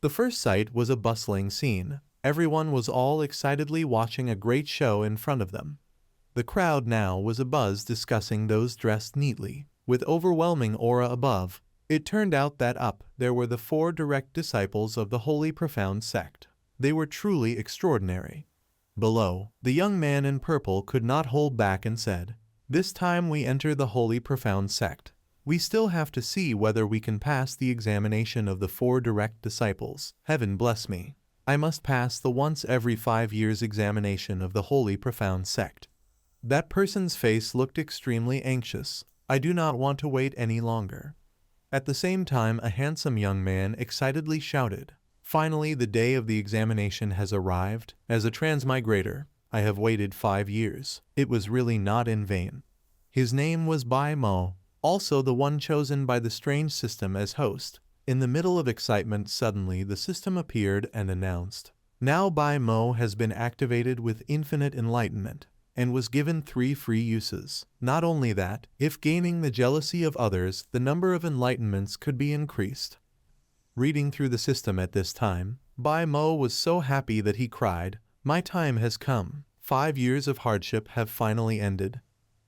The first sight was a bustling scene. Everyone was all excitedly watching a great show in front of them. The crowd now was abuzz discussing those dressed neatly, with overwhelming aura above. It turned out that up there were the 4 direct disciples of the Holy Profound sect. They were truly extraordinary. Below, the young man in purple could not hold back and said, "This time we enter the Holy Profound sect. We still have to see whether we can pass the examination of the 4 direct disciples. Heaven bless me. I must pass the once every 5 years examination of the Holy Profound sect." That person's face looked extremely anxious. I do not want to wait any longer. At the same time, a handsome young man excitedly shouted, "Finally, the day of the examination has arrived. As a transmigrator, I have waited 5 years. It was really not in vain." His name was Bai Mo, also the one chosen by the strange system as host. In the middle of excitement, suddenly the system appeared and announced, "Now Bai Mo has been activated with infinite enlightenment," and was given 3 free uses. Not only that, if gaining the jealousy of others, the number of enlightenments could be increased. Reading through the system at this time, Bai Mo was so happy that he cried, "My time has come. 5 years of hardship have finally ended."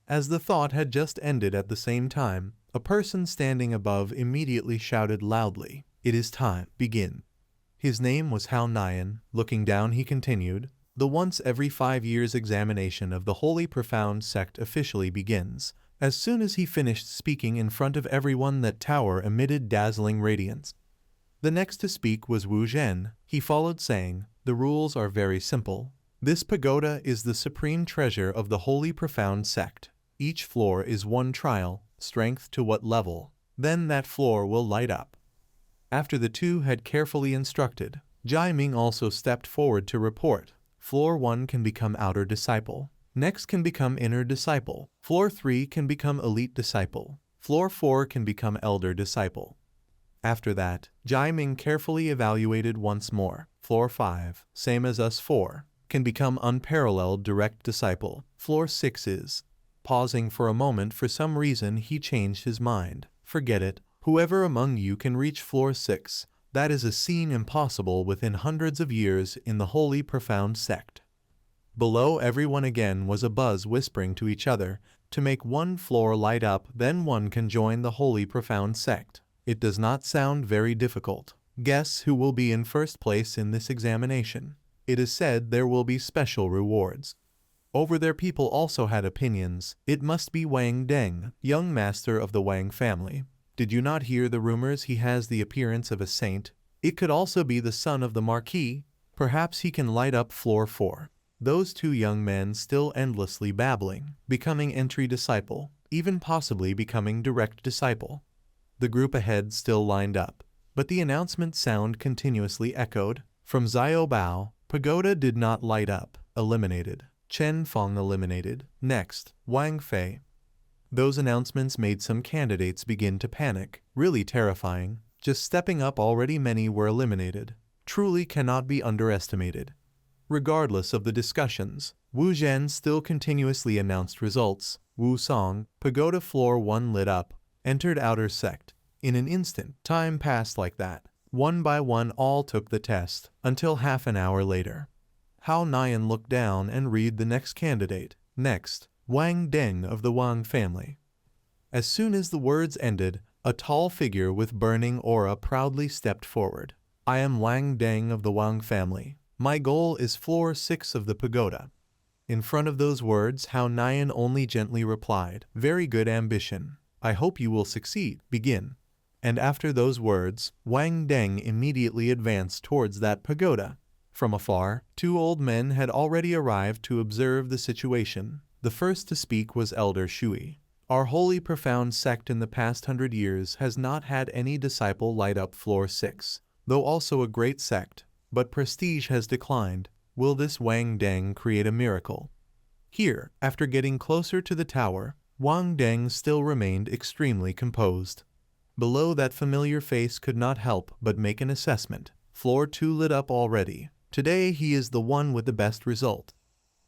As the thought had just ended at the same time, a person standing above immediately shouted loudly, "It is time, begin." His name was Hao Nian. Looking down, he continued, "The once every 5 years examination of the Holy Profound sect officially begins." As soon as he finished speaking in front of everyone, that tower emitted dazzling radiance. The next to speak was Wu Zhen. He followed saying, "The rules are very simple. This pagoda is the supreme treasure of the Holy Profound sect. Each floor is 1 trial, strength to what level, then that floor will light up." After the 2 had carefully instructed, Jai Ming also stepped forward to report, "Floor 1 can become outer disciple. Next can become inner disciple. Floor 3 can become elite disciple. Floor 4 can become elder disciple." After that, Jai Ming carefully evaluated once more. Floor 5, same as us 4, can become unparalleled direct disciple. Floor 6 is. Pausing for a moment, for some reason he changed his mind. "Forget it. Whoever among you can reach floor 6, that is a scene impossible within hundreds of years in the Holy Profound sect." Below, everyone again was abuzz whispering to each other, "To make 1 floor light up, then one can join the Holy Profound sect. It does not sound very difficult. Guess who will be in first place in this examination? It is said there will be special rewards." Over there, people also had opinions. "It must be Wang Deng, young master of the Wang family. Did you not hear the rumors? He has the appearance of a saint. It could also be the son of the Marquis. Perhaps he can light up floor 4. Those 2 young men still endlessly babbling, becoming entry disciple, even possibly becoming direct disciple. The group ahead still lined up, but the announcement sound continuously echoed. From Xiao Bao, pagoda did not light up, eliminated. Chen Feng eliminated. Next, Wang Fei. Those announcements made some candidates begin to panic. Really terrifying. Just stepping up, already many were eliminated. Truly cannot be underestimated. Regardless of the discussions, Wu Zhen still continuously announced results. Wu Song, pagoda floor 1 lit up, entered outer sect. In an instant, time passed like that. One by one all took the test, until half an hour later. Hao Nian looked down and read the next candidate. Next, Wang Deng of the Wang family. As soon as the words ended, a tall figure with burning aura proudly stepped forward. "I am Wang Deng of the Wang family. My goal is floor 6 of the pagoda." In front of those words, Hao Nian only gently replied, "Very good ambition. I hope you will succeed. Begin." And after those words, Wang Deng immediately advanced towards that pagoda. From afar, 2 old men had already arrived to observe the situation. The first to speak was Elder Shui. "Our Holy Profound sect in the past 100 years has not had any disciple light up floor 6, though also a great sect, but prestige has declined. Will this Wang Deng create a miracle?" Here, after getting closer to the tower, Wang Deng still remained extremely composed. Below, that familiar face could not help but make an assessment. Floor 2 lit up already. Today he is the one with the best result.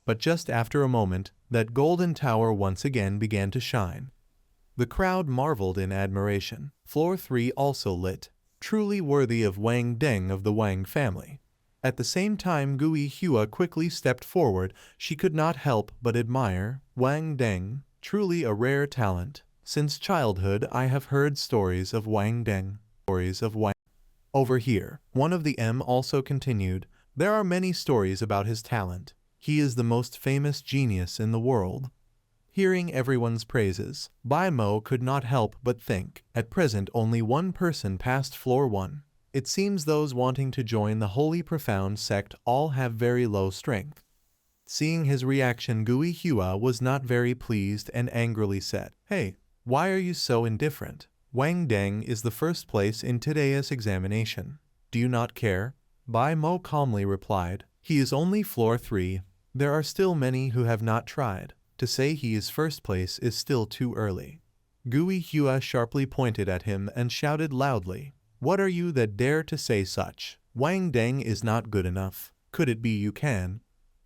But just after a moment, that golden tower once again began to shine. The crowd marveled in admiration. Floor 3 also lit. truly worthy of Wang Deng of the Wang family. At the same time, Gui Hua quickly stepped forward. She could not help but admire Wang Deng, truly a rare talent. Since childhood I have heard stories of Wang Deng. Over here, one of the M also continued, there are many stories about his talent. He is the most famous genius in the world. Hearing everyone's praises, Bai Mo could not help but think, at present only one person passed floor 1. It seems those wanting to join the Holy Profound sect all have very low strength. Seeing his reaction, Gui Hua was not very pleased and angrily said, "Hey, why are you so indifferent? Wang Deng is the first place in today's examination. Do you not care?" Bai Mo calmly replied, "He is only floor 3. There are still many who have not tried. To say he is first place is still too early." Gui Hua sharply pointed at him and shouted loudly, "What are you that dare to say such? Wang Deng is not good enough. Could it be you can?"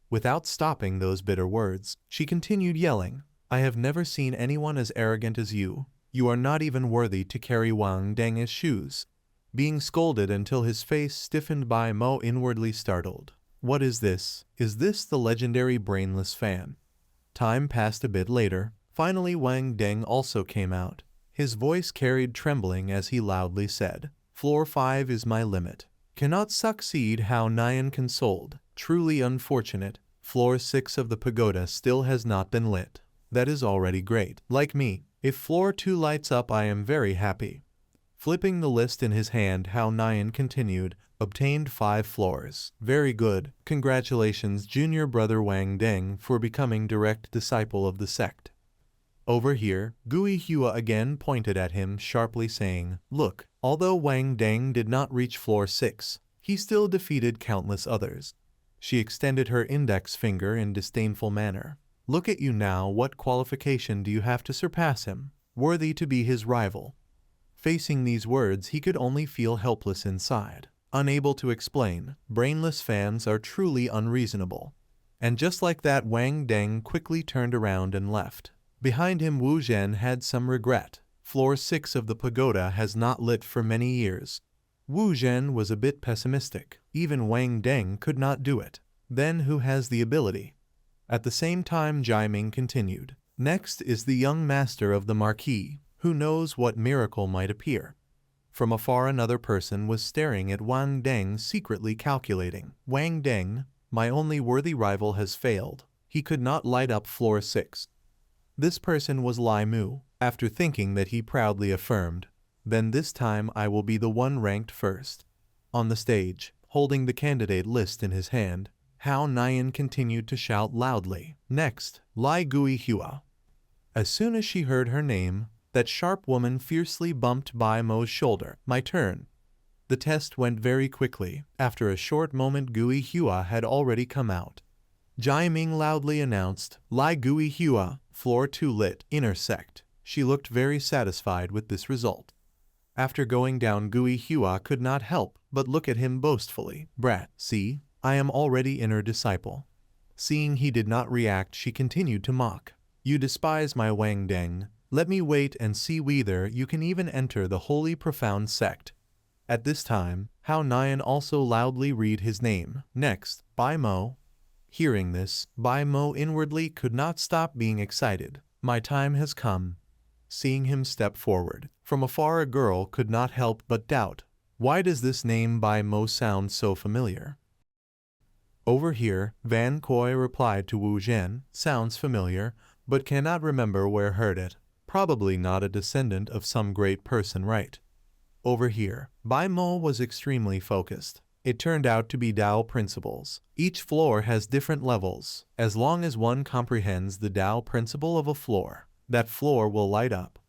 Without stopping those bitter words, she continued yelling, "I have never seen anyone as arrogant as you. You are not even worthy to carry Wang Deng's shoes." Being scolded until his face stiffened, Bai Mo inwardly startled. What is this? Is this the legendary brainless fan? Time passed a bit later. Finally Wang Deng also came out. His voice carried trembling as he loudly said, "Floor 5 is my limit. Cannot succeed." How Nyan consoled. Truly unfortunate. Floor 6 of the pagoda still has not been lit. That is already great. Like me, if floor 2 lights up I am very happy. Flipping the list in his hand, Hao Nyan continued, obtained 5 floors. Very good. Congratulations junior brother Wang Deng for becoming direct disciple of the sect. Over here, Gui Hua again pointed at him sharply saying, "Look, although Wang Deng did not reach floor 6, he still defeated countless others." She extended her index finger in disdainful manner. "Look at you now, what qualification do you have to surpass him? Worthy to be his rival?" Facing these words, he could only feel helpless inside. Unable to explain, brainless fans are truly unreasonable. And just like that, Wang Deng quickly turned around and left. Behind him, Wu Zhen had some regret. Floor 6 of the pagoda has not lit for many years. Wu Zhen was a bit pessimistic. Even Wang Deng could not do it. Then who has the ability? At the same time, Jiaming continued. Next is the young master of the marquee. Who knows what miracle might appear? From afar another person was staring at Wang Deng, secretly calculating. Wang Deng, my only worthy rival, has failed. He could not light up floor 6. This person was Lai Mu. After thinking that, he proudly affirmed, "Then this time I will be the one ranked first." On the stage, holding the candidate list in his hand, Hao Nyan continued to shout loudly, "Next, Lai Gui Hua." As soon as she heard her name, that sharp woman fiercely bumped Bai Mo's shoulder. "My turn." The test went very quickly. After a short moment, Gui Hua had already come out. Jiaming loudly announced, "Lai Gui Hua, floor 2 lit, intersect." She looked very satisfied with this result. After going down, Gui Hua could not help but look at him boastfully. "Brat, see, I am already inner disciple." Seeing he did not react, she continued to mock. "You despise my Wang Deng. Let me wait and see whether you can even enter the Holy Profound sect." At this time, Hao Nyan also loudly read his name. Next, Bai Mo. Hearing this, Bai Mo inwardly could not stop being excited. "My time has come." Seeing him step forward, from afar a girl could not help but doubt. Why does this name Bai Mo sound so familiar? Over here, Van Koi replied to Wu Zhen, "Sounds familiar, but cannot remember where heard it. Probably not a descendant of some great person, right?" Over here, Bai Mo was extremely focused. It turned out to be Tao principles. Each floor has different levels. As long as one comprehends the Tao principle of a floor, that floor will light up.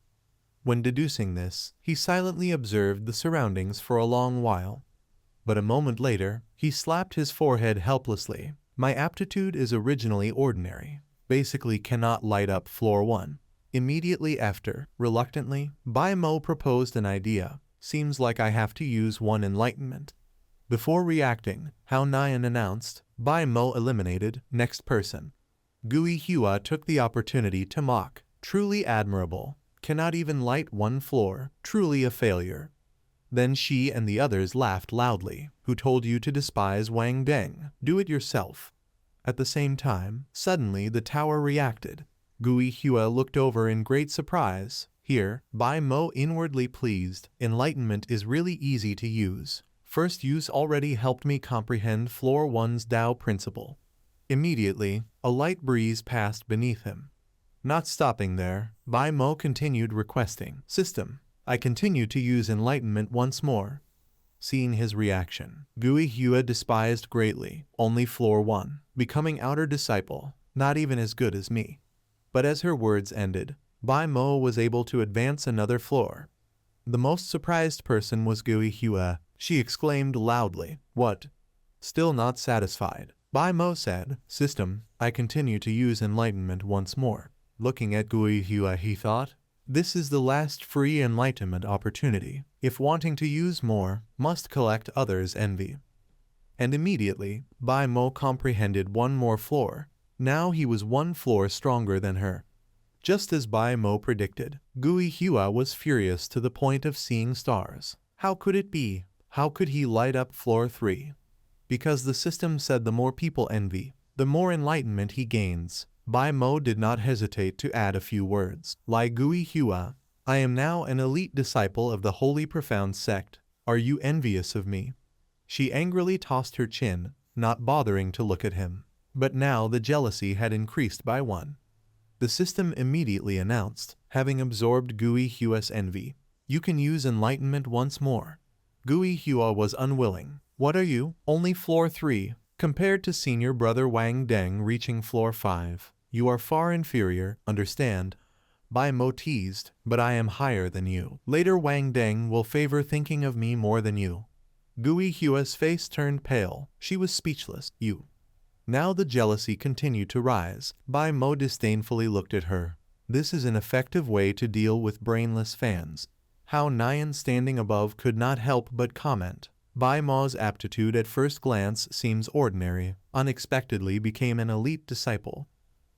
When deducing this, he silently observed the surroundings for a long while. But a moment later, he slapped his forehead helplessly. "My aptitude is originally ordinary. Basically cannot light up floor 1. Immediately after, reluctantly, Bai Mo proposed an idea. "Seems like I have to use one enlightenment." Before reacting, Hao Nyan announced, "Bai Mo eliminated, next person." Gui Hua took the opportunity to mock. "Truly admirable. Cannot even light one floor. Truly a failure." Then she and the others laughed loudly. Who told you to despise Wang Deng? Do it yourself. At the same time, suddenly the tower reacted. Gui Hua looked over in great surprise. Here, Bai Mo inwardly pleased. Enlightenment is really easy to use. First use already helped me comprehend floor 1's Tao principle. Immediately, a light breeze passed beneath him. Not stopping there, Bai Mo continued requesting, "System, I continue to use enlightenment once more." Seeing his reaction, Gui Hua despised greatly, only floor 1, becoming outer disciple, not even as good as me. But as her words ended, Bai Mo was able to advance another floor. The most surprised person was Gui Hua. She exclaimed loudly, "What?" Still not satisfied, Bai Mo said, "System, I continue to use enlightenment once more." Looking at Gui Hua, he thought, "This is the last free enlightenment opportunity. If wanting to use more, must collect others' envy." And immediately, Bai Mo comprehended one more floor. Now he was one floor stronger than her. Just as Bai Mo predicted, Gui Hua was furious to the point of seeing stars. How could it be? How could he light up floor 3? Because the system said the more people envy, the more enlightenment he gains. Bai Mo did not hesitate to add a few words. Like Gui Hua, I am now an elite disciple of the Holy Profound Sect. Are you envious of me? She angrily tossed her chin, not bothering to look at him. But now the jealousy had increased by 1. The system immediately announced, having absorbed Gui Hua's envy, "You can use enlightenment once more." Gui Hua was unwilling. "What are you? Only floor 3. Compared to senior brother Wang Deng reaching floor 5. You are far inferior, understand?" Bai Mo teased, "But I am higher than you. Later Wang Deng will favor thinking of me more than you." Gui Hua's face turned pale. She was speechless. "You." Now the jealousy continued to rise. Bai Mo disdainfully looked at her. This is an effective way to deal with brainless fans. Hao Nian standing above could not help but comment. Bai Mo's aptitude at first glance seems ordinary, unexpectedly became an elite disciple.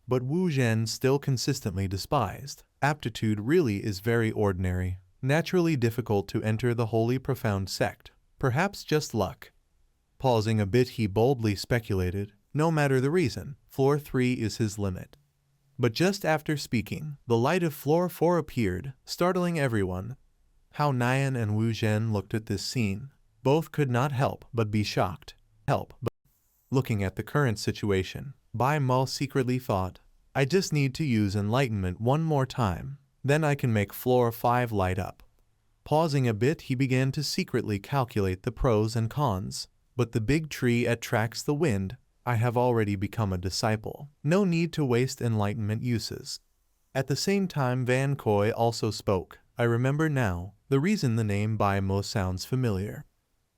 But Wu Zhen still consistently despised. Aptitude really is very ordinary, naturally difficult to enter the Holy Profound Sect. Perhaps just luck. Pausing a bit, he boldly speculated, no matter the reason, floor 3 is his limit. But just after speaking, the light of floor 4 appeared, startling everyone. Hao Nian and Wu Zhen looked at this scene. Both could not help but be shocked. Looking at the current situation, Bai Mo secretly thought, "I just need to use enlightenment one more time, then I can make floor 5 light up." Pausing a bit, he began to secretly calculate the pros and cons. But the big tree attracts the wind. I have already become a disciple. No need to waste enlightenment uses. At the same time, Van Koi also spoke. I remember now, the reason the name Bai Mo sounds familiar.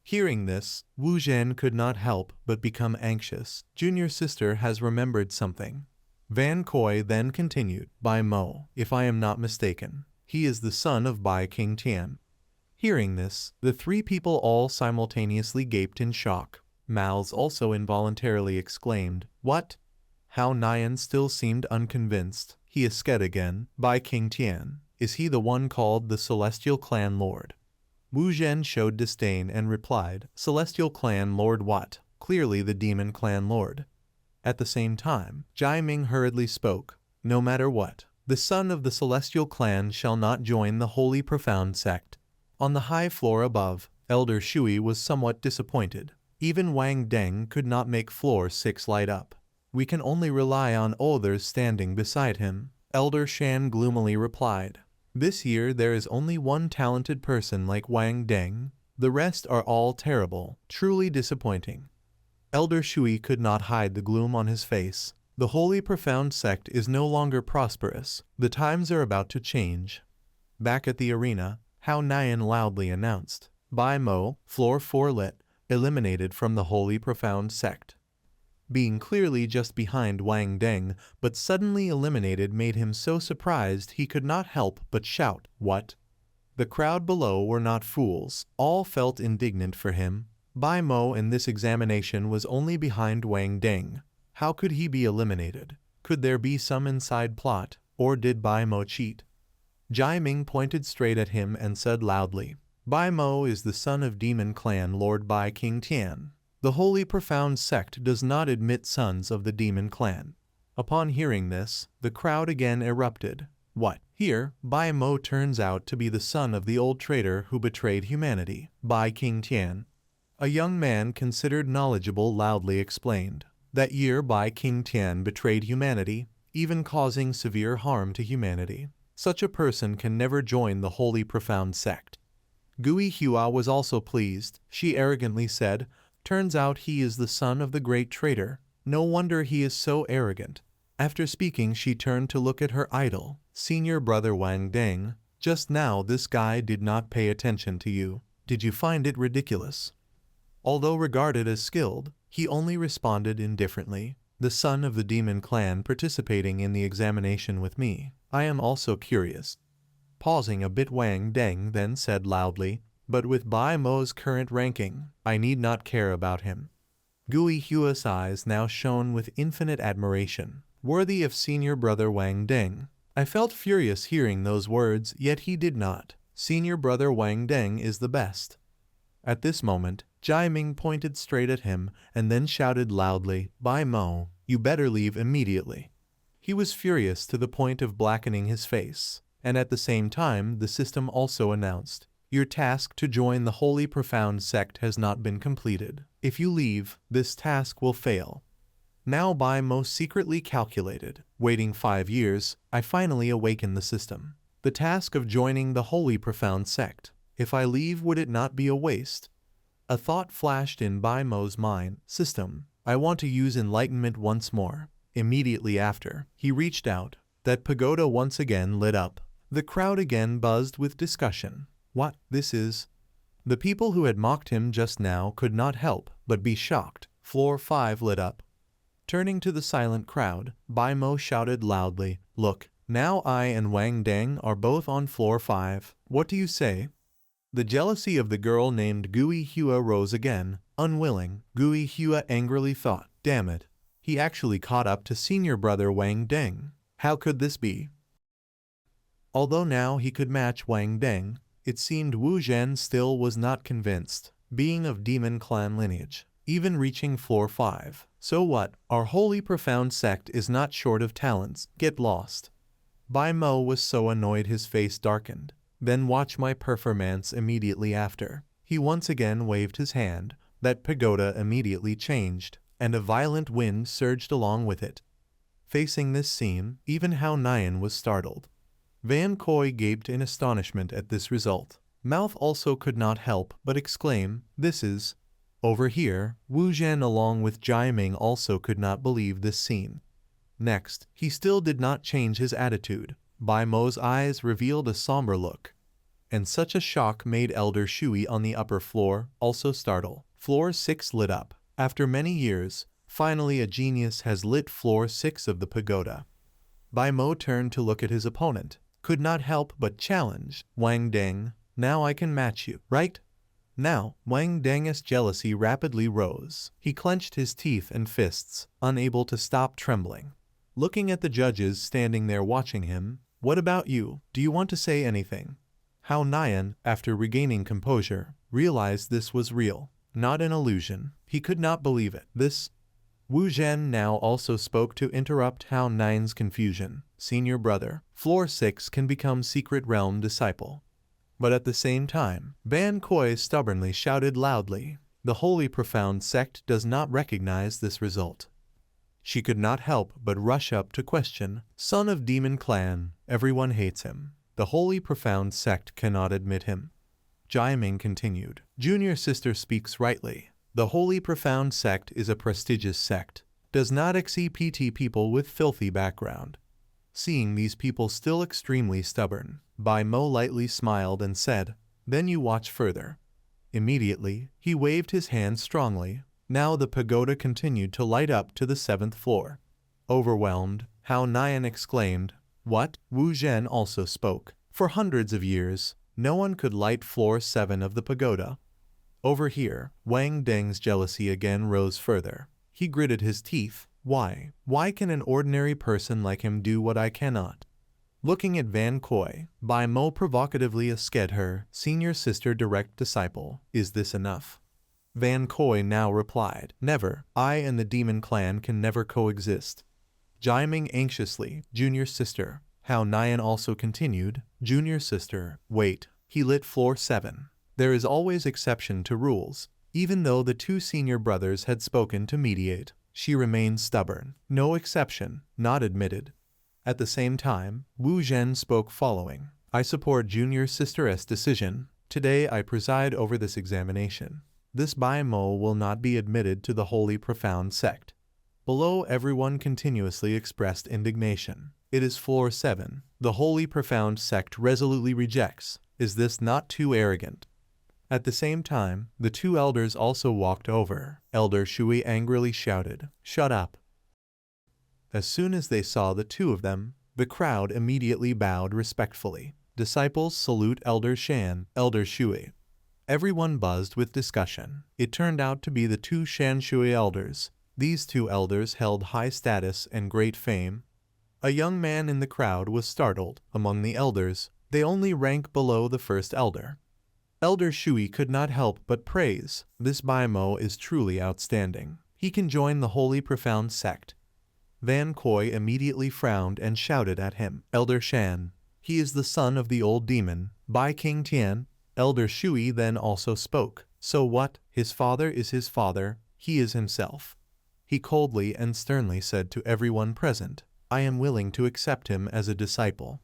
Hearing this, Wu Zhen could not help but become anxious. Junior sister has remembered something. Van Koi then continued, Bai Mo, if I am not mistaken, he is the son of Bai King Tian. Hearing this, the 3 people all simultaneously gaped in shock. Mouths also involuntarily exclaimed, "What?" Hao Nian still seemed unconvinced. He asked again, "Bai King Tian, is he the one called the Celestial Clan Lord?" Wu Zhen showed disdain and replied, "Celestial Clan Lord what? Clearly the Demon Clan Lord." At the same time, Jai Ming hurriedly spoke, "No matter what, the son of the Celestial Clan shall not join the Holy Profound Sect." On the high floor above, Elder Shui was somewhat disappointed. Even Wang Deng could not make floor 6 light up. "We can only rely on others standing beside him," Elder Shan gloomily replied. "This year there is only one talented person like Wang Deng. The rest are all terrible, truly disappointing." Elder Shui could not hide the gloom on his face. The Holy Profound Sect is no longer prosperous. The times are about to change. Back at the arena, Hao Nian loudly announced, "Bai Mo, floor 4 lit, eliminated from the Holy Profound Sect." Being clearly just behind Wang Deng, but suddenly eliminated made him so surprised he could not help but shout, "What?" The crowd below were not fools. All felt indignant for him. Bai Mo in this examination was only behind Wang Deng. How could he be eliminated? Could there be some inside plot, or did Bai Mo cheat? Jai Ming pointed straight at him and said loudly, Bai Mo is the son of demon clan lord by King Tian. The holy profound sect does not admit sons of the demon clan. Upon hearing this, the crowd again erupted. What? Here, Bai Mo turns out to be the son of the old traitor who betrayed humanity, by King Tian. A young man considered knowledgeable loudly explained. That year Bai King Tian betrayed humanity, even causing severe harm to humanity. Such a person can never join the holy profound sect. Gui Hua was also pleased. She arrogantly said, "Turns out he is the son of the great traitor. No wonder he is so arrogant." After speaking, she turned to look at her idol, senior brother Wang Deng. "Just now this guy did not pay attention to you. Did you find it ridiculous?" Although regarded as skilled, he only responded indifferently. "The son of the demon clan participating in the examination with me. I am also curious." Pausing a bit, Wang Deng then said loudly, "But with Bai Mo's current ranking, I need not care about him." Gui Hua's eyes now shone with infinite admiration, worthy of senior brother Wang Deng. I felt furious hearing those words, yet he did not. Senior brother Wang Deng is the best. At this moment, Jai Ming pointed straight at him and then shouted loudly, "Bai Mo, you better leave immediately." He was furious to the point of blackening his face, and at the same time the system also announced, "Your task to join the holy profound sect has not been completed. If you leave, this task will fail." Now Bai Mo secretly calculated, waiting 5 years, I finally awaken the system. The task of joining the holy profound sect. If I leave, would it not be a waste? A thought flashed in Bai Mo's mind. System, I want to use enlightenment once more. Immediately after, he reached out. That pagoda once again lit up. The crowd again buzzed with discussion. What? This is... The people who had mocked him just now could not help but be shocked. Floor 5 lit up. Turning to the silent crowd, Bai Mo shouted loudly, "Look, now I and Wang Deng are both on floor 5. What do you say?" The jealousy of the girl named Gui Hua rose again, unwilling. Gui Hua angrily thought, "Damn it. He actually caught up to senior brother Wang Deng. How could this be?" Although now he could match Wang Deng, it seemed Wu Zhen still was not convinced, being of demon clan lineage, even reaching floor 5. So what? Our holy profound sect is not short of talents. Get lost. Bai Mo was so annoyed his face darkened. Then watch my performance immediately after. He once again waved his hand. That pagoda immediately changed, and a violent wind surged along with it. Facing this scene, even Hao Nian was startled. Van Koi gaped in astonishment at this result. Mouth also could not help but exclaim, "This is..." Over here, Wu Zhen along with Jai Ming also could not believe this scene. Next, he still did not change his attitude. Bai Mo's eyes revealed a somber look. And such a shock made Elder Shui on the upper floor also startle. Floor 6 lit up. After many years, finally a genius has lit floor 6 of the pagoda. Bai Mo turned to look at his opponent. Could not help but challenge. "Wang Deng, now I can match you, right?" Now, Wang Deng's jealousy rapidly rose. He clenched his teeth and fists, unable to stop trembling. Looking at the judges standing there watching him, "What about you? Do you want to say anything?" Hao Nian, after regaining composure, realized this was real, not an illusion. He could not believe it. This... Wu Zhen now also spoke to interrupt Hao Nian's confusion. "Senior brother, floor 6 can become secret realm disciple." But at the same time, Ban Koi stubbornly shouted loudly, "The holy profound sect does not recognize this result." She could not help but rush up to question, "Son of demon clan, everyone hates him. The holy profound sect cannot admit him." Jai Ming continued, "Junior sister speaks rightly. The holy profound sect is a prestigious sect, does not accept people with filthy background." Seeing these people still extremely stubborn, Bai Mo lightly smiled and said, "Then you watch further." Immediately, he waved his hand strongly. Now the pagoda continued to light up to the 7th floor. Overwhelmed, Hao Nian exclaimed, "What?" Wu Zhen also spoke. "For hundreds of years, no one could light floor 7 of the pagoda." Over here, Wang Deng's jealousy again rose further. He gritted his teeth. "Why? Why can an ordinary person like him do what I cannot?" Looking at Van Koi, Bai Mo provocatively asked her senior sister direct disciple, "Is this enough?" Van Koi now replied, "Never, I and the demon clan can never coexist." Jiming anxiously, "Junior sister." How Nyan also continued, "Junior sister, wait." He lit floor 7. There is always exception to rules. Even though the two senior brothers had spoken to mediate, she remained stubborn. No exception, not admitted. At the same time, Wu Zhen spoke following, "I support junior sister's decision. Today I preside over this examination. This Bai Mo will not be admitted to the Holy Profound sect." Below, everyone continuously expressed indignation. It is floor 7. The Holy Profound sect resolutely rejects. Is this not too arrogant? At the same time, the two elders also walked over. Elder Shui angrily shouted, "Shut up." As soon as they saw the two of them, the crowd immediately bowed respectfully. Disciples salute Elder Shan, Elder Shui. Everyone buzzed with discussion. It turned out to be the two Shan Shui elders. These two elders held high status and great fame. A young man in the crowd was startled. Among the elders, they only rank below the first elder. Elder Shui could not help but praise, "This Bai Mo is truly outstanding. He can join the Holy Profound sect." Van Koi immediately frowned and shouted at him, "Elder Shan, he is the son of the old demon, Bai King Tian." Elder Shui then also spoke, "So what? His father is his father, he is himself." He coldly and sternly said to everyone present, "I am willing to accept him as a disciple."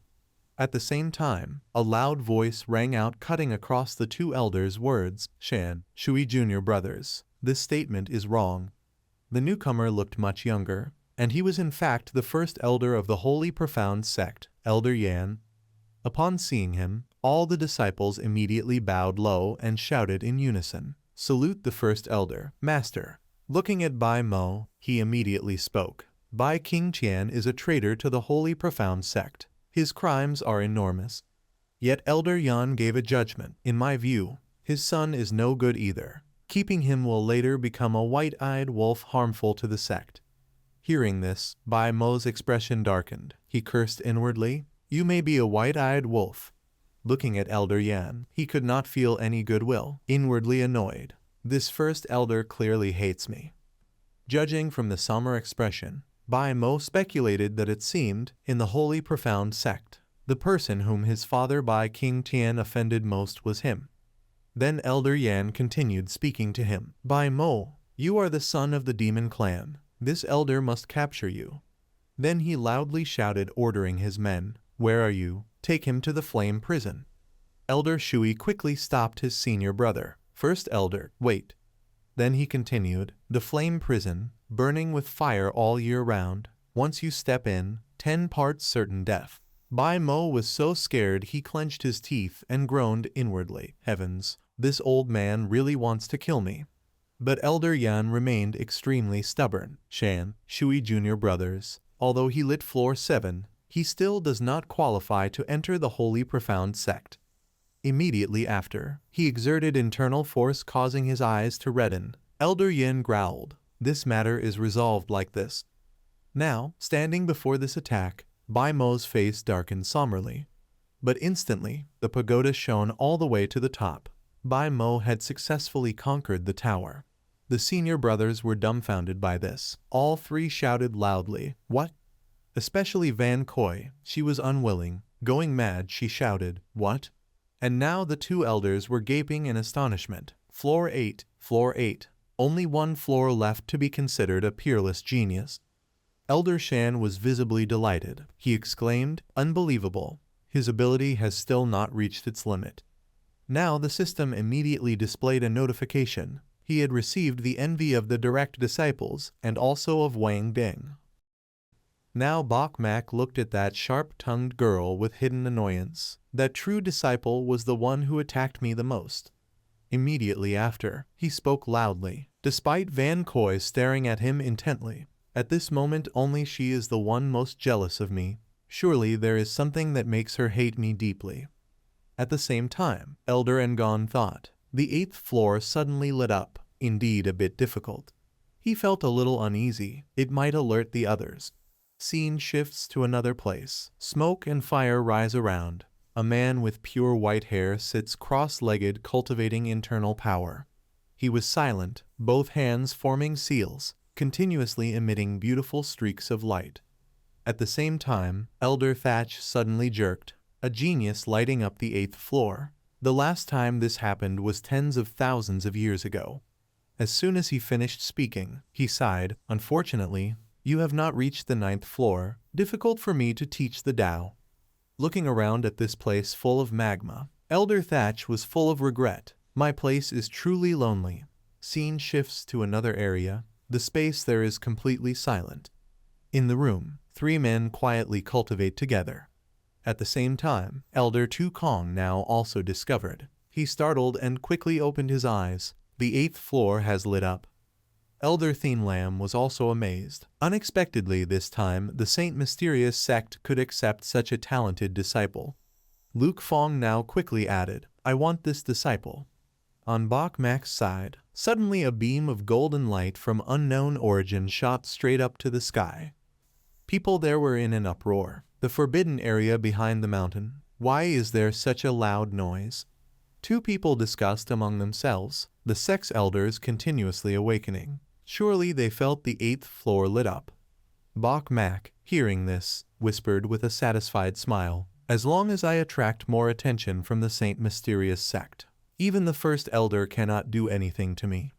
At the same time, a loud voice rang out cutting across the two elders' words, "Shan, Shui Junior brothers, this statement is wrong." The newcomer looked much younger, and he was in fact the first elder of the Holy Profound sect, Elder Yan. Upon seeing him, all the disciples immediately bowed low and shouted in unison, "Salute the first elder, Master." Looking at Bai Mo, he immediately spoke, "Bai King Tian is a traitor to the Holy Profound sect. His crimes are enormous. Yet Elder Yan gave a judgment. In my view, his son is no good either. Keeping him will later become a white-eyed wolf harmful to the sect." Hearing this, Bai Mo's expression darkened. He cursed inwardly, "You may be a white-eyed wolf." Looking at Elder Yan, he could not feel any goodwill, inwardly annoyed. This first elder clearly hates me. Judging from the somber expression, Bai Mo speculated that it seemed, in the Holy Profound sect, the person whom his father Bai King Tian offended most was him. Then Elder Yan continued speaking to him, "Bai Mo, you are the son of the demon clan. This elder must capture you." Then he loudly shouted, ordering his men, "Where are you? Take him to the flame prison." Elder Shui quickly stopped his senior brother. "First elder, wait." Then he continued, "The flame prison, burning with fire all year round. Once you step in, 10 parts certain death." Bai Mo was so scared he clenched his teeth and groaned inwardly, "Heavens, this old man really wants to kill me." But Elder Yan remained extremely stubborn. Shan, Shui Junior brothers, although he lit floor 7, he still does not qualify to enter the Holy Profound sect. Immediately after, he exerted internal force causing his eyes to redden. Elder Yin growled, "This matter is resolved like this." Now, standing before this attack, Bai Mo's face darkened somberly. But instantly, the pagoda shone all the way to the top. Bai Mo had successfully conquered the tower. The senior brothers were dumbfounded by this. All three shouted loudly, "What?" Especially Van Koi, she was unwilling. Going mad, she shouted, "What?" And now the two elders were gaping in astonishment. Floor 8, floor 8. Only one floor left to be considered a peerless genius. Elder Shan was visibly delighted. He exclaimed, "Unbelievable. His ability has still not reached its limit." Now the system immediately displayed a notification. He had received the envy of the direct disciples and also of Wang Ding. Now Bok Mak looked at that sharp-tongued girl with hidden annoyance. That true disciple was the one who attacked me the most. Immediately after, he spoke loudly, despite Van Koi staring at him intently. "At this moment only she is the one most jealous of me. Surely there is something that makes her hate me deeply." At the same time, Elder Ngon thought. The 8th floor suddenly lit up, indeed a bit difficult. He felt a little uneasy. It might alert the others. Scene shifts to another place. Smoke and fire rise around. A man with pure white hair sits cross-legged cultivating internal power. He was silent, both hands forming seals, continuously emitting beautiful streaks of light. At the same time, Elder Thatch suddenly jerked, a genius lighting up the 8th floor. The last time this happened was tens of thousands of years ago. As soon as he finished speaking, he sighed, "Unfortunately, you have not reached the 9th floor. Difficult for me to teach the Tao." Looking around at this place full of magma, Elder Thatch was full of regret. "My place is truly lonely." Scene shifts to another area. The space there is completely silent. In the room, 3 men quietly cultivate together. At the same time, Elder Tu Kong now also discovered. He startled and quickly opened his eyes. The 8th floor has lit up. Elder Thien Lam was also amazed. Unexpectedly this time, the Saint Mysterious sect could accept such a talented disciple. Luke Fong now quickly added, "I want this disciple." On Bok Mak's side, suddenly a beam of golden light from unknown origin shot straight up to the sky. People there were in an uproar. The forbidden area behind the mountain. Why is there such a loud noise? 2 people discussed among themselves, the sex elders continuously awakening. Surely they felt the 8th floor lit up. Bok Mak, hearing this, whispered with a satisfied smile, "As long as I attract more attention from the Saint Mysterious sect, even the first elder cannot do anything to me."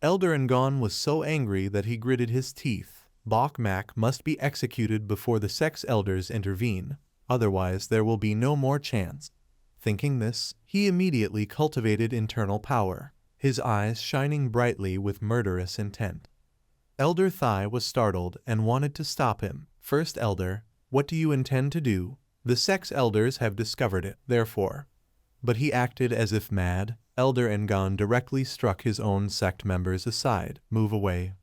Elder Ngon was so angry that he gritted his teeth. Bok Mak must be executed before the sex elders intervene, otherwise there will be no more chance. Thinking this, he immediately cultivated internal power, his eyes shining brightly with murderous intent. Elder Thai was startled and wanted to stop him. "First Elder, what do you intend to do? The sex elders have discovered it, therefore." But he acted as if mad. Elder Ngon directly struck his own sect members aside. "Move away."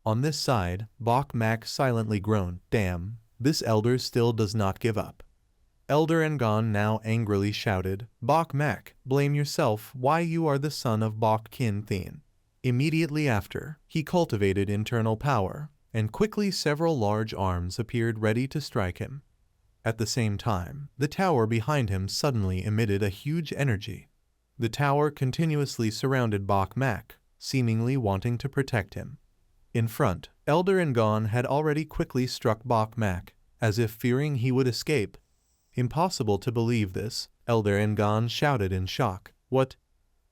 On this side, Bok Mak silently groaned, "Damn, this elder still does not give up." Elder Ngon now angrily shouted, "Bok Mak, blame yourself, why you are the son of Bok Kin Thien." Immediately after, he cultivated internal power, and quickly several large arms appeared ready to strike him. At the same time, the tower behind him suddenly emitted a huge energy. The tower continuously surrounded Bok Mak, seemingly wanting to protect him. In front, Elder Ngon had already quickly struck Bok Mak, as if fearing he would escape. Impossible to believe this, Elder Ngon shouted in shock. "What?"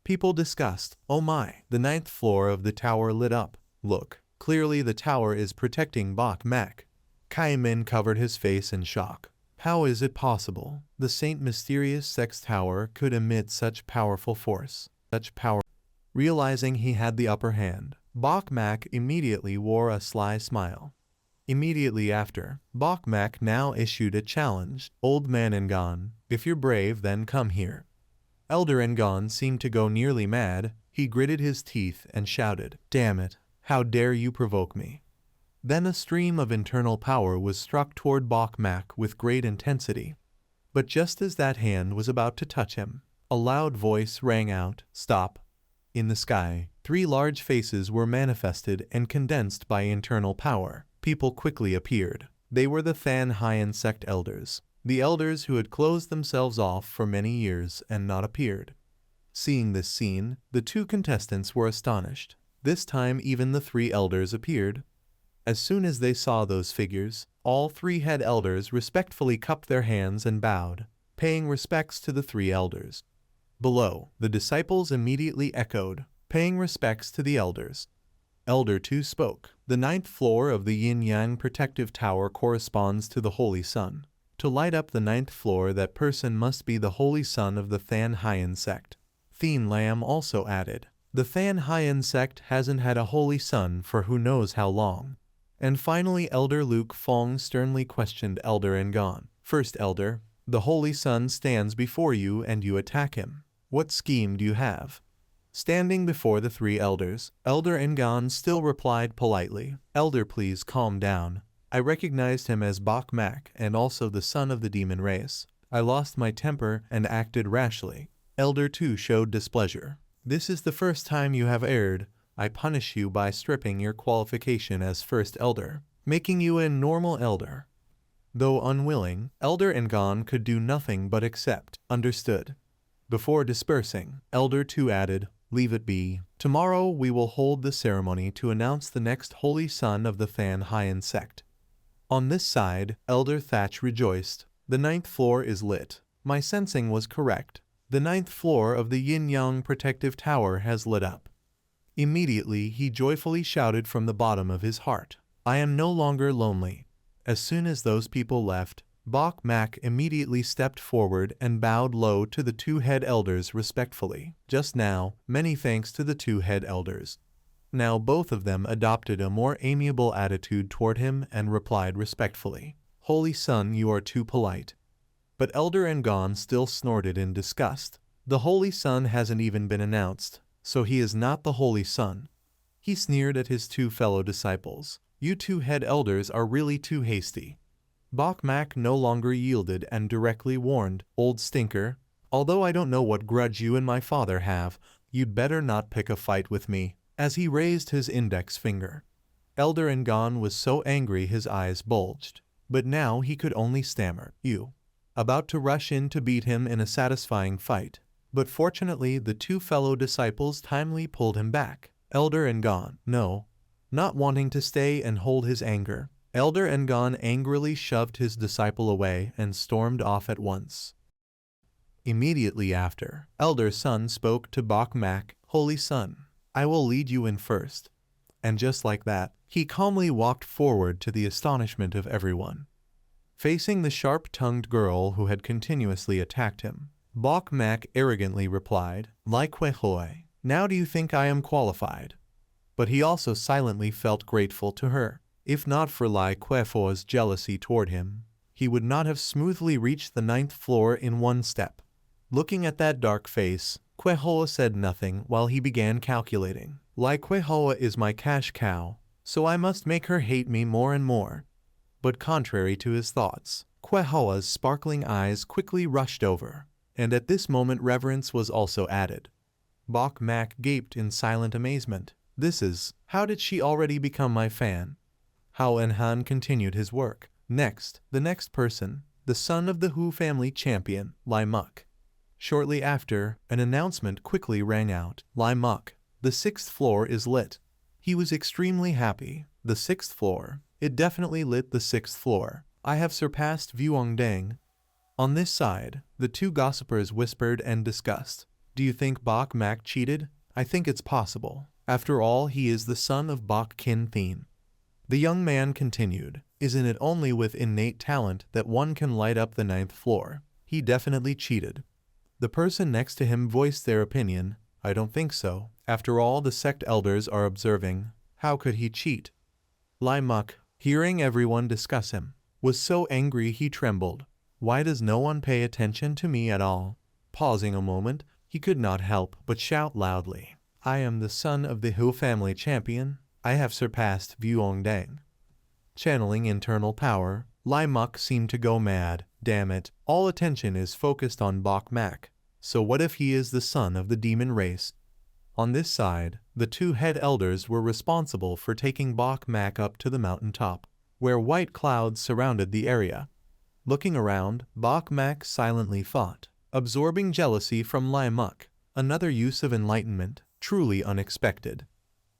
People discussed. "Oh my!" The 9th floor of the tower lit up. "Look, clearly the tower is protecting Bok Mak." Kai Min covered his face in shock. How is it possible? The Saint Mysterious Sect's tower could emit such powerful force, such power. Realizing he had the upper hand, Bok Mak immediately wore a sly smile. Immediately after, Bok Mak now issued a challenge. "Old man Ngon, if you're brave then come here." Elder Ngon seemed to go nearly mad. He gritted his teeth and shouted, "Damn it, how dare you provoke me." Then a stream of internal power was struck toward Bok Mak with great intensity. But just as that hand was about to touch him, a loud voice rang out, "Stop." In the sky, 3 large faces were manifested and condensed by internal power. People quickly appeared. They were the Than Hien sect elders, the elders who had closed themselves off for many years and not appeared. Seeing this scene, the 2 contestants were astonished. This time even the 3 elders appeared. As soon as they saw those figures, all 3 head elders respectfully cupped their hands and bowed, paying respects to the 3 elders. Below, the disciples immediately echoed, paying respects to the elders. Elder Tu spoke. "The 9th floor of the Yin-Yang Protective Tower corresponds to the Holy Sun. To light up the 9th floor, that person must be the Holy Son of the Than Hien sect." Thien Lam also added, "The Than Hien sect hasn't had a Holy Son for who knows how long." And finally Elder Luke Fong sternly questioned Elder Ngon. "First Elder, the Holy Son stands before you and you attack him. What scheme do you have?" Standing before the 3 elders, Elder Ngon still replied politely, "Elder, please calm down. I recognized him as Bok Mak and also the son of the demon race. I lost my temper and acted rashly." Elder Tu showed displeasure. "This is the first time you have erred. I punish you by stripping your qualification as first elder." making you a normal elder. Though unwilling, Elder Ngan could do nothing but accept. Understood. Before dispersing, Elder 2 added, leave it be. Tomorrow we will hold the ceremony to announce the next holy son of the Fan Haiyan sect. On this side, Elder Thatch rejoiced. The 9th floor is lit. My sensing was correct. The 9th floor of the Yin-Yang Protective Tower has lit up. Immediately he joyfully shouted from the bottom of his heart, I am no longer lonely. As soon as those people left, Bok Mak immediately stepped forward and bowed low to the 2 head elders respectfully. Just now, many thanks to the 2 head elders. Now both of them adopted a more amiable attitude toward him and replied respectfully, Holy Son, you are too polite. But Elder Ngan still snorted in disgust. The Holy Son hasn't even been announced, so he is not the Holy Son. He sneered at his 2 fellow disciples. You 2 head elders are really too hasty. Bok Mak no longer yielded and directly warned, Old stinker, although I don't know what grudge you and my father have, you'd better not pick a fight with me, as he raised his index finger. Elder Ngan was so angry his eyes bulged, but now he could only stammer, you. About to rush in to beat him in a satisfying fight, but fortunately the 2 fellow disciples timely pulled him back. Elder Ngan, no. Not wanting to stay and hold his anger, Elder Ngan angrily shoved his disciple away and stormed off at once. Immediately after, Elder Sun spoke to Bok Mak, Holy Son, I will lead you in first. And just like that, he calmly walked forward to the astonishment of everyone. Facing the sharp-tongued girl who had continuously attacked him, Bok Mak arrogantly replied, Lai Kwe Hoi, now do you think I am qualified? But he also silently felt grateful to her. If not for Lai Kwefo's jealousy toward him, he would not have smoothly reached the 9th floor in one step. Looking at that dark face, Kwehoa said nothing while he began calculating. Lai Kwehoa is my cash cow, so I must make her hate me more and more. But contrary to his thoughts, Kwehoa's sparkling eyes quickly rushed over, and at this moment reverence was also added. Bok Mak gaped in silent amazement. How did she already become my fan? Hao Enhan continued his work. Next, the next person, the son of the Hu family champion, Lai Muk. Shortly after, an announcement quickly rang out. Lai Muk, the 6th floor is lit. He was extremely happy. The 6th floor. It definitely lit the 6th floor. I have surpassed Vuongdang. On this side, the 2 gossipers whispered and discussed. Do you think Bok Mak cheated? I think it's possible. After all, he is the son of Bok Kin Thien. The young man continued, Isn't it only with innate talent that one can light up the 9th floor? He definitely cheated. The person next to him voiced their opinion. I don't think so. After all, the sect elders are observing. How could he cheat? Lai Muk, hearing everyone discuss him, was so angry he trembled. Why does no one pay attention to me at all? Pausing a moment, he could not help but shout loudly. I am the son of the Hu family champion. I have surpassed Vuongdang. Channeling internal power, Lai Muk seemed to go mad. Damn it, all attention is focused on Bok Mak. So what if he is the son of the demon race? On this side, the 2 head elders were responsible for taking Bok Mak up to the mountain top, where white clouds surrounded the area. Looking around, Bok Mak silently thought, absorbing jealousy from Lai Muk, another use of enlightenment, truly unexpected.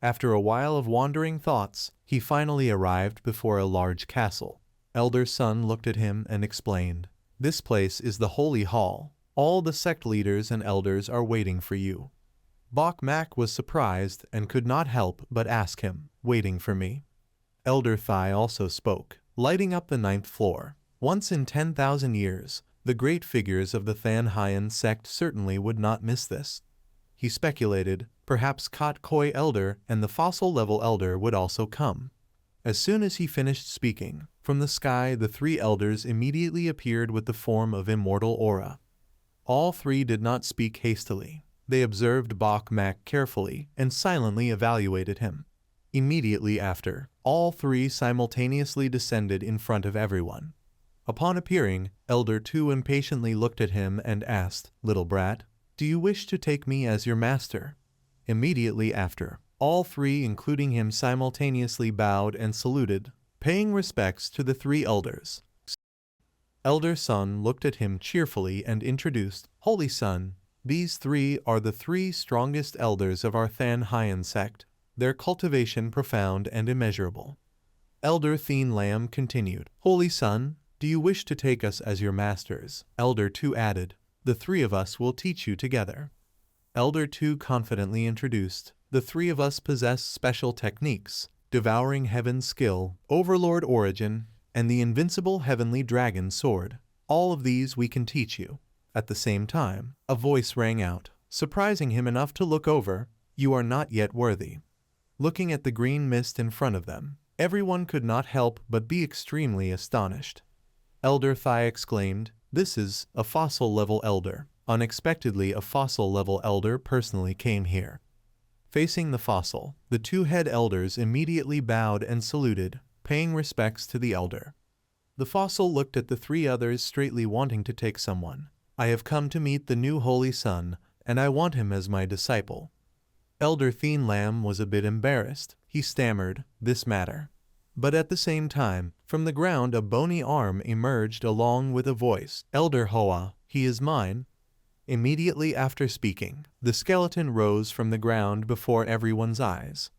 After a while of wandering thoughts, he finally arrived before a large castle. Elder Sun looked at him and explained, This place is the Holy Hall. All the sect leaders and elders are waiting for you. Bok Mak was surprised and could not help but ask him, Waiting for me? Elder Thai also spoke, lighting up the 9th floor. Once in 10,000 years, the great figures of the Fan Haiyan sect certainly would not miss this. He speculated, perhaps Kot Koi Elder and the Fossil Level Elder would also come. As soon as he finished speaking, from the sky the 3 elders immediately appeared with the form of immortal aura. All 3 did not speak hastily. They observed Bok Mak carefully and silently evaluated him. Immediately after, all 3 simultaneously descended in front of everyone. Upon appearing, Elder 2 impatiently looked at him and asked, Little brat, do you wish to take me as your master? Immediately after, all 3 including him simultaneously bowed and saluted. paying respects to the three elders. Elder Sun looked at him cheerfully and introduced, Holy Sun, these three are the three strongest elders of our Than Hien sect, their cultivation profound and immeasurable. Elder Thien Lam continued, Holy Sun, do you wish to take us as your masters? Elder Tu added, the three of us will teach you together. Elder Tu confidently introduced, the three of us possess special techniques, devouring heaven's skill, overlord origin, and the invincible heavenly dragon sword. All of these we can teach you. At the same time, a voice rang out, surprising him enough to look over, you are not yet worthy. Looking at the green mist in front of them, everyone could not help but be extremely astonished. Elder Thai exclaimed, this is a fossil-level elder. Unexpectedly, a fossil-level elder personally came here. Facing the fossil, the two head elders immediately bowed and saluted, paying respects to the elder. The fossil looked at the three others straightly wanting to take someone. I have come to meet the new Holy Sun, and I want him as my disciple. Elder Thien Lam was a bit embarrassed. He stammered, this matter. But at the same time, from the ground a bony arm emerged along with a voice, Elder Hoa, he is mine. Immediately after speaking, the skeleton rose from the ground before everyone's eyes.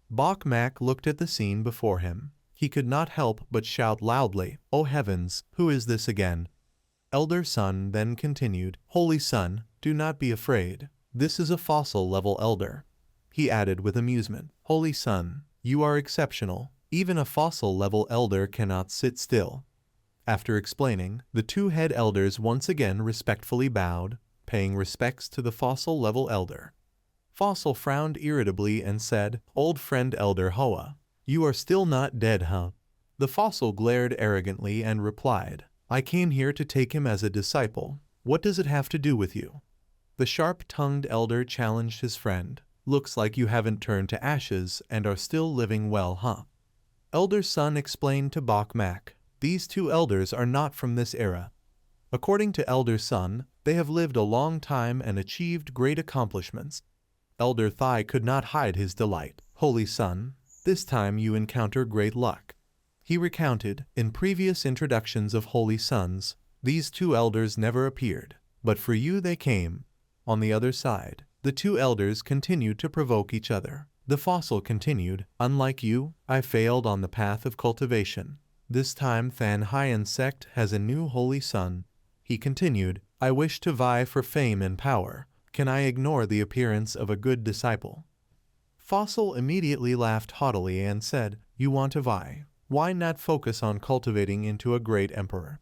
Bok Mak looked at the scene before him. He could not help but shout loudly, oh heavens, who is this again? Elder Sun then continued, Holy Sun, do not be afraid. This is a fossil-level elder. He added with amusement, Holy Sun, you are exceptional. Even a fossil-level elder cannot sit still. After explaining, the two head elders once again respectfully bowed, paying respects to the fossil-level elder. Fossil frowned irritably and said, Old friend Elder Hoa, you are still not dead, huh? The fossil glared arrogantly and replied, I came here to take him as a disciple. What does it have to do with you? The sharp-tongued elder challenged his friend. Looks like you haven't turned to ashes and are still living well, huh? Elder Sun explained to Bok Mak, these two elders are not from this era. According to Elder Sun, they have lived a long time and achieved great accomplishments. Elder Thai could not hide his delight. Holy Sun, this time you encounter great luck. He recounted, in previous introductions of Holy Sons, these two elders never appeared, but for you they came. On the other side, the two elders continued to provoke each other. The fossil continued, unlike you, I failed on the path of cultivation. This time Than Hien sect has a new Holy Sun. He continued, I wish to vie for fame and power. Can I ignore the appearance of a good disciple? Fossil immediately laughed haughtily and said, you want to vie. Why not focus on cultivating into a great emperor?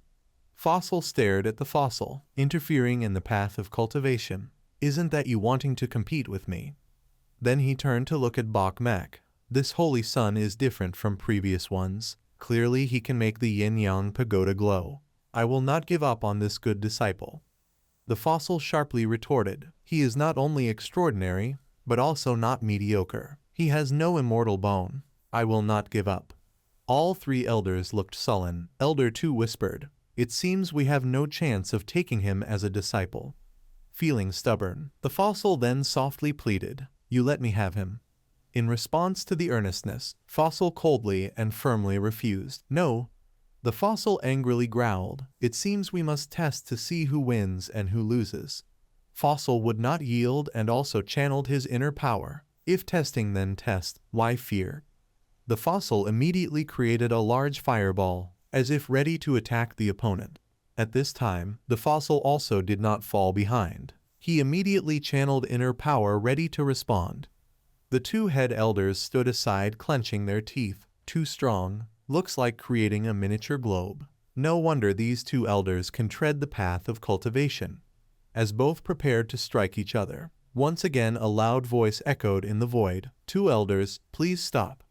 Fossil stared at the fossil, interfering in the path of cultivation. Isn't that you wanting to compete with me? Then he turned to look at Bok Mak. This Holy Sun is different from previous ones. Clearly he can make the yin-yang pagoda glow. I will not give up on this good disciple. The fossil sharply retorted, he is not only extraordinary, but also not mediocre. He has no immortal bone. I will not give up. All three elders looked sullen. Elder Tu whispered, it seems we have no chance of taking him as a disciple. Feeling stubborn, the fossil then softly pleaded, you let me have him. In response to the earnestness, Fossil coldly and firmly refused. No. The fossil angrily growled, it seems we must test to see who wins and who loses. Fossil would not yield and also channeled his inner power. If testing then test, why fear? The fossil immediately created a large fireball, as if ready to attack the opponent. At this time, the fossil also did not fall behind. He immediately channeled inner power ready to respond. The two head elders stood aside clenching their teeth. Too strong, looks like creating a miniature globe. No wonder these two elders can tread the path of cultivation. As both prepared to strike each other, once again a loud voice echoed in the void. Two elders, please stop.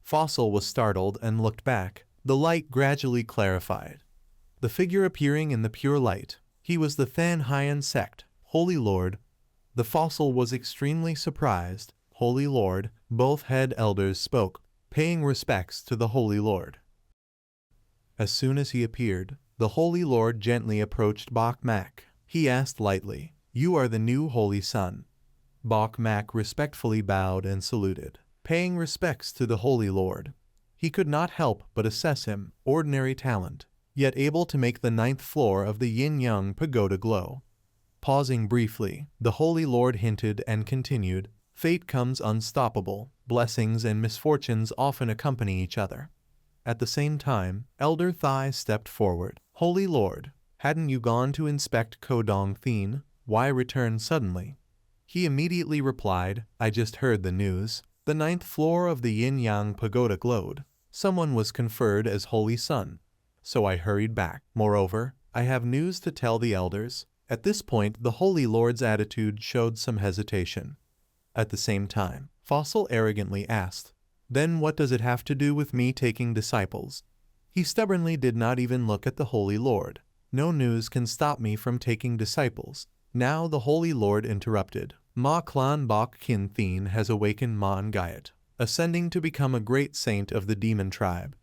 Fossil was startled and looked back. The light gradually clarified. The figure appearing in the pure light. He was the Than Hien sect, Holy Lord. The fossil was extremely surprised. Holy Lord, both head elders spoke, paying respects to the Holy Lord. As soon as he appeared, the Holy Lord gently approached Bok Mak. He asked lightly, you are the new Holy Sun. Bok Mak respectfully bowed and saluted, paying respects to the Holy Lord. He could not help but assess him, ordinary talent, yet able to make the 9th floor of the Yin-Yang Pagoda glow. Pausing briefly, the Holy Lord hinted and continued, "Fate comes unstoppable, blessings and misfortunes often accompany each other." At the same time, Elder Thai stepped forward. "Holy Lord, hadn't you gone to inspect Kodong Thien? Why return suddenly?" He immediately replied, "I just heard the news. The 9th floor of the Yin-Yang Pagoda glowed. Someone was conferred as Holy Son. So I hurried back. Moreover, I have news to tell the elders." At this point, the Holy Lord's attitude showed some hesitation. At the same time, Fossil arrogantly asked, "Then what does it have to do with me taking disciples?" He stubbornly did not even look at the Holy Lord. "No news can stop me from taking disciples." Now the Holy Lord interrupted. "Ma Klan Bok Kin Thien has awakened Ma Ngayat, ascending to become a great saint of the demon tribe."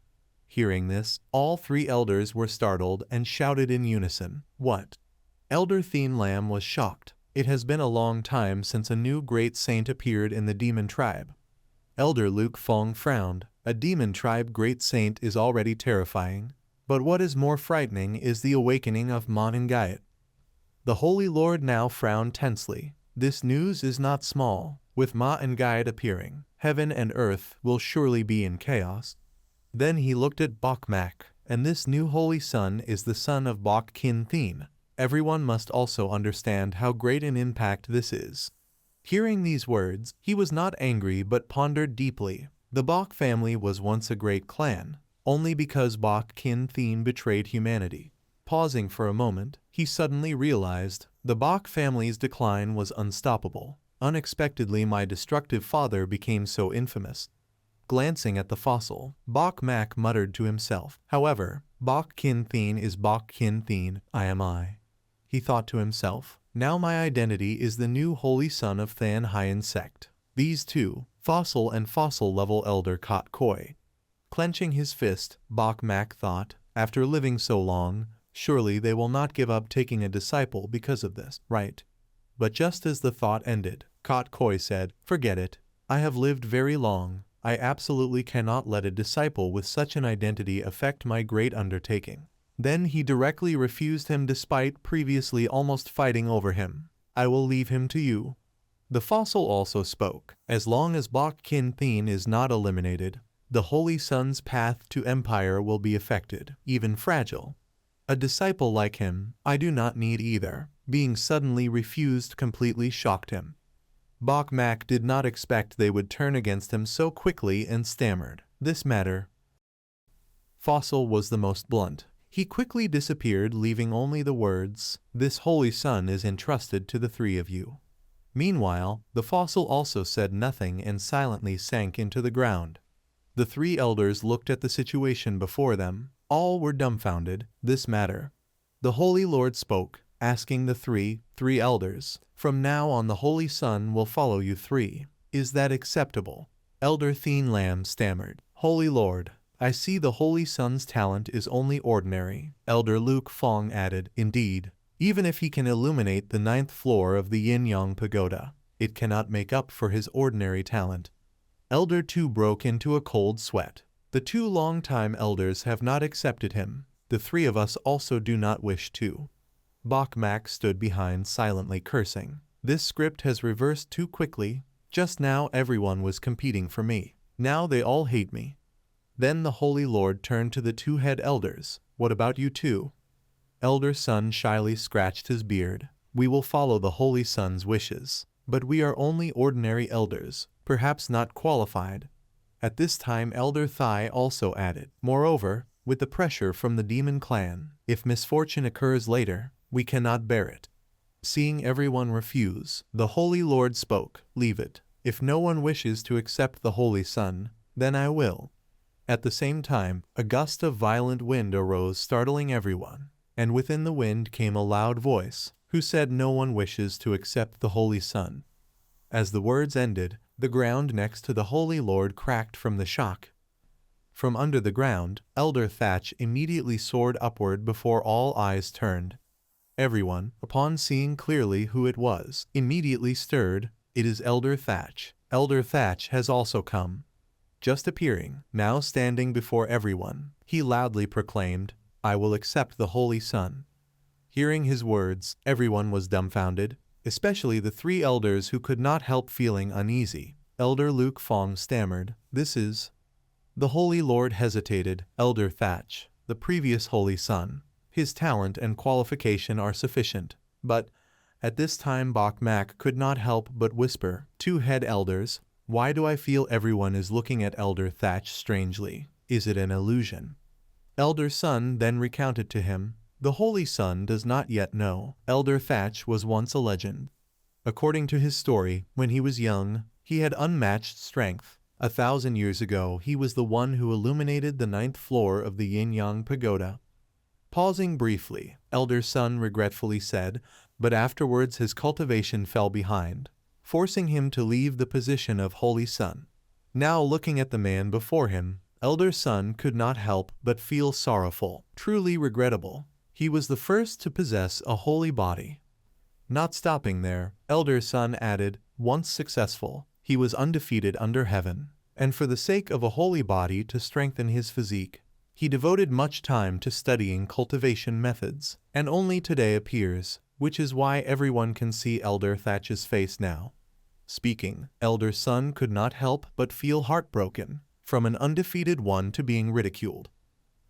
Hearing this, all 3 elders were startled and shouted in unison, "What?" Elder Thien Lam was shocked. It has been a long time since a new great saint appeared in the demon tribe. Elder Luke Fong frowned. A demon tribe great saint is already terrifying, but what is more frightening is the awakening of Ma Ngayat. The Holy Lord now frowned tensely. This news is not small. With Ma Ngayat appearing, heaven and earth will surely be in chaos. Then he looked at Bok Mak, and this new holy son is the son of Bok Kin Thien. Everyone must also understand how great an impact this is. Hearing these words, he was not angry but pondered deeply. The Bok family was once a great clan, only because Bok Kin Thien betrayed humanity. Pausing for a moment, he suddenly realized the Bok family's decline was unstoppable. Unexpectedly, my destructive father became so infamous. Glancing at the fossil, Bok Mak muttered to himself, "However, Bok Kin Thien is Bok Kin Thien, I am I." He thought to himself, "Now my identity is the new holy son of Than Hien sect." These 2, fossil and fossil-level elder caught coy. Clenching his fist, Bok Mak thought, "After living so long, surely they will not give up taking a disciple because of this, right?" But just as the thought ended, Kot Koi said, "Forget it. I have lived very long. I absolutely cannot let a disciple with such an identity affect my great undertaking." Then he directly refused him despite previously almost fighting over him. "I will leave him to you." The fossil also spoke. "As long as Bok Kin Thien is not eliminated, the Holy Son's path to empire will be affected, even fragile. A disciple like him, I do not need either." Being suddenly refused completely shocked him. Bok Mak did not expect they would turn against him so quickly and stammered, "This matter." Fossil was the most blunt. He quickly disappeared, leaving only the words, "This holy son is entrusted to the 3 of you." Meanwhile, the fossil also said nothing and silently sank into the ground. The 3 elders looked at the situation before them. All were dumbfounded. "This matter." The Holy Lord spoke, asking the three elders, "From now on the Holy Son will follow you 3. Is that acceptable?" Elder Thien Lam stammered, "Holy Lord, I see the Holy Son's talent is only ordinary." Elder Luke Fong added, "Indeed, even if he can illuminate the 9th floor of the Yin-Yang Pagoda, it cannot make up for his ordinary talent." Elder Tu broke into a cold sweat. "The 2 long-time elders have not accepted him. The 3 of us also do not wish to." Bok Mak stood behind silently cursing. "This script has reversed too quickly. Just now everyone was competing for me. Now they all hate me." Then the Holy Lord turned to the 2 head elders. "What about you 2? Elder Son shyly scratched his beard. "We will follow the Holy Son's wishes. But we are only ordinary elders, perhaps not qualified." At this time Elder Thai also added, "Moreover, with the pressure from the demon clan, if misfortune occurs later, we cannot bear it." Seeing everyone refuse, the Holy Lord spoke, "Leave it. If no one wishes to accept the Holy Son, then I will." At the same time, a gust of violent wind arose, startling everyone, and within the wind came a loud voice, who said no one wishes to accept the Holy Son. As the words ended, the ground next to the Holy Lord cracked from the shock. From under the ground, Elder Thatch immediately soared upward before all eyes turned. Everyone, upon seeing clearly who it was, immediately stirred. "It is Elder Thatch. Elder Thatch has also come." just appearing, now standing before everyone. He loudly proclaimed, "I will accept the Holy Sun." Hearing his words, everyone was dumbfounded, especially the three elders who could not help feeling uneasy. Elder Luke Fong stammered, "This is—" The Holy Lord hesitated. "Elder Thatch, the previous Holy Son. His talent and qualification are sufficient." But at this time Bok Mak could not help but whisper, "Two head elders, why do I feel everyone is looking at Elder Thatch strangely? Is it an illusion?" Elder Sun then recounted to him, "The Holy Sun does not yet know. Elder Thatch was once a legend. According to his story, when he was young, he had unmatched strength. 1,000 years ago, he was the one who illuminated the 9th floor of the Yin-Yang Pagoda." Pausing briefly, Elder Sun regretfully said, "But afterwards his cultivation fell behind, forcing him to leave the position of Holy Sun." Now looking at the man before him, Elder Sun could not help but feel sorrowful, truly regrettable. He was the first to possess a holy body. Not stopping there, Elder Sun added, "Once successful, he was undefeated under heaven, and for the sake of a holy body to strengthen his physique, he devoted much time to studying cultivation methods, and only today appears, which is why everyone can see Elder Thatch's face now." Speaking, Elder Sun could not help but feel heartbroken, from an undefeated one to being ridiculed.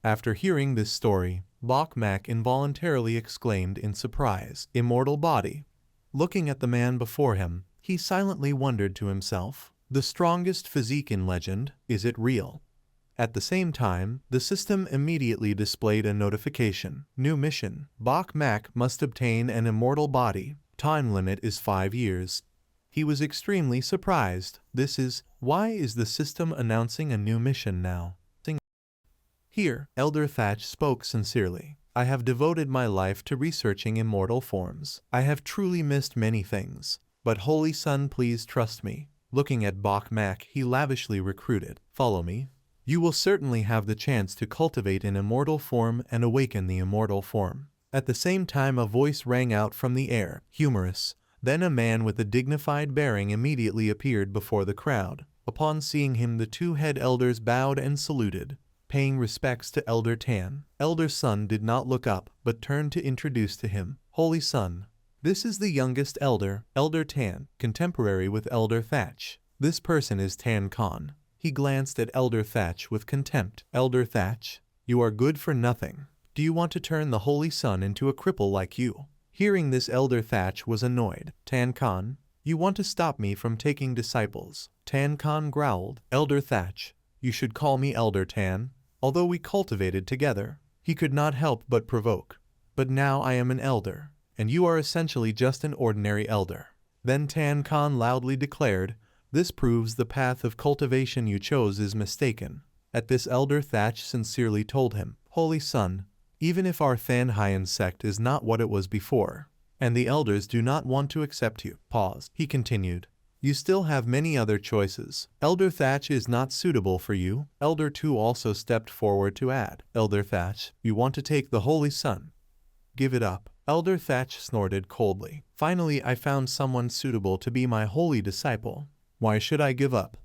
After hearing this story, Bok Mak involuntarily exclaimed in surprise, "Immortal body." Looking at the man before him, he silently wondered to himself, "The strongest physique in legend, is it real?" At the same time, the system immediately displayed a notification. "New mission. Bok Mak must obtain an immortal body. Time limit is 5 years." He was extremely surprised. Why is the system announcing a new mission now? Here, Elder Thatch spoke sincerely. "I have devoted my life to researching immortal forms. I have truly missed many things. But Holy Sun, please trust me." Looking at Bok Mak, he lavishly recruited, "Follow me. You will certainly have the chance to cultivate an immortal form and awaken the immortal form." At the same time a voice rang out from the air, humorous. Then a man with a dignified bearing immediately appeared before the crowd. Upon seeing him the two head elders bowed and saluted, paying respects to Elder Tan. Elder Sun did not look up, but turned to introduce to him, "Holy Sun, this is the youngest elder, Elder Tan, contemporary with Elder Thatch. This person is Tan Khan." He glanced at Elder Thatch with contempt. "Elder Thatch, you are good for nothing. Do you want to turn the Holy Sun into a cripple like you?" Hearing this, Elder Thatch was annoyed. "Tan Khan, you want to stop me from taking disciples?" Tan Khan growled. "Elder Thatch, you should call me Elder Tan. Although we cultivated together," he could not help but provoke. "But now I am an elder, and you are essentially just an ordinary elder." Then Tan Khan loudly declared, "This proves the path of cultivation you chose is mistaken." At this, Elder Thatch sincerely told him, "Holy Sun, even if our Than Hien sect is not what it was before, and the elders do not want to accept you," he continued, "you still have many other choices. Elder Thatch is not suitable for you." Elder Tu also stepped forward to add, "Elder Thatch, you want to take the Holy Sun? Give it up." Elder Thatch snorted coldly. "Finally I found someone suitable to be my holy disciple. Why should I give up?"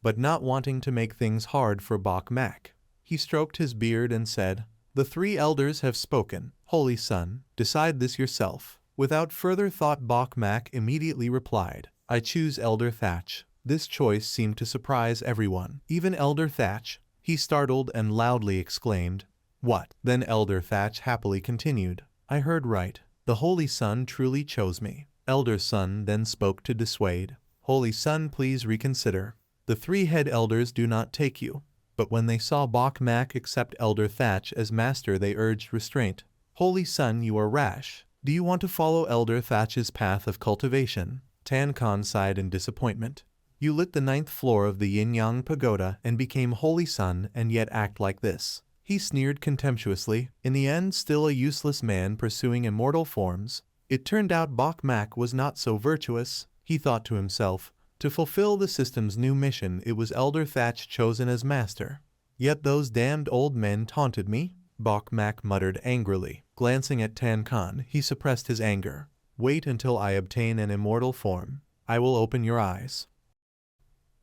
But not wanting to make things hard for Bok Mak, he stroked his beard and said, "The 3 elders have spoken. Holy Sun, decide this yourself." Without further thought, Bok Mak immediately replied, "I choose Elder Thatch." This choice seemed to surprise everyone, even Elder Thatch. He startled and loudly exclaimed, "What?" Then Elder Thatch happily continued, "I heard right. The Holy Sun truly chose me." Elder Sun then spoke to dissuade, "Holy Sun, please reconsider. The 3 head elders do not take you." But when they saw Bok Mak accept Elder Thatch as master, they urged restraint. "Holy Sun, you are rash. Do you want to follow Elder Thatch's path of cultivation?" Tan Khan sighed in disappointment. "You lit the 9th floor of the Yin-Yang Pagoda and became Holy Sun, and yet act like this." He sneered contemptuously. In the end, still a useless man pursuing immortal forms. It turned out Bok Mak was not so virtuous. He thought to himself, to fulfill the system's new mission it was Elder Thatch chosen as master. Yet those damned old men taunted me? Bok Mak muttered angrily. Glancing at Tan Khan, he suppressed his anger. "Wait until I obtain an immortal form. I will open your eyes."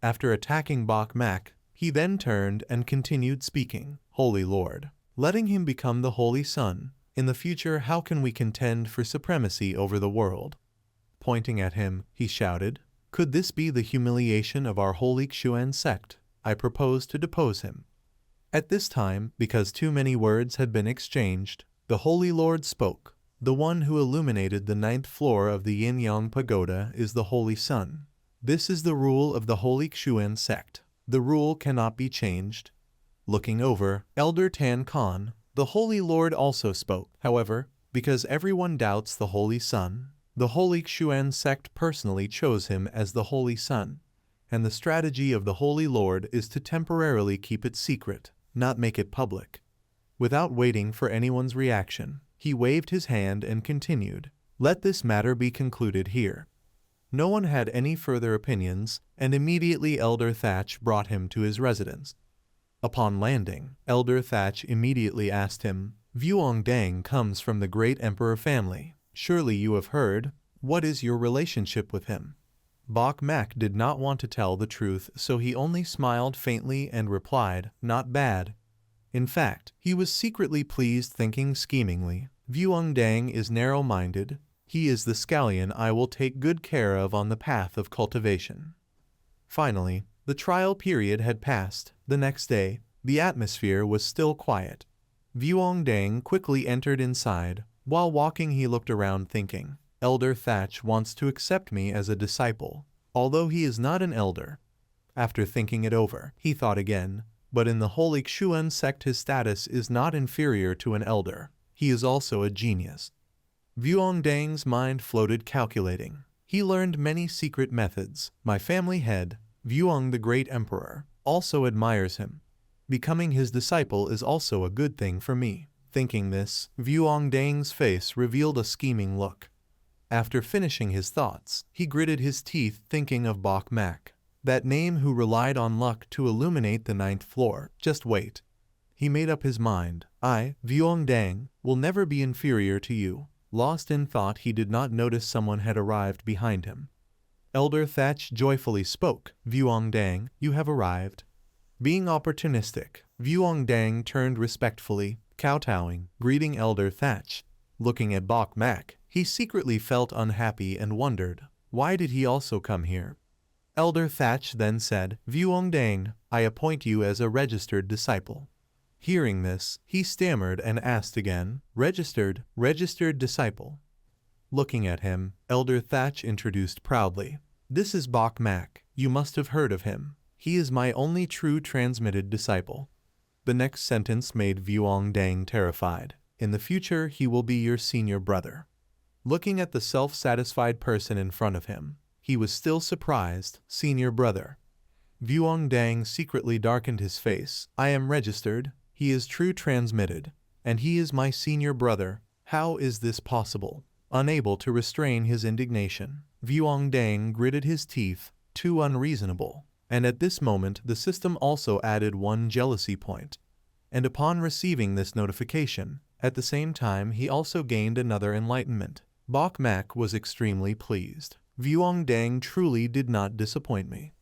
After attacking Bok Mak, He then turned and continued speaking, Holy Lord, letting him become the Holy Son. In the future, how can we contend for supremacy over the world? Pointing at him, he shouted, could this be the humiliation of our holy Xuan sect? I propose to depose him. At this time, because too many words had been exchanged, the Holy Lord spoke. The one who illuminated the 9th floor of the Yin-Yang Pagoda is the Holy Sun. This is the rule of the Holy Xuan sect. The rule cannot be changed. Looking over, Elder Tan Khan, the Holy Lord also spoke. However, because everyone doubts the Holy Sun, the Holy Xuan sect personally chose him as the Holy Sun, and the strategy of the Holy Lord is to temporarily keep it secret, not make it public. Without waiting for anyone's reaction, he waved his hand and continued, let this matter be concluded here. No one had any further opinions, and immediately Elder Thatch brought him to his residence. Upon landing, Elder Thatch immediately asked him, Vuong Dang comes from the great emperor family. Surely you have heard. What is your relationship with him? Bok Mak did not want to tell the truth, so he only smiled faintly and replied, not bad. In fact, he was secretly pleased, thinking schemingly, Vuong Dang is narrow-minded. He is the scallion I will take good care of on the path of cultivation. Finally, the trial period had passed. The next day, the atmosphere was still quiet. Vuong Dang quickly entered inside. While walking, he looked around thinking, Elder Thatch wants to accept me as a disciple, although he is not an elder. After thinking it over, he thought again, but in the Holy Xuan sect his status is not inferior to an elder. He is also a genius. Vuong Dang's mind floated calculating. He learned many secret methods. My family head, Vuong the Great Emperor, also admires him. Becoming his disciple is also a good thing for me. Thinking this, Vuong Dang's face revealed a scheming look. After finishing his thoughts, he gritted his teeth thinking of Bok Mak, that name who relied on luck to illuminate the 9th floor. Just wait. He made up his mind. I, Vuong Dang, will never be inferior to you. Lost in thought, he did not notice someone had arrived behind him. Elder Thatch joyfully spoke, Vuong Dang, you have arrived. Being opportunistic, Vuong Dang turned respectfully, kowtowing, greeting Elder Thatch. Looking at Bok Mak, he secretly felt unhappy and wondered, why did he also come here? Elder Thatch then said, Vuong Dang, I appoint you as a registered disciple. Hearing this, he stammered and asked again, registered disciple. Looking at him, Elder Thatch introduced proudly, this is Bok Mak, you must have heard of him. He is my only true transmitted disciple. The next sentence made Vuong Dang terrified. In the future, he will be your senior brother. Looking at the self-satisfied person in front of him, he was still surprised. Senior brother. Vuong Dang secretly darkened his face. I am registered, he is true transmitted, and he is my senior brother. How is this possible? Unable to restrain his indignation, Vuong Dang gritted his teeth. Too unreasonable. And at this moment the system also added one jealousy point. And upon receiving this notification, at the same time he also gained another enlightenment. Bok Mak was extremely pleased. Vuong Dang truly did not disappoint me.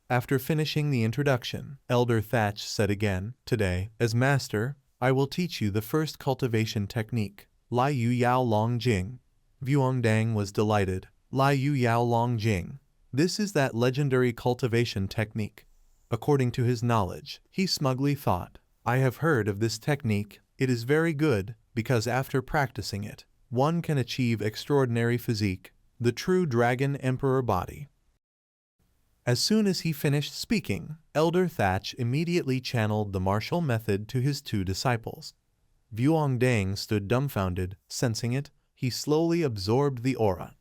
After finishing the introduction, Elder Thatch said again, today, as master, I will teach you the first cultivation technique, Lai Yu Yao Long Jing. Vuong Dang was delighted. Lai Yu Yao Long Jing. This is that legendary cultivation technique. According to his knowledge, he smugly thought, I have heard of this technique. It is very good, because after practicing it, one can achieve extraordinary physique, the true dragon emperor body. As soon as he finished speaking, Elder Thatch immediately channeled the martial method to his two disciples. Vuong Dang stood dumbfounded. Sensing it, he slowly absorbed the aura.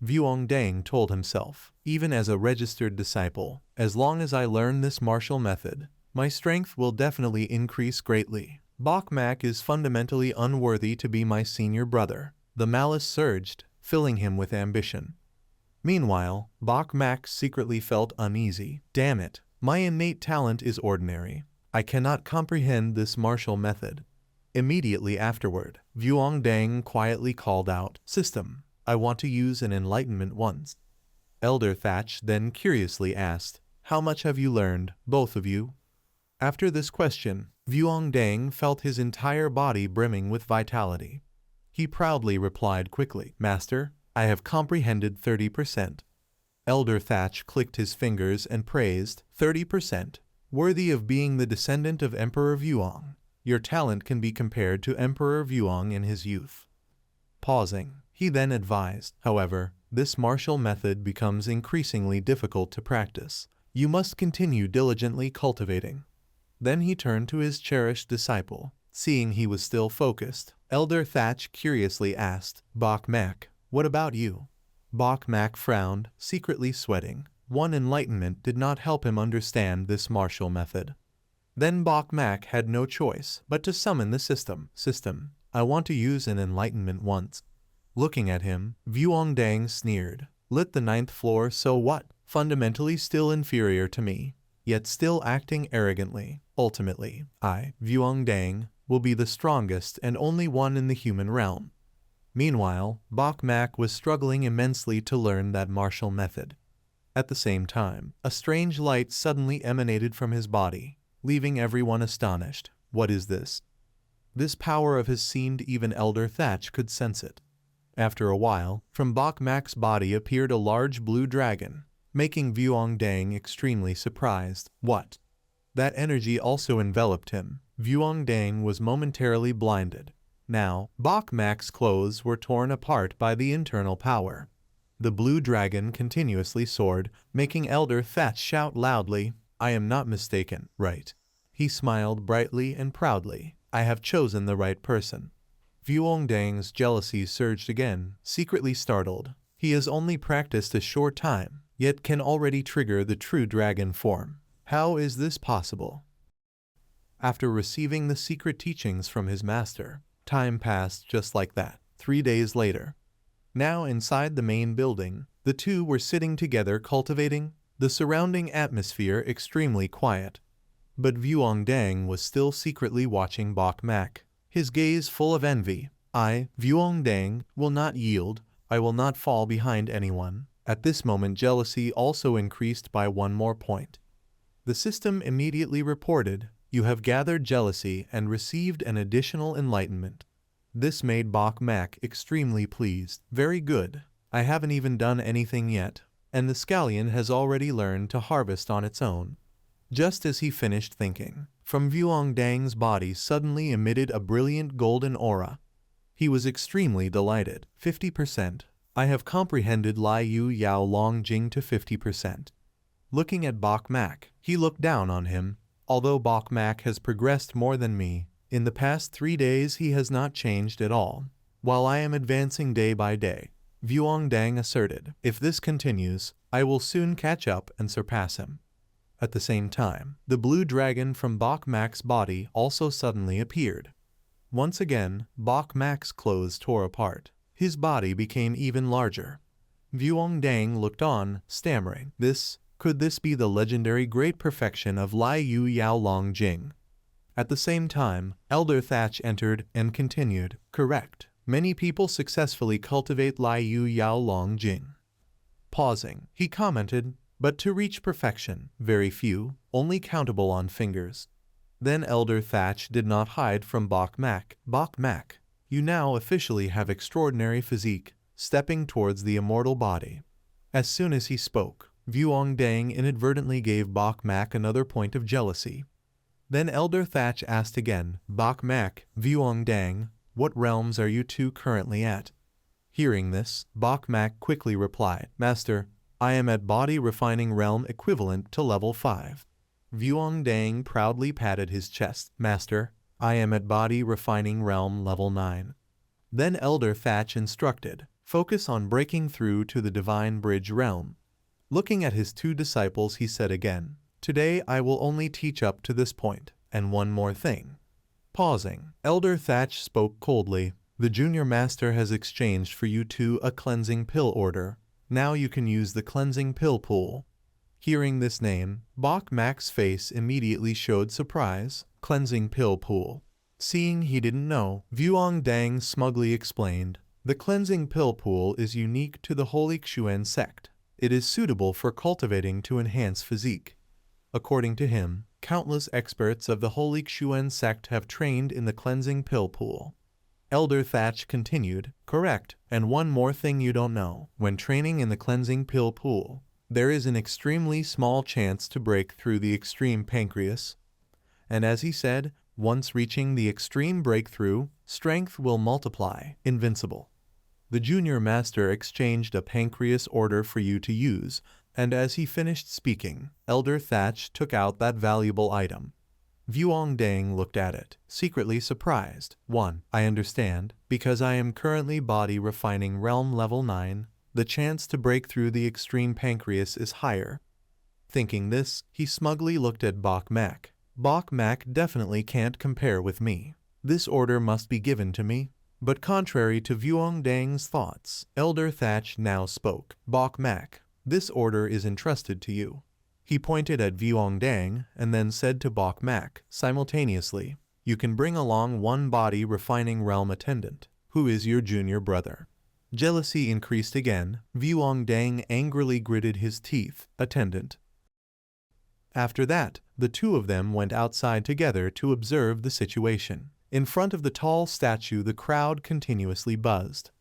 Vuong Dang told himself, even as a registered disciple, as long as I learn this martial method, my strength will definitely increase greatly. Bok Mak is fundamentally unworthy to be my senior brother. The malice surged, filling him with ambition. Meanwhile, Bok Mak secretly felt uneasy. Damn it, my innate talent is ordinary. I cannot comprehend this martial method. Immediately afterward, Vuong Dang quietly called out, System, I want to use an enlightenment once. Elder Thatch then curiously asked, how much have you learned, both of you? After this question, Vuongdang felt his entire body brimming with vitality. He proudly replied quickly, "Master, I have comprehended 30%. Elder Thatch clicked his fingers and praised, 30%. Worthy of being the descendant of Emperor Vuong. Your talent can be compared to Emperor Vuong in his youth." Pausing, he then advised, "However, this martial method becomes increasingly difficult to practice. You must continue diligently cultivating." Then he turned to his cherished disciple. Seeing he was still focused, Elder Thatch curiously asked, "Bok Mak, what about you?" Bok Mak frowned, secretly sweating. One enlightenment did not help him understand this martial method. Then Bok Mak had no choice but to summon the system. I want to use an enlightenment once." Looking at him, Vuongdang sneered. "Lit the 9th floor, so what? Fundamentally still inferior to me, yet still acting arrogantly. Ultimately, I, Vuongdang, will be the strongest and only one in the human realm." Meanwhile, Bok Mak was struggling immensely to learn that martial method. At the same time, a strange light suddenly emanated from his body, leaving everyone astonished. What is this? This power of his seemed even Elder Thatch could sense it. After a while, from Bok Mak's body appeared a large blue dragon, making Vuongdang extremely surprised. What? That energy also enveloped him. Vuongdang was momentarily blinded. Now, Bok Mak's clothes were torn apart by the internal power. The blue dragon continuously soared, making Elder Thatch shout loudly, "I am not mistaken, right?" He smiled brightly and proudly. "I have chosen the right person." Vuongdang's jealousy surged again, secretly startled. He has only practiced a short time, yet can already trigger the true dragon form. How is this possible? After receiving the secret teachings from his master, time passed just like that. 3 days later. Now inside the main building, the two were sitting together cultivating, the surrounding atmosphere extremely quiet. But Vuongdang was still secretly watching Bok Mak, his gaze full of envy. "I, Vuongdang, will not yield. I will not fall behind anyone." At this moment jealousy also increased by one more point. The system immediately reported, "You have gathered jealousy and received an additional enlightenment." This made Bok Mak extremely pleased. "Very good. I haven't even done anything yet, and the scallion has already learned to harvest on its own." Just as he finished thinking, from Vuongdang's body suddenly emitted a brilliant golden aura. He was extremely delighted. 50%. I have comprehended Lai Yu Yao Long Jing to 50%. Looking at Bok Mak, he looked down on him. "Although Bok Mak has progressed more than me, in the past 3 days he has not changed at all, while I am advancing day by day," Vuongdang asserted. "If this continues, I will soon catch up and surpass him." At the same time, the blue dragon from Bok Mak's body also suddenly appeared. Once again, Bok Mak's clothes tore apart. His body became even larger. Vuongdang looked on, stammering, Could this be the legendary great perfection of Lai Yu Yao Long Jing?" At the same time, Elder Thatch entered and continued, "Correct. Many people successfully cultivate Lai Yu Yao Long Jing." Pausing, he commented, "But to reach perfection, very few, only countable on fingers." Then Elder Thatch did not hide from Bok Mak. "Bok Mak, you now officially have extraordinary physique," stepping towards the immortal body. As soon as he spoke, Vuongdang inadvertently gave Bok Mak another point of jealousy. Then Elder Thatch asked again, "Bok Mak, Vuongdang, what realms are you two currently at?" Hearing this, Bok Mak quickly replied, "Master, I am at body refining realm equivalent to level 5. Vuongdang proudly patted his chest. "Master, I am at body refining realm level 9. Then Elder Thatch instructed, "Focus on breaking through to the Divine Bridge realm." Looking at his two disciples, he said again, "Today I will only teach up to this point, and one more thing." Pausing, Elder Thatch spoke coldly, "The junior master has exchanged for you two a cleansing pill order. Now you can use the cleansing pill pool." Hearing this name, Bok Mak's face immediately showed surprise. Cleansing pill pool. Seeing he didn't know, Vuongdang smugly explained, "The cleansing pill pool is unique to the Holy Xuan sect. It is suitable for cultivating to enhance physique." According to him, Countless experts of the Holy Xuan sect have trained in the cleansing pill pool. Elder Thatch continued, correct, and one more thing you don't know. When training in the cleansing pill pool, there is an extremely small chance to break through the extreme pancreas. And as he said, once reaching the extreme breakthrough, strength will multiply, invincible. The junior master exchanged a pancreas order for you to use, and as he finished speaking, Elder Thatch took out that valuable item. Vuongdang looked at it, secretly surprised. 1. I understand, because I am currently body refining realm level 9, the chance to break through the extreme pancreas is higher. Thinking this, he smugly looked at Bok Mak. Bok Mak definitely can't compare with me. This order must be given to me. But contrary to Vuongdang's thoughts, Elder Thatch now spoke. Bok Mak, this order is entrusted to you. He pointed at Vuongdang and then said to Bok Mak simultaneously, you can bring along one body refining realm attendant, who is your junior brother. Jealousy increased again. Vuongdang angrily gritted his teeth. Attendant. After that, the two of them went outside together to observe the situation. In front of the tall statue, the crowd continuously buzzed.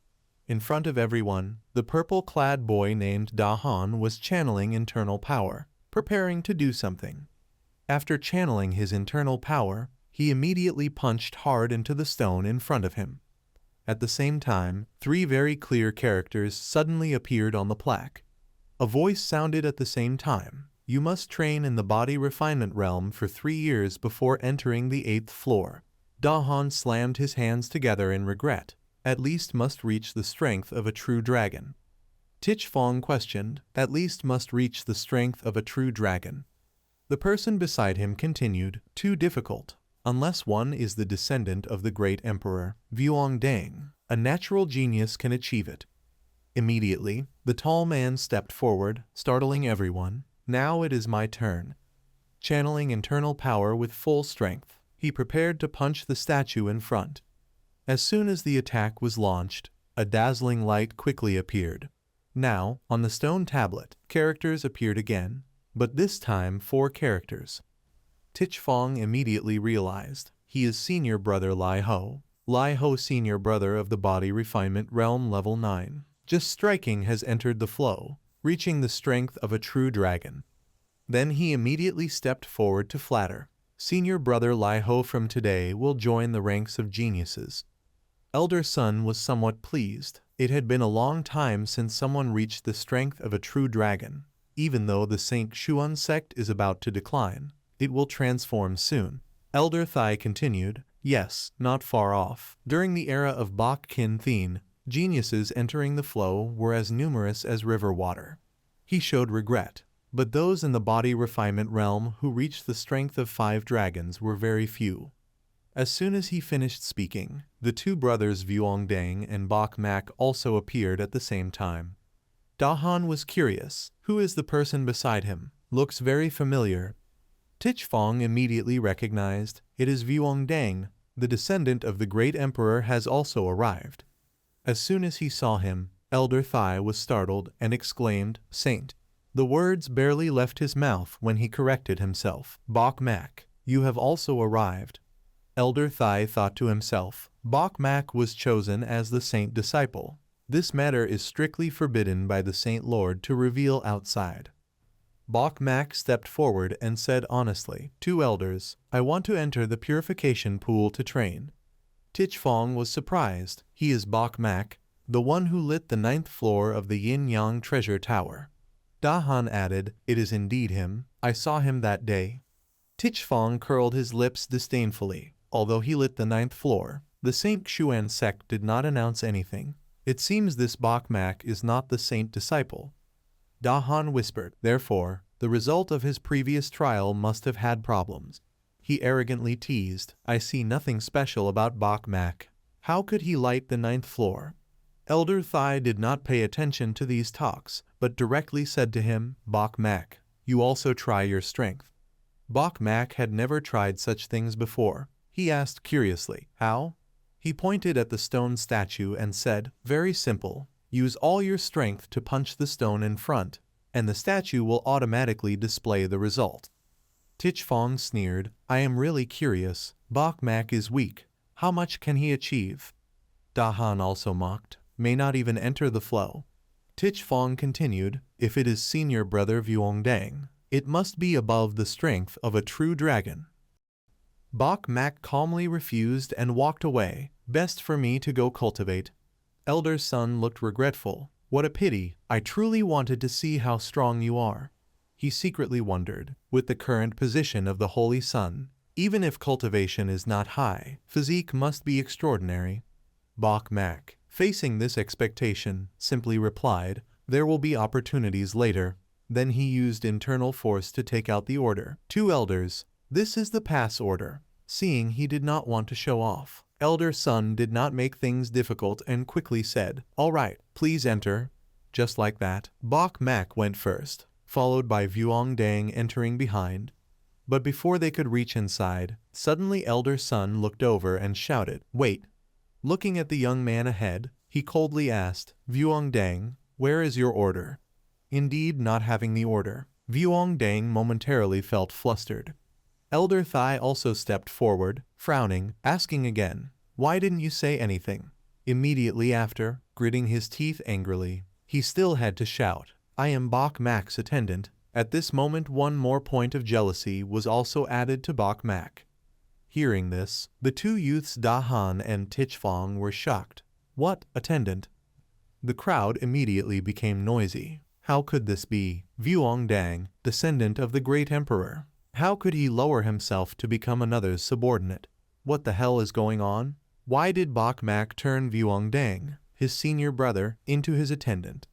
In front of everyone, the purple-clad boy named Da Han was channeling internal power, preparing to do something. After channeling his internal power, he immediately punched hard into the stone in front of him. At the same time, 3 very clear characters suddenly appeared on the plaque. A voice sounded at the same time. You must train in the body refinement realm for 3 years before entering the 8th floor. Da Han slammed his hands together in regret. At least must reach the strength of a true dragon. Tich Fong questioned, at least must reach the strength of a true dragon. The person beside him continued, too difficult, unless one is the descendant of the great emperor. Vuongdang, a natural genius can achieve it. Immediately, the tall man stepped forward, startling everyone. Now it is my turn. Channeling internal power with full strength, he prepared to punch the statue in front. As soon as the attack was launched, a dazzling light quickly appeared. Now, on the stone tablet, characters appeared again, but this time 4 characters. Tich Fong immediately realized, he is senior brother Lai Ho. Lai Ho, senior brother of the body refinement realm level 9. Just striking has entered the flow, reaching the strength of a true dragon. Then he immediately stepped forward to flatter. Senior brother Lai Ho from today will join the ranks of geniuses. Elder son was somewhat pleased. It had been a long time since someone reached the strength of a true dragon. Even though the St. Xuan sect is about to decline, it will transform soon. Elder Thai continued, yes, not far off. During the era of Bok Kin Thien, geniuses entering the flow were as numerous as river water. He showed regret. But those in the body refinement realm who reached the strength of 5 dragons were very few. As soon as he finished speaking, the 2 brothers Vuongdang and Bok Mak also appeared at the same time. Da Han was curious. Who is the person beside him? Looks very familiar. Tich Fong immediately recognized, it is Vuongdang, the descendant of the great emperor has also arrived. As soon as he saw him, Elder Thai was startled and exclaimed, Saint. The words barely left his mouth when he corrected himself. Bok Mak, you have also arrived. Elder Thai thought to himself, Bok Mak was chosen as the saint disciple. This matter is strictly forbidden by the Saint Lord to reveal outside. Bok Mak stepped forward and said honestly, 2 elders, I want to enter the purification pool to train. Tich Fong was surprised. He is Bok Mak, the one who lit the 9th floor of the Yin-Yang treasure tower. Da Han added, it is indeed him. I saw him that day. Tich Fong curled his lips disdainfully. Although he lit the 9th floor, the St. Xuan sect did not announce anything. It seems this Bok Mak is not the saint disciple. Da Han whispered, therefore, the result of his previous trial must have had problems. He arrogantly teased, I see nothing special about Bok Mak. How could he light the 9th floor? Elder Thai did not pay attention to these talks, but directly said to him, Bok Mak, you also try your strength. Bok Mak had never tried such things before. He asked curiously, how? He pointed at the stone statue and said, very simple, use all your strength to punch the stone in front, and the statue will automatically display the result. Tichfong sneered, I am really curious. Bok Mak is weak. How much can he achieve? Dahan also mocked, may not even enter the flow. Tichfong continued, if it is senior brother Vuongdang, it must be above the strength of a true dragon. Bok Mak calmly refused and walked away. Best for me to go cultivate. Elder son looked regretful. What a pity, I truly wanted to see how strong you are. He secretly wondered, with the current position of the Holy Sun, even if cultivation is not high, physique must be extraordinary. Bok Mak, facing this expectation, simply replied, there will be opportunities later. Then he used internal force to take out the order. 2 elders. This is the pass order. Seeing he did not want to show off, Elder son did not make things difficult and quickly said, all right, please enter. Just like that, Bok Mak went first, followed by Vuongdang entering behind. But before they could reach inside, suddenly Elder son looked over and shouted, wait. Looking at the young man ahead, he coldly asked, Vuongdang, where is your order? Indeed, not having the order, Vuongdang momentarily felt flustered. Elder Thai also stepped forward, frowning, asking again, why didn't you say anything? Immediately after, gritting his teeth angrily, he still had to shout, I am Bok Mak's attendant. At this moment one more point of jealousy was also added to Bok Mak. Hearing this, the 2 youths Dahan and Tichfong were shocked. What, attendant? The crowd immediately became noisy. How could this be? Vuongdang, descendant of the great emperor. How could he lower himself to become another's subordinate? What the hell is going on? Why did Bok Mak turn Vuongdang, his senior brother, into his attendant?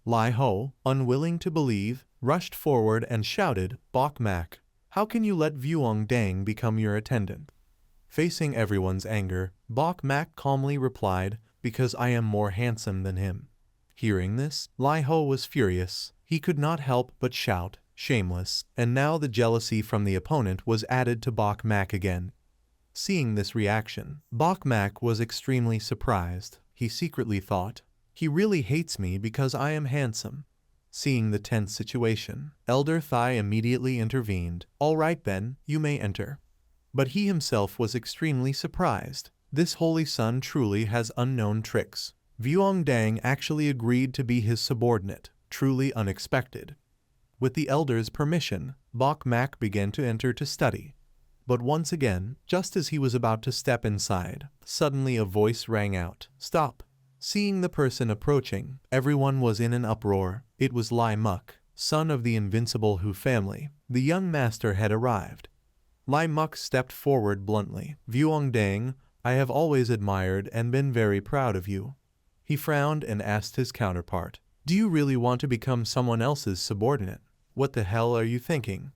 Lai Ho, unwilling to believe, rushed forward and shouted, Bok Mak, how can you let Vuongdang become your attendant? Facing everyone's anger, Bok Mak calmly replied, because I am more handsome than him. Hearing this, Lai Ho was furious. He could not help but shout, shameless, and now the jealousy from the opponent was added to Bok Mak again. Seeing this reaction, Bok Mak was extremely surprised. He secretly thought, he really hates me because I am handsome. Seeing the tense situation, Elder Thai immediately intervened. All right then, you may enter. But he himself was extremely surprised. This holy son truly has unknown tricks. Vuongdang actually agreed to be his subordinate, truly unexpected. With the elder's permission, Bok Mak began to enter to study. But once again, just as he was about to step inside, suddenly a voice rang out, stop. Seeing the person approaching, everyone was in an uproar. It was Lai Muk, son of the invincible Hu family. The young master had arrived. Lai Muk stepped forward bluntly. Vuongdang, I have always admired and been very proud of you. He frowned and asked his counterpart, do you really want to become someone else's subordinate? What the hell are you thinking?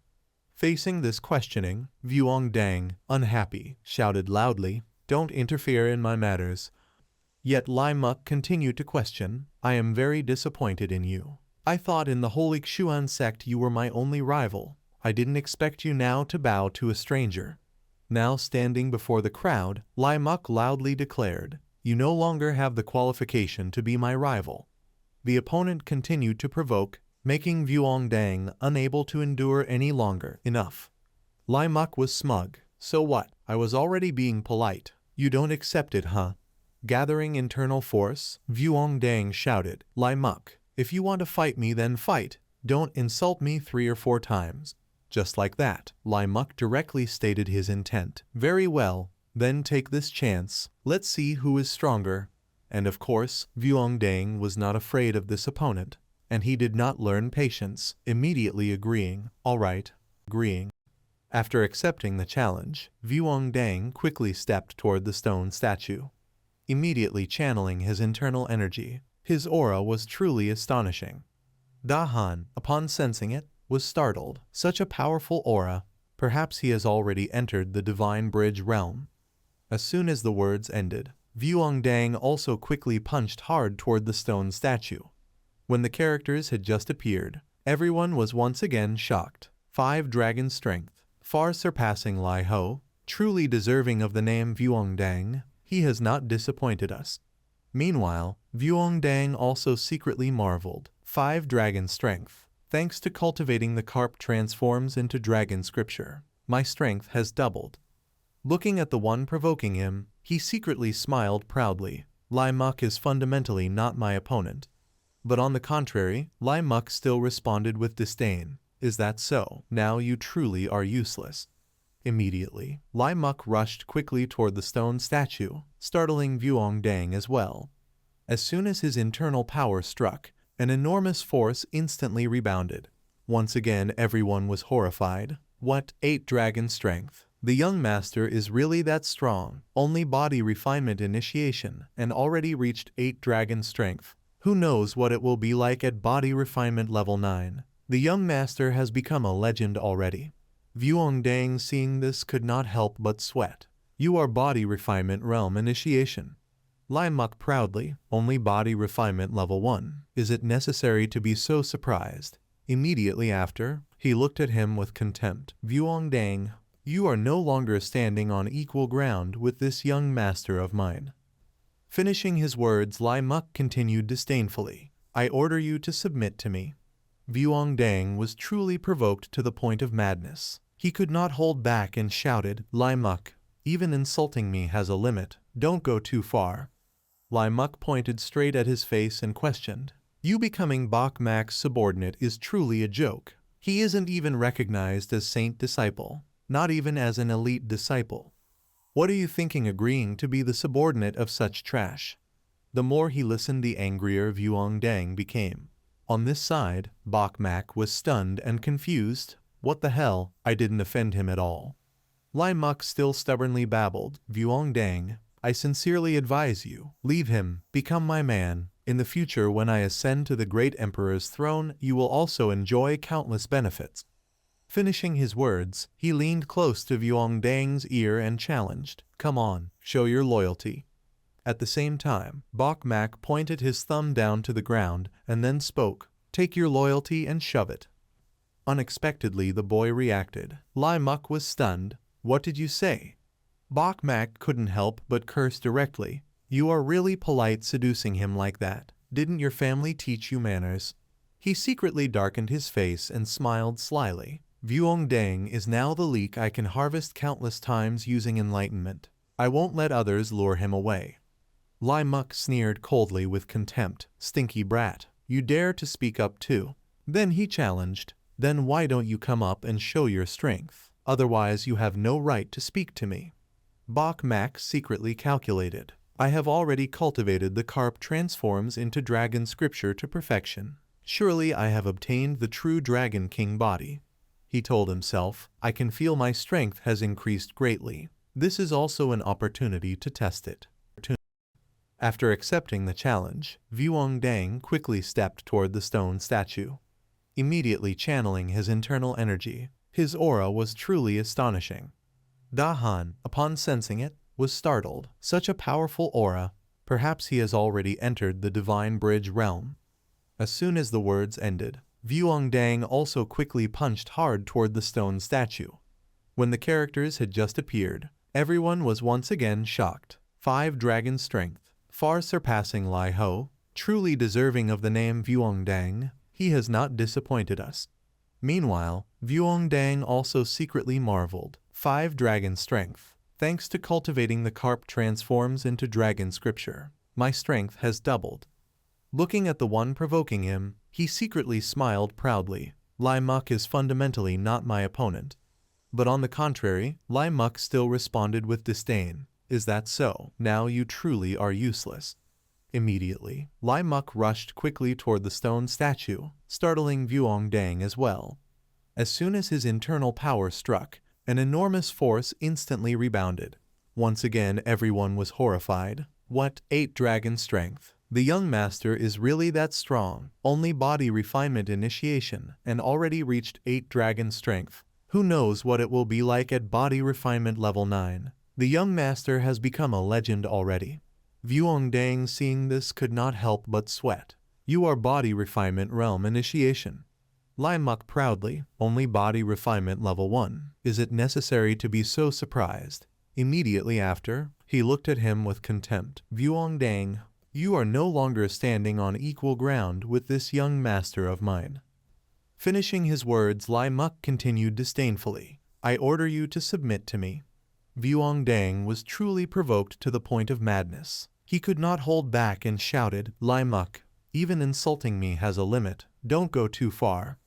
Facing this questioning, Vuongdang, unhappy, shouted loudly, don't interfere in my matters. Yet Lai Muk continued to question, I am very disappointed in you. I thought in the Holy Xuan sect you were my only rival. I didn't expect you now to bow to a stranger. Now standing before the crowd, Lai Muk loudly declared, you no longer have the qualification to be my rival. The opponent continued to provoke, making Vuongdang unable to endure any longer. Enough. Lai Muk was smug. So what? I was already being polite. You don't accept it, huh? Gathering internal force, Vuongdang shouted, Lai Muk, if you want to fight me then fight. Don't insult me 3 or 4 times. Just like that, Lai Muk directly stated his intent. Very well, then take this chance. Let's see who is stronger. And of course, Vuongdang was not afraid of this opponent. And he did not learn patience, immediately agreeing, all right, agreeing. After accepting the challenge, Vuongdang quickly stepped toward the stone statue. Immediately channeling his internal energy, his aura was truly astonishing. Dahan, upon sensing it, was startled. Such a powerful aura, perhaps he has already entered the Divine Bridge realm. As soon as the words ended, Vuongdang also quickly punched hard toward the stone statue. When the characters had just appeared, everyone was once again shocked. 5 dragon strength, far surpassing Lai Ho, truly deserving of the name Vuongdang, he has not disappointed us. Meanwhile, Vuongdang also secretly marveled. 5 dragon strength, thanks to cultivating the carp transforms into dragon scripture. My strength has doubled. Looking at the one provoking him, he secretly smiled proudly. Lai Muk is fundamentally not my opponent. But on the contrary, Lai Muk still responded with disdain. Is that so? Now you truly are useless. Immediately, Lai Muk rushed quickly toward the stone statue, startling Vuongdang as well. As soon as his internal power struck, an enormous force instantly rebounded. Once again everyone was horrified. What? 8 dragon strength. The young master is really that strong. Only body refinement initiation and already reached 8 dragon strength. Who knows what it will be like at body refinement level 9. The young master has become a legend already. Vuongdang seeing this could not help but sweat. You are body refinement realm initiation. Lai Muk proudly, only body refinement level 1. Is it necessary to be so surprised? Immediately after, he looked at him with contempt. Vuongdang, you are no longer standing on equal ground with this young master of mine. Finishing his words, Lai Muk continued disdainfully. I order you to submit to me. Vuongdang was truly provoked to the point of madness. He could not hold back and shouted, Lai Muk, even insulting me has a limit. Don't go too far. Lai Muk pointed straight at his face and questioned. You becoming Bok Mak's subordinate is truly a joke. He isn't even recognized as Saint Disciple, not even as an elite disciple. What are you thinking agreeing to be the subordinate of such trash? The more he listened, the angrier Vuongdang became. On this side, Bok Mak was stunned and confused. What the hell? I didn't offend him at all. Lai Muk still stubbornly babbled. Vuongdang, I sincerely advise you, leave him, become my man. In the future when I ascend to the great emperor's throne, you will also enjoy countless benefits. Finishing his words, he leaned close to Vuongdang's ear and challenged, come on, show your loyalty. At the same time, Bok Mak pointed his thumb down to the ground and then spoke, take your loyalty and shove it. Unexpectedly the boy reacted. Lai Muk was stunned. What did you say? Bok Mak couldn't help but curse directly. You are really polite seducing him like that. Didn't your family teach you manners? He secretly darkened his face and smiled slyly. Vuongdang is now the leek I can harvest countless times using enlightenment. I won't let others lure him away. Lai Muk sneered coldly with contempt. Stinky brat, you dare to speak up too? Then he challenged. Then why don't you come up and show your strength? Otherwise you have no right to speak to me. Bok Mak secretly calculated. I have already cultivated the carp transforms into dragon scripture to perfection. Surely I have obtained the true Dragon King body. He told himself, I can feel my strength has increased greatly. This is also an opportunity to test it. After accepting the challenge, Vuongdang quickly stepped toward the stone statue. Immediately channeling his internal energy, his aura was truly astonishing. Dahan, upon sensing it, was startled. Such a powerful aura, perhaps he has already entered the divine bridge realm. As soon as the words ended, Vuongdang also quickly punched hard toward the stone statue. When the characters had just appeared, everyone was once again shocked. 5 dragon strength, far surpassing Lai Ho, truly deserving of the name Vuongdang. He has not disappointed us. Meanwhile, Vuongdang also secretly marveled. 5 dragon strength. Thanks to cultivating the carp transforms into dragon scripture, my strength has doubled. Looking at the one provoking him, he secretly smiled proudly. Lai Muk is fundamentally not my opponent. But on the contrary, Lai Muk still responded with disdain. Is that so? Now you truly are useless. Immediately, Lai Muk rushed quickly toward the stone statue, startling Vuongdang as well. As soon as his internal power struck, an enormous force instantly rebounded. Once again everyone was horrified. What? 8 dragon strength. The young master is really that strong. Only body refinement initiation and already reached 8 dragon strength. Who knows what it will be like at body refinement level 9. The young master has become a legend already. Vuongdang seeing this could not help but sweat. You are body refinement realm initiation. Lai Muk proudly, only body refinement level 1. Is it necessary to be so surprised? Immediately after, he looked at him with contempt. Vuongdang, you are no longer standing on equal ground with this young master of mine. Finishing his words, Lai Muk continued disdainfully. I order you to submit to me." Vuongdang was truly provoked to the point of madness. He could not hold back and shouted, "Lai Muk, even insulting me has a limit, don't go too far."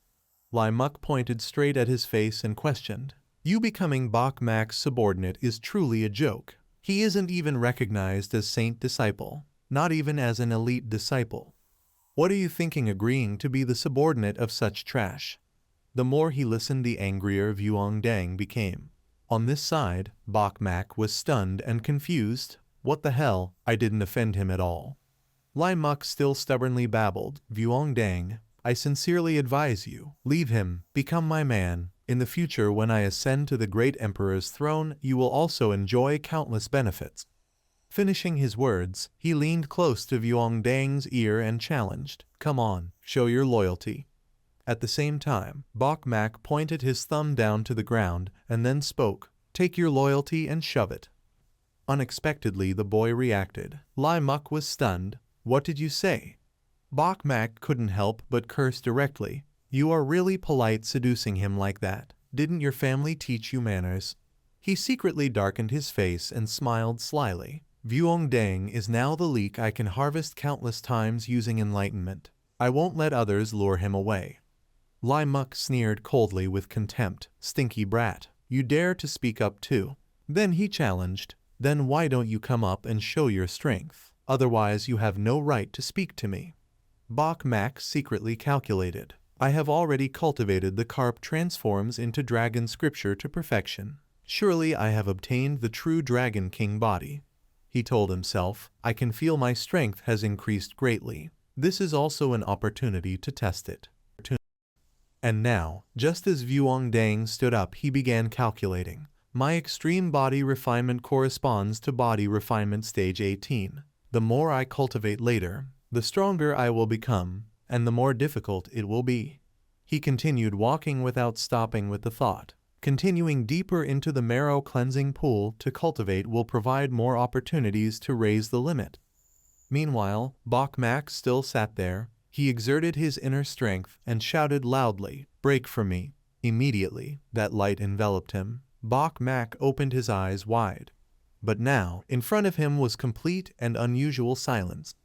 Lai Muk pointed straight at his face and questioned, "You becoming Bok Mak's subordinate is truly a joke. He isn't even recognized as Saint Disciple, not even as an elite disciple. What are you thinking agreeing to be the subordinate of such trash?" The more he listened, the angrier Vuongdang became. On this side, Bok Mak was stunned and confused. "What the hell, I didn't offend him at all." Lai Muk still stubbornly babbled, "Vuongdang, I sincerely advise you, leave him, become my man. In the future when I ascend to the great emperor's throne, you will also enjoy countless benefits." Finishing his words, he leaned close to Vuongdang's ear and challenged, "Come on, show your loyalty." At the same time, Bok Mak pointed his thumb down to the ground and then spoke, "Take your loyalty and shove it." Unexpectedly the boy reacted. Lai Muk was stunned. "What did you say?" Bok Mak couldn't help but curse directly. "You are really polite seducing him like that. Didn't your family teach you manners?" He secretly darkened his face and smiled slyly. "Vuongdang is now the leek I can harvest countless times using enlightenment. I won't let others lure him away." Lai Muk sneered coldly with contempt, "Stinky brat, you dare to speak up too?" Then he challenged, "Then why don't you come up and show your strength? Otherwise you have no right to speak to me." Bok Mak secretly calculated, "I have already cultivated the carp transforms into dragon scripture to perfection. Surely I have obtained the true Dragon King body." He told himself, "I can feel my strength has increased greatly. This is also an opportunity to test it." And now, just as Vuongdang stood up, he began calculating. "My extreme body refinement corresponds to body refinement stage 18. The more I cultivate later, the stronger I will become, and the more difficult it will be." He continued walking without stopping with the thought. Continuing deeper into the marrow cleansing pool to cultivate will provide more opportunities to raise the limit. Meanwhile, Bok Mak still sat there. He exerted his inner strength and shouted loudly, "Break from me." Immediately, that light enveloped him. Bok Mak opened his eyes wide. But now, in front of him was complete and unusual silence.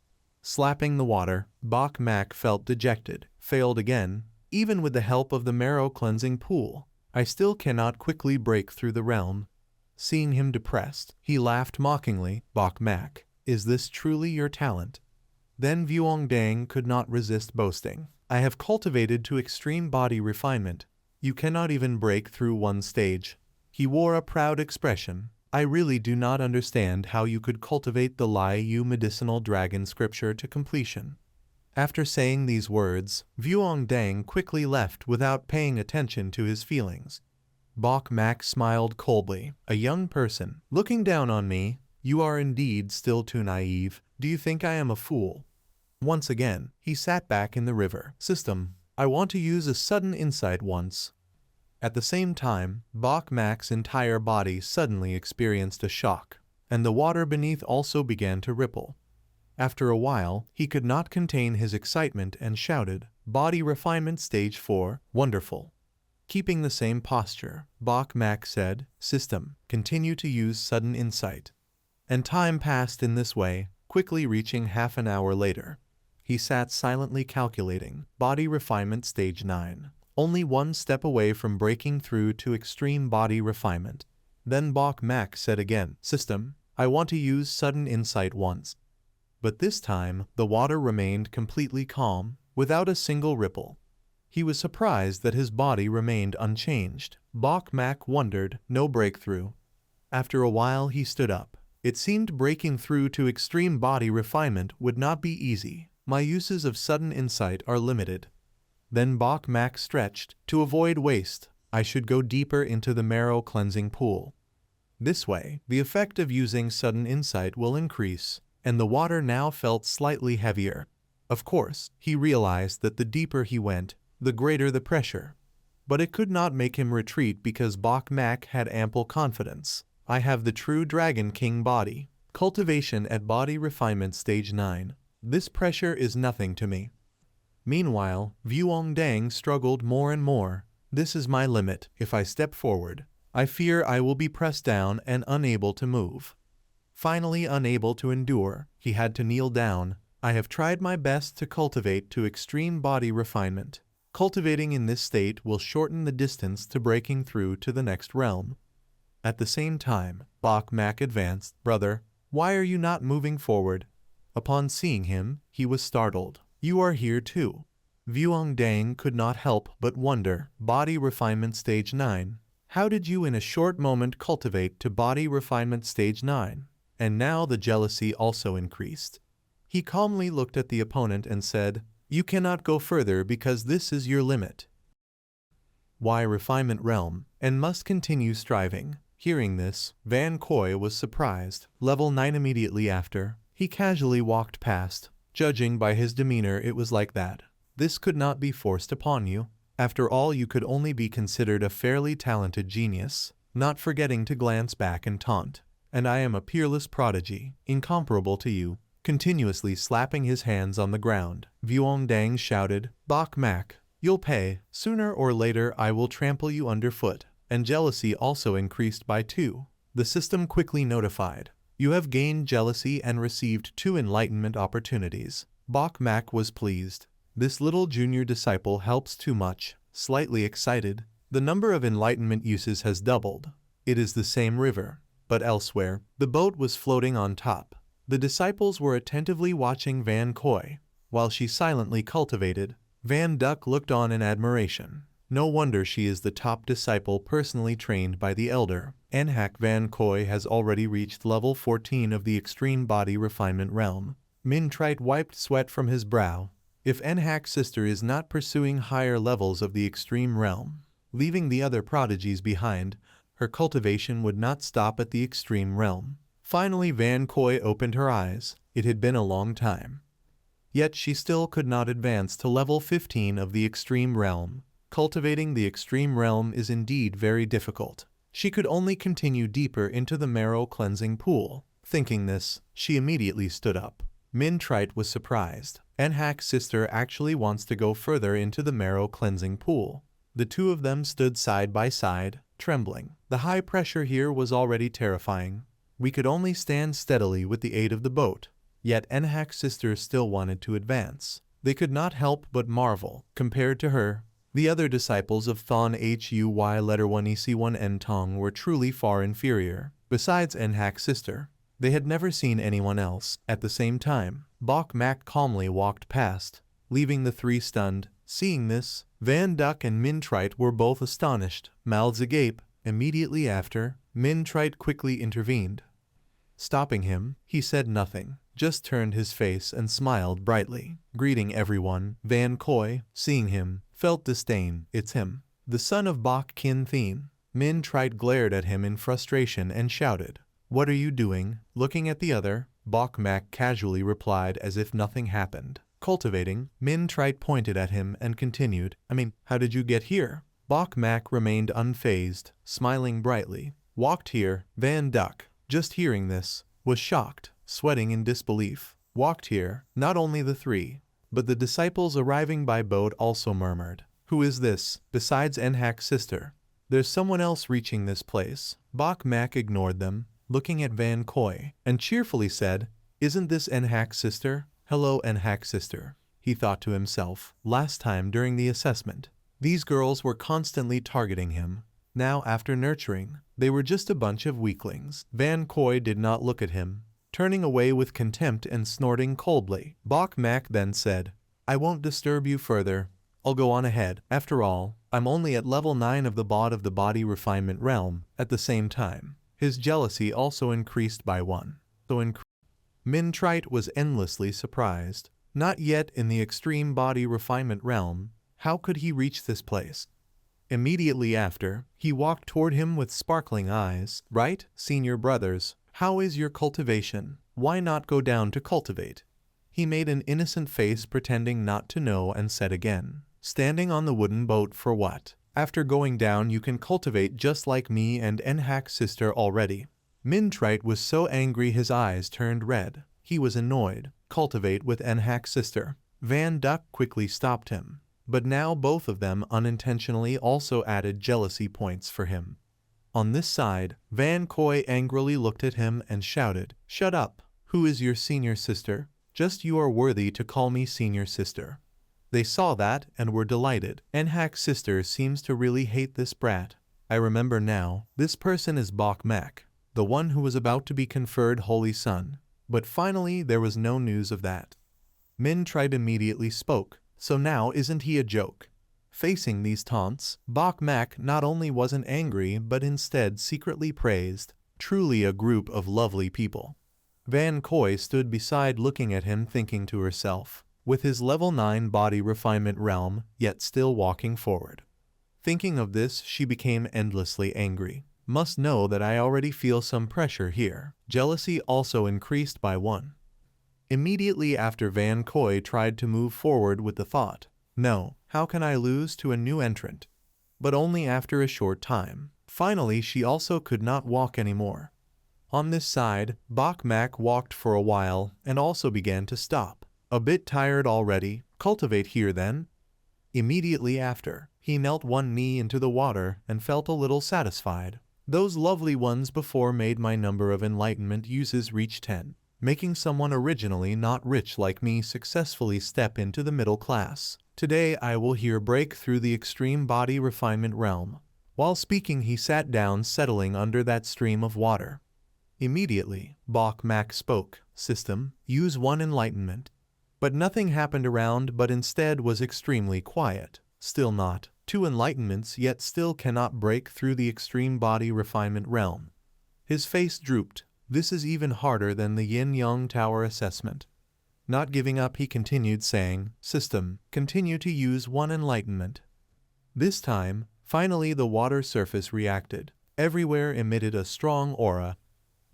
Slapping the water, Bok Mak felt dejected, failed again. "Even with the help of the marrow cleansing pool, I still cannot quickly break through the realm." Seeing him depressed, he laughed mockingly, "Bok Mak, is this truly your talent?" Then Vuongdang could not resist boasting, "I have cultivated to extreme body refinement. You cannot even break through one stage." He wore a proud expression. "I really do not understand how you could cultivate the Lai Yu medicinal dragon scripture to completion." After saying these words, Vuongdang quickly left without paying attention to his feelings. Bok Mak smiled coldly. "A young person, looking down on me? You are indeed still too naive. Do you think I am a fool?" Once again, he sat back in the river. "System, I want to use a sudden insight once." At the same time, Bok Mak's entire body suddenly experienced a shock, and the water beneath also began to ripple. After a while, he could not contain his excitement and shouted, "Body refinement stage 4, wonderful." Keeping the same posture, Bok Mak said, "System, continue to use sudden insight." And time passed in this way, quickly reaching half an hour later. He sat silently calculating, body refinement stage 9. Only one step away from breaking through to extreme body refinement. Then Bok Mak said again, "System, I want to use sudden insight once." But this time, the water remained completely calm, without a single ripple. He was surprised that his body remained unchanged. Bok Mak wondered, no breakthrough. After a while he stood up. It seemed breaking through to extreme body refinement would not be easy. My uses of sudden insight are limited. Then Bok Mak stretched. To avoid waste, I should go deeper into the marrow cleansing pool. This way, the effect of using sudden insight will increase, and the water now felt slightly heavier. Of course, he realized that the deeper he went, the greater the pressure. But it could not make him retreat because Bok Mak had ample confidence. "I have the true Dragon King body. Cultivation at body refinement stage 9. This pressure is nothing to me." Meanwhile, Vuongdang struggled more and more. "This is my limit. If I step forward, I fear I will be pressed down and unable to move. Finally unable to endure, he had to kneel down. I have tried my best to cultivate to extreme body refinement. Cultivating in this state will shorten the distance to breaking through to the next realm. At the same time, Bok Mak advanced. Brother, why are you not moving forward? Upon seeing him, he was startled. You are here too. Vuong Dang could not help but wonder. Body refinement stage 9. How did you in a short moment cultivate to body refinement stage 9? And now the jealousy also increased. He calmly looked at the opponent and said, you cannot go further because this is your limit. Why refinement realm, and must continue striving. Hearing this, Van Koy was surprised. Level 9 immediately after, he casually walked past. Judging by his demeanor it was like that. This could not be forced upon you. After all you could only be considered a fairly talented genius, not forgetting to glance back and taunt. And I am a peerless prodigy, incomparable to you. Continuously slapping his hands on the ground, Vuong Dang shouted, Bok Mak, you'll pay. Sooner or later I will trample you underfoot. And jealousy also increased by 2. The system quickly notified. You have gained jealousy and received 2 enlightenment opportunities. Bok Mak was pleased. This little junior disciple helps too much. Slightly excited, the number of enlightenment uses has doubled. It is the same river, but elsewhere. The boat was floating on top. The disciples were attentively watching Van Koy. While she silently cultivated, Van Duck looked on in admiration. No wonder she is the top disciple personally trained by the elder. Nhak Van Koy has already reached level 14 of the extreme body refinement realm. Min Trite wiped sweat from his brow. If Nhak's sister is not pursuing higher levels of the extreme realm, leaving the other prodigies behind, her cultivation would not stop at the extreme realm. Finally Van Koy opened her eyes. It had been a long time. Yet she still could not advance to level 15 of the extreme realm. Cultivating the extreme realm is indeed very difficult. She could only continue deeper into the marrow cleansing pool. Thinking this, she immediately stood up. Min Trite was surprised. Nhak's sister actually wants to go further into the marrow cleansing pool. The two of them stood side by side, trembling. The high pressure here was already terrifying. We could only stand steadily with the aid of the boat. Yet Nhak's sister still wanted to advance. They could not help but marvel. Compared to her, the other disciples of Thon Huy letter 1 EC1 N Tong were truly far inferior. Besides Nhak's sister, they had never seen anyone else. At the same time, Bok Mak calmly walked past, leaving the 3 stunned. Seeing this, Van Duck and Min Trite were both astonished, mouths agape. Immediately after, Min Trite quickly intervened. Stopping him, he said nothing, just turned his face and smiled brightly, greeting everyone. Van Koy, seeing him, felt disdain. It's him, the son of Bok Kin Thien. Min Trite glared at him in frustration and shouted, what are you doing? Looking at the other, Bok Mak casually replied as if nothing happened. Cultivating, Min Trite pointed at him and continued, how did you get here? Bok Mak remained unfazed, smiling brightly. Walked here. Van Duck, just hearing this, was shocked, sweating in disbelief. Walked here. Not only the 3, but the disciples arriving by boat also murmured. Who is this, besides Nhak's sister? There's someone else reaching this place. Bok Mak ignored them, looking at Van Koy, and cheerfully said, isn't this Nhak's sister? Hello Nhak's sister, he thought to himself. Last time during the assessment, these girls were constantly targeting him. Now after nurturing, they were just a bunch of weaklings. Van Koy did not look at him, turning away with contempt and snorting coldly. Bok Mak then said, I won't disturb you further. I'll go on ahead. After all, I'm only at level 9 of the body refinement realm. At the same time, his jealousy also increased by 1. Min Trite was endlessly surprised. Not yet in the extreme body refinement realm. How could he reach this place? Immediately after, he walked toward him with sparkling eyes. Right, senior brothers, how is your cultivation? Why not go down to cultivate? He made an innocent face pretending not to know and said again, standing on the wooden boat for what? After going down you can cultivate just like me and Nhak's sister already. Min Trite was so angry his eyes turned red. He was annoyed. Cultivate with Nhak's sister. Van Duck quickly stopped him. But now both of them unintentionally also added jealousy points for him. On this side, Van Koi angrily looked at him and shouted, "Shut up! Who is your senior sister? Just you are worthy to call me senior sister." They saw that and were delighted. Enhak's sister seems to really hate this brat. I remember now, this person is Bok Mak, the one who was about to be conferred Holy Son. But finally there was no news of that. Min Tribe immediately spoke, "So now isn't he a joke?" Facing these taunts, Bok Mak not only wasn't angry but instead secretly praised. Truly a group of lovely people. Van Koi stood beside looking at him thinking to herself, with his level 9 body refinement realm, yet still walking forward. Thinking of this, she became endlessly angry. Must know that I already feel some pressure here. Jealousy also increased by 1. Immediately after Van Koi tried to move forward with the thought, "No, how can I lose to a new entrant?" But only after a short time. Finally she also could not walk anymore. On this side, Bok Mak walked for a while and also began to stop. A bit tired already, cultivate here then? Immediately after, he knelt one knee into the water and felt a little satisfied. Those lovely ones before made my number of enlightenment uses reach 10, making someone originally not rich like me successfully step into the middle class. Today I will here break through the extreme body refinement realm. While speaking he sat down settling under that stream of water. Immediately, Bok Mak spoke, "System, use 1 enlightenment." But nothing happened around but instead was extremely quiet. Still not 2 enlightenments yet still cannot break through the extreme body refinement realm. His face drooped. This is even harder than the Yin-Yang Tower assessment. Not giving up he continued saying, "System, continue to use 1 enlightenment." This time, finally the water surface reacted. Everywhere emitted a strong aura.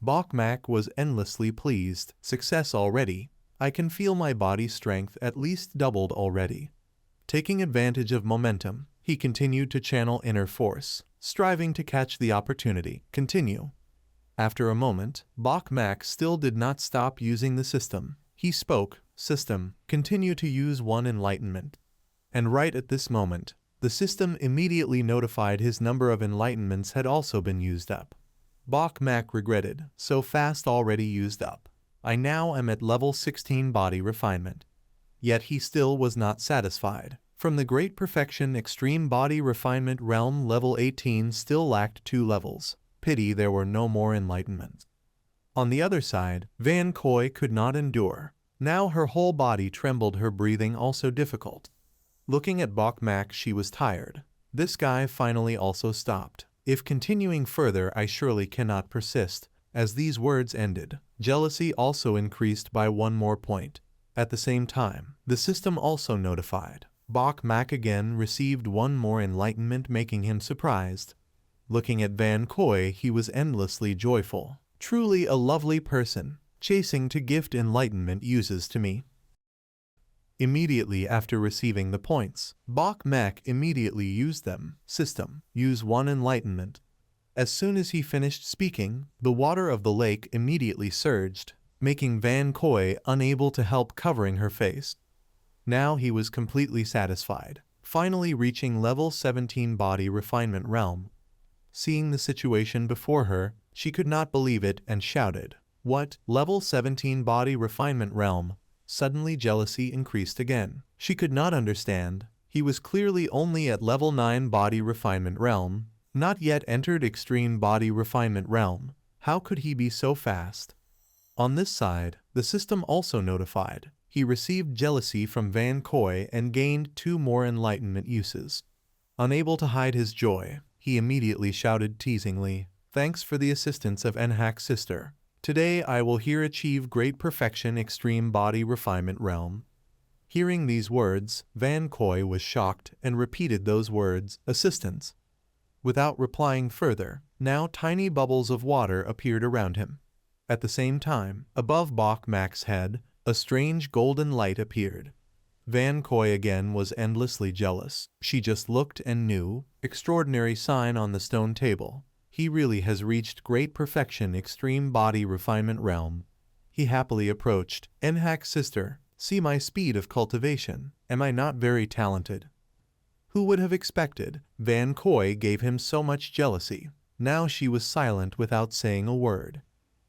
Bok Mak was endlessly pleased. Success already. I can feel my body strength at least doubled already. Taking advantage of momentum, he continued to channel inner force, striving to catch the opportunity. Continue. After a moment, Bok Mak still did not stop using the system. He spoke, "System, continue to use 1 enlightenment." And right at this moment, the system immediately notified his number of enlightenments had also been used up. Bok Mak regretted, "So fast already used up. I now am at level 16 body refinement." Yet he still was not satisfied. From the Great Perfection Extreme Body Refinement Realm level 18 still lacked 2 levels. Pity there were no more enlightenments. On the other side, Van Koi could not endure. Now her whole body trembled, her breathing also difficult. Looking at Bok Mak she was tired. This guy finally also stopped. If continuing further I surely cannot persist. As these words ended, jealousy also increased by 1 more point. At the same time, the system also notified. Bok Mak again received 1 more enlightenment, making him surprised. Looking at Van Koi he was endlessly joyful. Truly a lovely person, chasing to gift enlightenment uses to me. Immediately after receiving the points, Bok Mak immediately used them. System, use 1 enlightenment. As soon as he finished speaking, the water of the lake immediately surged, making Van Koi unable to help covering her face. Now he was completely satisfied, finally reaching level 17 body refinement realm. Seeing the situation before her, she could not believe it and shouted, "What? Level 17 body refinement realm?" Suddenly jealousy increased again. She could not understand. He was clearly only at level 9 body refinement realm, not yet entered extreme body refinement realm. How could he be so fast? On this side, the system also notified. He received jealousy from Van Koi and gained 2 more enlightenment uses. Unable to hide his joy, he immediately shouted teasingly, "Thanks for the assistance of Enhak's sister. Today I will here achieve great perfection extreme body refinement realm." Hearing these words, Van Koi was shocked and repeated those words, "Assistance." Without replying further, now tiny bubbles of water appeared around him. At the same time, above Bok Mak's head, a strange golden light appeared. Van Koi again was endlessly jealous. She just looked and knew. Extraordinary sign on the stone table. He really has reached great perfection extreme body refinement realm. He happily approached. "Enhak's sister, see my speed of cultivation. Am I not very talented?" Who would have expected? Van Koi gave him so much jealousy. Now she was silent without saying a word.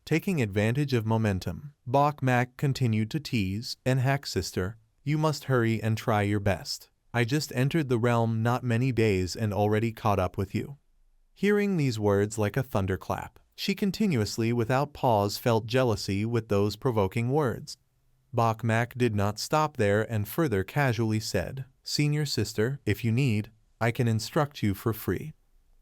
Taking advantage of momentum, Bok Mak continued to tease, "Enhak sister, you must hurry and try your best. I just entered the realm not many days and already caught up with you." Hearing these words like a thunderclap, she continuously without pause felt jealousy with those provoking words. Bok Mak did not stop there and further casually said, "Senior sister, if you need, I can instruct you for free."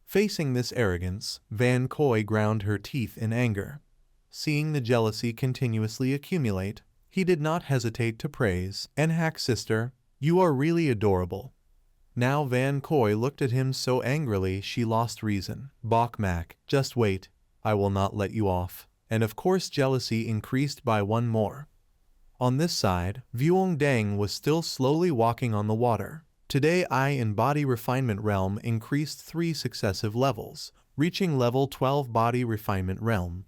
Facing this arrogance, Van Koi ground her teeth in anger. Seeing the jealousy continuously accumulate, he did not hesitate to praise, "Enhak sister, you are really adorable." Now Van Koi looked at him so angrily she lost reason. "Bok Mak, just wait, I will not let you off." And of course jealousy increased by one more. On this side, Vuong Dang was still slowly walking on the water. Today I in Body Refinement Realm increased 3 successive levels, reaching level 12 Body Refinement Realm.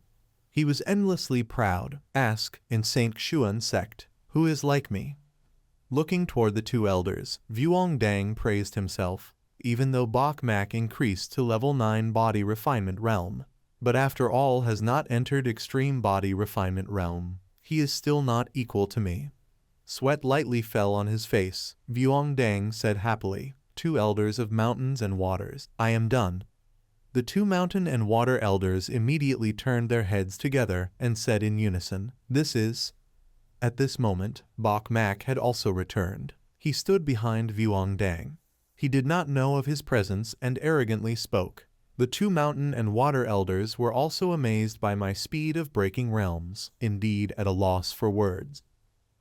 He was endlessly proud. Ask, in St. Xuan sect, who is like me? Looking toward the 2 elders, Vuong Dang praised himself, even though Bok Mak increased to level 9 Body Refinement Realm. But after all has not entered Extreme Body Refinement Realm, he is still not equal to me. Sweat lightly fell on his face. Vuong Dang said happily, 2 elders of mountains and waters, I am done." The 2 mountain and water elders immediately turned their heads together and said in unison, "This is..." At this moment, Bok Mak had also returned. He stood behind Vuong Dang. He did not know of his presence and arrogantly spoke. The 2 mountain and water elders were also amazed by my speed of breaking realms, indeed at a loss for words.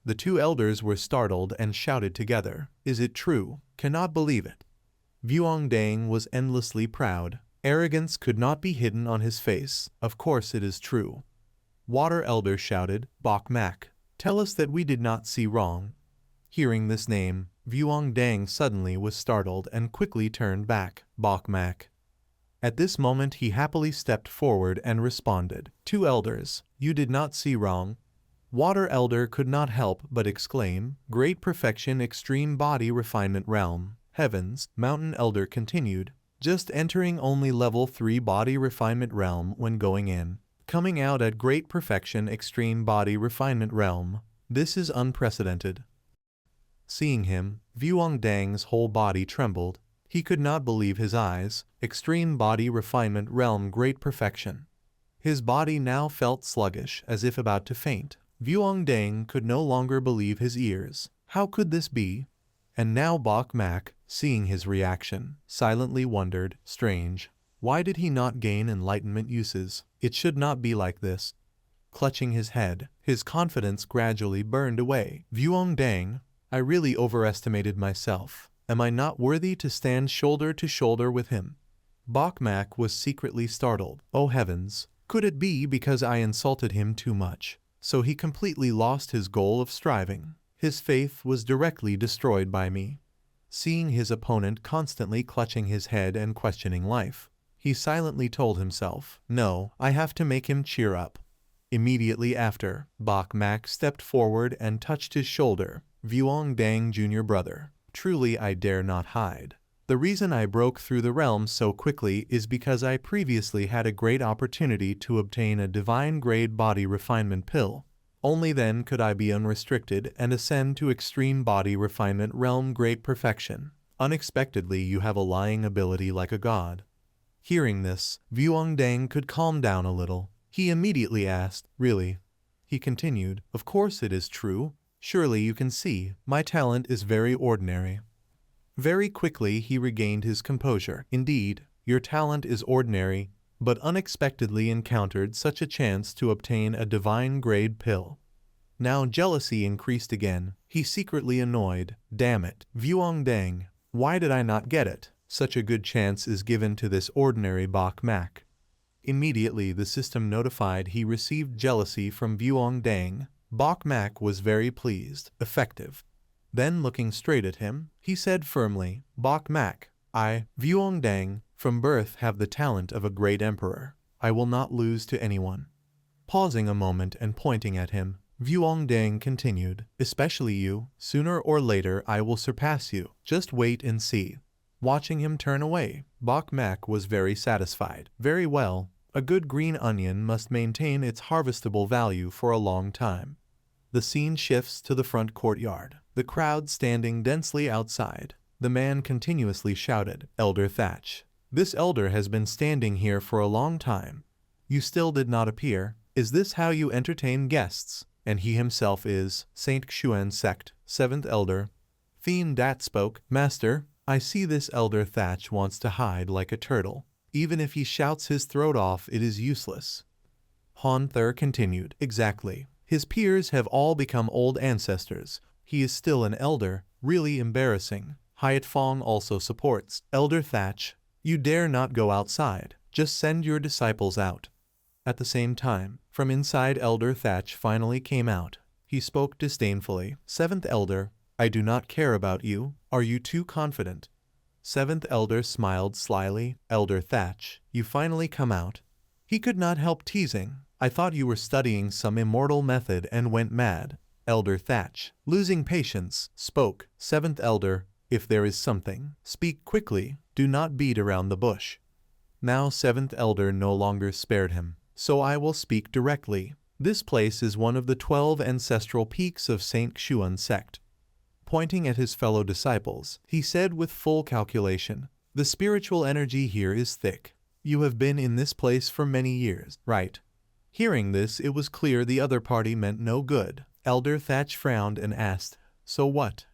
The 2 elders were startled and shouted together, "Is it true? Cannot believe it." Vuong Dang was endlessly proud. Arrogance could not be hidden on his face. "Of course it is true." Water elder shouted, "Bok Mak, tell us that we did not see wrong." Hearing this name, Vuong Dang suddenly was startled and quickly turned back. "Bok Mak." At this moment he happily stepped forward and responded, "2 elders, you did not see wrong." Water elder could not help but exclaim, "Great perfection extreme body refinement realm." Heavens, mountain elder continued, "Just entering only level 3 body refinement realm when going in. Coming out at great perfection extreme body refinement realm. This is unprecedented." Seeing him, Vuong Dang's whole body trembled. He could not believe his eyes. Extreme body refinement realm great perfection. His body now felt sluggish as if about to faint. Vuong Dang could no longer believe his ears. How could this be? And now Bok Mak, seeing his reaction, silently wondered, strange. Why did he not gain enlightenment uses? It should not be like this. Clutching his head, his confidence gradually burned away. Vuong Dang, I really overestimated myself. Am I not worthy to stand shoulder to shoulder with him? Bok Mak was secretly startled. Oh heavens, could it be because I insulted him too much? So he completely lost his goal of striving. His faith was directly destroyed by me. Seeing his opponent constantly clutching his head and questioning life, he silently told himself, "No, I have to make him cheer up." Immediately after, Bok Mak stepped forward and touched his shoulder. "Vuong Dang junior brother, truly I dare not hide. The reason I broke through the realm so quickly is because I previously had a great opportunity to obtain a divine grade body refinement pill. Only then could I be unrestricted and ascend to extreme body refinement realm great perfection. Unexpectedly you have a lying ability like a god." Hearing this, Vuong Dang could calm down a little. He immediately asked, "Really?" He continued, "Of course it is true. Surely you can see, my talent is very ordinary." Very quickly he regained his composure. "Indeed, your talent is ordinary, but unexpectedly encountered such a chance to obtain a divine grade pill." Now jealousy increased again. He secretly annoyed. "Damn it, Vuong Dang, why did I not get it? Such a good chance is given to this ordinary Bok Mak." Immediately the system notified he received jealousy from Vuong Dang. Bok Mak was very pleased. Effective. Then looking straight at him, he said firmly, "Bok Mak, I, Vuong Dang, from birth have the talent of a great emperor. I will not lose to anyone." Pausing a moment and pointing at him, Vuong Dang continued, "Especially you, sooner or later I will surpass you. Just wait and see." Watching him turn away, Bok Mak was very satisfied. Very well. A good green onion must maintain its harvestable value for a long time. The scene shifts to the front courtyard. The crowd standing densely outside. The man continuously shouted, "Elder Thatch. This elder has been standing here for a long time. You still did not appear. Is this how you entertain guests?" And he himself is Saint Xuan sect, 7th elder. Thien Dat spoke, "Master, I see this elder Thatch wants to hide like a turtle. Even if he shouts his throat off, it is useless." Han Ther continued, "Exactly. His peers have all become old ancestors. He is still an elder, really embarrassing." Hiat Fong also supports, "Elder Thatch, you dare not go outside. Just send your disciples out." At the same time, from inside Elder Thatch finally came out. He spoke disdainfully, "7th elder, I do not care about you. Are you too confident?" 7th elder smiled slyly, "Elder Thatch, you finally come out." He could not help teasing, "I thought you were studying some immortal method and went mad." Elder Thatch, losing patience, spoke, "7th elder, if there is something, speak quickly, do not beat around the bush." Now 7th elder no longer spared him, "So I will speak directly. This place is one of the 12 ancestral peaks of Saint Xuan sect." Pointing at his fellow disciples, he said with full calculation, "The spiritual energy here is thick. You have been in this place for many years, right?" Hearing this, it was clear the other party meant no good. Elder Thatch frowned and asked, "So what?"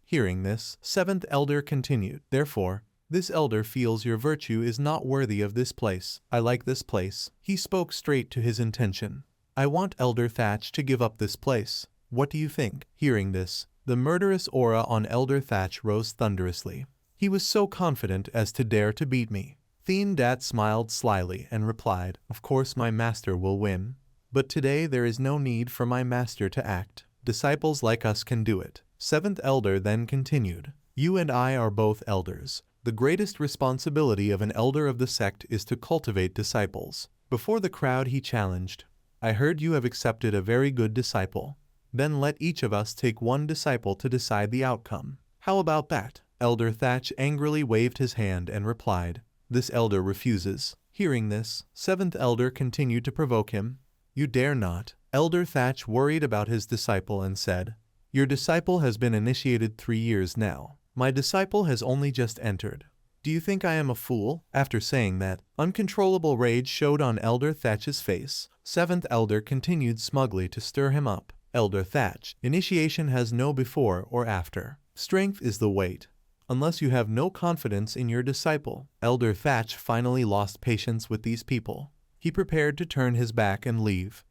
Hearing this, 7th elder continued, "Therefore, this elder feels your virtue is not worthy of this place. I like this place." He spoke straight to his intention. "I want Elder Thatch to give up this place. What do you think?" Hearing this, the murderous aura on Elder Thatch rose thunderously. "He was so confident as to dare to beat me." Thien Dat smiled slyly and replied, "Of course my master will win. But today there is no need for my master to act. Disciples like us can do it." 7th elder then continued, "You and I are both elders. The greatest responsibility of an elder of the sect is to cultivate disciples." Before the crowd he challenged, "I heard you have accepted a very good disciple. Then let each of us take one disciple to decide the outcome. How about that?" Elder Thatch angrily waved his hand and replied, "This elder refuses." Hearing this, 7th elder continued to provoke him, "You dare not." Elder Thatch worried about his disciple and said, "Your disciple has been initiated 3 years now. My disciple has only just entered. Do you think I am a fool?" After saying that, uncontrollable rage showed on Elder Thatch's face. 7th elder continued smugly to stir him up. "Elder Thatch, initiation has no before or after. Strength is the weight. Unless you have no confidence in your disciple." Elder Thatch finally lost patience with these people. He prepared to turn his back and leave.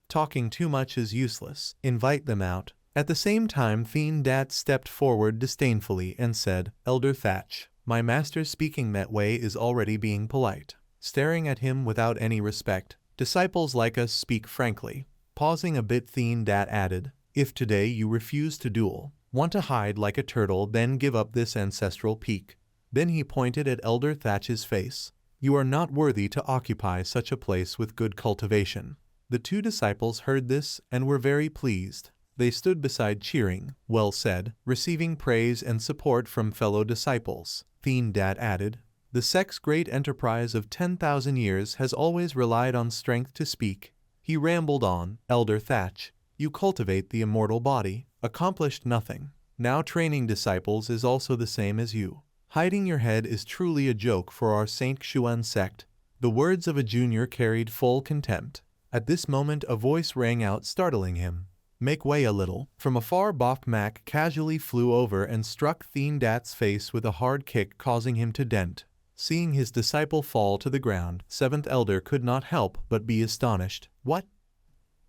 Talking too much is useless. Invite them out. At the same time, Thien Dat stepped forward disdainfully and said, "Elder Thatch, my master's speaking that way is already being polite." Staring at him without any respect, "Disciples like us speak frankly." Pausing a bit, Thien Dat added, "If today you refuse to duel, want to hide like a turtle, then give up this ancestral peak." Then he pointed at Elder Thatch's face. "You are not worthy to occupy such a place with good cultivation." The 2 disciples heard this and were very pleased. They stood beside cheering, "Well said," receiving praise and support from fellow disciples. Thien Dat added, "The sect's great enterprise of 10,000 years has always relied on strength to speak." He rambled on, "Elder Thatch, you cultivate the immortal body, accomplished nothing. Now training disciples is also the same as you. Hiding your head is truly a joke for our Saint Xuan sect." The words of a junior carried full contempt. At this moment a voice rang out, startling him. "Make way a little." From afar, Bok Mak casually flew over and struck Thien Dat's face with a hard kick, causing him to dent. Seeing his disciple fall to the ground, 7th elder could not help but be astonished. "What?"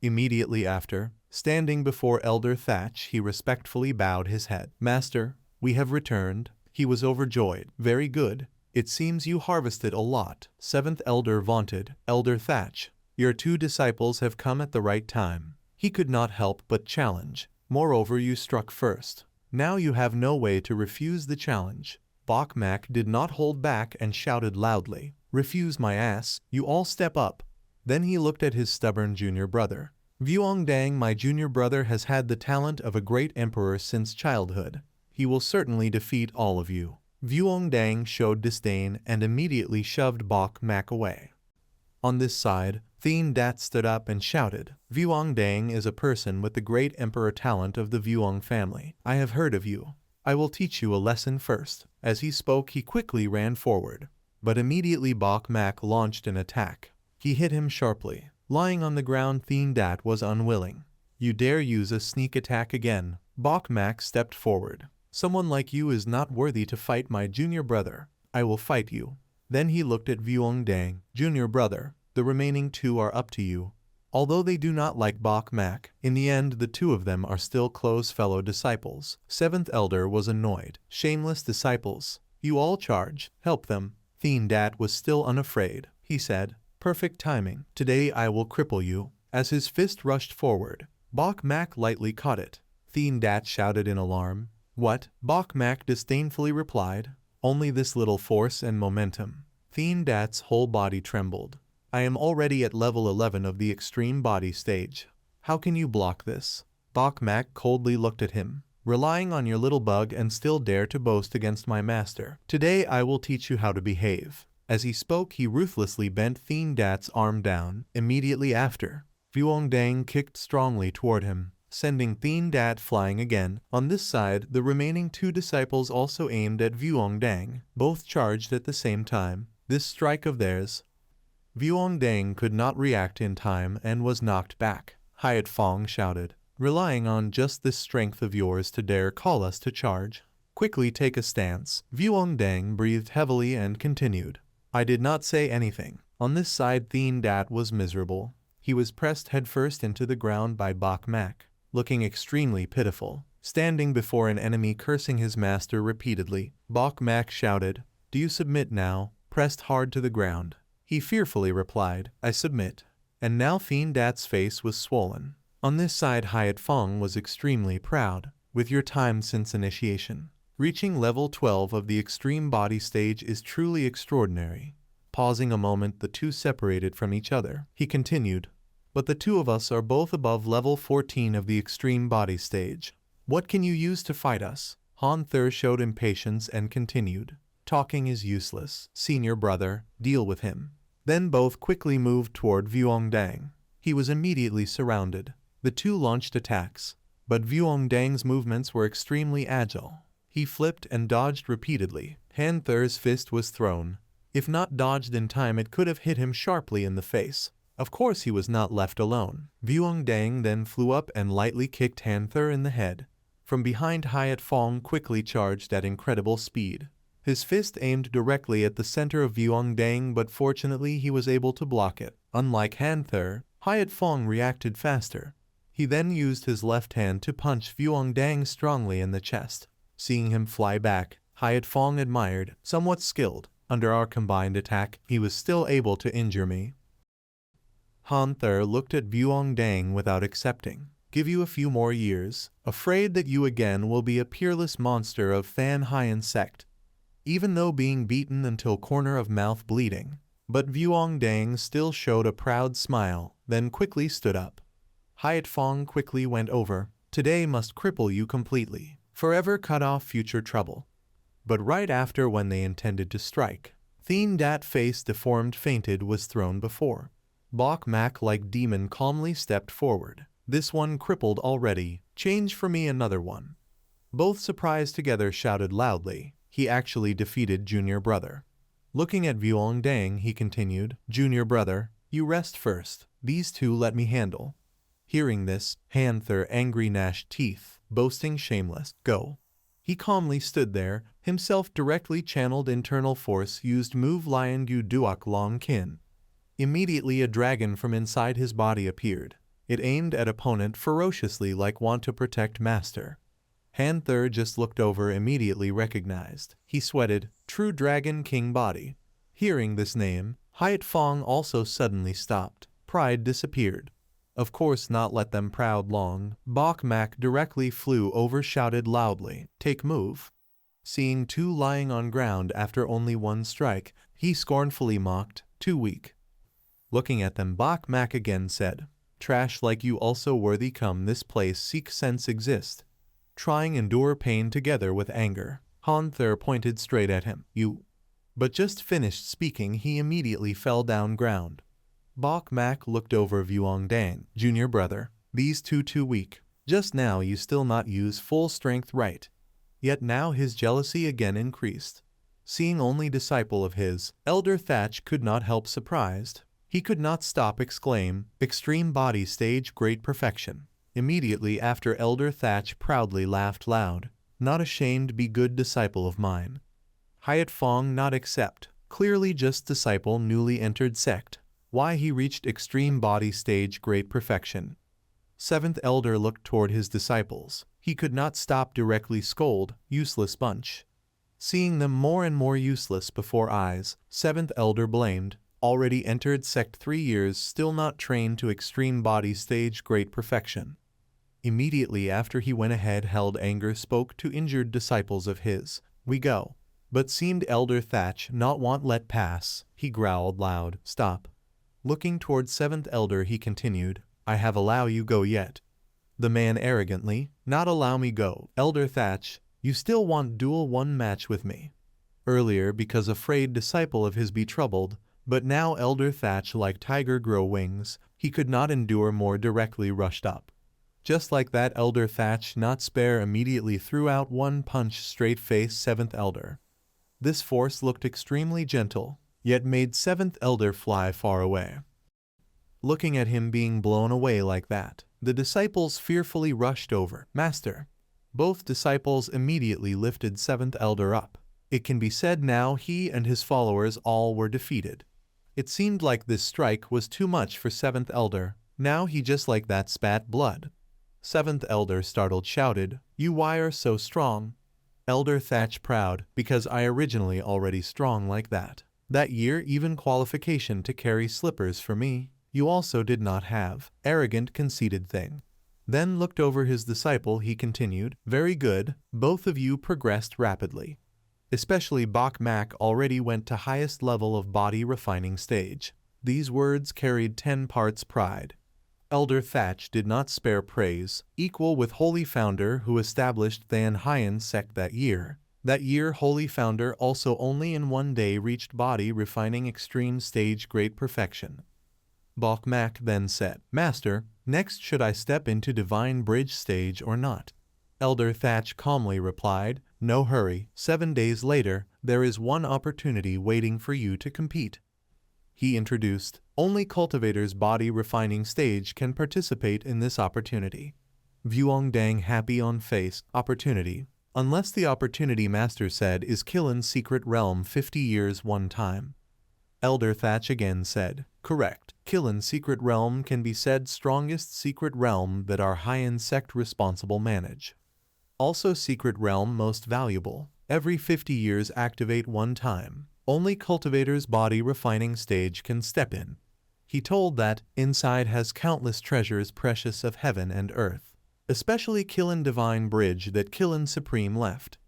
Immediately after, standing before Elder Thatch, he respectfully bowed his head. "Master, we have returned." He was overjoyed. "Very good. It seems you harvested a lot." 7th elder vaunted, "Elder Thatch, your 2 disciples have come at the right time." He could not help but challenge. "Moreover, you struck first. Now you have no way to refuse the challenge." Bok Mak did not hold back and shouted loudly, "Refuse my ass, you all step up." Then he looked at his stubborn junior brother. "Vuongdang, my junior brother has had the talent of a great emperor since childhood. He will certainly defeat all of you." Vuong Dang showed disdain and immediately shoved Bok Mak away. On this side, Thien Dat stood up and shouted, Vuong Dang is a person with the great emperor talent of the Vuong family. I have heard of you. I will teach you a lesson first. As he spoke, he quickly ran forward. But immediately Bok Mak launched an attack. He hit him sharply. Lying on the ground, Thien Dat was unwilling. You dare use a sneak attack again? Bok Mak stepped forward. Someone like you is not worthy to fight my junior brother. I will fight you. Then he looked at Vuong Dang. Junior brother, the remaining two are up to you. Although they do not like Bok Mak, in the end the two of them are still close fellow disciples. Seventh elder was annoyed. Shameless disciples. You all charge. Help them. Thien Dat was still unafraid. He said, perfect timing. Today I will cripple you. As his fist rushed forward, Bok Mak lightly caught it. Thien Dat shouted in alarm. What? Bok Mak disdainfully replied. Only this little force and momentum. Thien Dat's whole body trembled. I am already at level 11 of the extreme body stage. How can you block this? Bok Mak coldly looked at him. Relying on your little bug and still dare to boast against my master. Today I will teach you how to behave. As he spoke, he ruthlessly bent Thien Dat's arm down. Immediately after, Vuong Dang kicked strongly toward him, sending Thien Dat flying again. On this side, the remaining two disciples also aimed at Vuong Dang. Both charged at the same time. This strike of theirs, Vuong Dang could not react in time and was knocked back. Hiat Fong shouted, relying on just this strength of yours to dare call us to charge? Quickly take a stance. Vuong Dang breathed heavily and continued. I did not say anything. On this side, Thien Dat was miserable. He was pressed headfirst into the ground by Bok Mak, looking extremely pitiful, standing before an enemy cursing his master repeatedly. Bok Mak shouted, do you submit now? Pressed hard to the ground. He fearfully replied, I submit. And now Thien Dat's face was swollen. On this side, Hiat Fong was extremely proud. With your time since initiation, reaching level 12 of the extreme body stage is truly extraordinary. Pausing a moment, the two separated from each other. He continued, but the two of us are both above level 14 of the extreme body stage. What can you use to fight us? Han Ther showed impatience and continued. Talking is useless. Senior brother, deal with him. Then both quickly moved toward Vuong Dang. He was immediately surrounded. The two launched attacks, but Vuong Dang's movements were extremely agile. He flipped and dodged repeatedly. Han Ther's fist was thrown. If not dodged in time, it could have hit him sharply in the face. Of course he was not left alone. Vuong Dang then flew up and lightly kicked Han Ther in the head. From behind, Hiat Fong quickly charged at incredible speed. His fist aimed directly at the center of Vuong Dang, but fortunately he was able to block it. Unlike Han Ther, Hiat Fong reacted faster. He then used his left hand to punch Vuong Dang strongly in the chest. Seeing him fly back, Hiat Fong admired, somewhat skilled. Under our combined attack, he was still able to injure me. Han Ther looked at Vuong Dang without accepting. Give you a few more years, afraid that you again will be a peerless monster of Fan Hien sect. Even though being beaten until corner of mouth bleeding. But Vuong Dang still showed a proud smile, then quickly stood up. Hiat Fong quickly went over. Today must cripple you completely. Forever cut off future trouble. But right after, when they intended to strike, Thien Dat face deformed fainted was thrown before. Bok Mak like demon calmly stepped forward. This one crippled already. Change for me another one. Both surprised together shouted loudly. He actually defeated junior brother. Looking at Vuong Dang, he continued, Junior brother, you rest first. These two let me handle. Hearing this, Han Ther angry gnashed teeth, boasting shameless. Go. He calmly stood there, himself directly channeled internal force, used move Lion Gu Duok Long Kin. Immediately a dragon from inside his body appeared. It aimed at opponent ferociously like want to protect master. Han Ther just looked over, immediately recognized. He sweated, true dragon king body. Hearing this name, Hiat Fong also suddenly stopped. Pride disappeared. Of course not let them proud long. Bok Mak directly flew over, shouted loudly, take move. Seeing two lying on ground after only one strike, he scornfully mocked, too weak. Looking at them, Bok Mak again said, trash like you also worthy come this place seek sense exist. Trying endure pain together with anger. Han Ther pointed straight at him. You. But just finished speaking, he immediately fell down ground. Bok Mak looked over Vuong Dang. Junior brother, these two too weak. Just now you still not use full strength, right? Yet now his jealousy again increased. Seeing only disciple of his, Elder Thatch could not help surprised. He could not stop exclaim, extreme body stage great perfection. Immediately after Elder Thatch proudly laughed loud. Not ashamed be good disciple of mine. Hyatt Fong not accept, clearly just disciple newly entered sect. Why he reached extreme body stage great perfection. Seventh Elder looked toward his disciples. He could not stop directly scold, useless bunch. Seeing them more and more useless before eyes, Seventh Elder blamed, already entered sect 3 years still not trained to extreme body stage great perfection. Immediately after he went ahead held anger spoke to injured disciples of his, we go. But seemed Elder Thatch not want let pass, he growled loud, stop. Looking toward Seventh Elder he continued, I have allow you go yet. The man arrogantly, not allow me go. Elder Thatch, you still want duel one match with me. Earlier because afraid disciple of his be troubled, but now Elder Thatch like tiger grow wings, he could not endure more directly rushed up. Just like that Elder Thatch not spare immediately threw out one punch straight face Seventh Elder. This force looked extremely gentle, yet made Seventh Elder fly far away. Looking at him being blown away like that, the disciples fearfully rushed over. Master. Both disciples immediately lifted Seventh Elder up. It can be said now he and his followers all were defeated. It seemed like this strike was too much for Seventh Elder. Now he just like that spat blood. Seventh Elder startled shouted, you why are so strong? Elder Thatch proud, because I originally already strong like that. That year even qualification to carry slippers for me, you also did not have. Arrogant conceited thing. Then looked over his disciple he continued, very good, both of you progressed rapidly. Especially Bok Mak already went to highest level of body refining stage. These words carried 10 parts pride. Elder Thatch did not spare praise, equal with Holy Founder who established Than Hyen sect that year. That year Holy Founder also only in one day reached body refining extreme stage great perfection. Bok Mak then said, Master, next should I step into Divine Bridge stage or not? Elder Thatch calmly replied, no hurry, 7 days later, there is one opportunity waiting for you to compete. He introduced, only cultivators body refining stage can participate in this opportunity. Vuong Dang happy on face, opportunity. Unless the opportunity master said is Killen's secret realm 50 years one time. Elder Thatch again said, correct, Killen's secret realm can be said strongest secret realm that our Hyen sect responsible manage. Also secret realm most valuable, every 50 years activate one time. Only cultivator's body refining stage can step in. He told that inside has countless treasures precious of heaven and earth, especially Killen Divine Bridge that Killen Supreme left.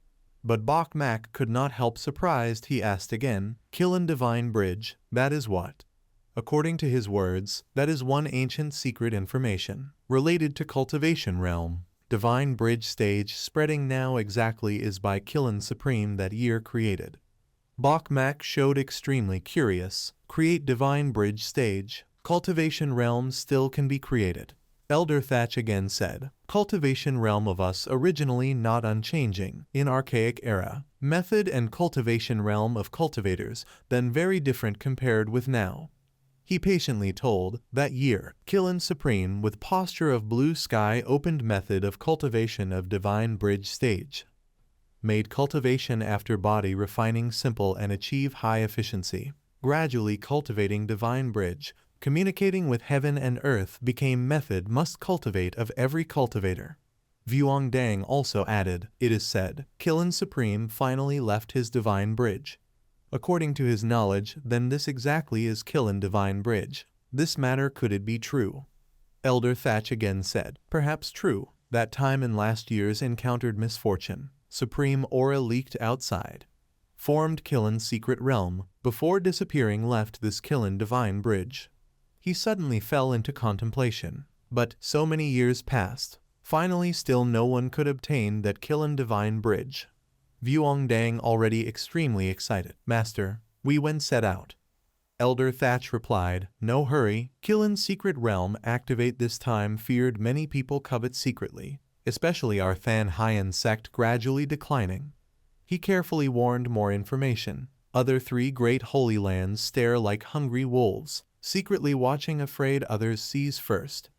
But Bok Mak could not help surprised he asked again, Killen Divine Bridge, that is what? According to his words, that is one ancient secret information, related to Cultivation realm. Divine Bridge stage spreading now exactly is by Killen Supreme that year created. Bok Mak showed extremely curious, create Divine Bridge stage, Cultivation realm still can be created. Elder Thatch again said, Cultivation realm of us originally not unchanging, in archaic era, method and cultivation realm of cultivators, then very different compared with now. He patiently told, that year, Killen Supreme with posture of blue sky opened method of cultivation of Divine Bridge stage. Made cultivation after body refining simple and achieve high efficiency. Gradually cultivating Divine Bridge, communicating with heaven and earth became method must cultivate of every cultivator. Vuong Dang also added, it is said, Killen Supreme finally left his Divine Bridge. According to his knowledge, then this exactly is Killen Divine Bridge. This matter could it be true? Elder Thatch again said, perhaps true, that time in last year's encountered misfortune. Supreme aura leaked outside. Formed Killen's secret realm, before disappearing left this Killen Divine Bridge. He suddenly fell into contemplation. But so many years passed. Finally still no one could obtain that Killen Divine Bridge. Vuongdang already extremely excited. Master, we when set out. Elder Thatch replied, no hurry, Killen's secret realm activate this time feared many people covet secretly, especially our Than Hien sect gradually declining. He carefully warned more information. Other three great holy lands stare like hungry wolves, secretly watching afraid others seize first.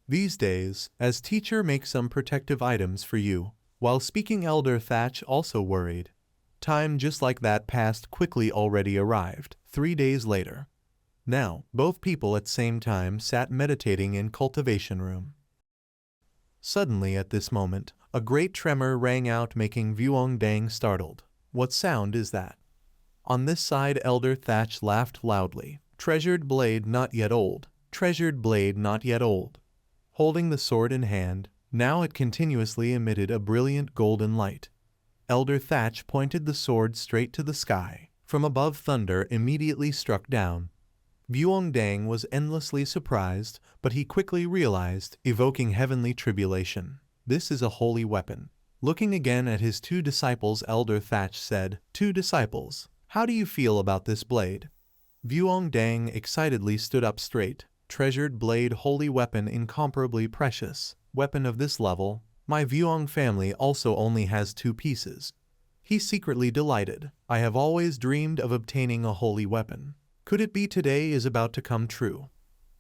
These days, as teacher make some protective items for you. While speaking Elder Thatch also worried. Time just like that passed quickly already arrived, 3 days later. Now, both people at same time sat meditating in cultivation room. Suddenly at this moment, a great tremor rang out making Vuongdang startled. What sound is that? On this side Elder Thatch laughed loudly. Treasured blade not yet old. Treasured blade not yet old. Holding the sword in hand, now it continuously emitted a brilliant golden light. Elder Thatch pointed the sword straight to the sky. From above thunder immediately struck down. Vuongdang was endlessly surprised, but he quickly realized, evoking heavenly tribulation. This is a holy weapon. Looking again at his two disciples, Elder Thatch said, Two disciples, how do you feel about this blade? Vuongdang excitedly stood up straight. Treasured blade, holy weapon, incomparably precious. Weapon of this level. My Vuong family also only has 2 pieces. He secretly delighted. I have always dreamed of obtaining a holy weapon. Could it be today is about to come true?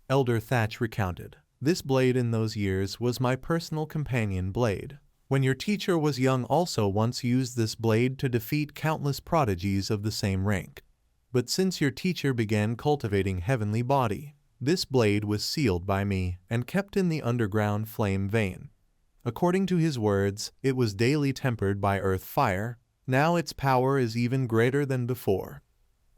Elder Thatch recounted. This blade in those years was my personal companion blade. When your teacher was young also once used this blade to defeat countless prodigies of the same rank. But since your teacher began cultivating heavenly body, this blade was sealed by me and kept in the underground flame vein. According to his words, it was daily tempered by earth fire. Now its power is even greater than before.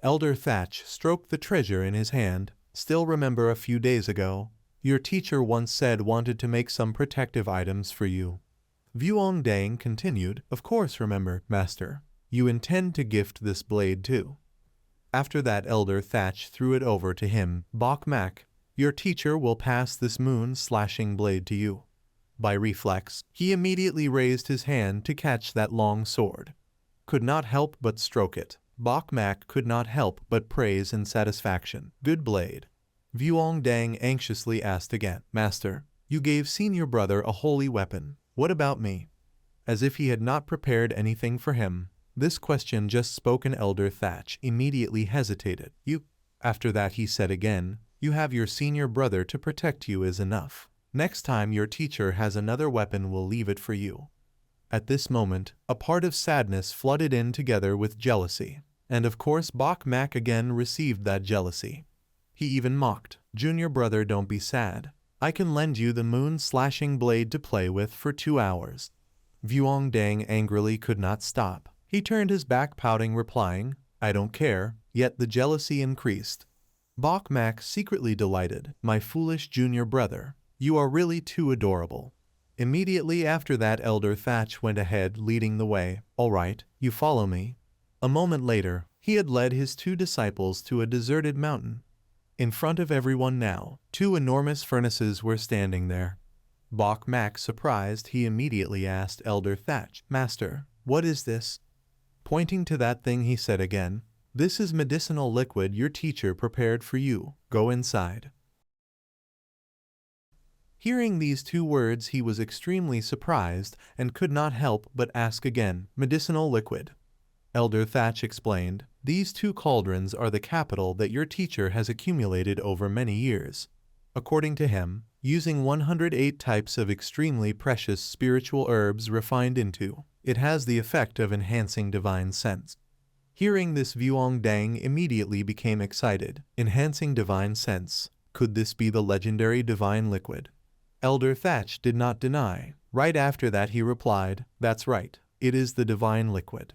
Elder Thatch stroked the treasure in his hand. Still remember a few days ago, your teacher once said wanted to make some protective items for you. Vuongdang continued, of course remember, Master. You intend to gift this blade too. After that Elder Thatch threw it over to him. Bok Mak, your teacher will pass this moon-slashing blade to you. By reflex, he immediately raised his hand to catch that long sword. Could not help but stroke it. Bok Mak could not help but praise in satisfaction. Good blade. Vuongdang anxiously asked again. Master, you gave senior brother a holy weapon. What about me? As if he had not prepared anything for him, this question just spoken Elder Thatch immediately hesitated. You. After that he said again, you have your senior brother to protect you is enough. Next time your teacher has another weapon we'll leave it for you. At this moment, a part of sadness flooded in together with jealousy. And of course Bok Mak again received that jealousy. He even mocked. Junior brother, don't be sad. I can lend you the moon-slashing blade to play with for 2 hours. Vuongdang angrily could not stop. He turned his back pouting, replying, I don't care, yet the jealousy increased. Bok Mak secretly delighted. My foolish junior brother, you are really too adorable. Immediately after that Elder Thatch went ahead leading the way. All right, you follow me. A moment later, he had led his 2 disciples to a deserted mountain. In front of everyone now, 2 enormous furnaces were standing there. Bok Mak surprised, he immediately asked Elder Thatch, Master, what is this? Pointing to that thing he said again, this is medicinal liquid your teacher prepared for you. Go inside. Hearing these 2 words he was extremely surprised and could not help but ask again, medicinal liquid. Elder Thatch explained, these 2 cauldrons are the capital that your teacher has accumulated over many years. According to him, using 108 types of extremely precious spiritual herbs refined into, it has the effect of enhancing divine sense. Hearing this Vuongdang immediately became excited. Enhancing divine sense. Could this be the legendary divine liquid? Elder Thatch did not deny. Right after that he replied, that's right, it is the divine liquid.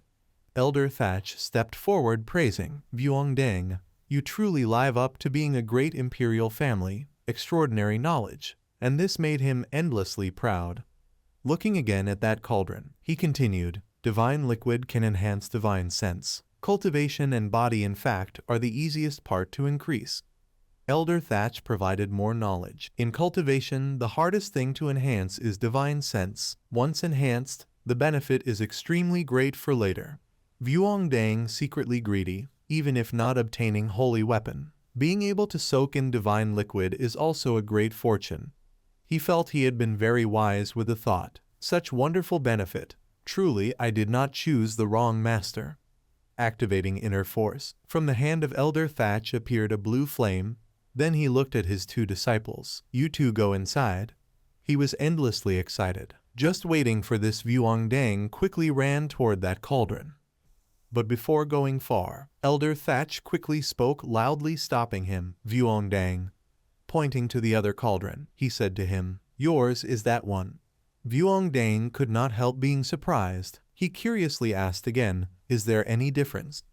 Elder Thatch stepped forward praising, Vuongdang, you truly live up to being a great imperial family, extraordinary knowledge, and this made him endlessly proud. Looking again at that cauldron, he continued, divine liquid can enhance divine sense. Cultivation and body in fact are the easiest part to increase. Elder Thatch provided more knowledge. In cultivation, the hardest thing to enhance is divine sense. Once enhanced, The benefit is extremely great for later. Vuongdang secretly greedy, even if not obtaining holy weapon. Being able to soak in divine liquid is also a great fortune. He felt he had been very wise with the thought. Such wonderful benefit. Truly, I did not choose the wrong master. Activating inner force. From the hand of Elder Thatch appeared a blue flame. Then he looked at his two disciples. You two go inside. He was endlessly excited. Just waiting for this, Vuongdang quickly ran toward that cauldron. But before going far, Elder Thatch quickly spoke loudly, stopping him. Vuongdang. Pointing to the other cauldron, he said to him, yours is that one. Vuongdang could not help being surprised. He curiously asked again, is there any difference?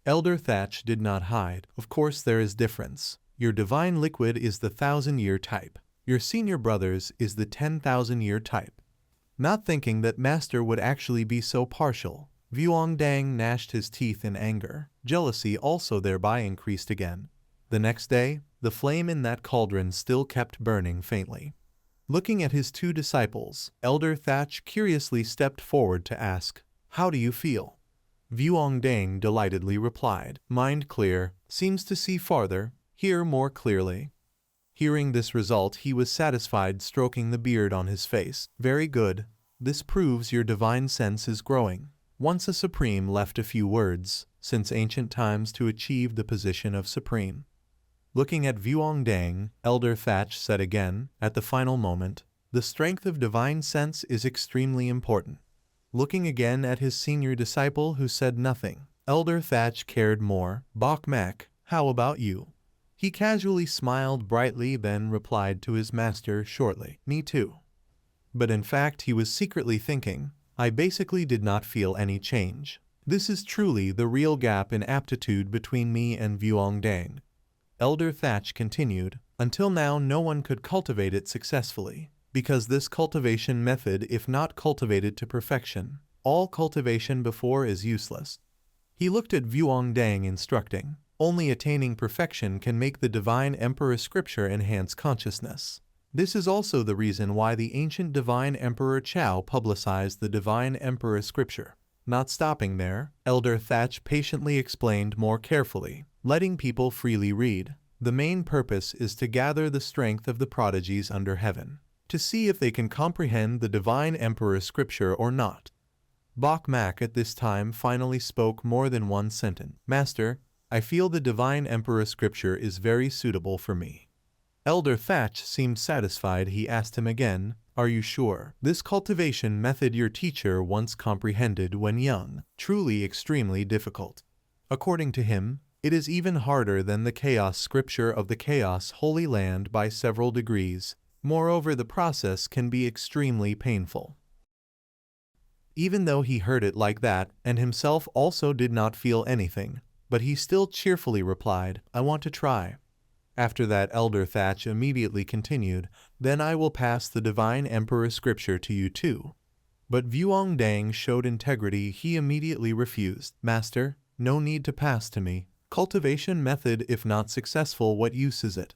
Elder Thatch did not hide. Of course there is difference. Your divine liquid is the 1,000-year type. Your senior brother's is the 10,000-year type. Not thinking that Master would actually be so partial, Vuongdang gnashed his teeth in anger. Jealousy also thereby increased again. The next day, the flame in that cauldron still kept burning faintly. Looking at his two disciples, Elder Thatch curiously stepped forward to ask, how do you feel? Vuongdang delightedly replied, mind clear, seems to see farther, hear more clearly. Hearing this result, he was satisfied, stroking the beard on his face. Very good. This proves your divine sense is growing. Once a supreme left a few words, since ancient times to achieve the position of supreme. Looking at Vuongdang, Elder Thatch said again, at the final moment, the strength of divine sense is extremely important. Looking again at his senior disciple who said nothing, Elder Thatch cared more. Bokmak, how about you? He casually smiled brightly, then replied to his master shortly, me too. But in fact he was secretly thinking, I basically did not feel any change. This is truly the real gap in aptitude between me and Vuongdang. Elder Thatch continued, until now no one could cultivate it successfully, because this cultivation method, if not cultivated to perfection, all cultivation before is useless. He looked at Vuongdang, instructing, only attaining perfection can make the divine emperor scripture enhance consciousness. This is also the reason why the ancient divine emperor Chao publicized the divine emperor scripture. Not stopping there, Elder Thatch patiently explained more carefully, letting people freely read. The main purpose is to gather the strength of the prodigies under heaven, to see if they can comprehend the divine emperor scripture or not. Bokmak at this time finally spoke more than one sentence. Master, I feel the divine emperor scripture is very suitable for me. Elder Thatch seemed satisfied. He asked him again, are you sure? This cultivation method your teacher once comprehended when young, truly extremely difficult. According to him, it is even harder than the chaos scripture of the chaos holy land by several degrees. Moreover, the process can be extremely painful. Even though he heard it like that, and himself also did not feel anything, but he still cheerfully replied, I want to try. After that, Elder Thatch immediately continued, then I will pass the divine emperor scripture to you too. But Vuongdang showed integrity. He immediately refused. Master, no need to pass to me. Cultivation method, if not successful, what use is it?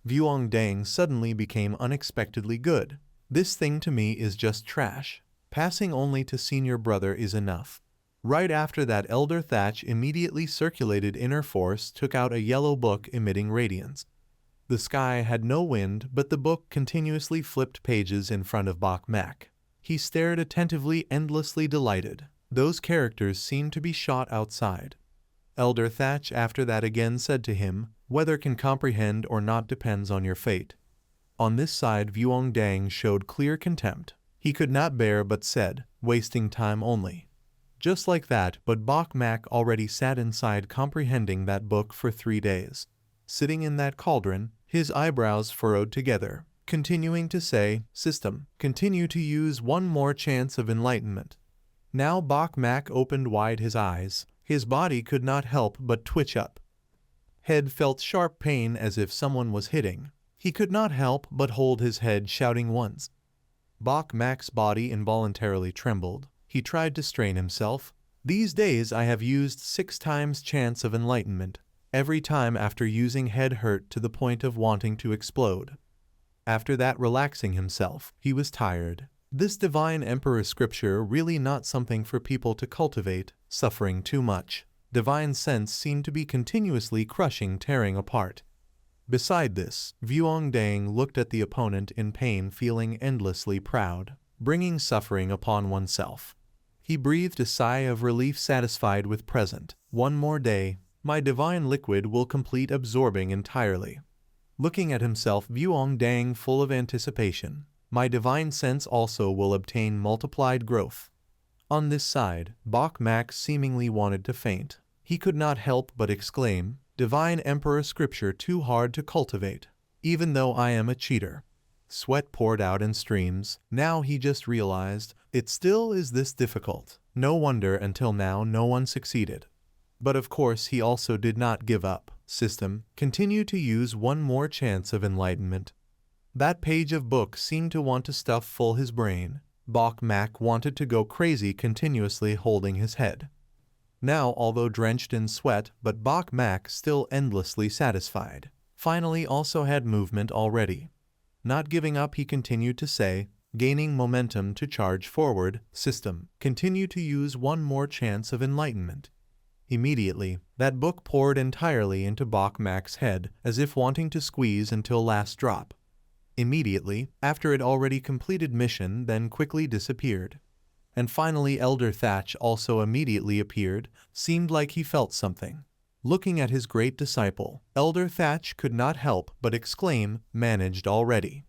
Vuongdang suddenly became unexpectedly good. This thing to me is just trash. Passing only to senior brother is enough. Right after that, Elder Thatch immediately circulated inner force, took out a yellow book emitting radiance. The sky had no wind, but the book continuously flipped pages in front of Bokmak. He stared attentively, endlessly delighted. Those characters seemed to be shot outside. Elder Thatch after that again said to him, whether can comprehend or not depends on your fate. On this side Vuongdang showed clear contempt. He could not bear but said, wasting time only. Just like that, but Bokmak already sat inside comprehending that book for 3 days. Sitting in that cauldron, his eyebrows furrowed together, continuing to say, system, continue to use one more chance of enlightenment. Now Bokmak opened wide his eyes. His body could not help but twitch up. Head felt sharp pain as if someone was hitting. He could not help but hold his head, shouting once. Bokmak's body involuntarily trembled. He tried to strain himself. These days I have used 6 times chance of enlightenment. Every time after using head hurt to the point of wanting to explode. After that, relaxing himself, he was tired. This divine emperor scripture really not something for people to cultivate, suffering too much. Divine sense seemed to be continuously crushing, tearing apart. Beside this, Vuongdang looked at the opponent in pain, feeling endlessly proud, bringing suffering upon oneself. He breathed a sigh of relief, satisfied with present. One more day, my divine liquid will complete absorbing entirely. Looking at himself, Vuongdang full of anticipation. My divine sense also will obtain multiplied growth. On this side, Bok Mak seemingly wanted to faint. He could not help but exclaim, "Divine Emperor Scripture too hard to cultivate, even though I am a cheater." Sweat poured out in streams. Now he just realized, it still is this difficult. No wonder until now no one succeeded. But of course he also did not give up. System, continue to use one more chance of enlightenment. That page of book seemed to want to stuff full his brain. Bok Mak wanted to go crazy, continuously holding his head. Now, although drenched in sweat, but Bok Mak still endlessly satisfied. Finally also had movement already. Not giving up, he continued to say, gaining momentum to charge forward. System, continue to use one more chance of enlightenment. Immediately, that book poured entirely into Bok Mak's head, as if wanting to squeeze until last drop. Immediately, after it already completed mission, then quickly disappeared. And finally Elder Thatch also immediately appeared, seemed like he felt something. Looking at his great disciple, Elder Thatch could not help but exclaim, "Managed already."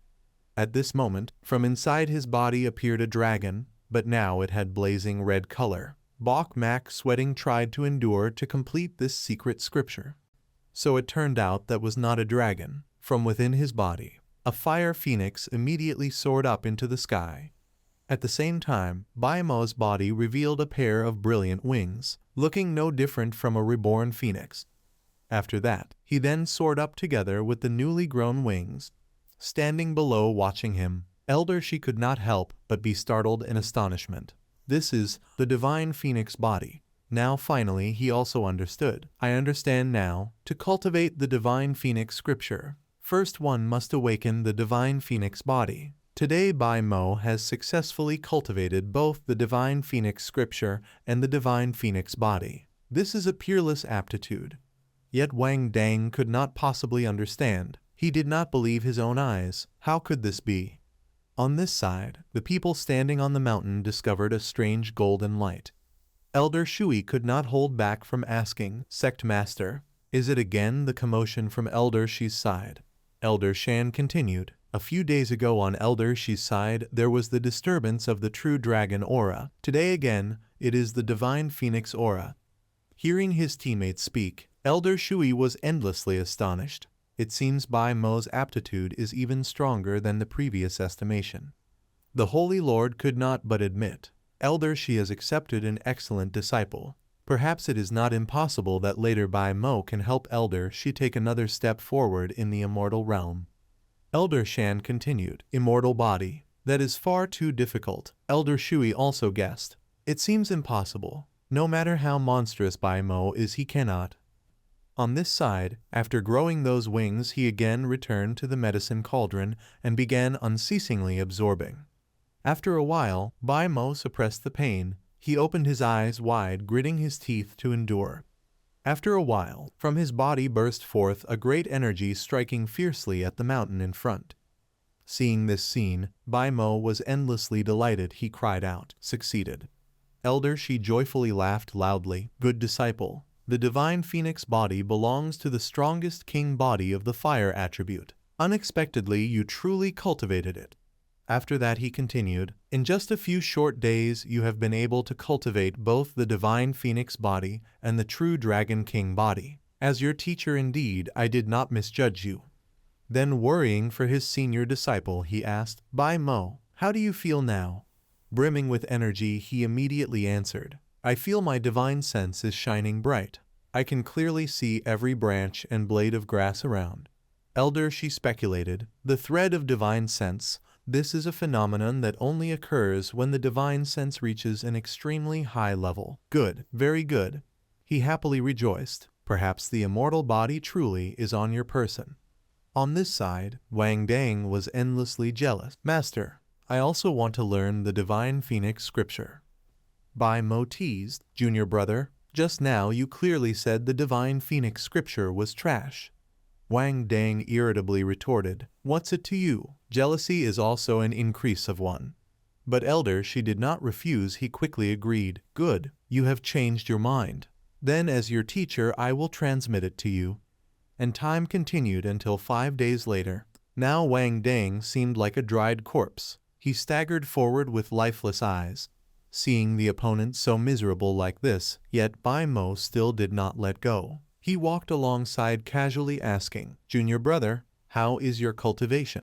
At this moment, from inside his body appeared a dragon, but now it had blazing red color. Bok Mak, sweating, tried to endure to complete this secret scripture. So it turned out that was not a dragon. From within his body, a fire phoenix immediately soared up into the sky. At the same time, Baimo's body revealed a pair of brilliant wings, looking no different from a reborn phoenix. After that, he then soared up together with the newly grown wings. Standing below watching him, Elder She could not help but be startled in astonishment. This is the divine phoenix body. Now finally he also understood. I understand now. To cultivate the divine phoenix scripture, first one must awaken the divine phoenix body. Today Bai Mo has successfully cultivated both the divine phoenix scripture and the divine phoenix body. This is a peerless aptitude. Yet Wang Dang could not possibly understand. He did not believe his own eyes. How could this be? On this side, the people standing on the mountain discovered a strange golden light. Elder Shui could not hold back from asking, "Sect Master, is it again?" The commotion from Elder Shi's side. Elder Shan continued, "A few days ago on Elder Shi's side there was the disturbance of the true dragon aura. Today again, it is the divine phoenix aura." Hearing his teammates speak, Elder Shui was endlessly astonished. It seems Bai Mo's aptitude is even stronger than the previous estimation. The Holy Lord could not but admit, Elder Shi has accepted an excellent disciple. Perhaps it is not impossible that later Bai Mo can help Elder Shi take another step forward in the immortal realm. Elder Shan continued, "Immortal body. That is far too difficult." Elder Shui also guessed. It seems impossible. No matter how monstrous Bai Mo is, he cannot. On this side, after growing those wings, he again returned to the medicine cauldron and began unceasingly absorbing. After a while, Bai Mo suppressed the pain. He opened his eyes wide, gritting his teeth to endure. After a while, from his body burst forth a great energy, striking fiercely at the mountain in front. Seeing this scene, Bai Mo was endlessly delighted. He cried out, "Succeeded." Elder Shi joyfully laughed loudly. "Good disciple. The divine phoenix body belongs to the strongest king body of the fire attribute. Unexpectedly, you truly cultivated it." After that he continued, "In just a few short days you have been able to cultivate both the divine phoenix body and the true dragon king body. As your teacher indeed, I did not misjudge you." Then worrying for his senior disciple, he asked, "Bai Mo, how do you feel now?" Brimming with energy, he immediately answered, "I feel my divine sense is shining bright. I can clearly see every branch and blade of grass around." Elder She speculated, "The thread of divine sense. This is a phenomenon that only occurs when the divine sense reaches an extremely high level." "Good, very good." He happily rejoiced. "Perhaps the immortal body truly is on your person." On this side, Wang Dang was endlessly jealous. "Master, I also want to learn the Divine Phoenix Scripture. Bai Mo teased, Junior brother, just now you clearly said the Divine Phoenix Scripture was trash. Wang Dang irritably retorted, what's it to you? Jealousy is also an increase of one. But elder, she did not refuse. He quickly agreed, good, you have changed your mind. Then as your teacher I will transmit it to you. And time continued until 5 days later. Now Wang Dang seemed like a dried corpse. He staggered forward with lifeless eyes. Seeing the opponent so miserable like this, yet Bai Mo still did not let go. He walked alongside casually asking, Junior brother, how is your cultivation?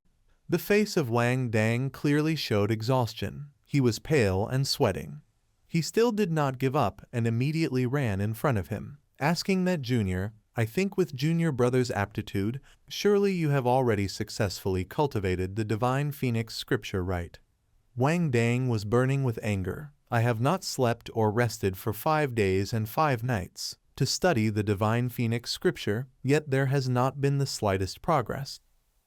The face of Wang Dang clearly showed exhaustion. He was pale and sweating. He still did not give up and immediately ran in front of him, asking that Junior, I think with Junior brother's aptitude, surely you have already successfully cultivated the Divine Phoenix Scripture, right? Wang Dang was burning with anger. I have not slept or rested for 5 days and 5 nights to study the Divine Phoenix Scripture, yet there has not been the slightest progress.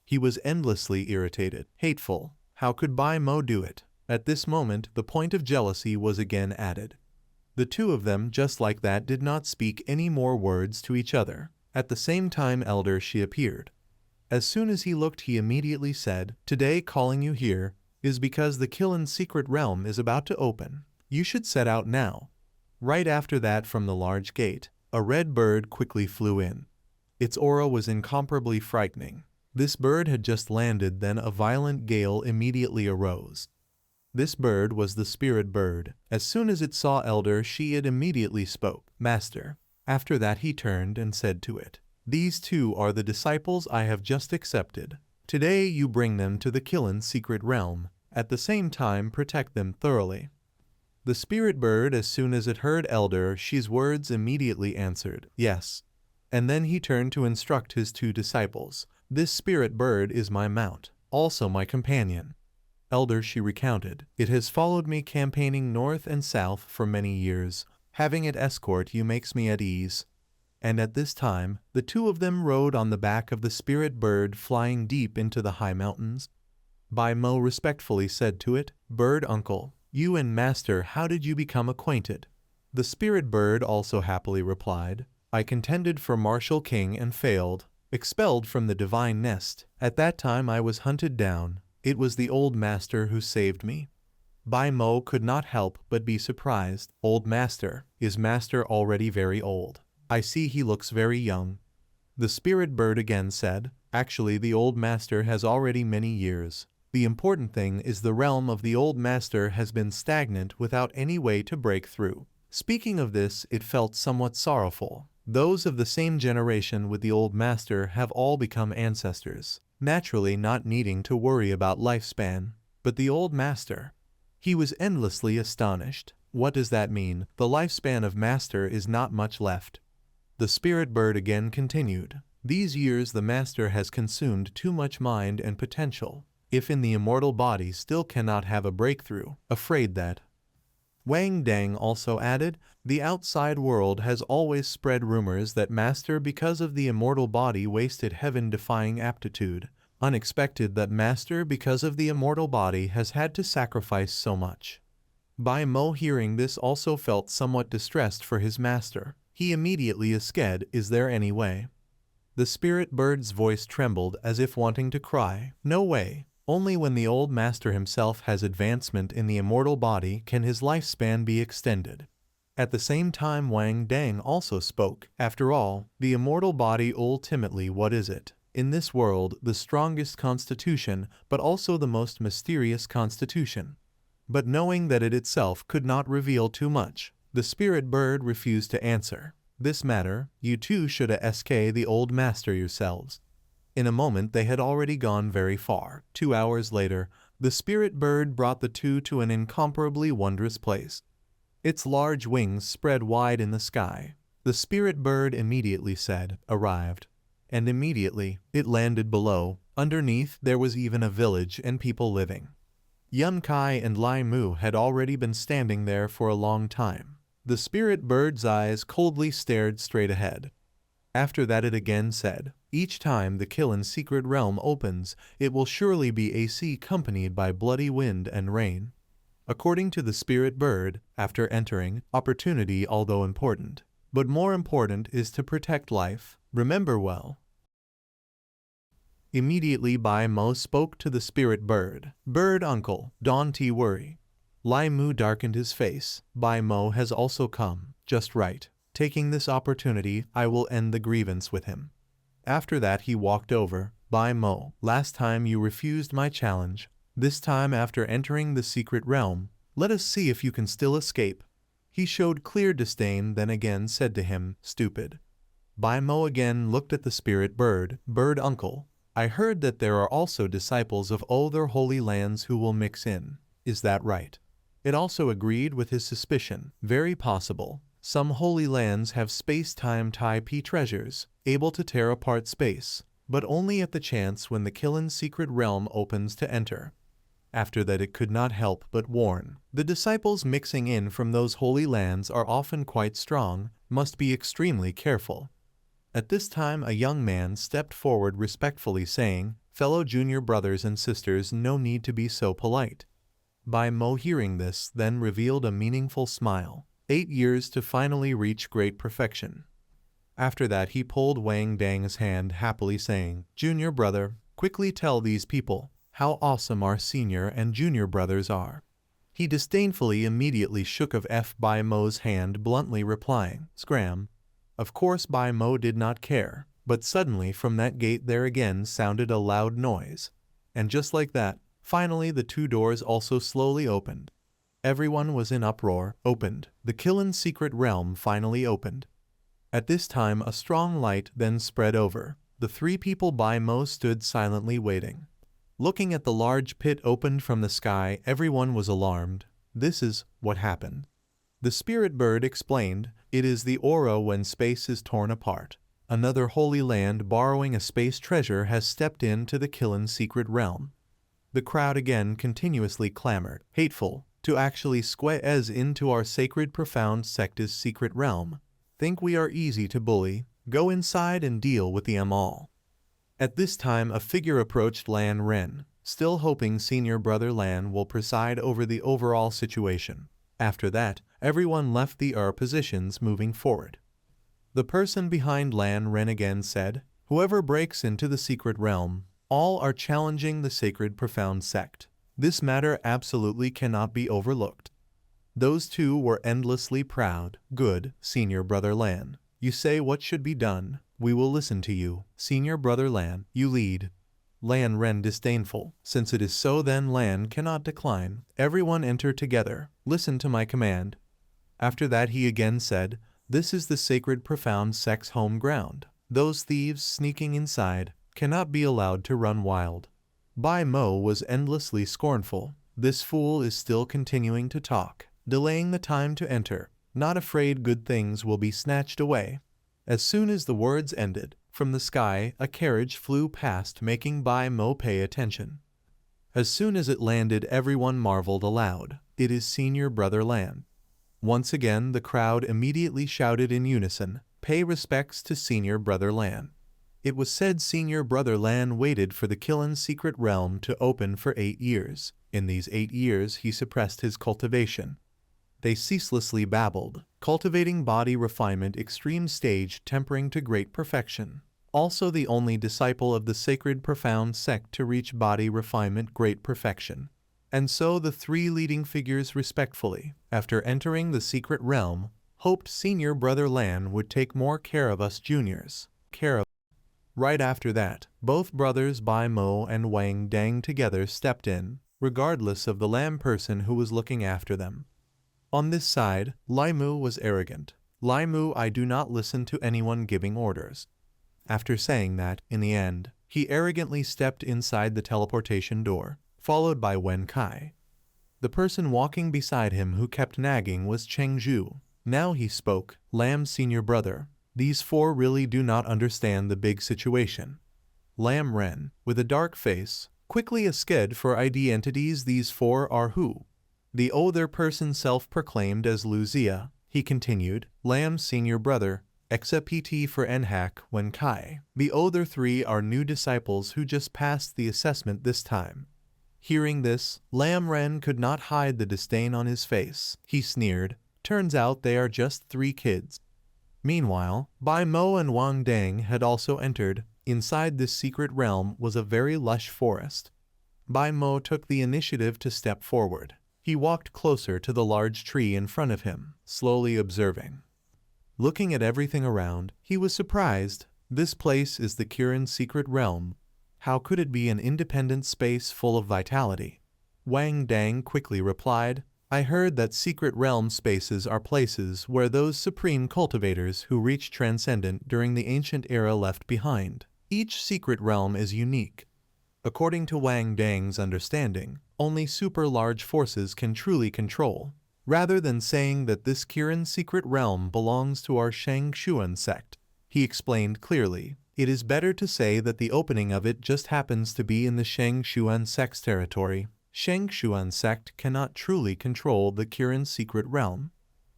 He was endlessly irritated, hateful. How could Bai Mo do it? At this moment, the point of jealousy was again added. The two of them, just like that, did not speak any more words to each other. At the same time, elder, she appeared. As soon as he looked, he immediately said, today calling you here is because the Killin's secret realm is about to open. You should set out now. Right after that, from the large gate, a red bird quickly flew in. Its aura was incomparably frightening. This bird had just landed, then a violent gale immediately arose. This bird was the spirit bird. As soon as it saw elder, it immediately spoke, Master. After that he turned and said to it, these two are the disciples I have just accepted. Today you bring them to the Killin's secret realm. At the same time protect them thoroughly. The spirit bird, as soon as it heard elder Shi's words, immediately answered, yes. And then he turned to instruct his 2 disciples. This spirit bird is my mount, also my companion. Elder, she recounted, it has followed me campaigning north and south for many years. Having it escort you makes me at ease. And at this time, the 2 of them rode on the back of the spirit bird, flying deep into the high mountains. Bai Mo respectfully said to it, Bird uncle, you and master, how did you become acquainted? The spirit bird also happily replied, I contended for martial king and failed, expelled from the divine nest. At that time I was hunted down. It was the old master who saved me. Bai Mo could not help but be surprised. Old master, is master already very old? I see he looks very young. The spirit bird again said, actually the old master has already many years. The important thing is the realm of the old master has been stagnant without any way to break through. Speaking of this, it felt somewhat sorrowful. Those of the same generation with the old master have all become ancestors, naturally not needing to worry about lifespan. But the old master, he was endlessly astonished. What does that mean? The lifespan of master is not much left. The spirit bird again continued, these years the master has consumed too much mind and potential. If in the immortal body still cannot have a breakthrough, afraid that. Wang Dang also added, the outside world has always spread rumors that master because of the immortal body wasted heaven-defying aptitude. Unexpected that master because of the immortal body has had to sacrifice so much. Bai Mo hearing this also felt somewhat distressed for his master. He immediately asked, is there any way? The spirit bird's voice trembled as if wanting to cry, no way. Only when the old master himself has advancement in the immortal body can his lifespan be extended. At the same time Wang Dang also spoke. After all, the immortal body ultimately, what is it? In this world, the strongest constitution, but also the most mysterious constitution. But knowing that it itself could not reveal too much, the spirit bird refused to answer. This matter, you two should ask the old master yourselves. In a moment they had already gone very far. 2 hours later, the spirit bird brought the 2 to an incomparably wondrous place. Its large wings spread wide in the sky. The spirit bird immediately said, arrived. And immediately, it landed below. Underneath there was even a village and people living. Yun Kai and Lai Mu had already been standing there for a long time. The spirit bird's eyes coldly stared straight ahead. After that it again said, each time the Kiln secret realm opens, it will surely be a sea accompanied by bloody wind and rain. According to the spirit bird, after entering, opportunity although important, but more important is to protect life, remember well. Immediately Bai Mo spoke to the spirit bird, bird uncle, don't worry. Lai Mu darkened his face, Bai Mo has also come, just right. Taking this opportunity, I will end the grievance with him. After that he walked over, Bai Mo, last time you refused my challenge. This time after entering the secret realm, let us see if you can still escape. He showed clear disdain, then again said to him, stupid. Bai Mo again looked at the spirit bird, bird uncle. I heard that there are also disciples of all their holy lands who will mix in. Is that right? It also agreed with his suspicion. Very possible. Some holy lands have space-time type treasures, able to tear apart space, but only at the chance when the Kiln secret realm opens to enter. After that it could not help but warn. The disciples mixing in from those holy lands are often quite strong, must be extremely careful. At this time a young man stepped forward respectfully saying, fellow junior brothers and sisters, no need to be so polite. Bai Mo hearing this then revealed a meaningful smile. 8 years to finally reach great perfection. After that he pulled Wang Dang's hand happily saying, junior brother, quickly tell these people how awesome our senior and junior brothers are. He disdainfully immediately shook of Bai Mo's hand, bluntly replying, scram. Of course Bai Mo did not care, but suddenly from that gate there again sounded a loud noise. And just like that, finally the 2 doors also slowly opened. Everyone was in uproar. Opened. The Kiln secret realm finally opened. At this time a strong light then spread over. The 3 people Bai Mo stood silently waiting. Looking at the large pit opened from the sky, everyone was alarmed. This is what happened. The spirit bird explained, it is the aura when space is torn apart. Another holy land borrowing a space treasure has stepped into the Kiln secret realm. The crowd again continuously clamored, hateful. To actually squeeze into our sacred profound sect's secret realm. Think we are easy to bully, go inside and deal with them all. At this time a figure approached Lan Ren, still hoping senior brother Lan will preside over the overall situation. After that, everyone left their positions moving forward. The person behind Lan Ren again said, whoever breaks into the secret realm, all are challenging the sacred profound sect. This matter absolutely cannot be overlooked. Those 2 were endlessly proud. Good, senior brother Lan. You say what should be done. We will listen to you. Senior brother Lan, you lead. Lan Ren disdainful. Since it is so, then Lan cannot decline. Everyone enter together. Listen to my command. After that he again said, this is the sacred profound sect's home ground. Those thieves sneaking inside cannot be allowed to run wild. Bai Mo was endlessly scornful. This fool is still continuing to talk, delaying the time to enter, not afraid good things will be snatched away. As soon as the words ended, from the sky a carriage flew past, making Bai Mo pay attention. As soon as it landed everyone marveled aloud. It is senior brother Lan. Once again the crowd immediately shouted in unison, pay respects to senior brother Lan. It was said senior brother Lan waited for the Kiln secret realm to open for 8 years. In these 8 years he suppressed his cultivation. They ceaselessly babbled, cultivating body refinement extreme stage tempering to great perfection. Also the only disciple of the sacred profound sect to reach body refinement great perfection. And so the 3 leading figures respectfully, after entering the secret realm, hoped senior brother Lan would take more care of us juniors. Right after that, both brothers Bai Mo and Wang Dang together stepped in, regardless of the lamb person who was looking after them. On this side, Lai Mu was arrogant. Lai Mu, I do not listen to anyone giving orders. After saying that, in the end, he arrogantly stepped inside the teleportation door, followed by Wen Kai. The person walking beside him who kept nagging was Cheng Zhu. Now he spoke, Lam senior brother. These 4 really do not understand the big situation. Lam Ren, with a dark face, quickly asked for ID entities. These 4 are who? The other person self-proclaimed as Lucia. He continued, Lam senior brother, except PT for Nhak Wen Kai. The other three are new disciples who just passed the assessment this time. Hearing this, Lam Ren could not hide the disdain on his face. He sneered, turns out they are just 3 kids. Meanwhile, Bai Mo and Wang Dang had also entered. Inside this secret realm was a very lush forest. Bai Mo took the initiative to step forward. He walked closer to the large tree in front of him, slowly observing. Looking at everything around, he was surprised. This place is the Kirin's secret realm. How could it be an independent space full of vitality? Wang Dang quickly replied, I heard that secret realm spaces are places where those supreme cultivators who reached transcendent during the ancient era left behind. Each secret realm is unique. According to Wang Dang's understanding, only super large forces can truly control. Rather than saying that this Kirin secret realm belongs to our Xianxia sect, he explained clearly, it is better to say that the opening of it just happens to be in the Xianxia sect's territory. Xianxia sect cannot truly control the Kirin secret realm.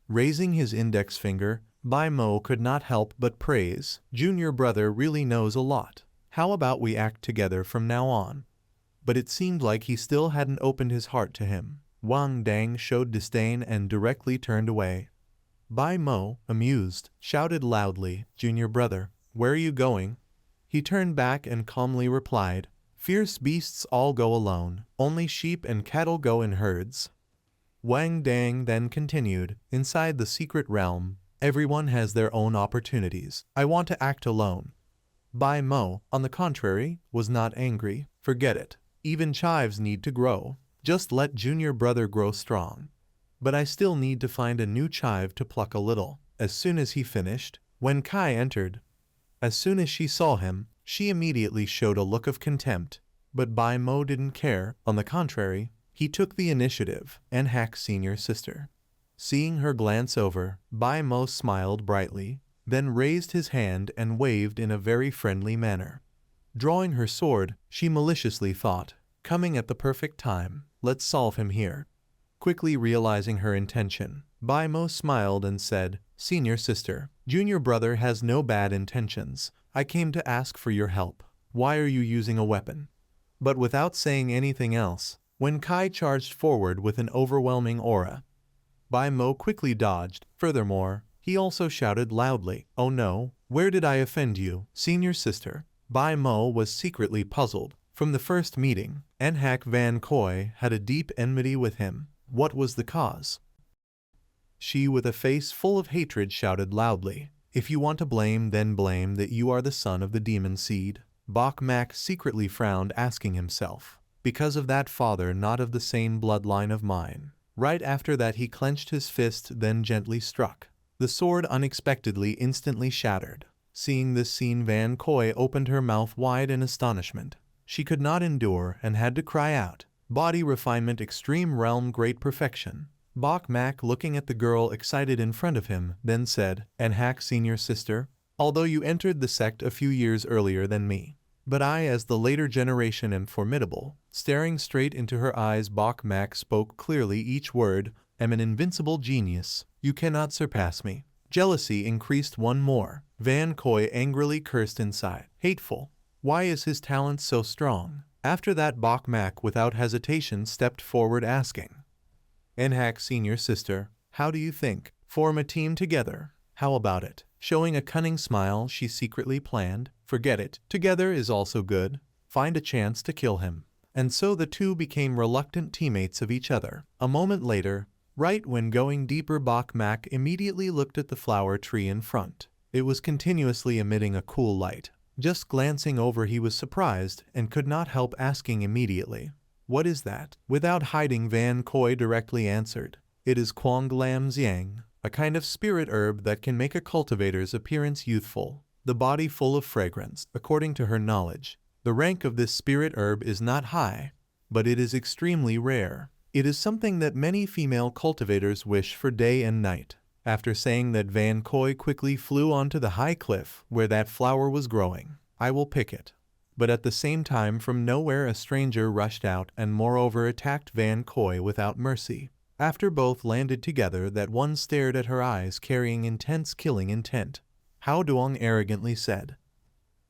Raising his index finger, Bai Mo could not help but praise. Junior brother really knows a lot. How about we act together from now on? But it seemed like he still hadn't opened his heart to him. Wang Dang showed disdain and directly turned away. Bai Mo, amused, shouted loudly, Junior brother, where are you going? He turned back and calmly replied, Fierce beasts all go alone, only sheep and cattle go in herds. Wang Dang then continued, inside the secret realm, everyone has their own opportunities. I want to act alone. Bai Mo, on the contrary, was not angry. Forget it. Even chives need to grow. Just let junior brother grow strong. But I still need to find a new chive to pluck a little. As soon as he finished, Wen Kai entered. As soon as she saw him, she immediately showed a look of contempt. But Bai Mo didn't care. On the contrary, he took the initiative. Nhak's senior sister. Seeing her glance over, Bai Mo smiled brightly, then raised his hand and waved in a very friendly manner. Drawing her sword, she maliciously thought, coming at the perfect time, let's solve him here. Quickly realizing her intention, Bai Mo smiled and said, Senior sister, junior brother has no bad intentions. I came to ask for your help. Why are you using a weapon? But without saying anything else, Wen Kai charged forward with an overwhelming aura. Bai Mo quickly dodged. Furthermore, he also shouted loudly, Oh no, where did I offend you, senior sister? Bai Mo was secretly puzzled. From the first meeting, Nhak Van Koi had a deep enmity with him. What was the cause? She, with a face full of hatred, shouted loudly, If you want to blame, then blame that you are the son of the demon seed. Bok Mak secretly frowned, asking himself, because of that father not of the same bloodline of mine. Right after that he clenched his fist, then gently struck. The sword unexpectedly instantly shattered. Seeing this scene, Van Koi opened her mouth wide in astonishment. She could not endure and had to cry out, Body refinement, extreme realm, great perfection. Bok Mak, looking at the girl excited in front of him, then said, Nhak senior sister, although you entered the sect a few years earlier than me, but I as the later generation am formidable. Staring straight into her eyes, Bok Mak spoke clearly each word, am an invincible genius. You cannot surpass me. Jealousy increased one more. Van Koi angrily cursed inside. Hateful. Why is his talent so strong? After that, Bok Mak without hesitation stepped forward, asking, Nhak senior sister, how do you think? Form a team together. How about it? Showing a cunning smile, she secretly planned, Forget it. Together is also good. Find a chance to kill him. And so the two became reluctant teammates of each other. A moment later, right when going deeper, Bok Mak immediately looked at the flower tree in front. It was continuously emitting a cool light. Just glancing over, he was surprised and could not help asking immediately, What is that? Without hiding, Van Koi directly answered, It is Quang Lam Xiang, a kind of spirit herb that can make a cultivator's appearance youthful, the body full of fragrance. According to her knowledge, the rank of this spirit herb is not high, but it is extremely rare. It is something that many female cultivators wish for day and night. After saying that, Van Koi quickly flew onto the high cliff where that flower was growing. I will pick it. But at the same time, from nowhere a stranger rushed out and moreover attacked Van Koi without mercy. After both landed together, that one stared at her eyes carrying intense killing intent. Hao Duong arrogantly said.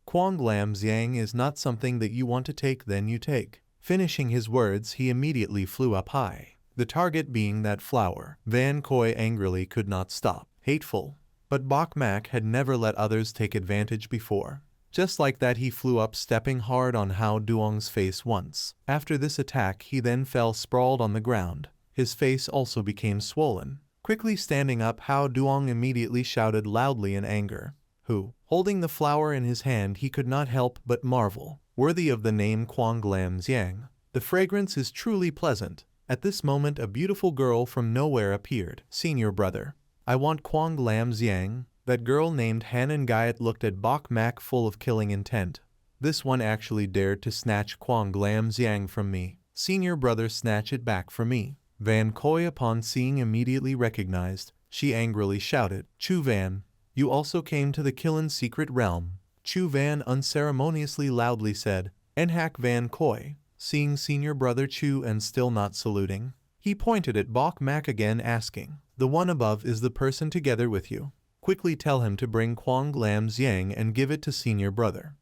Quang Lam Xiang is not something that you want to take, then you take. Finishing his words, he immediately flew up high, the target being that flower. Van Koi angrily could not stop. Hateful. But Bok Mak had never let others take advantage before. Just like that, he flew up, stepping hard on Hao Duong's face once. After this attack, he then fell sprawled on the ground. His face also became swollen. Quickly standing up, Hao Duong immediately shouted loudly in anger. Who, holding the flower in his hand, he could not help but marvel. Worthy of the name Quang Lam Xiang. The fragrance is truly pleasant. At this moment, a beautiful girl from nowhere appeared. Senior brother. I want Quang Lam Xiang. That girl named Hanan Gayat looked at Bok Mak full of killing intent. This one actually dared to snatch Quang Lam Xiang from me. Senior brother, snatch it back from me. Van Koi, upon seeing, immediately recognized. She angrily shouted, Chu Van, you also came to the Killin's secret realm. Chu Van unceremoniously loudly said. Nhak Van Koi, seeing senior brother Chu and still not saluting, he pointed at Bok Mak again, asking, the one above is the person together with you. Quickly tell him to bring Quang Lam Xiang and give it to senior brother.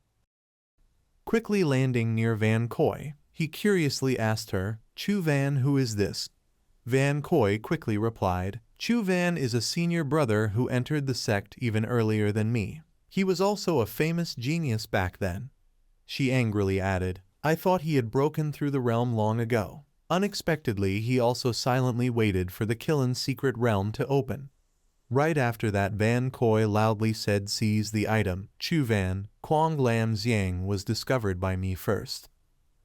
Quickly landing near Van Koi, he curiously asked her, Chu Van, who is this? Van Koi quickly replied, Chu Van is a senior brother who entered the sect even earlier than me. He was also a famous genius back then. She angrily added, I thought he had broken through the realm long ago. Unexpectedly, he also silently waited for the Killin's secret realm to open. Right after that, Van Koi loudly said, seize the item. Chu Van, Quang Lam Xiang was discovered by me first.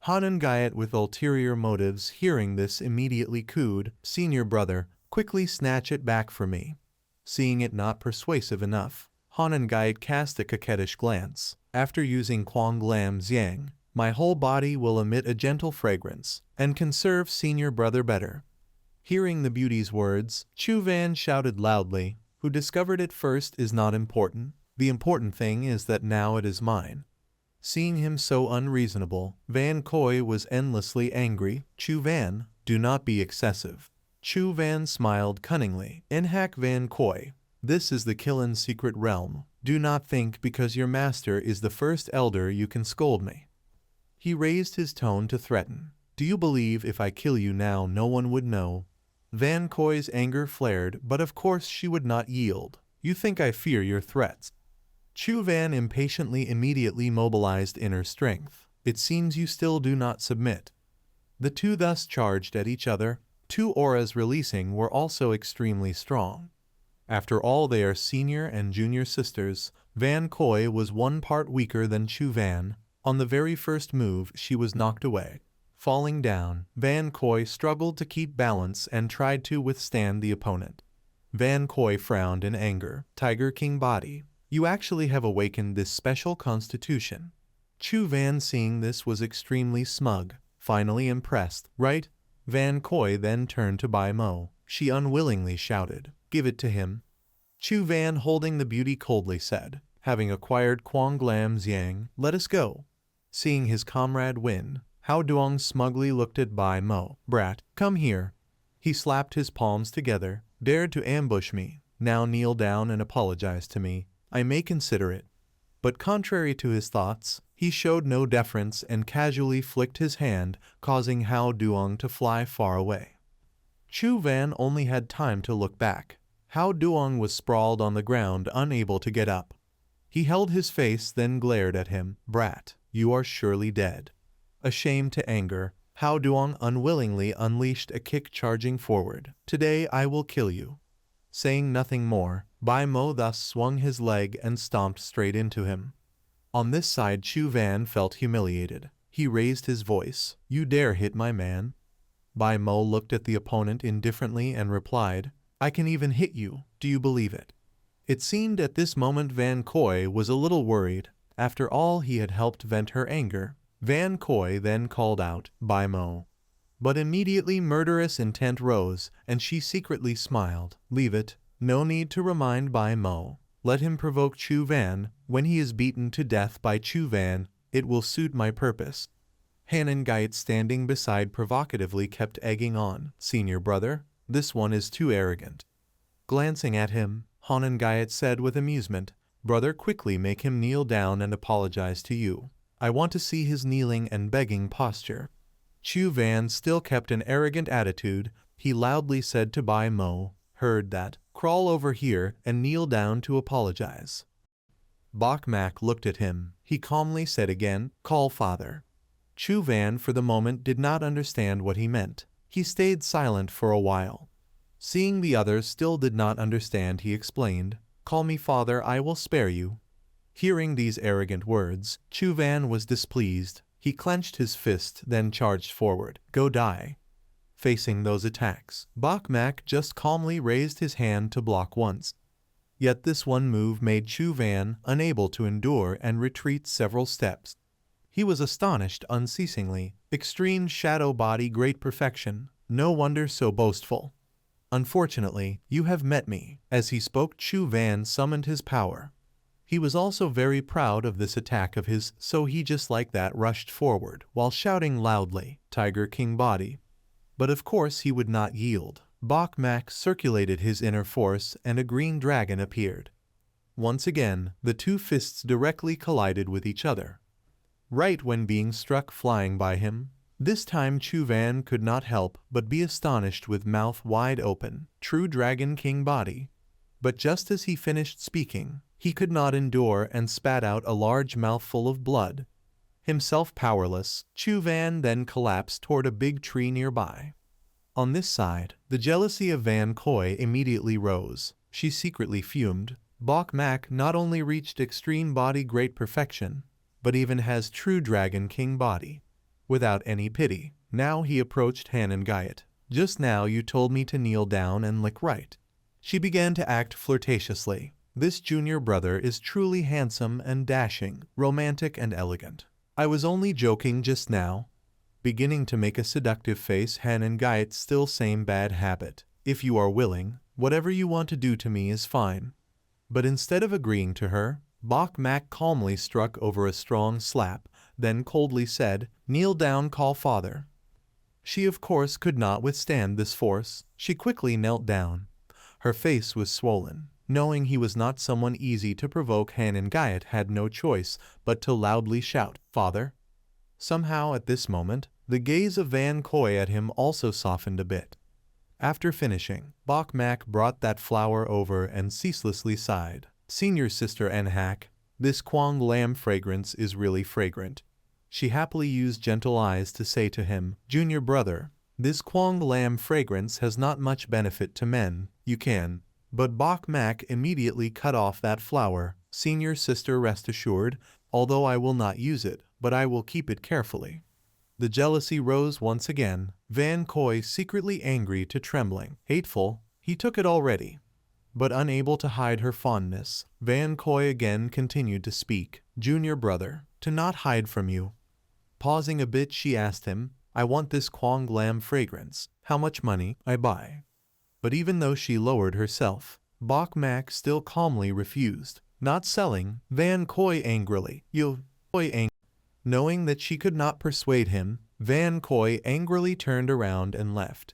Hanan Gayat, with ulterior motives, hearing this, immediately cooed, senior brother, quickly snatch it back for me. Seeing it not persuasive enough, Hanan Gayat cast a coquettish glance. After using Quang Lam Xiang, my whole body will emit a gentle fragrance, and can serve senior brother better. Hearing the beauty's words, Chu Van shouted loudly, who discovered it first is not important. The important thing is that now it is mine. Seeing him so unreasonable, Van Koi was endlessly angry. Chu Van, do not be excessive. Chu Van smiled cunningly. Nhak Van Koi, this is the Killin's secret realm. Do not think because your master is the first elder you can scold me. He raised his tone to threaten. Do you believe if I kill you now no one would know? Van Koi's anger flared, but of course she would not yield. You think I fear your threats? Chu Van impatiently immediately mobilized inner strength. It seems you still do not submit. The two thus charged at each other. Two auras releasing were also extremely strong. After all, they are senior and junior sisters. Van Koi was one part weaker than Chu Van. On the very first move, she was knocked away. Falling down, Van Koi struggled to keep balance and tried to withstand the opponent. Van Koi frowned in anger. Tiger King body, you actually have awakened this special constitution. Chu Van, seeing this, was extremely smug, finally impressed. Right? Van Koi then turned to Bai Mo. She unwillingly shouted, give it to him. Chu Van, holding the beauty, coldly said, having acquired Quang Lam Xiang, let us go. Seeing his comrade win, Hao Duong smugly looked at Bai Mo. Brat, come here. He slapped his palms together. Dared to ambush me. Now kneel down and apologize to me. I may consider it. But contrary to his thoughts, he showed no deference and casually flicked his hand, causing Hao Duong to fly far away. Chu Van only had time to look back. Hao Duong was sprawled on the ground, unable to get up. He held his face, then glared at him. Brat, you are surely dead. Ashamed to anger, Hao Duong unwillingly unleashed a kick, charging forward. Today I will kill you. Saying nothing more, Bai Mo thus swung his leg and stomped straight into him. On this side, Chu Van felt humiliated. He raised his voice. You dare hit my man? Bai Mo looked at the opponent indifferently and replied, I can even hit you. Do you believe it? It seemed at this moment Van Koi was a little worried. After all, he had helped vent her anger. Van Koi then called out, Bai Mo. But immediately murderous intent rose, and she secretly smiled. Leave it. No need to remind Bai Mo. Let him provoke Chu Van. When he is beaten to death by Chu Van, it will suit my purpose. Hanan Gayat, standing beside, provocatively kept egging on. Senior brother, this one is too arrogant. Glancing at him, Hanan Gayat said with amusement, Brother, quickly make him kneel down and apologize to you. I want to see his kneeling and begging posture. Chu Van still kept an arrogant attitude. He loudly said to Bai Mo, heard that, crawl over here and kneel down to apologize. Bok Mak looked at him. He calmly said again, call father. Chu Van for the moment did not understand what he meant. He stayed silent for a while. Seeing the others still did not understand, he explained, call me father, I will spare you. Hearing these arrogant words, Chu Van was displeased. He clenched his fist, then charged forward. Go die. Facing those attacks, Bok Mak just calmly raised his hand to block once. Yet this one move made Chu Van unable to endure and retreat several steps. He was astonished unceasingly. Extreme shadow body, great perfection. No wonder so boastful. Unfortunately, you have met me. As he spoke, Chu Van summoned his power. He was also very proud of this attack of his, so he just like that rushed forward while shouting loudly, Tiger King body. But of course he would not yield. Bok Mak circulated his inner force and a green dragon appeared. Once again, the two fists directly collided with each other. Right when being struck flying by him, this time Chu Van could not help but be astonished with mouth wide open, true Dragon King body. But just as he finished speaking, he could not endure and spat out a large mouthful of blood. Himself powerless, Chu Van then collapsed toward a big tree nearby. On this side, the jealousy of Van Koi immediately rose. She secretly fumed. Bok Mak not only reached extreme body great perfection, but even has true Dragon King body. Without any pity, now he approached Han and Gaiet. Just now you told me to kneel down and lick right. She began to act flirtatiously. This junior brother is truly handsome and dashing, romantic and elegant. I was only joking just now. Beginning to make a seductive face, Han and Gaiet still same bad habit. If you are willing, whatever you want to do to me is fine. But instead of agreeing to her, Bok Mak calmly struck over a strong slap, then coldly said, kneel down, call father. She of course could not withstand this force. She quickly knelt down. Her face was swollen. Knowing he was not someone easy to provoke, Han and Gaiet had no choice but to loudly shout, father. Somehow at this moment, the gaze of Van Koi at him also softened a bit. After finishing, Bok Mak brought that flower over and ceaselessly sighed. Senior sister Nhak, this Quang Lam fragrance is really fragrant. She happily used gentle eyes to say to him, junior brother, this Quang Lam fragrance has not much benefit to men, you can. But Bok Mak immediately cut off that flower. Senior sister, rest assured, although I will not use it, but I will keep it carefully. The jealousy rose once again. Van Koi secretly angry to trembling. Hateful, he took it already. But unable to hide her fondness, Van Koi again continued to speak. Junior brother, to not hide from you. Pausing a bit, she asked him, I want this Quang Lam fragrance. How much money I buy? But even though she lowered herself, Bok Mak still calmly refused. Not selling, Van Koi angrily. Knowing that she could not persuade him, Van Koi angrily turned around and left.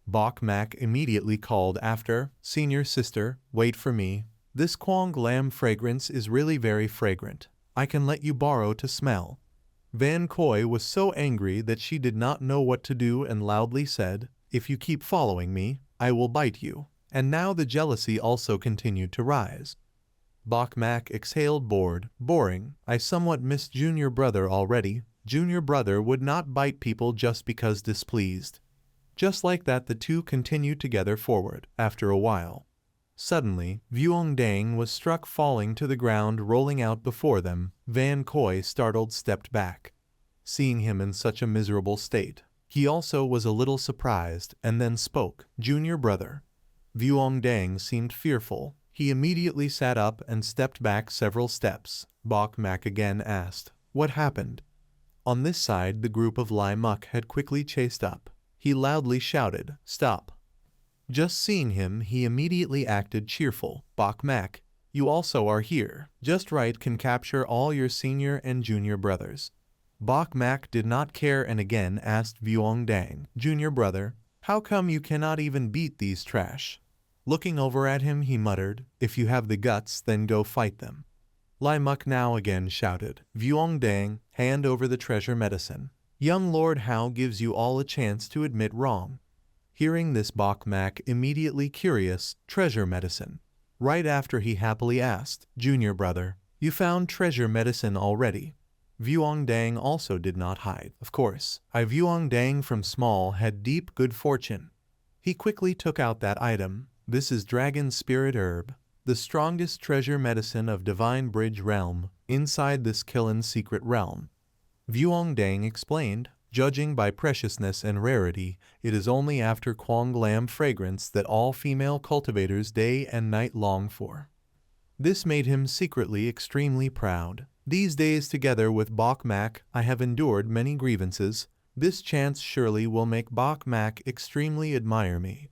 Bok Mak immediately called after, senior sister, wait for me. This Quang Lam fragrance is really very fragrant. I can let you borrow to smell. Van Koi was so angry that she did not know what to do and loudly said, if you keep following me, I will bite you. And now the jealousy also continued to rise. Bok Mak exhaled, boring. I somewhat miss junior brother already. Junior brother would not bite people just because displeased. Just like that the two continued together forward. After a while, suddenly, Vuong Dang was struck falling to the ground, rolling out before them. Van Koi, startled, stepped back. Seeing him in such a miserable state, he also was a little surprised and then spoke, junior brother. Vuong Dang seemed fearful. He immediately sat up and stepped back several steps. Bok Mak again asked, what happened? On this side, the group of Lai Muk had quickly chased up. He loudly shouted, stop. Just seeing him, he immediately acted cheerful. Bok Mak, you also are here. Just right, can capture all your senior and junior brothers. Bok Mak did not care and again asked Vuong Dang, junior brother, how come you cannot even beat these trash? Looking over at him, he muttered, if you have the guts, then go fight them. Lai Muk now again shouted, Vuong Dang, hand over the treasure medicine. Young Lord Hao gives you all a chance to admit wrong. Hearing this, Bok Mak immediately curious, treasure medicine. Right after he happily asked, Junior brother, you found treasure medicine already? Vuong Dang also did not hide. Of course, Vuong Dang from small had deep good fortune. He quickly took out that item. This is Dragon Spirit Herb, the strongest treasure medicine of Divine Bridge Realm, inside this Killin's secret realm. Vuong Dang explained, judging by preciousness and rarity, it is only after Quang Lam fragrance that all female cultivators day and night long for. This made him secretly extremely proud. These days together with Bok Mak, I have endured many grievances. This chance surely will make Bok Mak extremely admire me.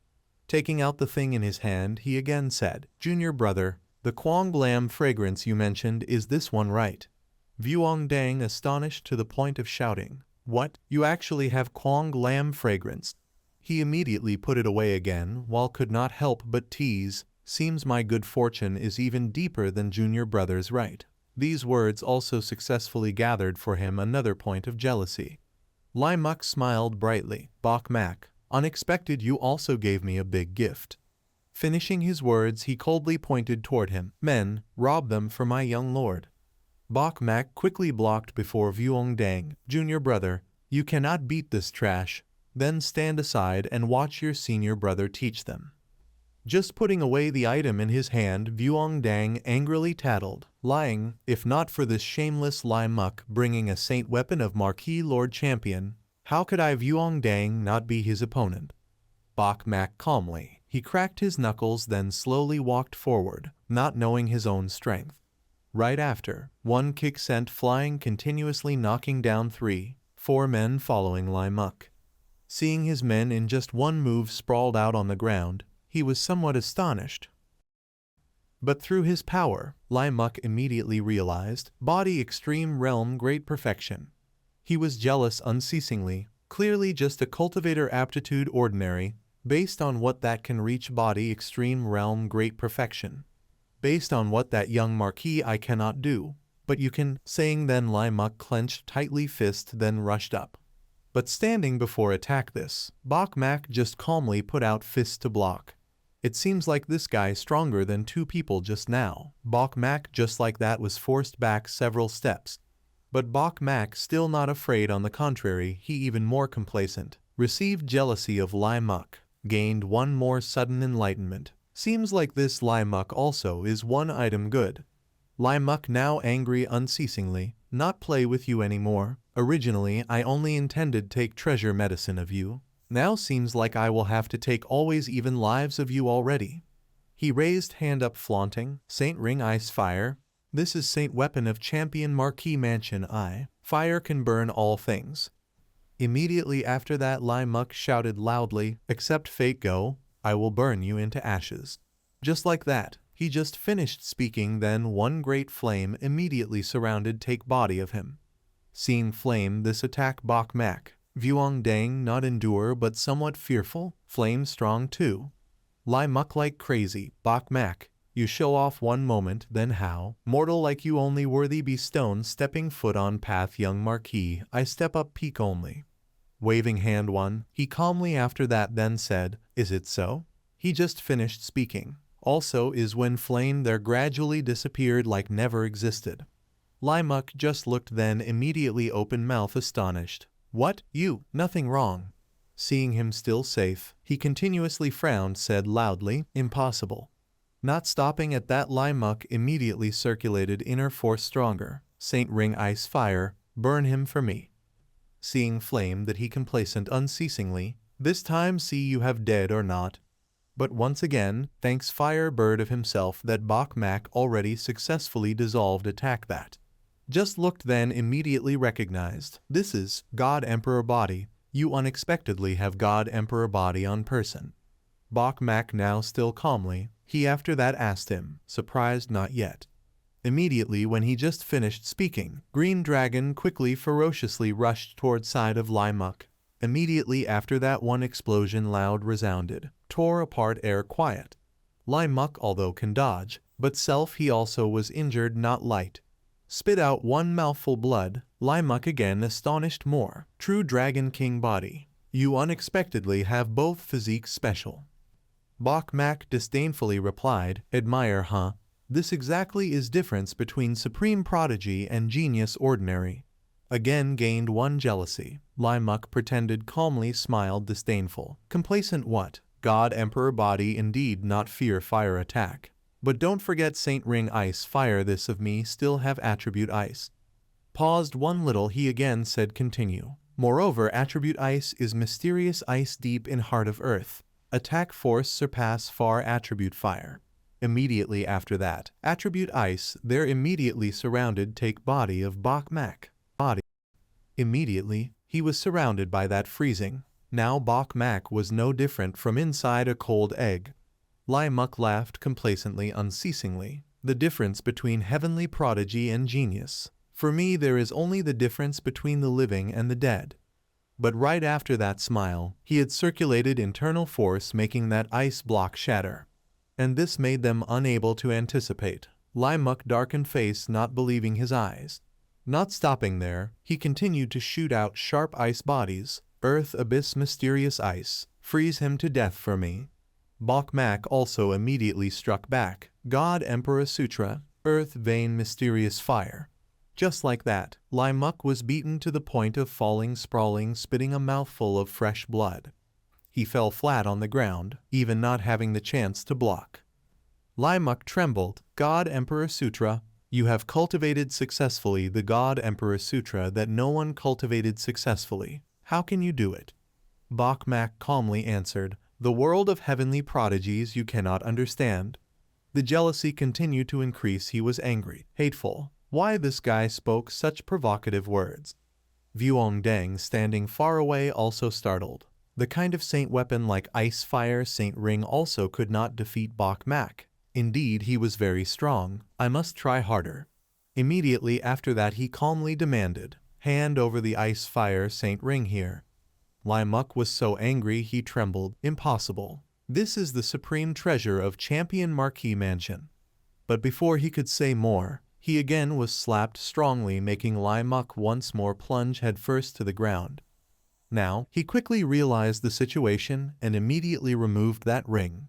Taking out the thing in his hand, he again said, Junior brother, the Quang Lam fragrance you mentioned, is this one right? Vuong Dang astonished to the point of shouting, What? You actually have Quang Lam fragrance? He immediately put it away again, while could not help but tease, Seems my good fortune is even deeper than Junior brother's right. These words also successfully gathered for him another point of jealousy. Lai Muk smiled brightly, Bok Mak, unexpected you also gave me a big gift. Finishing his words, he coldly pointed toward him, Men, rob them for my young lord. Bok Mak quickly blocked before Vuong Dang, Junior brother, you cannot beat this trash, then stand aside and watch your senior brother teach them. Just putting away the item in his hand, Vuong Dang angrily tattled, Lying, if not for this shameless Lai Muk bringing a saint weapon of Marquis Lord Champion, how could I Vuong Dang not be his opponent? Bok Mak calmly, he cracked his knuckles then slowly walked forward, not knowing his own strength. Right after, one kick sent flying continuously knocking down 3-4 men following Lai Muk. Seeing his men in just one move sprawled out on the ground, he was somewhat astonished. But through his power, Lai Muk immediately realized, body extreme realm great perfection. He was jealous unceasingly, clearly just a cultivator aptitude ordinary, based on what that can reach body extreme realm great perfection. Based on what that young marquis I cannot do, but you can, saying then Lai Muk clenched tightly fist then rushed up. But standing before attack this, Bok Mak just calmly put out fist to block. It seems like this guy stronger than two people just now. Bok Mak just like that was forced back several steps. But Bok Mak still not afraid, on the contrary, he even more complacent. Received jealousy of Lai Muk, gained one more sudden enlightenment. Seems like this Lai Muk also is one item good. Lai Muk now angry unceasingly, not play with you anymore. Originally I only intended take treasure medicine of you. Now seems like I will have to take always even lives of you already. He raised hand up flaunting, Saint Ring Ice Fire. This is Saint Weapon of Champion Marquis Mansion I. Fire can burn all things. Immediately after that Lai Muk shouted loudly, Except fate go, I will burn you into ashes. Just like that, he just finished speaking then one great flame immediately surrounded take body of him. Seeing flame this attack Bok Mak, Vuong Dang not endure but somewhat fearful, flame strong too. Lai Muk like crazy, Bok Mak, you show off one moment then how, mortal like you only worthy be stone stepping foot on path young marquis, I step up peak only. Waving hand one, he calmly after that then said, Is it so? He just finished speaking. Also is when flame there gradually disappeared like never existed. Lai Muk just looked then immediately open mouth astonished. What? You? Nothing wrong. Seeing him still safe, he continuously frowned said loudly, Impossible. Not stopping at that Lai Muk immediately circulated inner force stronger. Saint Ring Ice Fire, burn him for me. Seeing flame that he complacent unceasingly, this time see you have dead or not. But once again, thanks fire bird of himself that Bok Mak already successfully dissolved attack that. Just looked then immediately recognized, this is God Emperor body, you unexpectedly have God Emperor body on person. Bok Mak now still calmly, he after that asked him, surprised not yet. Immediately when he just finished speaking, Green Dragon quickly ferociously rushed toward side of Lai Muk. Immediately after that one explosion loud resounded, tore apart air quiet. Lai Muk although can dodge, But self he also was injured not light. Spit out one mouthful blood, Lai Muk again astonished more. True Dragon King body. You unexpectedly have both physiques special. Bok Mak disdainfully replied, admire huh? This exactly is difference between supreme prodigy and genius ordinary. Again gained one jealousy. Lai Muk pretended calmly smiled disdainful. Complacent what? God Emperor body indeed not fear fire attack. But don't forget Saint Ring Ice Fire this of me still have attribute ice. Paused one little he again said continue. Moreover attribute ice is mysterious ice deep in heart of earth. Attack force surpass far attribute fire. Immediately after that, attribute ice there immediately surrounded take body of Bok Mak. Body. Immediately, he was surrounded by that freezing. Now Bok Mak was no different from inside a cold egg. Lai Muk laughed complacently unceasingly. The difference between heavenly prodigy and genius. For me there is only the difference between the living and the dead. But right after that smile, he had circulated internal force making that ice block shatter. And this made them unable to anticipate. Lai Muk darkened face not believing his eyes. Not stopping there, he continued to shoot out sharp ice bodies. Earth abyss mysterious ice. Freeze him to death for me. Bok Mak also immediately struck back. God Emperor Sutra. Earth vein mysterious fire. Just like that, Lai Muk was beaten to the point of falling sprawling spitting a mouthful of fresh blood. He fell flat on the ground, even not having the chance to block. Lai Muk trembled. God Emperor Sutra. You have cultivated successfully the God Emperor Sutra that no one cultivated successfully. How can you do it? Bok Mak calmly answered, the world of heavenly prodigies you cannot understand. The jealousy continued to increase. He was angry, hateful. Why this guy spoke such provocative words? Vuong Deng standing far away also startled. The kind of saint weapon like ice fire Saint Ring also could not defeat Bok Mak. Indeed he was very strong. I must try harder. Immediately after that he calmly demanded, hand over the ice fire Saint Ring here. Lai Muk was so angry he trembled. Impossible. This is the supreme treasure of Champion Marquis Mansion. But before he could say more, he again was slapped strongly making Lai Muk once more plunge headfirst to the ground. Now, he quickly realized the situation and immediately removed that ring.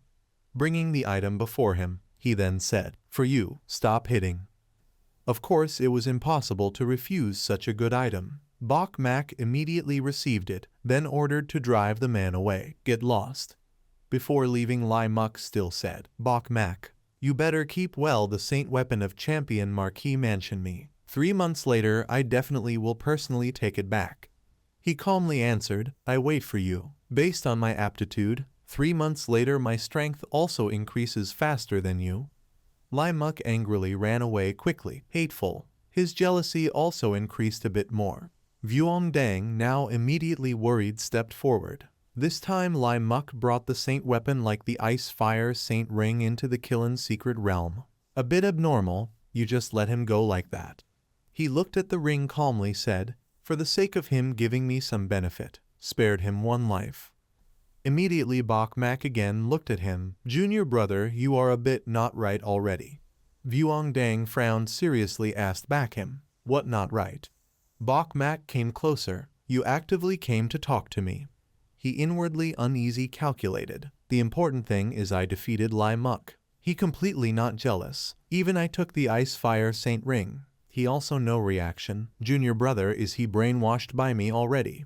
Bringing the item before him, he then said, for you, stop hitting. Of course it was impossible to refuse such a good item. Bok Mak immediately received it, then ordered to drive the man away. Get lost. Before leaving Lai Muk still said, Bok Mak, you better keep well the saint weapon of Champion Marquis Mansion me. 3 months later I definitely will personally take it back. He calmly answered, I wait for you. Based on my aptitude, 3 months later my strength also increases faster than you. Lai Muk angrily ran away quickly, hateful. His jealousy also increased a bit more. Vuong Deng, now immediately worried, stepped forward. This time Lai Muk brought the saint weapon like the ice fire Saint Ring into the Killin's secret realm. A bit abnormal, you just let him go like that. He looked at the ring calmly said, for the sake of him giving me some benefit, spared him one life. Immediately Bok Mak again looked at him, junior brother you are a bit not right already. Vuong Deng frowned seriously asked back him, what not right? Bok Mak came closer, you actively came to talk to me. He inwardly uneasy calculated, the important thing is I defeated Lai Muk. He completely not jealous, even I took the ice fire Saint Ring. He also no reaction, junior brother is he brainwashed by me already?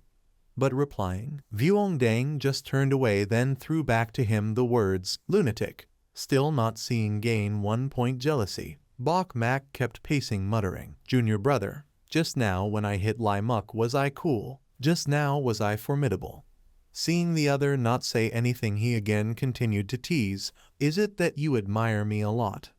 But replying, Vuong Deng just turned away then threw back to him the words, lunatic. Still not seeing gain 1 point jealousy. Bok Mak kept pacing muttering, junior brother, just now when I hit Lai Muk was I cool, just now was I formidable. Seeing the other not say anything he again continued to tease, is it that you admire me a lot?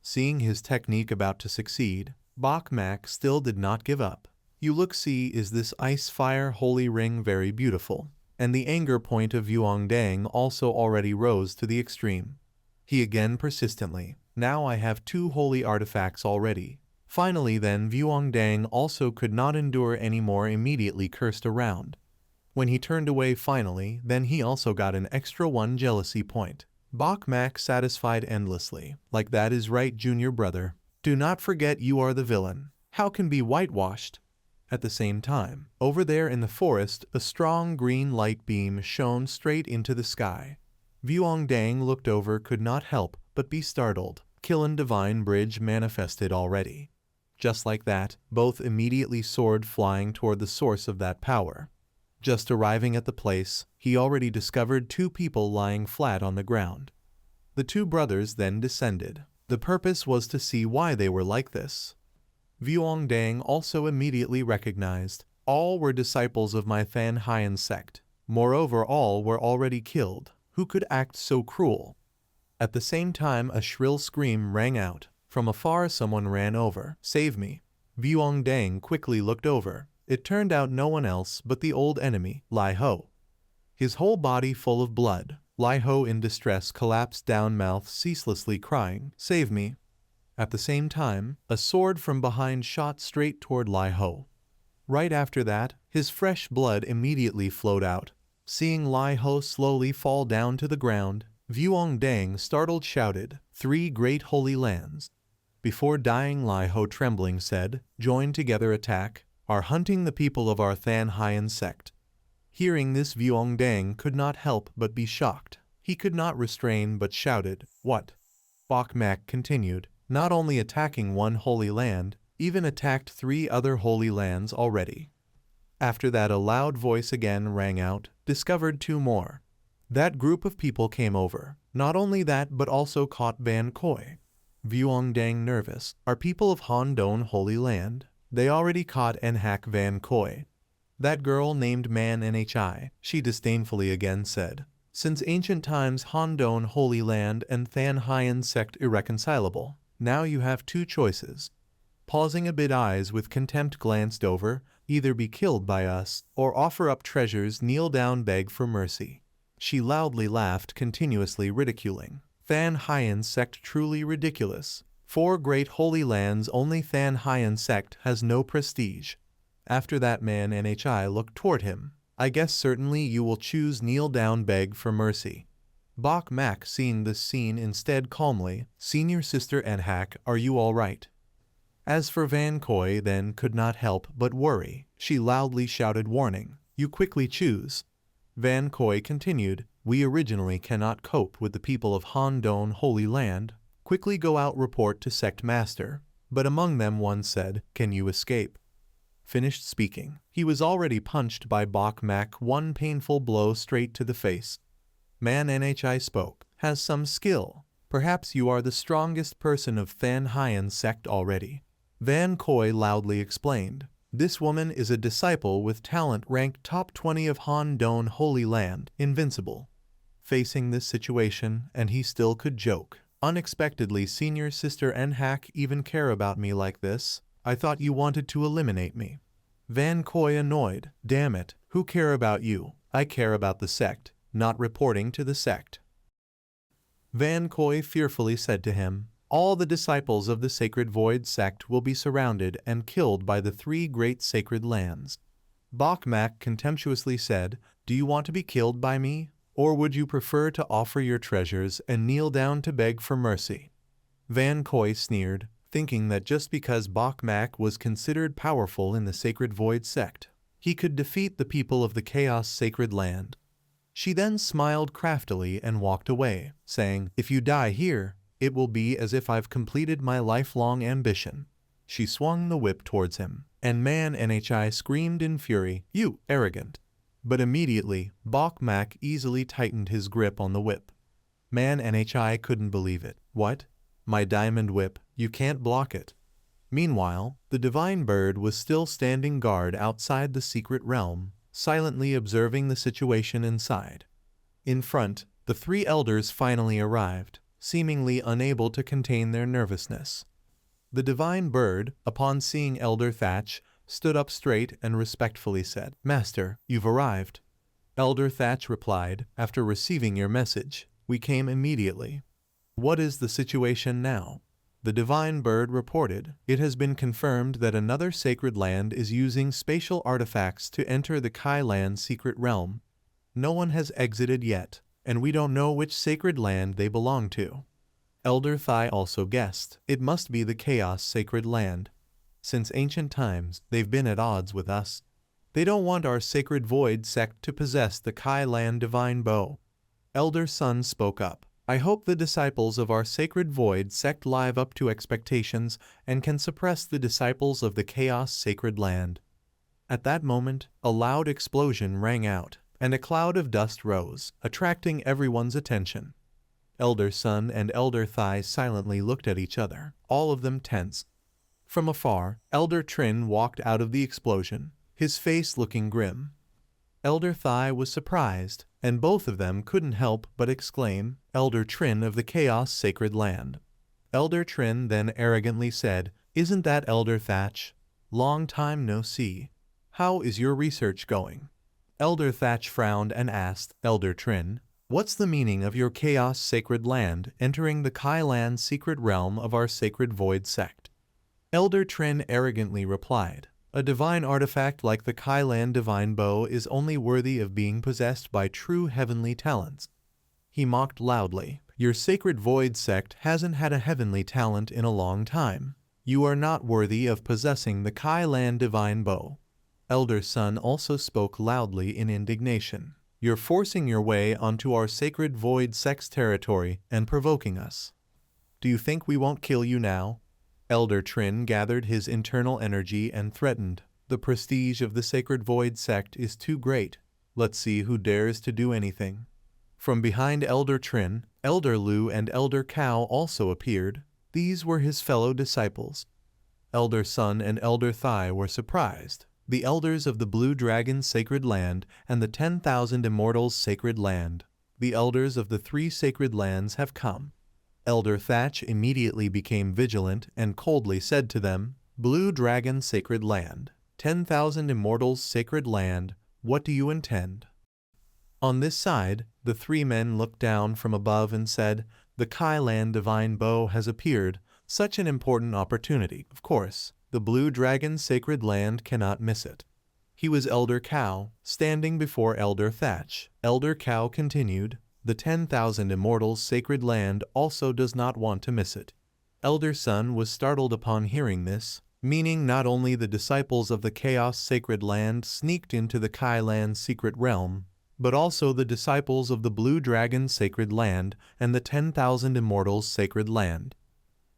Seeing his technique about to succeed, Bok Mak still did not give up. You look see is this ice fire holy ring very beautiful, and the anger point of Vuong Deng also already rose to the extreme. He again persistently, now I have 2 holy artifacts already. Finally then Vuong Deng also could not endure any more immediately cursed around. When he turned away finally, then he also got an extra 1 jealousy point. Bok Mak satisfied endlessly. Like that is right, junior brother. Do not forget you are the villain. How can be whitewashed? At the same time, over there in the forest, a strong green light beam shone straight into the sky. Vuongdang looked over, could not help but be startled. Killen Divine Bridge manifested already. Just like that, both immediately soared flying toward the source of that power. Just arriving at the place, he already discovered two people lying flat on the ground. The two brothers then descended. The purpose was to see why they were like this. Vuongdang also immediately recognized all were disciples of my Fan Haiyan sect. Moreover, all were already killed. Who could act so cruel? At the same time, a shrill scream rang out. From afar, someone ran over. Save me. Vuongdang quickly looked over. It turned out no one else but the old enemy, Lai Ho. His whole body full of blood, Lai Ho in distress collapsed down, mouth ceaselessly crying, "Save me." At the same time, a sword from behind shot straight toward Lai Ho. Right after that, his fresh blood immediately flowed out. Seeing Lai Ho slowly fall down to the ground, Vuongdang, startled, shouted, "Three great holy lands." Before dying, Lai Ho trembling said, "Join together, attack, are hunting the people of our Fan Haiyan sect." Hearing this, Vuongdang could not help but be shocked. He could not restrain but shouted, "What?" Bok Mak continued, "Not only attacking one holy land, even attacked 3 other holy lands already." After that, a loud voice again rang out, "Discovered 2 more." That group of people came over. Not only that, but also caught Van Koi. Vuongdang nervous. Are people of Hondon Holy Land? They already caught and hack Van Koi. That girl named Man Nhi, she disdainfully again said, "Since ancient times Hondon Holy Land and Fan Haiyan sect irreconcilable. Now you have 2 choices." Pausing a bit, eyes with contempt glanced over, "Either be killed by us, or offer up treasures, kneel down, beg for mercy." She loudly laughed, continuously ridiculing. Fan Haiyan sect truly ridiculous. 4 great holy lands, only Fan Haiyan sect has no prestige. After that, Man Nhi looked toward him. "I guess certainly you will choose kneel down, beg for mercy." Bok Mak, seeing this scene, instead calmly, "Senior sister Nhak, are you all right?" As for Van Koi, then could not help but worry. She loudly shouted, warning, "You quickly choose." Van Koi continued, "We originally cannot cope with the people of Hondon Holy Land. Quickly go out, report to sect master." But among them one said, "Can you escape?" Finished speaking, he was already punched by Bok Mak, one painful blow straight to the face. Man Nhi spoke, "Has some skill. Perhaps you are the strongest person of Fan Haiyan sect already." Van Koi loudly explained, "This woman is a disciple with talent ranked top 20 of Hondon Holy Land, invincible." Facing this situation, and he still could joke. "Unexpectedly, senior sister Nhak even care about me like this? I thought you wanted to eliminate me." Van Koi annoyed, "Damn it, who care about you? I care about the sect, not reporting to the sect." Van Koi fearfully said to him, "All the disciples of the Sacred Void sect will be surrounded and killed by the 3 great sacred lands." Bok Mak contemptuously said, "Do you want to be killed by me? Or would you prefer to offer your treasures and kneel down to beg for mercy?" Van Koi sneered, thinking that just because Bok Mak was considered powerful in the Sacred Void sect, he could defeat the people of the Chaos Sacred Land. She then smiled craftily and walked away, saying, "If you die here, it will be as if I've completed my lifelong ambition." She swung the whip towards him, and Man Nhi screamed in fury, "You arrogant!" But immediately, Bok Mak easily tightened his grip on the whip. Man Nhi couldn't believe it. "What? My diamond whip, you can't block it." Meanwhile, the divine bird was still standing guard outside the secret realm, silently observing the situation inside. In front, the 3 elders finally arrived, seemingly unable to contain their nervousness. The divine bird, upon seeing Elder Thatch, stood up straight and respectfully said, "Master, you've arrived." Elder Thatch replied, "After receiving your message, we came immediately." "What is the situation now?" The divine bird reported, "It has been confirmed that another sacred land is using spatial artifacts to enter the Kai Land secret realm. No one has exited yet, and we don't know which sacred land they belong to. Elder Thai also guessed, it must be the Chaos Sacred Land. Since ancient times, they've been at odds with us. They don't want our Sacred Void sect to possess the Kai Land Divine Bow. Elder Sun spoke up. I hope the disciples of our Sacred Void sect live up to expectations and can suppress the disciples of the Chaos Sacred Land. At that moment, a loud explosion rang out, and a cloud of dust rose, attracting everyone's attention. Elder Sun and Elder Thai silently looked at each other, all of them tense. From afar, Elder Trin walked out of the explosion, his face looking grim. Elder Thai was surprised, and both of them couldn't help but exclaim, Elder Trin of the Chaos Sacred Land. Elder Trin then arrogantly said, Isn't that Elder Thatch? Long time no see. How is your research going? Elder Thatch frowned and asked, Elder Trin, what's the meaning of your Chaos Sacred Land entering the Kai Land secret realm of our Sacred Void sect? Elder Trin arrogantly replied, a divine artifact like the Kai Land Divine Bow is only worthy of being possessed by true heavenly talents. He mocked loudly, your Sacred Void sect hasn't had a heavenly talent in a long time. You are not worthy of possessing the Kai Land Divine Bow. Elder Sun also spoke loudly in indignation. You're forcing your way onto our Sacred Void sect's territory and provoking us. Do you think we won't kill you now? Elder Trin gathered his internal energy and threatened. The prestige of the Sacred Void sect is too great. Let's see who dares to do anything. From behind Elder Trin, Elder Lu and Elder Cow also appeared. These were his fellow disciples. Elder Sun and Elder Thai were surprised. The elders of the Blue Dragon Sacred Land and the 10,000 Immortals Sacred Land. The elders of the 3 sacred lands have come. Elder Thatch immediately became vigilant and coldly said to them, Blue Dragon Sacred Land, 10,000 Immortals Sacred Land, what do you intend? On this side, the 3 men looked down from above and said, the Kai Land Divine Bow has appeared, such an important opportunity, of course. The Blue Dragon Sacred Land cannot miss it. He was Elder Cow, standing before Elder Thatch. Elder Cow continued, the 10,000 Immortals Sacred Land also does not want to miss it. Elder Sun was startled upon hearing this, meaning not only the disciples of the Chaos Sacred Land sneaked into the Kai Land secret realm, but also the disciples of the Blue Dragon Sacred Land and the 10,000 Immortals Sacred Land.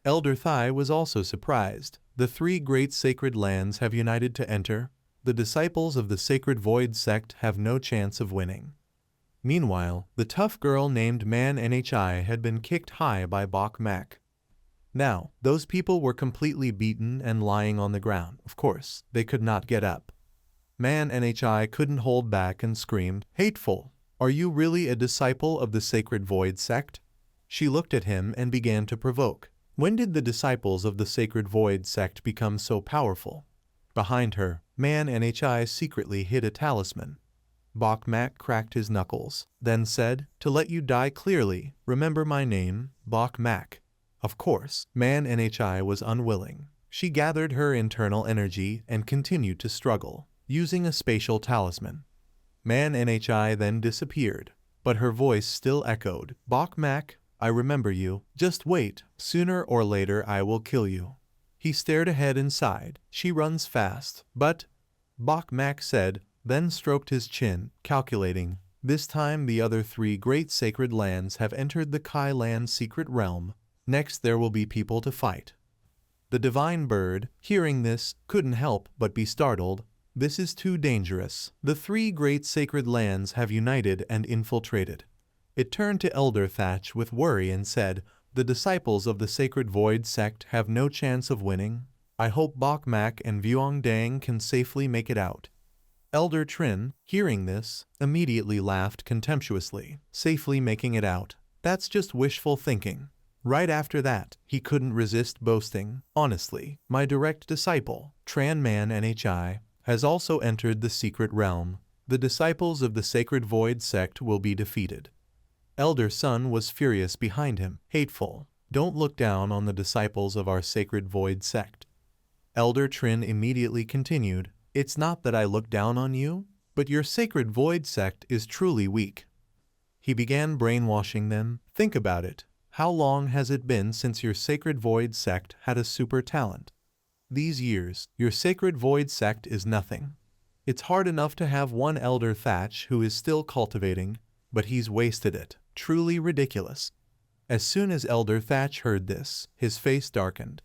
Elder Thai was also surprised. The 3 great sacred lands have united to enter. The disciples of the Sacred Void sect have no chance of winning. Meanwhile, the tough girl named Man Nhi had been kicked high by Bok Mak. Now, those people were completely beaten and lying on the ground. Of course, they could not get up. Man Nhi couldn't hold back and screamed, Hateful! Are you really a disciple of the Sacred Void sect? She looked at him and began to provoke. When did the disciples of the Sacred Void sect become so powerful? Behind her, Man Nhi secretly hid a talisman. Bok Mak cracked his knuckles, then said, To let you die clearly, remember my name, Bok Mak. Of course, Man Nhi was unwilling. She gathered her internal energy and continued to struggle, using a spatial talisman. Man Nhi then disappeared, but her voice still echoed, Bok Mak, I remember you. Just wait, sooner or later I will kill you. He stared ahead and sighed. She runs fast, but, Bok Mak said, then stroked his chin, calculating, this time the other 3 great sacred lands have entered the Kai Land secret realm. Next there will be people to fight. The divine bird, hearing this, couldn't help but be startled. This is too dangerous. The 3 great sacred lands have united and infiltrated. It turned to Elder Thatch with worry and said, the disciples of the Sacred Void sect have no chance of winning. I hope Bok Mak and Vuong Dang can safely make it out. Elder Trin, hearing this, immediately laughed contemptuously, safely making it out. That's just wishful thinking. Right after that, he couldn't resist boasting, honestly, my direct disciple, Tran Man Nhi, has also entered the secret realm. The disciples of the Sacred Void sect will be defeated. Elder Sun was furious behind him, hateful. Don't look down on the disciples of our Sacred Void sect. Elder Trin immediately continued, It's not that I look down on you, but your Sacred Void sect is truly weak. He began brainwashing them. Think about it. How long has it been since your Sacred Void sect had a super talent? These years, your Sacred Void sect is nothing. It's hard enough to have one Elder Thatch who is still cultivating, but he's wasted it. Truly ridiculous. As soon as Elder Thatch heard this, his face darkened.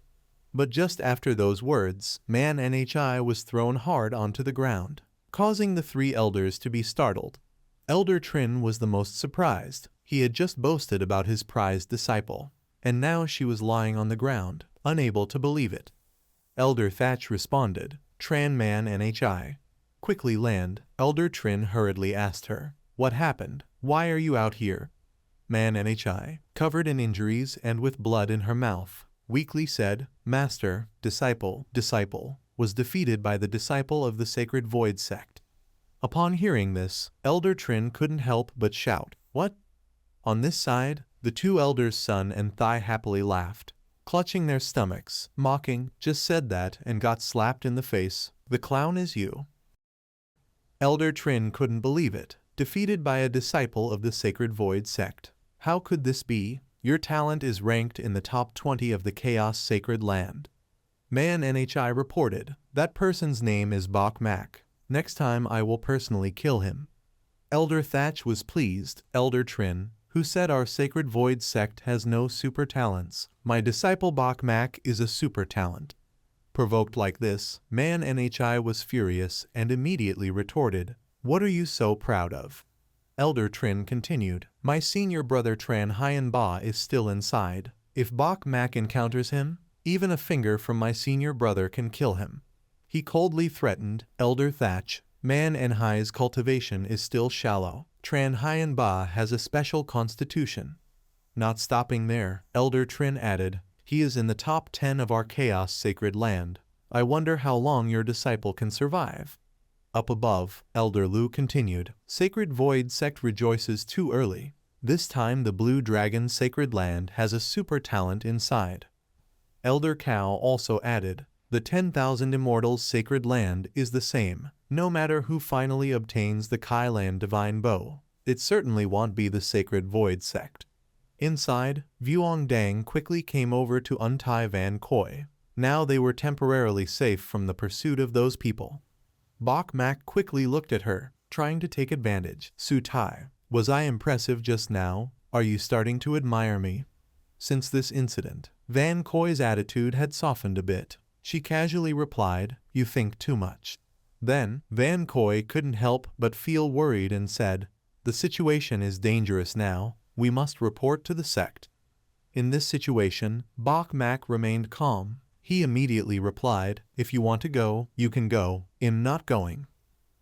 But just after those words, Manhwa was thrown hard onto the ground, causing the three elders to be startled. Elder Trin was the most surprised. He had just boasted about his prized disciple, and now she was lying on the ground, unable to believe it. Elder Thatch responded, Tran Manhwa. Quickly land, Elder Trin hurriedly asked her, what happened? Why are you out here? Manhwa, covered in injuries and with blood in her mouth, weakly said, Master, disciple, was defeated by the disciple of the Sacred Void sect. Upon hearing this, Elder Trin couldn't help but shout, what? On this side, the two elders Sun and Thai happily laughed, clutching their stomachs, mocking, just said that and got slapped in the face. The clown is you. Elder Trin couldn't believe it, defeated by a disciple of the Sacred Void sect. How could this be? Your talent is ranked in the top 20 of the Chaos Sacred Land. Manhwa reported, that person's name is Bok Mak. Next time I will personally kill him. Elder Thatch was pleased. Elder Trin, who said our Sacred Void sect has no super talents. My disciple Bok Mak is a super talent. Provoked like this, Manhwa was furious and immediately retorted, what are you so proud of? Elder Trin continued, my senior brother Tran Hyen Ba is still inside. If Bok Mak encounters him, even a finger from my senior brother can kill him. He coldly threatened, Elder Thatch, Manhwa's cultivation is still shallow. Tran Hyen Ba has a special constitution. Not stopping there, Elder Trin added, he is in the top 10 of our Chaos Sacred Land. I wonder how long your disciple can survive. Up above, Elder Lu continued, Sacred Void sect rejoices too early. This time the Blue Dragon Sacred Land has a super talent inside. Elder Cow also added, the 10,000 Immortals Sacred Land is the same. No matter who finally obtains the Kailan Divine Bow, it certainly won't be the Sacred Void sect. Inside, Vuong Dang quickly came over to untie Van Koi. Now they were temporarily safe from the pursuit of those people. Bok Mak quickly looked at her, trying to take advantage. Su Tai, was I impressive just now? Are you starting to admire me? Since this incident, Van Koi's attitude had softened a bit. She casually replied, you think too much. Then, Van Koi couldn't help but feel worried and said, the situation is dangerous now. We must report to the sect. In this situation, Bok Mak remained calm. He immediately replied, if you want to go, you can go. I'm not going.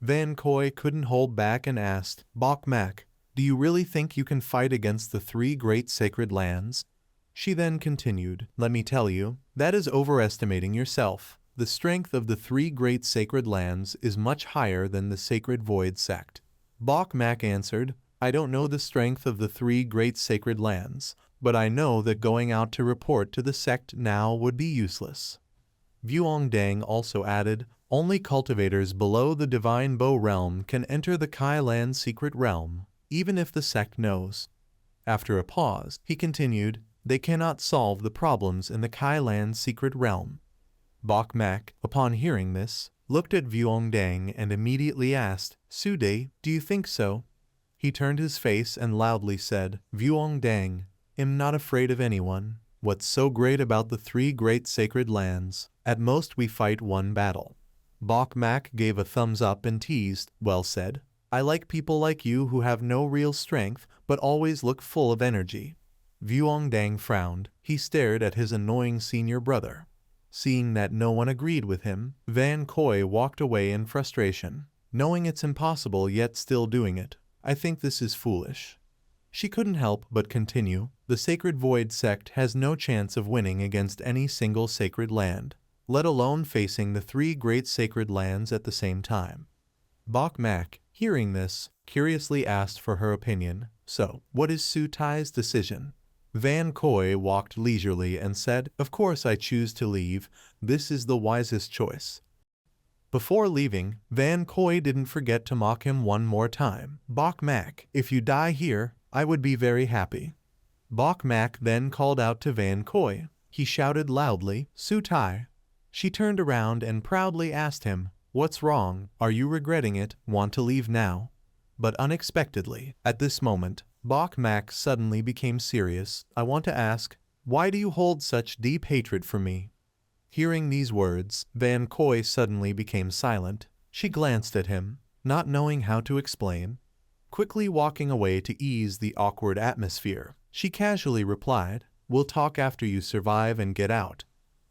Van Koi couldn't hold back and asked, Bok Mak, do you really think you can fight against the 3 great sacred lands? She then continued, let me tell you, that is overestimating yourself. The strength of the 3 great sacred lands is much higher than the Sacred Void sect. Bok Mak answered, I don't know the strength of the 3 great sacred lands, but I know that going out to report to the sect now would be useless. Vuong Dang also added, only cultivators below the Divine Bow realm can enter the Kailan secret realm, even if the sect knows. After a pause, he continued, they cannot solve the problems in the Kailan secret realm. Bok Mak, upon hearing this, looked at Vuong Dang and immediately asked, Sude, do you think so? He turned his face and loudly said, Vuong Dang, I'm not afraid of anyone. What's so great about the 3 great sacred lands? At most we fight one battle. Bok Mak gave a thumbs up and teased, well said. I like people like you who have no real strength but always look full of energy. Vuong Dang frowned. He stared at his annoying senior brother. Seeing that no one agreed with him, Van Koi walked away in frustration. Knowing it's impossible yet still doing it, I think this is foolish. She couldn't help but continue, the Sacred Void sect has no chance of winning against any single sacred land, let alone facing the 3 great sacred lands at the same time. Bok Mak, hearing this, curiously asked for her opinion, so, what is Su Tai's decision? Van Koi walked leisurely and said, of course I choose to leave, this is the wisest choice. Before leaving, Van Koi didn't forget to mock him one more time. Bok Mak, if you die here, I would be very happy. Bok Mak then called out to Van Koi. He shouted loudly, Su Tai. She turned around and proudly asked him, what's wrong? Are you regretting it? Want to leave now? But unexpectedly, at this moment, Bok Mak suddenly became serious. I want to ask, why do you hold such deep hatred for me? Hearing these words, Van Koi suddenly became silent. She glanced at him, not knowing how to explain. Quickly walking away to ease the awkward atmosphere, she casually replied, we'll talk after you survive and get out.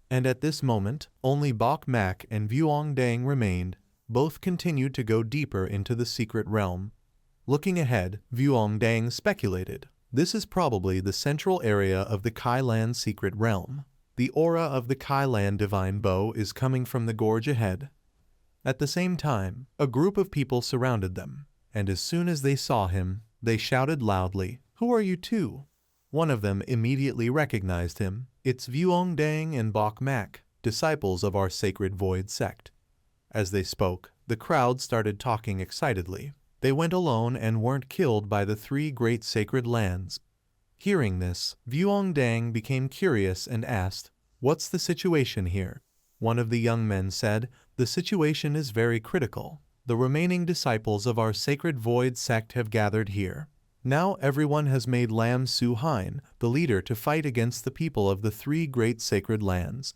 And at this moment, only Bok Mak and Vuong Dang remained. Both continued to go deeper into the secret realm. Looking ahead, Vuong Dang speculated, this is probably the central area of the Kailan secret realm. The aura of the Kailan divine bow is coming from the gorge ahead. At the same time, a group of people surrounded them, and as soon as they saw him, they shouted loudly, who are you two? One of them immediately recognized him. It's Vuong Dang and Bok Mak, disciples of our sacred void sect. As they spoke, the crowd started talking excitedly. They went alone and weren't killed by the three great sacred lands. Hearing this, Vuong Dang became curious and asked, what's the situation here? One of the young men said, the situation is very critical. The remaining disciples of our sacred void sect have gathered here. Now everyone has made Lam Su Hein the leader to fight against the people of the three great sacred lands.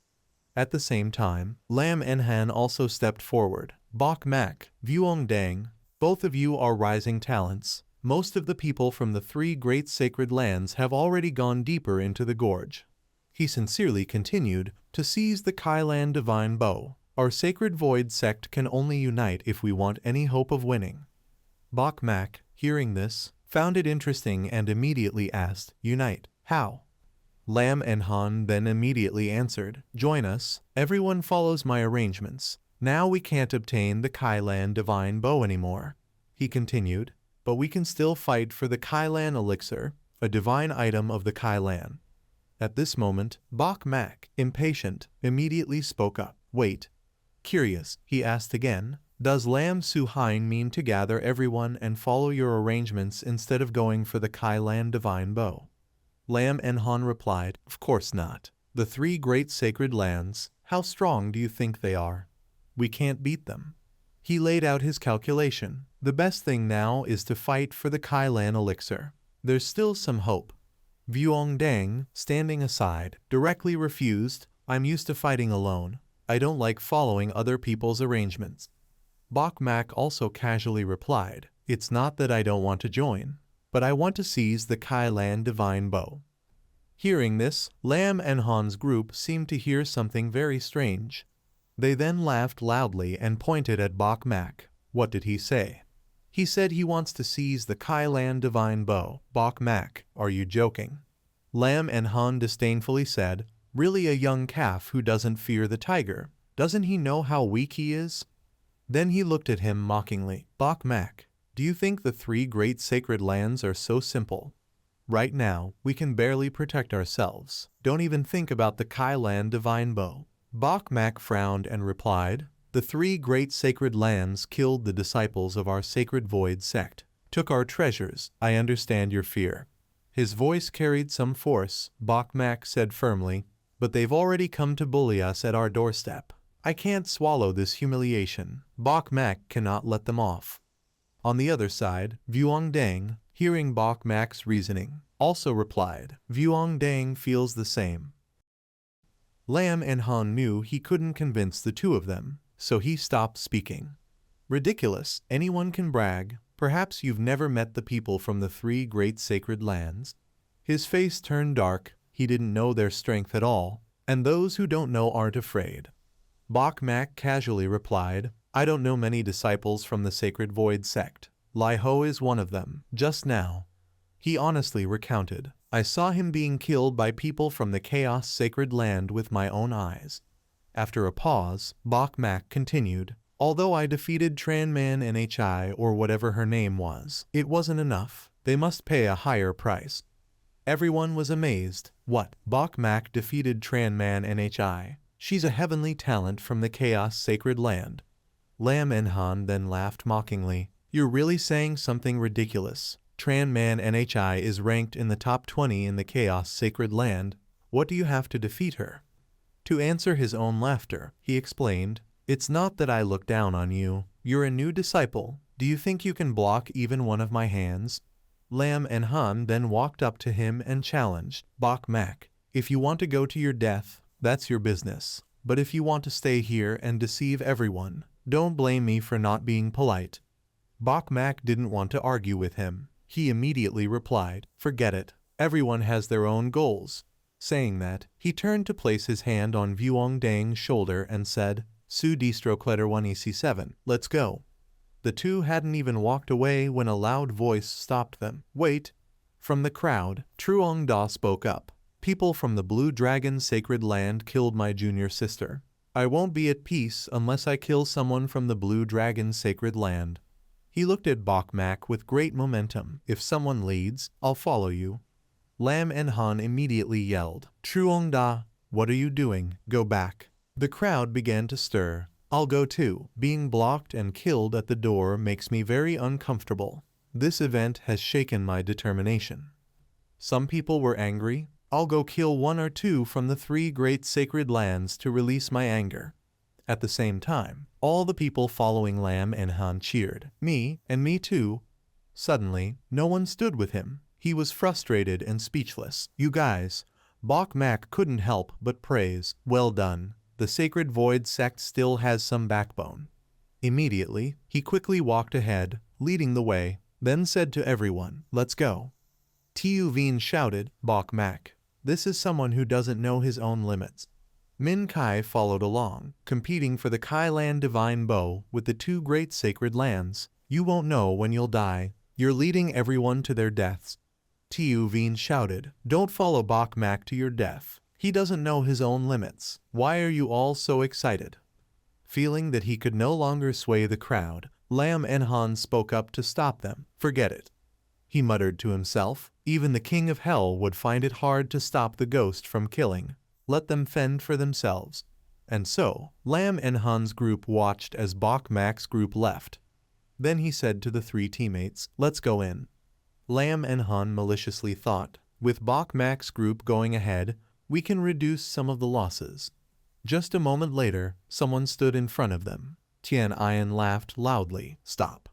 At the same time, Lam Enhan also stepped forward. Bok Mak, Vuong Dang, both of you are rising talents. Most of the people from the three great sacred lands have already gone deeper into the gorge. He sincerely continued, to seize the Kailan divine bow. Our sacred void sect can only unite if we want any hope of winning. Bok Mak, hearing this, found it interesting and immediately asked, unite, how? Lam Enhan then immediately answered, join us, everyone follows my arrangements. Now we can't obtain the Kailan divine bow anymore. He continued, but we can still fight for the Kailan elixir, a divine item of the Kailan. At this moment, Bok Mak, impatient, immediately spoke up. Wait. Curious, he asked again, does Lam Su Hein mean to gather everyone and follow your arrangements instead of going for the Kailan divine bow? Lam Enhan replied, of course not. The three great sacred lands, how strong do you think they are? We can't beat them. He laid out his calculation. The best thing now is to fight for the Kailan elixir. There's still some hope. Vuong Dang, standing aside, directly refused, I'm used to fighting alone. I don't like following other people's arrangements. Bok Mak also casually replied, it's not that I don't want to join, but I want to seize the Kailan divine bow. Hearing this, Lam Enhan's group seemed to hear something very strange. They then laughed loudly and pointed at Bok Mak. What did he say? He said he wants to seize the Kailan divine bow. Bok Mak, are you joking? Lam Enhan disdainfully said, really a young calf who doesn't fear the tiger. Doesn't he know how weak he is? Then he looked at him mockingly. Bok Mak, do you think the three great sacred lands are so simple? Right now, we can barely protect ourselves. Don't even think about the Kailan divine bow. Bok Mak frowned and replied, the three great sacred lands killed the disciples of our sacred void sect, took our treasures. I understand your fear. His voice carried some force. Bok Mak said firmly, but they've already come to bully us at our doorstep. I can't swallow this humiliation. Bok Mak cannot let them off. On the other side, Vuong Dang, hearing Bok Mak's reasoning, also replied, Vuong Dang feels the same. Lam Enhan knew he couldn't convince the two of them, so he stopped speaking. Ridiculous, anyone can brag. Perhaps you've never met the people from the three great sacred lands. His face turned dark. He didn't know their strength at all, and those who don't know aren't afraid. Bok Mak casually replied, I don't know many disciples from the sacred void sect. Lai Ho is one of them. Just now, he honestly recounted, I saw him being killed by people from the chaos sacred land with my own eyes. After a pause, Bok Mak continued, although I defeated Tran Man Nhi or whatever her name was, it wasn't enough. They must pay a higher price. Everyone was amazed. What? Bok Mak defeated Tran Man Nhi. She's a heavenly talent from the chaos sacred land. Lam Enhan then laughed mockingly. You're really saying something ridiculous. Tran Man Nhi is ranked in the top 20 in the Chaos Sacred Land. What do you have to defeat her? To answer his own laughter, he explained, it's not that I look down on you. You're a new disciple. Do you think you can block even one of my hands? Lam and Han then walked up to him and challenged, Bok Mak, if you want to go to your death, that's your business. But if you want to stay here and deceive everyone, don't blame me for not being polite. Bok Mak didn't want to argue with him. He immediately replied, forget it. Everyone has their own goals. Saying that, he turned to place his hand on Vuong Dang's shoulder and said, Su distro kletter 1EC7, let's go. The two hadn't even walked away when a loud voice stopped them. Wait! From the crowd, Truong Da spoke up. People from the Blue Dragon Sacred Land killed my junior sister. I won't be at peace unless I kill someone from the Blue Dragon Sacred Land. He looked at Bok Mak with great momentum. If someone leads, I'll follow you. Lam and Han immediately yelled, Truong Da, what are you doing? Go back. The crowd began to stir. I'll go too. Being blocked and killed at the door makes me very uncomfortable. This event has shaken my determination. Some people were angry. I'll go kill 1 or 2 from the 3 great sacred lands to release my anger. At the same time, all the people following Lam and Han cheered. Me, and me too. Suddenly, no one stood with him. He was frustrated and speechless. You guys, Bok Mak couldn't help but praise. Well done. The Sacred Void sect still has some backbone. Immediately, he quickly walked ahead, leading the way, then said to everyone, let's go. Tiu Veen shouted, Bok Mak, this is someone who doesn't know his own limits. Min Kai followed along, competing for the Kai Land Divine Bow with the 2 great sacred lands. You won't know when you'll die. You're leading everyone to their deaths. Tiu Veen shouted, don't follow Bok Mak to your death. He doesn't know his own limits. Why are you all so excited? Feeling that he could no longer sway the crowd, Lam and Han spoke up to stop them. Forget it. He muttered to himself, even the King of Hell would find it hard to stop the ghost from killing. Let them fend for themselves. And so, Lam and Han's group watched as Bok Mak's group left. Then he said to the 3 teammates, let's go in. Lam and Han maliciously thought, with Bok Mak's group going ahead, we can reduce some of the losses. Just a moment later, someone stood in front of them. Tian Ian laughed loudly. Stop.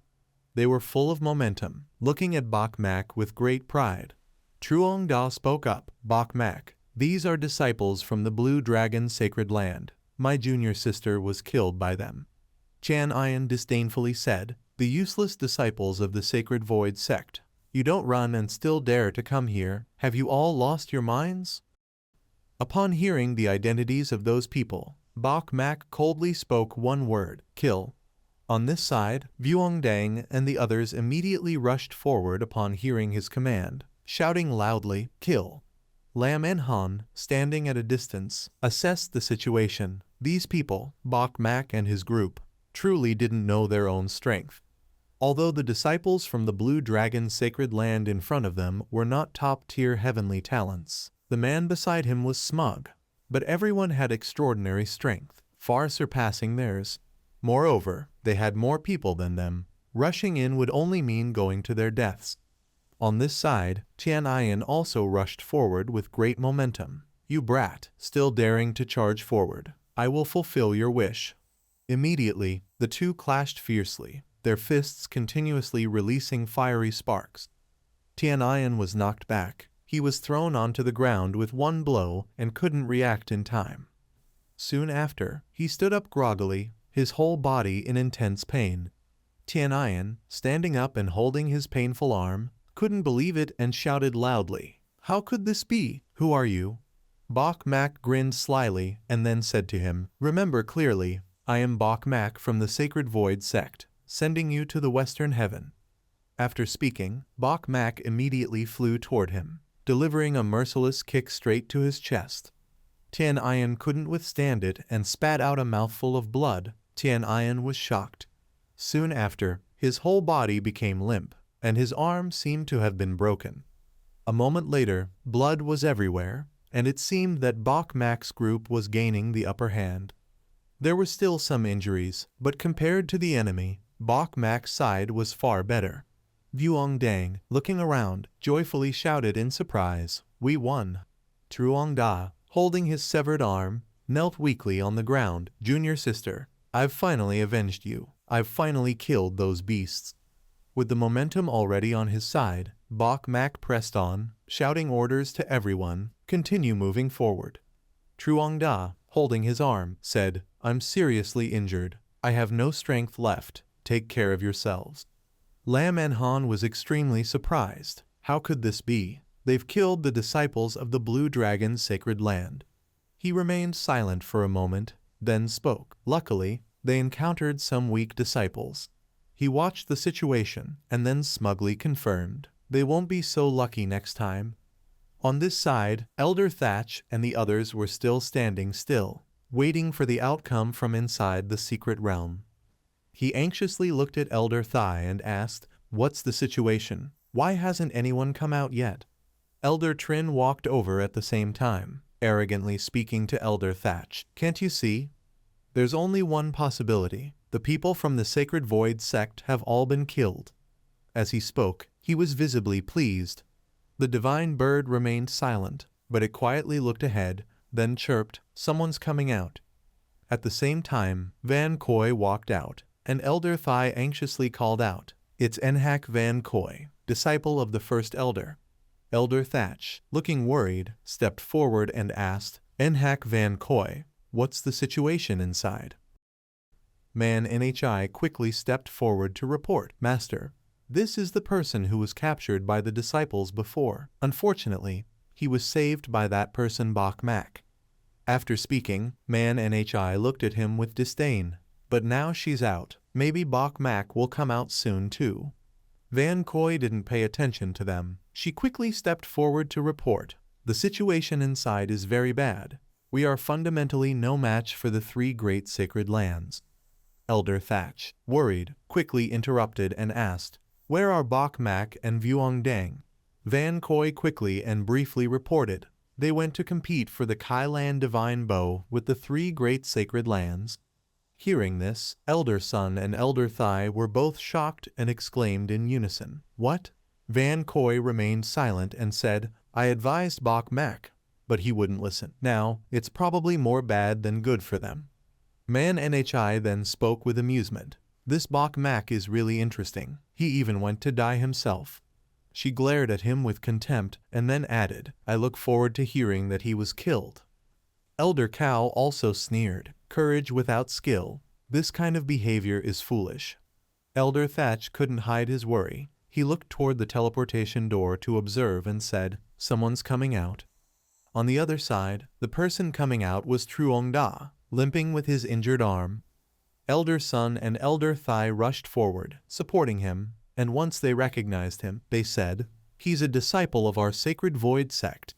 They were full of momentum, looking at Bok Mak with great pride. Truong Da spoke up. Bok Mak, these are disciples from the Blue Dragon Sacred Land. My junior sister was killed by them. Tian Ian disdainfully said, the useless disciples of the Sacred Void sect. You don't run and still dare to come here. Have you all lost your minds? Upon hearing the identities of those people, Bok Mak coldly spoke one word, kill. On this side, Vuong Dang and the others immediately rushed forward upon hearing his command, shouting loudly, kill. Lam and Han, standing at a distance, assessed the situation. These people, Bok Mak and his group, truly didn't know their own strength. Although the disciples from the Blue Dragon Sacred Land in front of them were not top-tier heavenly talents, the man beside him was smug, but everyone had extraordinary strength, far surpassing theirs. Moreover, they had more people than them. Rushing in would only mean going to their deaths. On this side, Tian Ian also rushed forward with great momentum. You brat, still daring to charge forward. I will fulfill your wish. Immediately, the two clashed fiercely, their fists continuously releasing fiery sparks. Tian Ian was knocked back. He was thrown onto the ground with one blow and couldn't react in time. Soon after, he stood up groggily, his whole body in intense pain. Tian Ian, standing up and holding his painful arm, couldn't believe it and shouted loudly, "How could this be? Who are you?" Bok Mak grinned slyly and then said to him, "Remember clearly, I am Bok Mak from the Sacred Void sect, sending you to the Western Heaven." After speaking, Bok Mak immediately flew toward him, delivering a merciless kick straight to his chest. Tian Ian couldn't withstand it and spat out a mouthful of blood. Tian Ian was shocked. Soon after, his whole body became limp, and his arm seemed to have been broken. A moment later, blood was everywhere, and it seemed that Bok Mak's group was gaining the upper hand. There were still some injuries, but compared to the enemy, Bok Mak's side was far better. Vuong Dang, looking around, joyfully shouted in surprise, "We won!" Truong Da, holding his severed arm, knelt weakly on the ground. "Junior sister, I've finally avenged you. I've finally killed those beasts." With the momentum already on his side, Bok Mak pressed on, shouting orders to everyone, "Continue moving forward." Truong Da, holding his arm, said, "I'm seriously injured. I have no strength left. Take care of yourselves." Lam En Han was extremely surprised. How could this be? They've killed the disciples of the Blue Dragon's sacred land. He remained silent for a moment, then spoke. Luckily, they encountered some weak disciples. He watched the situation and then smugly confirmed, "They won't be so lucky next time." On this side, Elder Thatch and the others were still standing still, waiting for the outcome from inside the secret realm. He anxiously looked at Elder Thai and asked, "What's the situation? Why hasn't anyone come out yet?" Elder Trin walked over at the same time, arrogantly speaking to Elder Thatch. "Can't you see? There's only one possibility. The people from the Sacred Void sect have all been killed." As he spoke, he was visibly pleased. The divine bird remained silent, but it quietly looked ahead, then chirped, "Someone's coming out." At the same time, Van Koi walked out, and Elder Thai anxiously called out, "It's Enhak Van Koi, disciple of the first elder." Elder Thatch, looking worried, stepped forward and asked, "Enhak Van Koi, what's the situation inside?" Man Nhi quickly stepped forward to report, "Master, this is the person who was captured by the disciples before. Unfortunately, he was saved by that person Bok Mak." After speaking, Man Nhi looked at him with disdain. "But now she's out. Maybe Bok Mak will come out soon too." Van Koi didn't pay attention to them. She quickly stepped forward to report, "The situation inside is very bad. We are fundamentally no match for the three great sacred lands." Elder Thatch, worried, quickly interrupted and asked, "Where are Bok Mak and Vuong Dang?" Van Koi quickly and briefly reported, "They went to compete for the Kailan Divine Bow with the three great sacred lands." Hearing this, Elder Sun and Elder Thai were both shocked and exclaimed in unison, "What?" Van Koi remained silent and said, "I advised Bok Mak, but he wouldn't listen. Now, it's probably more bad than good for them." Man Nhi then spoke with amusement, "This Bok Mak is really interesting. He even went to die himself." She glared at him with contempt and then added, "I look forward to hearing that he was killed." Elder Cow also sneered, "Courage without skill. This kind of behavior is foolish." Elder Thatch couldn't hide his worry. He looked toward the teleportation door to observe and said, "Someone's coming out." On the other side, the person coming out was Truong Da, limping with his injured arm. Elder Sun and Elder Thai rushed forward, supporting him, and once they recognized him, they said, "He's a disciple of our Sacred Void sect."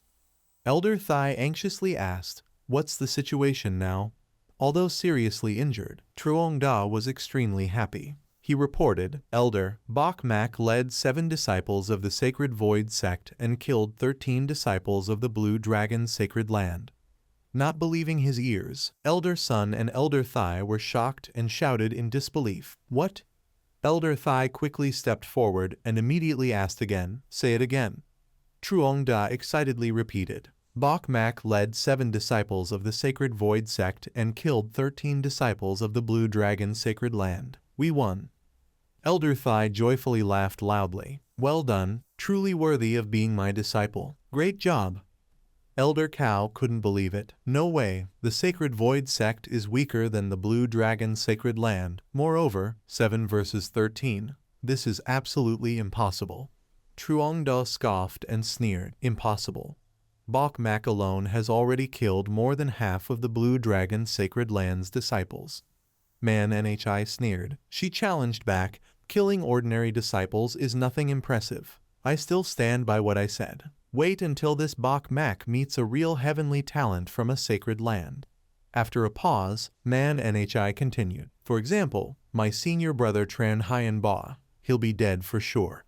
Elder Thai anxiously asked, "What's the situation now?" Although seriously injured, Truong Da was extremely happy. He reported, "Elder, Bok Mak led 7 disciples of the Sacred Void sect and killed 13 disciples of the Blue Dragon's sacred land." Not believing his ears, Elder Sun and Elder Thai were shocked and shouted in disbelief, "What?" Elder Thai quickly stepped forward and immediately asked again, "Say it again." Truong Da excitedly repeated, "Bok Mak led 7 disciples of the Sacred Void sect and killed 13 disciples of the Blue Dragon's sacred land. We won." Elder Thai joyfully laughed loudly. "Well done, truly worthy of being my disciple. Great job." Elder Cow couldn't believe it. "No way, the Sacred Void sect is weaker than the Blue Dragon's sacred land. Moreover, 7 versus 13. This is absolutely impossible." Truong Da scoffed and sneered, "Impossible. Bok Mak alone has already killed more than half of the Blue Dragon's sacred land's disciples." Man Nhi sneered. She challenged back, "Killing ordinary disciples is nothing impressive. I still stand by what I said. Wait until this Bok Mak meets a real heavenly talent from a sacred land." After a pause, Man Nhi continued, "For example, my senior brother Tran Hyen Ba. He'll be dead for sure."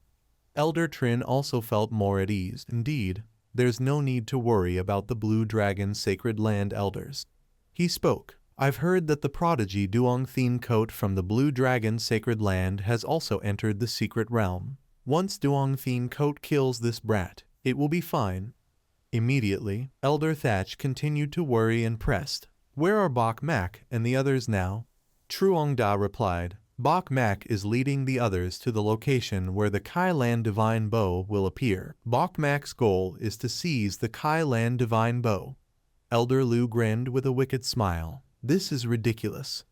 Elder Trin also felt more at ease. Indeed, there's no need to worry about the Blue Dragon's sacred land elders. He spoke, "I've heard that the prodigy Duong Thien Coat from the Blue Dragon's sacred land has also entered the secret realm. Once Duong Thien Coat kills this brat, it will be fine. Immediately, Elder Thatch continued to worry and pressed. Where are Bok Mak and the others now? Truong Da replied, Bok Mak is leading the others to the location where the Kai Lan Divine Bow will appear. Bok Mak's goal is to seize the Kai Lan Divine Bow. Elder Lu grinned with a wicked smile. This is ridiculous.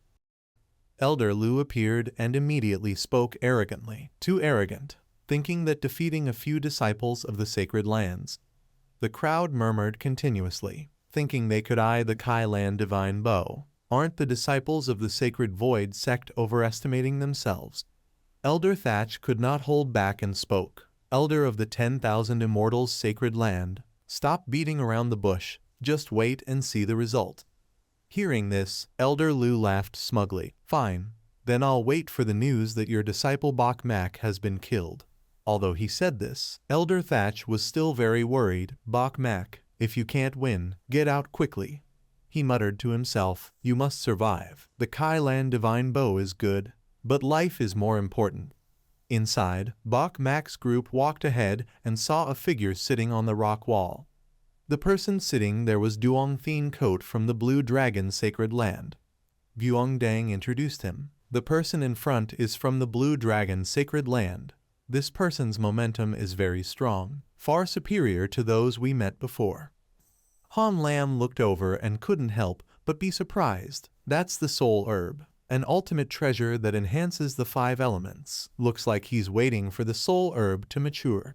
Elder Lu appeared and immediately spoke arrogantly. Too arrogant, thinking that defeating a few disciples of the sacred lands. The crowd murmured continuously, thinking they could eye the Kai Lan Divine Bow. Aren't the disciples of the Sacred Void sect overestimating themselves? Elder Thatch could not hold back and spoke. Elder of the 10,000 Immortals' sacred land, stop beating around the bush, just wait and see the result. Hearing this, Elder Lu laughed smugly. Fine, then I'll wait for the news that your disciple Bok Mak has been killed. Although he said this, Elder Thatch was still very worried. Bok Mak, if you can't win, get out quickly. He muttered to himself, you must survive. The Kai Lan Divine Bow is good, but life is more important. Inside, Bok Mak's group walked ahead and saw a figure sitting on the rock wall. The person sitting there was Duong Thien Coat from the Blue Dragon Sacred Land. Guang Dang introduced him. The person in front is from the Blue Dragon Sacred Land. This person's momentum is very strong, far superior to those we met before. Han Lam looked over and couldn't help but be surprised. That's the soul herb, an ultimate treasure that enhances the 5 elements. Looks like he's waiting for the soul herb to mature.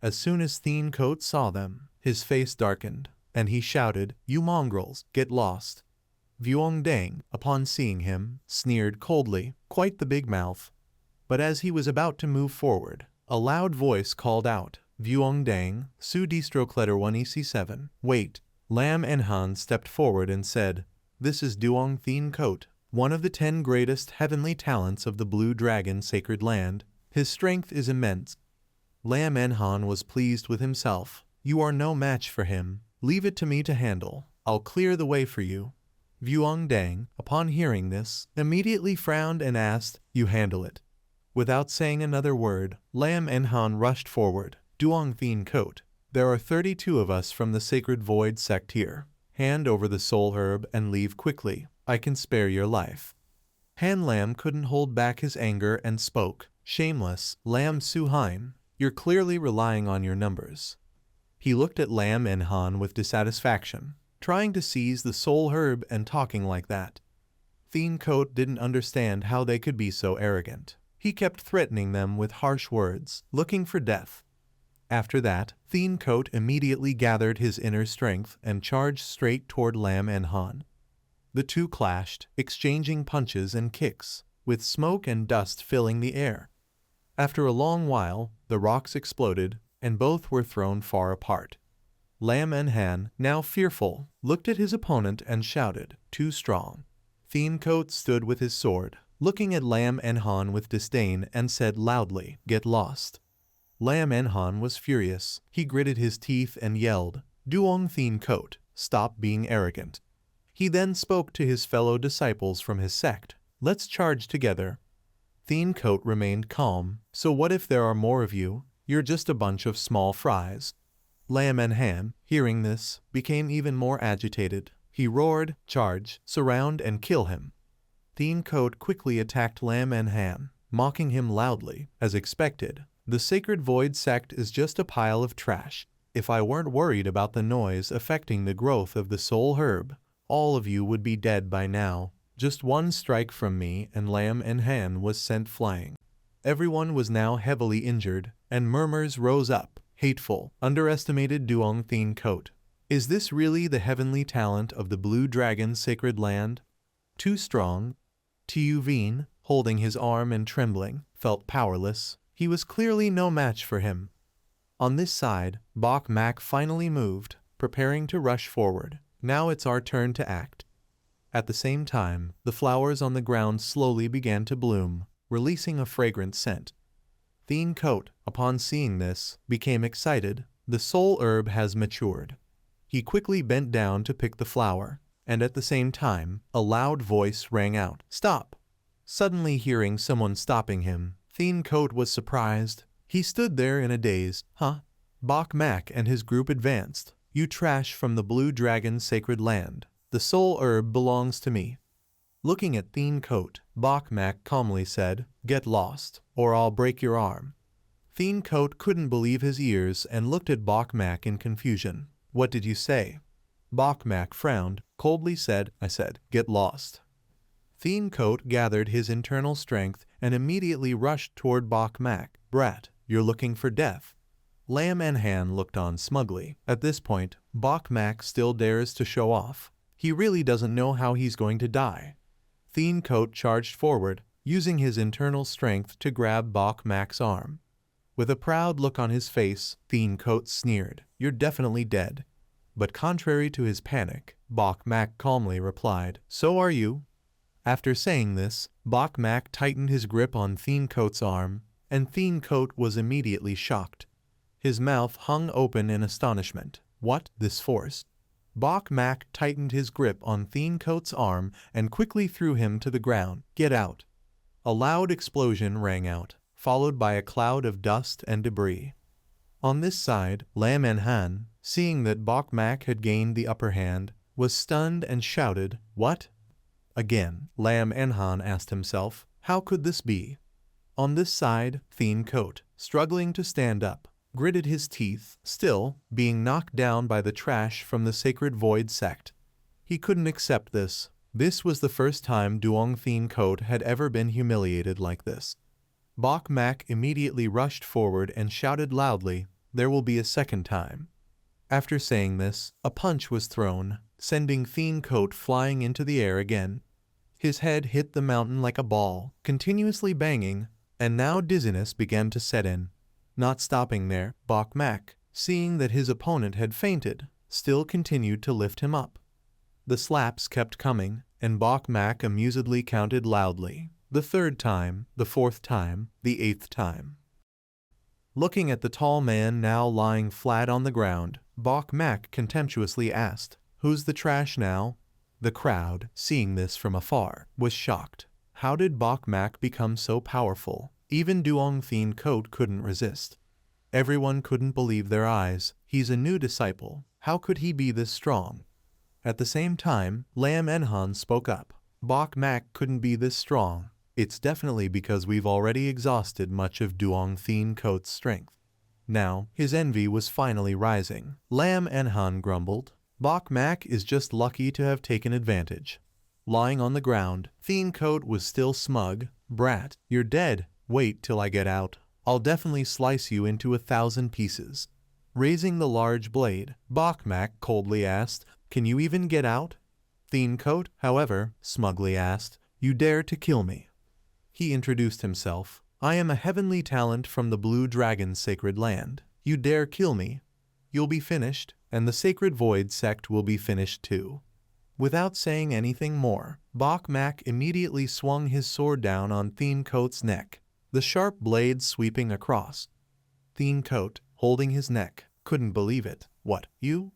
As soon as Thien Coat saw them, his face darkened, and he shouted, you mongrels, get lost. Vuong Dang, upon seeing him, sneered coldly, quite the big mouth. But as he was about to move forward, a loud voice called out, Vuong Dang, Su Distro Kletter 1 EC7. Wait. Lam Enhan stepped forward and said, this is Duong Thien Coat, one of the 10 greatest heavenly talents of the Blue Dragon Sacred Land. His strength is immense. Lam Enhan was pleased with himself. You are no match for him. Leave it to me to handle. I'll clear the way for you. Vuong Dang, upon hearing this, immediately frowned and asked, you handle it. Without saying another word, Lam Enhan rushed forward. Duong Thien Coat, there are 32 of us from the Sacred Void sect here. Hand over the soul herb and leave quickly. I can spare your life. Han Lam couldn't hold back his anger and spoke. Shameless, Lam Suhain, you're clearly relying on your numbers. He looked at Lam Enhan with dissatisfaction, trying to seize the soul herb and talking like that. Thien Coat didn't understand how they could be so arrogant. He kept threatening them with harsh words, looking for death. After that, Thien Coat immediately gathered his inner strength and charged straight toward Lam Enhan. The two clashed, exchanging punches and kicks, with smoke and dust filling the air. After a long while, the rocks exploded, and both were thrown far apart. Lam Enhan, now fearful, looked at his opponent and shouted, too strong. Thien Coat stood with his sword, looking at Lam Enhan with disdain and said loudly, get lost. Lam Enhan was furious. He gritted his teeth and yelled, Duong Thien Coat, stop being arrogant. He then spoke to his fellow disciples from his sect. Let's charge together. Thien Coat remained calm. So what if there are more of you? You're just a bunch of small fries. Lam Enhan, hearing this, became even more agitated. He roared, charge, surround and kill him. Thien Coat quickly attacked Lam Enhan, mocking him loudly, as expected. The Sacred Void sect is just a pile of trash. If I weren't worried about the noise affecting the growth of the soul herb, all of you would be dead by now. Just one strike from me and Lam Enhan was sent flying. Everyone was now heavily injured, and murmurs rose up. Hateful, underestimated Duong Thien Coat. Is this really the heavenly talent of the Blue Dragon Sacred Land? Too strong? Tu Vien, holding his arm and trembling, felt powerless. He was clearly no match for him. On this side, Bok Mak finally moved, preparing to rush forward. Now it's our turn to act. At the same time, the flowers on the ground slowly began to bloom, releasing a fragrant scent. Thien Coat, upon seeing this, became excited. The soul herb has matured. He quickly bent down to pick the flower, and at the same time, a loud voice rang out, stop! Suddenly hearing someone stopping him, Thien Coat was surprised. He stood there in a daze. Huh? Bok Mak and his group advanced. You trash from the Blue Dragon's sacred land. The soul herb belongs to me. Looking at Thien Coat, Bok Mak calmly said, get lost, or I'll break your arm. Thien Coat couldn't believe his ears and looked at Bok Mak in confusion. What did you say? Bok Mak frowned, coldly said, I said, get lost. Thien Coat gathered his internal strength and immediately rushed toward Bok Mak. Brat, you're looking for death. Lam Enhan looked on smugly. At this point, Bok Mak still dares to show off. He really doesn't know how he's going to die. Thien Coat charged forward, using his internal strength to grab Bok Mak's arm. With a proud look on his face, Thien Coat sneered, you're definitely dead. But contrary to his panic, Bok Mak calmly replied, so are you. After saying this, Bok Mak tightened his grip on Thien Coat's arm, and Thien Coat was immediately shocked. His mouth hung open in astonishment. What? This force? Bok Mak tightened his grip on Thien Coat's arm and quickly threw him to the ground. Get out. A loud explosion rang out, followed by a cloud of dust and debris. On this side, Lam Enhan, seeing that Bok Mak had gained the upper hand, was stunned and shouted, what? Again, Lam Enhan asked himself, how could this be? On this side, Thien Coat, struggling to stand up, gritted his teeth, still being knocked down by the trash from the Sacred Void sect. He couldn't accept this. This was the first time Duong Thien Coat had ever been humiliated like this. Bok Mak immediately rushed forward and shouted loudly, there will be a second time. After saying this, a punch was thrown, sending Thien Coat flying into the air again. His head hit the mountain like a ball, continuously banging, and now dizziness began to set in. Not stopping there, Bok Mak, seeing that his opponent had fainted, still continued to lift him up. The slaps kept coming, and Bok Mak amusedly counted loudly. The third time, the fourth time, the eighth time. Looking at the tall man now lying flat on the ground, Bok Mak contemptuously asked, who's the trash now? The crowd, seeing this from afar, was shocked. How did Bok Mak become so powerful? Even Duong Thien Coat couldn't resist. Everyone couldn't believe their eyes. He's a new disciple. How could he be this strong? At the same time, Lam Enhan spoke up. Bok Mak couldn't be this strong. It's definitely because we've already exhausted much of Duong Thien Coat's strength. Now, his envy was finally rising. Lam Enhan grumbled, Bok Mak is just lucky to have taken advantage. Lying on the ground, Thien Coat was still smug. Brat, you're dead. Wait till I get out. I'll definitely slice you into 1,000 pieces. Raising the large blade, Bok Mak coldly asked, can you even get out? Thien Coat, however, smugly asked, you dare to kill me? He introduced himself. I am a heavenly talent from the Blue Dragon's sacred land. You dare kill me? You'll be finished, and the Sacred Void sect will be finished too. Without saying anything more, Bok Mak immediately swung his sword down on Thien Coat's neck, the sharp blade sweeping across. Thien Coat, holding his neck, couldn't believe it. What, you?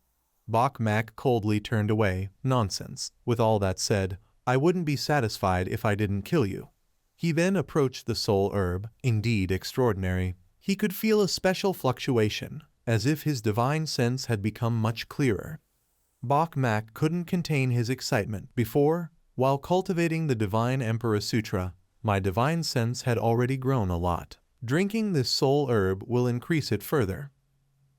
Bok Mak coldly turned away. Nonsense. With all that said, I wouldn't be satisfied if I didn't kill you. He then approached the soul herb, indeed extraordinary. He could feel a special fluctuation, as if his divine sense had become much clearer. Bok Mak couldn't contain his excitement. Before, while cultivating the Divine Emperor Sutra, my divine sense had already grown a lot. Drinking this soul herb will increase it further.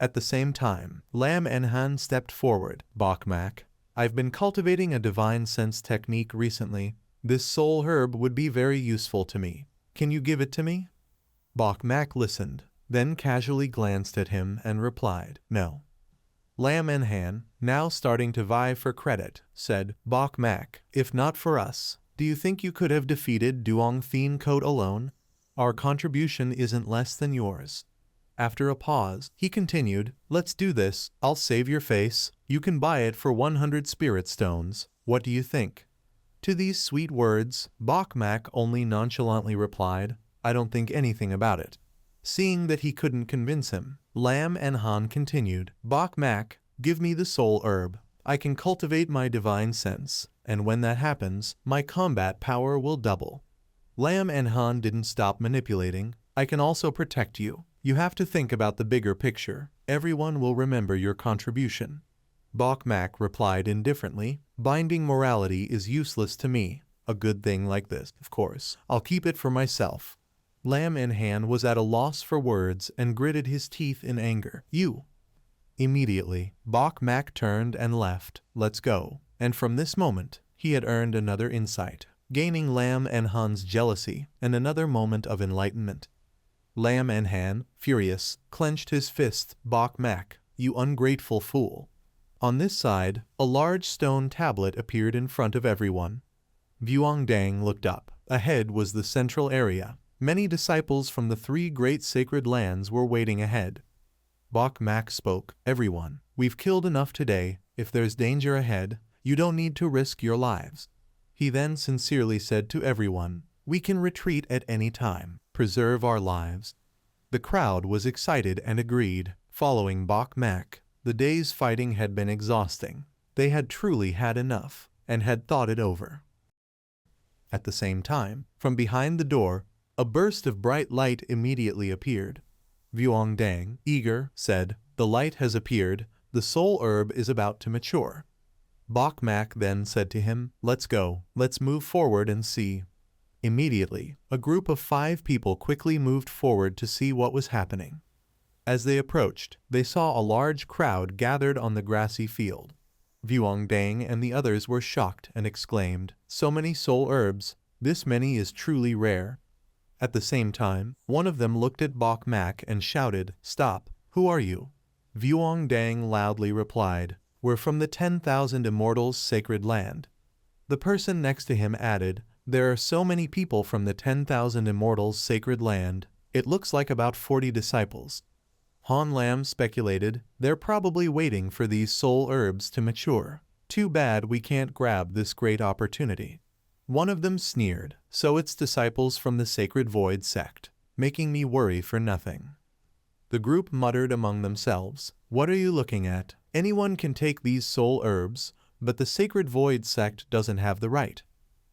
At the same time, Lam Enhan stepped forward. Bok Mak, I've been cultivating a divine sense technique recently. This soul herb would be very useful to me. Can you give it to me? Bok Mak listened, then casually glanced at him and replied, no. Lam Enhan, now starting to vie for credit, said, Bok Mak, if not for us, do you think you could have defeated Duong Thien Coat alone? Our contribution isn't less than yours. After a pause, he continued, let's do this. I'll save your face. You can buy it for 100 spirit stones. What do you think? To these sweet words, Bok Mak only nonchalantly replied, I don't think anything about it. Seeing that he couldn't convince him, Lam Enhan continued, Bok Mak, give me the soul herb. I can cultivate my divine sense, and when that happens, my combat power will double. Lam Enhan didn't stop manipulating. I can also protect you. You have to think about the bigger picture. Everyone will remember your contribution. Bok Mak replied indifferently, binding morality is useless to me. A good thing like this, of course. I'll keep it for myself. Lam in Hand was at a loss for words and gritted his teeth in anger. You! Immediately, Bok Mak turned and left. Let's go. And from this moment, he had earned another insight, gaining Lam and Han's jealousy and another moment of enlightenment. Lam and Han, furious, clenched his fist. Bok Mak, you ungrateful fool. On this side, a large stone tablet appeared in front of everyone. Vuongdang looked up. Ahead was the central area. Many disciples from the 3 great sacred lands were waiting ahead. Bok Mak spoke. Everyone, we've killed enough today. If there's danger ahead, you don't need to risk your lives. He then sincerely said to everyone, we can retreat at any time. Preserve our lives. The crowd was excited and agreed. Following Bok Mak, the day's fighting had been exhausting. They had truly had enough and had thought it over. At the same time, from behind the door, a burst of bright light immediately appeared. Vuongdang, eager, said, the light has appeared. The soul herb is about to mature. Bok Mak then said to him, let's go. Let's move forward and see. Immediately, a group of 5 people quickly moved forward to see what was happening. As they approached, they saw a large crowd gathered on the grassy field. Vuongdang and the others were shocked and exclaimed, so many soul herbs, this many is truly rare. At the same time, one of them looked at Bok Mak and shouted, stop, who are you? Vuongdang loudly replied, we're from the 10,000 Immortals' sacred land. The person next to him added, there are so many people from the 10,000 Immortals' sacred land, it looks like about 40 disciples. Han Lam speculated, they're probably waiting for these soul herbs to mature. Too bad we can't grab this great opportunity. One of them sneered, so it's disciples from the Sacred Void sect, making me worry for nothing. The group muttered among themselves, what are you looking at? Anyone can take these soul herbs, but the Sacred Void sect doesn't have the right.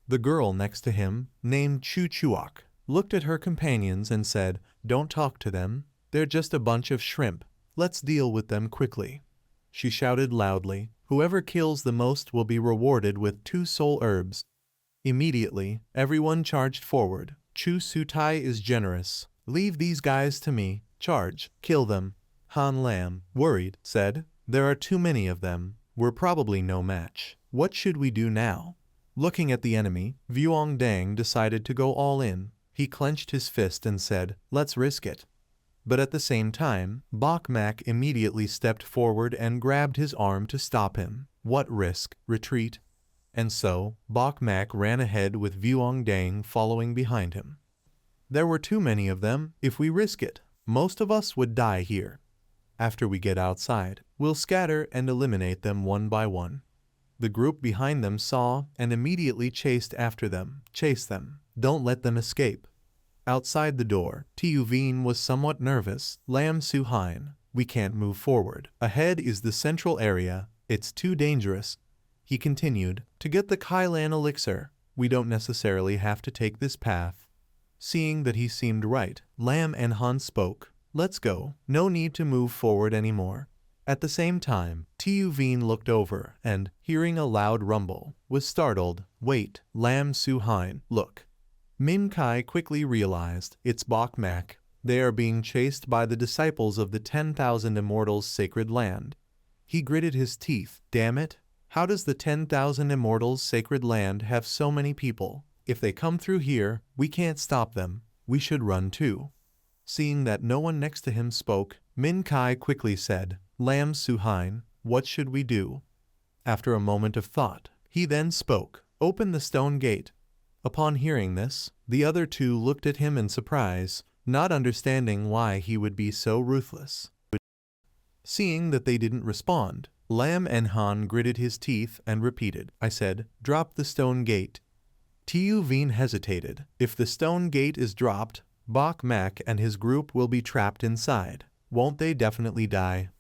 The girl next to him, named Chu Chuok, looked at her companions and said, don't talk to them. They're just a bunch of shrimp. Let's deal with them quickly. She shouted loudly, whoever kills the most will be rewarded with 2 soul herbs. Immediately, everyone charged forward. Chu Sutai is generous. Leave these guys to me. Charge. Kill them. Han Lam, worried, said, there are too many of them. We're probably no match. What should we do now? Looking at the enemy, Vuongdang decided to go all in. He clenched his fist and said, let's risk it. But at the same time, Bok Mak immediately stepped forward and grabbed his arm to stop him. What risk? Retreat? And so, Bok Mak ran ahead with Vuongdang following behind him. There were too many of them. If we risk it, most of us would die here. After we get outside, we'll scatter and eliminate them one by one. The group behind them saw and immediately chased after them. Chase them. Don't let them escape. Outside the door, Tiuvine was somewhat nervous. Lam Suhain, we can't move forward. Ahead is the central area. It's too dangerous. He continued, to get the Kailan elixir, we don't necessarily have to take this path. Seeing that he seemed right, Lam and Han spoke, let's go. No need to move forward anymore. At the same time, Tiuvine looked over and, hearing a loud rumble, was startled. Wait, Lam Suhain, look. Min Kai quickly realized, it's Bok Mak. They are being chased by the disciples of the 10,000 Immortals' sacred land. He gritted his teeth. Damn it. How does the 10,000 Immortals' sacred land have so many people? If they come through here, we can't stop them. We should run too. Seeing that no one next to him spoke, Min Kai quickly said, Lam Suhain, what should we do? After a moment of thought, he then spoke, open the stone gate. Upon hearing this, the other 2 looked at him in surprise, not understanding why he would be so ruthless. Seeing that they didn't respond, Lam and Han gritted his teeth and repeated, I said, drop the stone gate. Tiuvine hesitated. If the stone gate is dropped, Bok Mak and his group will be trapped inside. Won't they definitely die?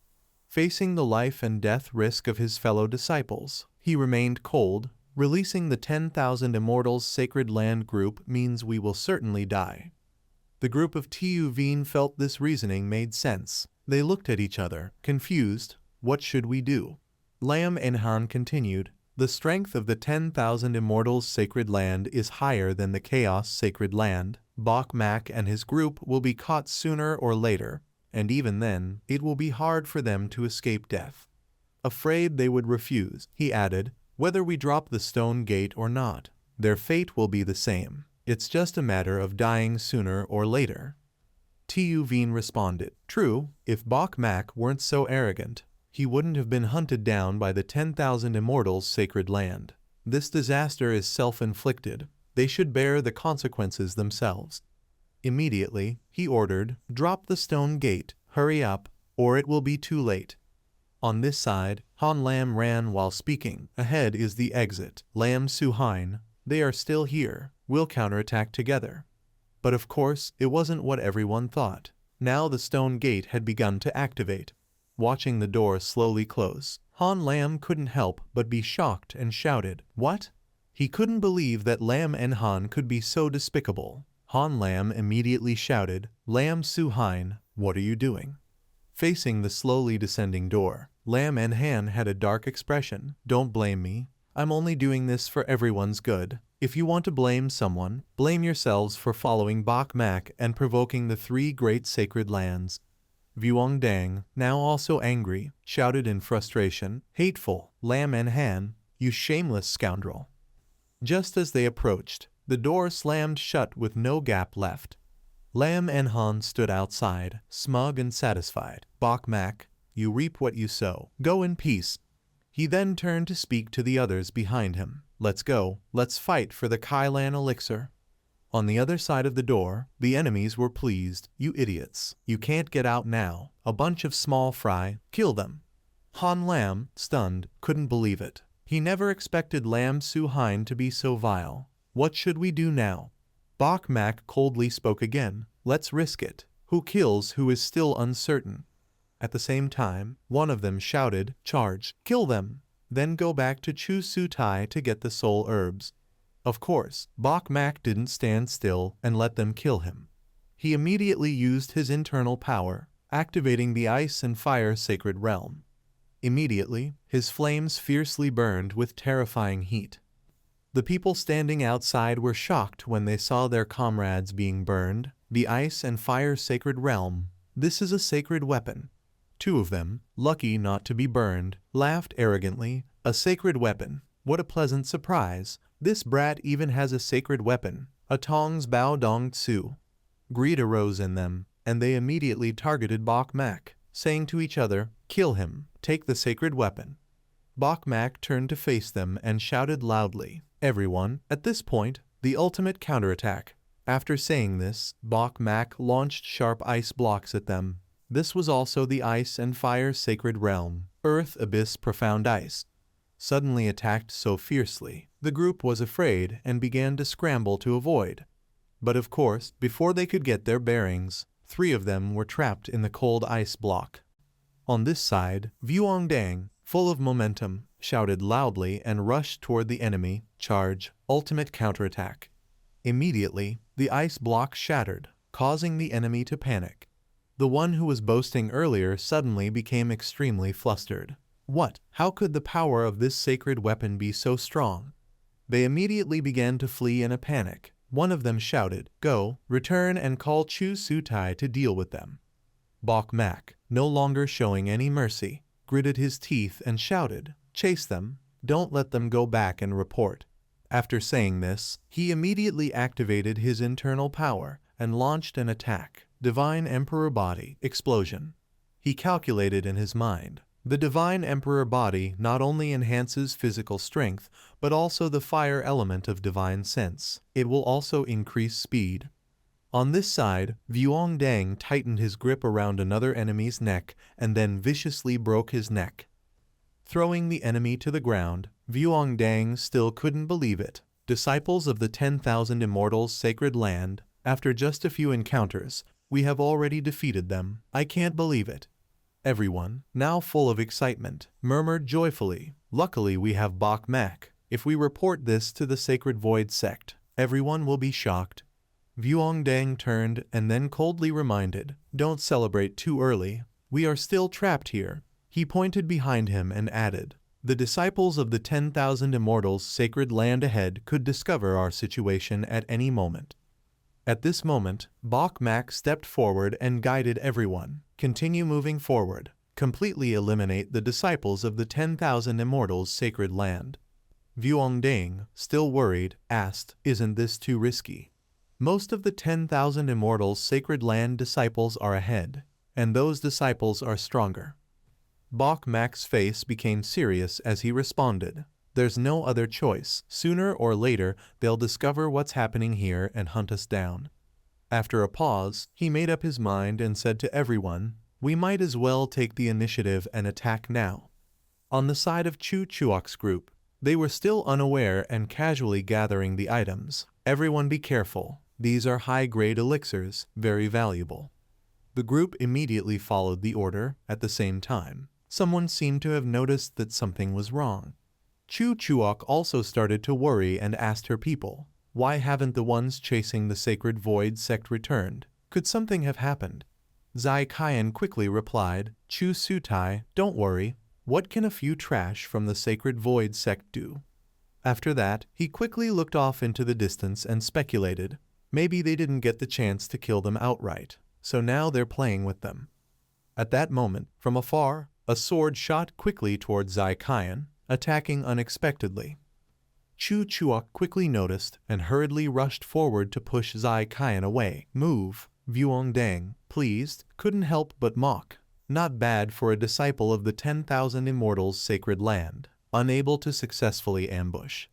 Facing the life and death risk of his fellow disciples, he remained cold. Releasing the 10,000 Immortals' sacred land group means we will certainly die. The group of Tuveen felt this reasoning made sense. They looked at each other, confused. What should we do? Lam Enhan continued. The strength of the 10,000 Immortals' sacred land is higher than the Chaos sacred land. Bok Mak and his group will be caught sooner or later, and even then, it will be hard for them to escape death. Afraid they would refuse, he added, whether we drop the stone gate or not. Their fate will be the same. It's just a matter of dying sooner or later. Tuveen responded. True, if Bok Mak weren't so arrogant, he wouldn't have been hunted down by the 10,000 Immortals' sacred land. This disaster is self-inflicted. They should bear the consequences themselves. Immediately, he ordered, drop the stone gate, hurry up, or it will be too late. On this side, Han Lam ran while speaking. Ahead is the exit. Lam Suhain, they are still here. We'll counterattack together. But of course, it wasn't what everyone thought. Now the stone gate had begun to activate. Watching the door slowly close, Han Lam couldn't help but be shocked and shouted, "What?" He couldn't believe that Lam Enhan could be so despicable. Han Lam immediately shouted, Lam Suhain, what are you doing? Facing the slowly descending door, Lam Enhan had a dark expression. Don't blame me. I'm only doing this for everyone's good. If you want to blame someone, blame yourselves for following Bok Mak and provoking the 3 great sacred lands. Vuong Dang, now also angry, shouted in frustration, hateful, Lam Enhan, you shameless scoundrel. Just as they approached, the door slammed shut with no gap left. Lam Enhan stood outside, smug and satisfied. Bok Mak, you reap what you sow. Go in peace. He then turned to speak to the others behind him. Let's go. Let's fight for the Kailan elixir. On the other side of the door, the enemies were pleased. You idiots. You can't get out now. A bunch of small fry. Kill them. Han Lam, stunned, couldn't believe it. He never expected Lam Suhain to be so vile. What should we do now? Bok Mak coldly spoke again. Let's risk it. Who kills who is still uncertain? At the same time, one of them shouted, charge, kill them. Then go back to Chu Su Tai to get the soul herbs. Of course, Bok Mak didn't stand still and let them kill him. He immediately used his internal power, activating the ice and fire sacred realm. Immediately, his flames fiercely burned with terrifying heat. The people standing outside were shocked when they saw their comrades being burned. The ice and fire sacred realm. This is a sacred weapon. 2 of them, lucky not to be burned, laughed arrogantly. A sacred weapon. What a pleasant surprise. This brat even has a sacred weapon. A Tong's Bao Dong Tsu. Greed arose in them, and they immediately targeted Bok Mak, saying to each other, kill him, take the sacred weapon. Bok Mak turned to face them and shouted loudly, everyone, at this point, the ultimate counterattack. After saying this, Bok Mak launched sharp ice blocks at them. This was also the ice and fire sacred realm, earth abyss profound ice. Suddenly attacked so fiercely, the group was afraid and began to scramble to avoid. But of course, before they could get their bearings, 3 of them were trapped in the cold ice block. On this side, Vuong Dang, full of momentum, shouted loudly and rushed toward the enemy, charge, ultimate counterattack. Immediately, the ice block shattered, causing the enemy to panic. The one who was boasting earlier suddenly became extremely flustered. What? How could the power of this sacred weapon be so strong? They immediately began to flee in a panic. One of them shouted, go, return and call Chu Su Tai to deal with them. Bok Mak, no longer showing any mercy, gritted his teeth and shouted, chase them, don't let them go back and report. After saying this, he immediately activated his internal power and launched an attack. Divine Emperor Body, explosion. He calculated in his mind. The Divine Emperor Body not only enhances physical strength, but also the fire element of divine sense. It will also increase speed. On this side, Vuong Dang tightened his grip around another enemy's neck and then viciously broke his neck. Throwing the enemy to the ground, Vuong Dang still couldn't believe it. Disciples of the 10,000 Immortals' sacred land, after just a few encounters, we have already defeated them. I can't believe it. Everyone, now full of excitement, murmured joyfully, luckily we have Bok Mak. If we report this to the Sacred Void sect, everyone will be shocked. Vuongdang turned and then coldly reminded, "Don't celebrate too early. We are still trapped here." He pointed behind him and added, "The disciples of the 10,000 Immortals' sacred land ahead could discover our situation at any moment." At this moment, Bok Mak stepped forward and guided everyone. "Continue moving forward. Completely eliminate the disciples of the 10,000 Immortals' sacred land." Vuongdang, still worried, asked, "Isn't this too risky? Most of the 10,000 Immortals' sacred land disciples are ahead, and those disciples are stronger." Bok Mak's face became serious as he responded, "There's no other choice. Sooner or later, they'll discover what's happening here and hunt us down." After a pause, he made up his mind and said to everyone, "We might as well take the initiative and attack now." On the side of Chu Chuok's group, they were still unaware and casually gathering the items. "Everyone be careful. These are high-grade elixirs, very valuable." The group immediately followed the order. At the same time, someone seemed to have noticed that something was wrong. Chu Chuok also started to worry and asked her people, "Why haven't the ones chasing the Sacred Void sect returned? Could something have happened?" Zai Qian quickly replied, "Chu Sutai, don't worry. What can a few trash from the Sacred Void sect do?" After that, he quickly looked off into the distance and speculated, maybe they didn't get the chance to kill them outright, so now they're playing with them. At that moment, from afar, a sword shot quickly toward Zai Qian, attacking unexpectedly. Chu Chuok quickly noticed and hurriedly rushed forward to push Zai Qian away. "Move." Vuongdang, pleased, couldn't help but mock. Not bad for a disciple of the 10,000 Immortals' sacred land, unable to successfully ambush.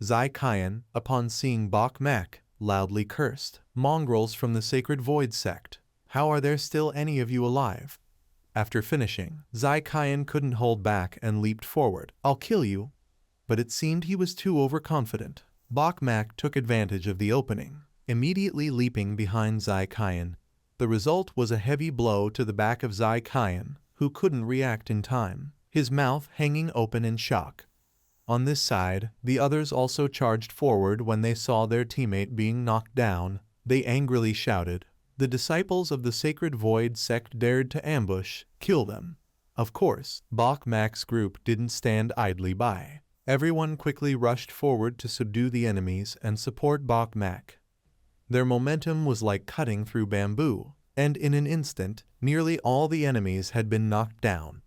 Zai Qian, upon seeing Bok Mak, loudly cursed, "Mongrels from the Sacred Void sect. How are there still any of you alive?" After finishing, Zai Qian couldn't hold back and leaped forward. "I'll kill you." But it seemed he was too overconfident. Bok Mak took advantage of the opening, immediately leaping behind Zai Qian. The result was a heavy blow to the back of Zai Qian, who couldn't react in time, his mouth hanging open in shock. On this side, the others also charged forward when they saw their teammate being knocked down. They angrily shouted, "The disciples of the Sacred Void sect dared to ambush, kill them." Of course, Bok Mak's group didn't stand idly by. Everyone quickly rushed forward to subdue the enemies and support Bok Mak. Their momentum was like cutting through bamboo, and in an instant, nearly all the enemies had been knocked down.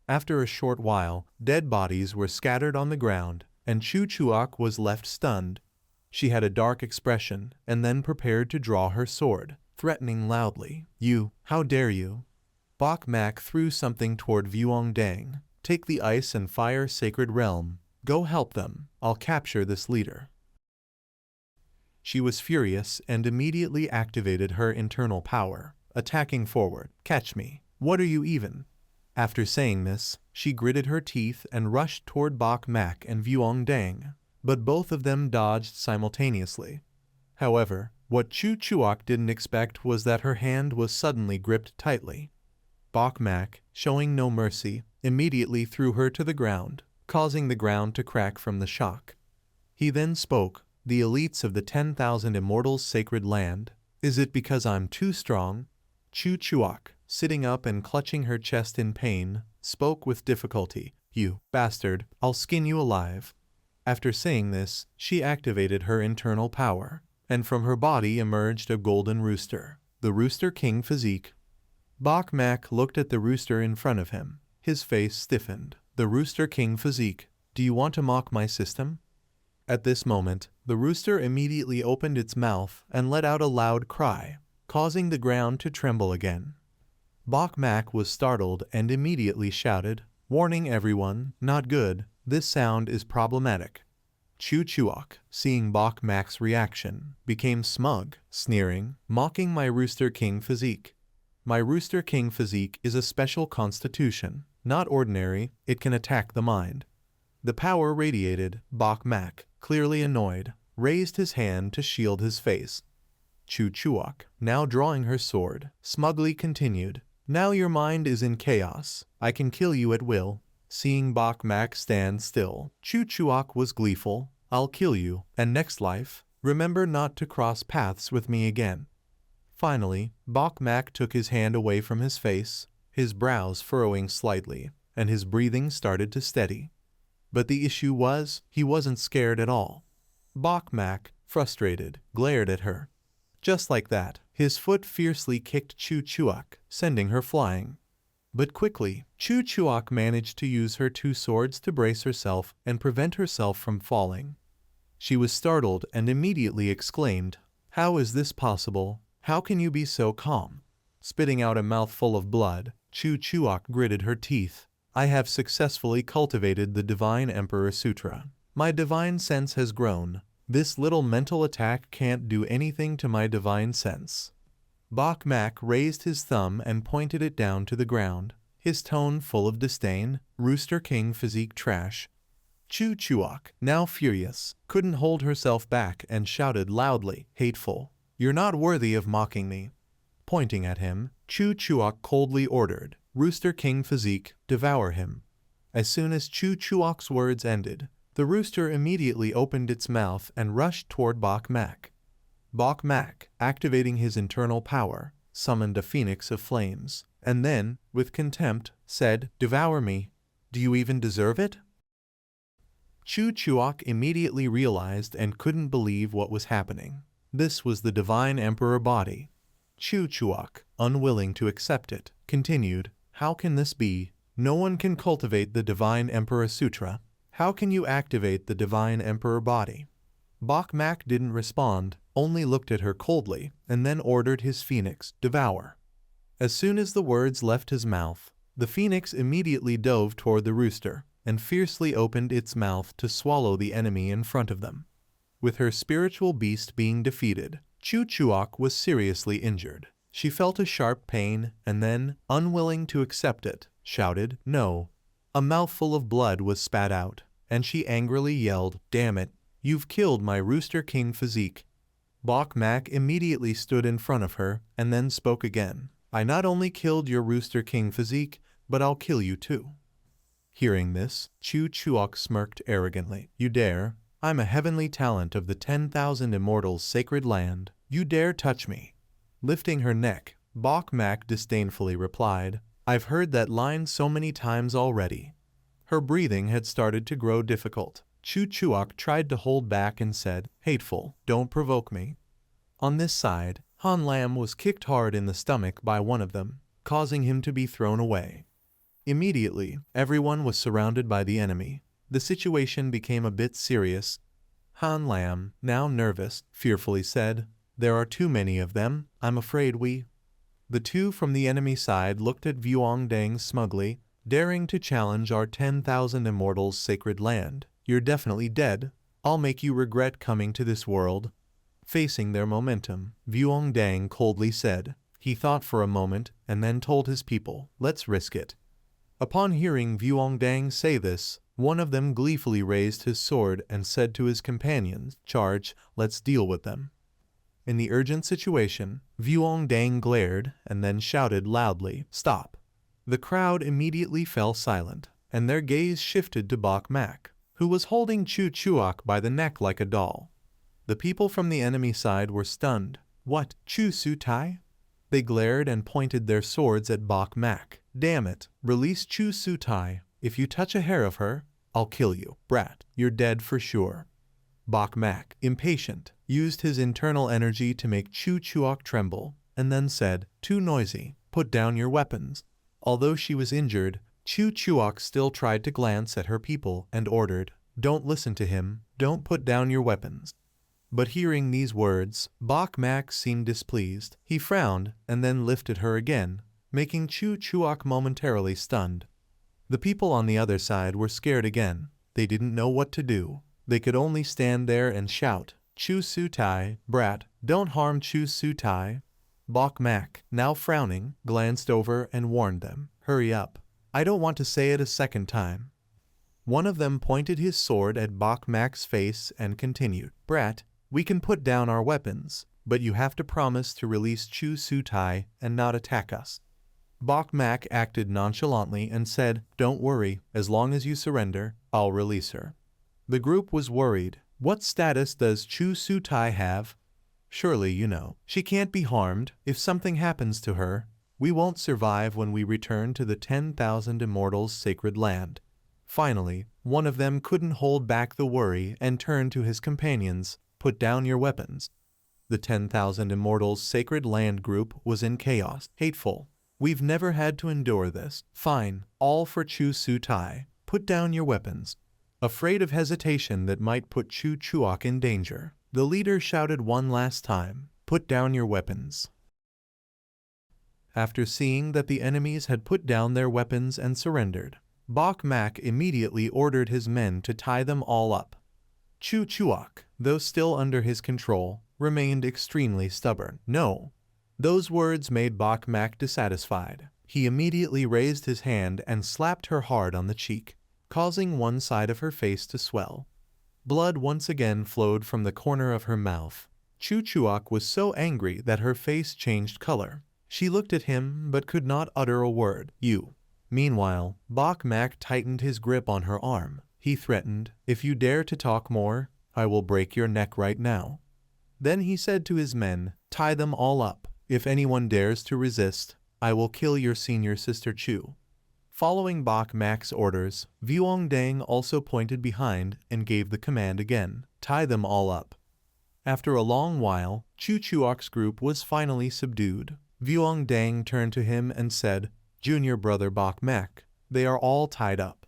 After a short while, dead bodies were scattered on the ground, and Chu Chuok was left stunned. She had a dark expression and then prepared to draw her sword, threatening loudly, "You, how dare you?" Bok Mak threw something toward Vuongdang. "Take the ice and fire sacred realm. Go help them. I'll capture this leader." She was furious and immediately activated her internal power, attacking forward. "Catch me. What are you even?" After saying this, she gritted her teeth and rushed toward Bok Mak and Vuongdang, but both of them dodged simultaneously. However, what Chu Chuok didn't expect was that her hand was suddenly gripped tightly. Bok Mak, showing no mercy, immediately threw her to the ground, causing the ground to crack from the shock. He then spoke, "The elites of the 10,000 Immortals' sacred land. Is it because I'm too strong?" Chu Chuok, sitting up and clutching her chest in pain, spoke with difficulty, "You bastard, I'll skin you alive." After saying this, she activated her internal power, and from her body emerged a golden rooster, the Rooster King physique. Bok Mak looked at the rooster in front of him. His face stiffened. "The Rooster King physique. Do you want to mock my system?" At this moment, the rooster immediately opened its mouth and let out a loud cry, causing the ground to tremble again. Bok Mak was startled and immediately shouted, warning everyone, "Not good, this sound is problematic." Chu Chuok, seeing Bok Mak's reaction, became smug, sneering, "Mocking my Rooster King physique. My Rooster King physique is a special constitution, not ordinary, it can attack the mind." The power radiated. Bok Mak, clearly annoyed, raised his hand to shield his face. Chu Chuok, now drawing her sword, smugly continued, "Now your mind is in chaos. I can kill you at will." Seeing Bok Mak stand still, Chu Chuok was gleeful. "I'll kill you, and next life, Remember not to cross paths with me again. Finally, Bok Mak took his hand away from his face, his brows furrowing slightly, and his breathing started to steady. But the issue was, he wasn't scared at all. Bok Mak, frustrated, glared at her. Just like that, his foot fiercely kicked Chu Chuak, sending her flying. But quickly, Chu Chuak managed to use her two swords to brace herself and prevent herself from falling. She was startled and immediately exclaimed, "How is this possible? How can you be so calm?" Spitting out a mouthful of blood, Chu Chuak gritted her teeth. "I have successfully cultivated the Divine Emperor Sutra. My divine sense has grown. This little mental attack can't do anything to my divine sense." Bok Mak raised his thumb and pointed it down to the ground, his tone full of disdain. "Rooster King physique trash." Chu Chuak, now furious, couldn't hold herself back and shouted loudly, "Hateful! You're not worthy of mocking me." Pointing at him, Chu Chuak coldly ordered, "Rooster King physique, devour him." As soon as Chu Chuak's words ended, the rooster immediately opened its mouth and rushed toward Bok Mak. Bok Mak, activating his internal power, summoned a phoenix of flames, and then, with contempt, said, "Devour me. Do you even deserve it?" Chu Chuak immediately realized and couldn't believe what was happening. This was the Divine Emperor body. Chu Chuak, unwilling to accept it, continued, "How can this be? No one can cultivate the Divine Emperor Sutra. How can you activate the Divine Emperor body?" Bok Mak didn't respond, only looked at her coldly, and then ordered his phoenix, "Devour." As soon as the words left his mouth, the phoenix immediately dove toward the rooster and fiercely opened its mouth to swallow the enemy in front of them. With her spiritual beast being defeated, Chu Chuak was seriously injured. She felt a sharp pain and then, unwilling to accept it, shouted, "No." A mouthful of blood was spat out, and she angrily yelled, "Damn it, you've killed my Rooster King physique." Bok Mak immediately stood in front of her and then spoke again, "I not only killed your Rooster King physique, but I'll kill you too." Hearing this, Chu Chuak smirked arrogantly. "You dare? I'm a heavenly talent of the 10,000 immortals' sacred land. You dare touch me?" Lifting her neck, Bok Mak disdainfully replied, "I've heard that line so many times already." Her breathing had started to grow difficult. Chu Chuak tried to hold back and said, "Hateful, don't provoke me." On this side, Han Lam was kicked hard in the stomach by one of them, causing him to be thrown away. Immediately, everyone was surrounded by the enemy. The situation became a bit serious. Han Lam, now nervous, fearfully said, "There are too many of them. I'm afraid we—" The two from the enemy side looked at Vuongdang smugly, "Daring to challenge our 10,000 immortals' sacred land. You're definitely dead. I'll make you regret coming to this world." Facing their momentum, Vuongdang coldly said. He thought for a moment and then told his people, "Let's risk it." Upon hearing Vuongdang say this, one of them gleefully raised his sword and said to his companions, "Charge, let's deal with them." In the urgent situation, Vuongdang glared and then shouted loudly, "Stop." The crowd immediately fell silent, and their gaze shifted to Bok Mak, who was holding Chu Chuak by the neck like a doll. The people from the enemy side were stunned. "What, Chu Su Tai?" They glared and pointed their swords at Bok Mak. "Damn it, release Chu Su Tai. If you touch a hair of her, I'll kill you. Brat, you're dead for sure." Bok Mak, impatient, used his internal energy to make Chu Chuak tremble, and then said, "Too noisy. Put down your weapons." Although she was injured, Chu Chuak still tried to glance at her people and ordered, "Don't listen to him. Don't put down your weapons." But hearing these words, Bok Mak seemed displeased. He frowned and then lifted her again, making Chu Chuak momentarily stunned. The people on the other side were scared again. They didn't know what to do. They could only stand there and shout, "Chu Su Tai, brat, don't harm Chu Su Tai." Bok Mak, now frowning, glanced over and warned them, "Hurry up. I don't want to say it a second time." One of them pointed his sword at Bok Mak's face and continued, "Brat, we can put down our weapons, but you have to promise to release Chu Su Tai and not attack us." Bok Mak acted nonchalantly and said, "Don't worry, as long as you surrender, I'll release her." The group was worried. What status does Chu Su Tai have? Surely you know. She can't be harmed. If something happens to her, we won't survive when we return to the 10,000 Immortals' sacred land. Finally, one of them couldn't hold back the worry and turned to his companions. Put down your weapons. The 10,000 Immortals' sacred land group was in chaos. Hateful. We've never had to endure this. Fine. All for Chu Su Tai. Put down your weapons. Afraid of hesitation that might put Chu Chuok in danger, the leader shouted one last time, "Put down your weapons." After seeing that the enemies had put down their weapons and surrendered, Bok Mak immediately ordered his men to tie them all up. Chu Chuok, though still under his control, remained extremely stubborn. No. Those words made Bok Mak dissatisfied. He immediately raised his hand and slapped her hard on the cheek, causing one side of her face to swell. Blood once again flowed from the corner of her mouth. Chu Chuok was so angry that her face changed color. She looked at him but could not utter a word. You. Meanwhile, Bok Mak tightened his grip on her arm. He threatened, "If you dare to talk more, I will break your neck right now." Then he said to his men, "Tie them all up. If anyone dares to resist, I will kill your senior sister Chu." Following Bok Mak's orders, Vuong Dang also pointed behind and gave the command again, "Tie them all up." After a long while, Chu Chuok's group was finally subdued. Vuong Dang turned to him and said, "Junior brother Bok Mak, they are all tied up."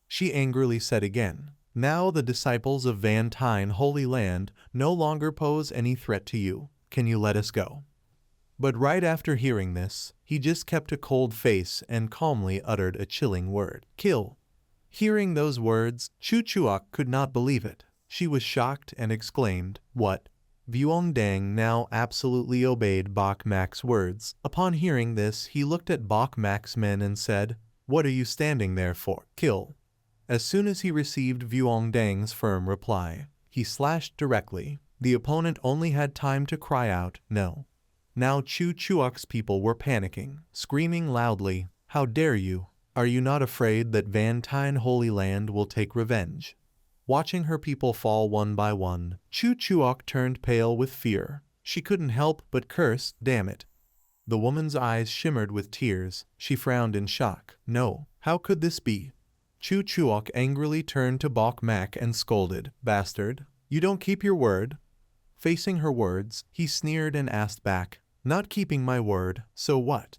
She angrily said again, "Now the disciples of Van Tine Holy Land no longer pose any threat to you. Can you let us go?" But right after hearing this, he just kept a cold face and calmly uttered a chilling word, "Kill." Hearing those words, Chu Chuok could not believe it. She was shocked and exclaimed, "What?" Vuong Dang now absolutely obeyed Bok Mak's words. Upon hearing this, he looked at Bok Mak's men and said, "What are you standing there for? Kill." As soon as he received Vuong Dang's firm reply, he slashed directly. The opponent only had time to cry out, "No." Now Chu Chuok's people were panicking, screaming loudly, "How dare you? Are you not afraid that Van Tine Holy Land will take revenge?" Watching her people fall one by one, Chu Chuok turned pale with fear. She couldn't help but curse, "Damn it." The woman's eyes shimmered with tears. She frowned in shock. "No, how could this be?" Chu Chuok angrily turned to Bok Mak and scolded, "Bastard, you don't keep your word." Facing her words, he sneered and asked back, "Not keeping my word, so what?"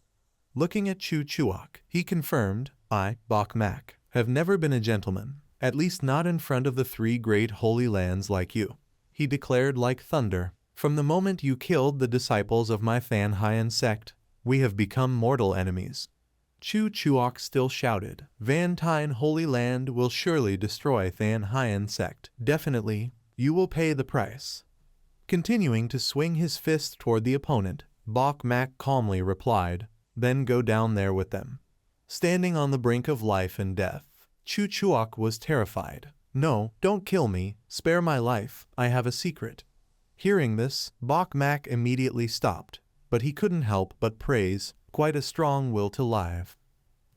Looking at Chu Chuok, he confirmed, "I, Bok Mak, have never been a gentleman, at least not in front of the three great holy lands like you." He declared like thunder, "From the moment you killed the disciples of my Fan Hien sect, we have become mortal enemies." Chu Chuok still shouted, "Van Tine Holy Land will surely destroy Fan Hien sect. Definitely, you will pay the price." Continuing to swing his fist toward the opponent, Bok Mak calmly replied, "Then go down there with them." Standing on the brink of life and death, Chu Chuok was terrified. "No, don't kill me. Spare my life. I have a secret." Hearing this, Bok Mak immediately stopped, but he couldn't help but praise, "Quite a strong will to live."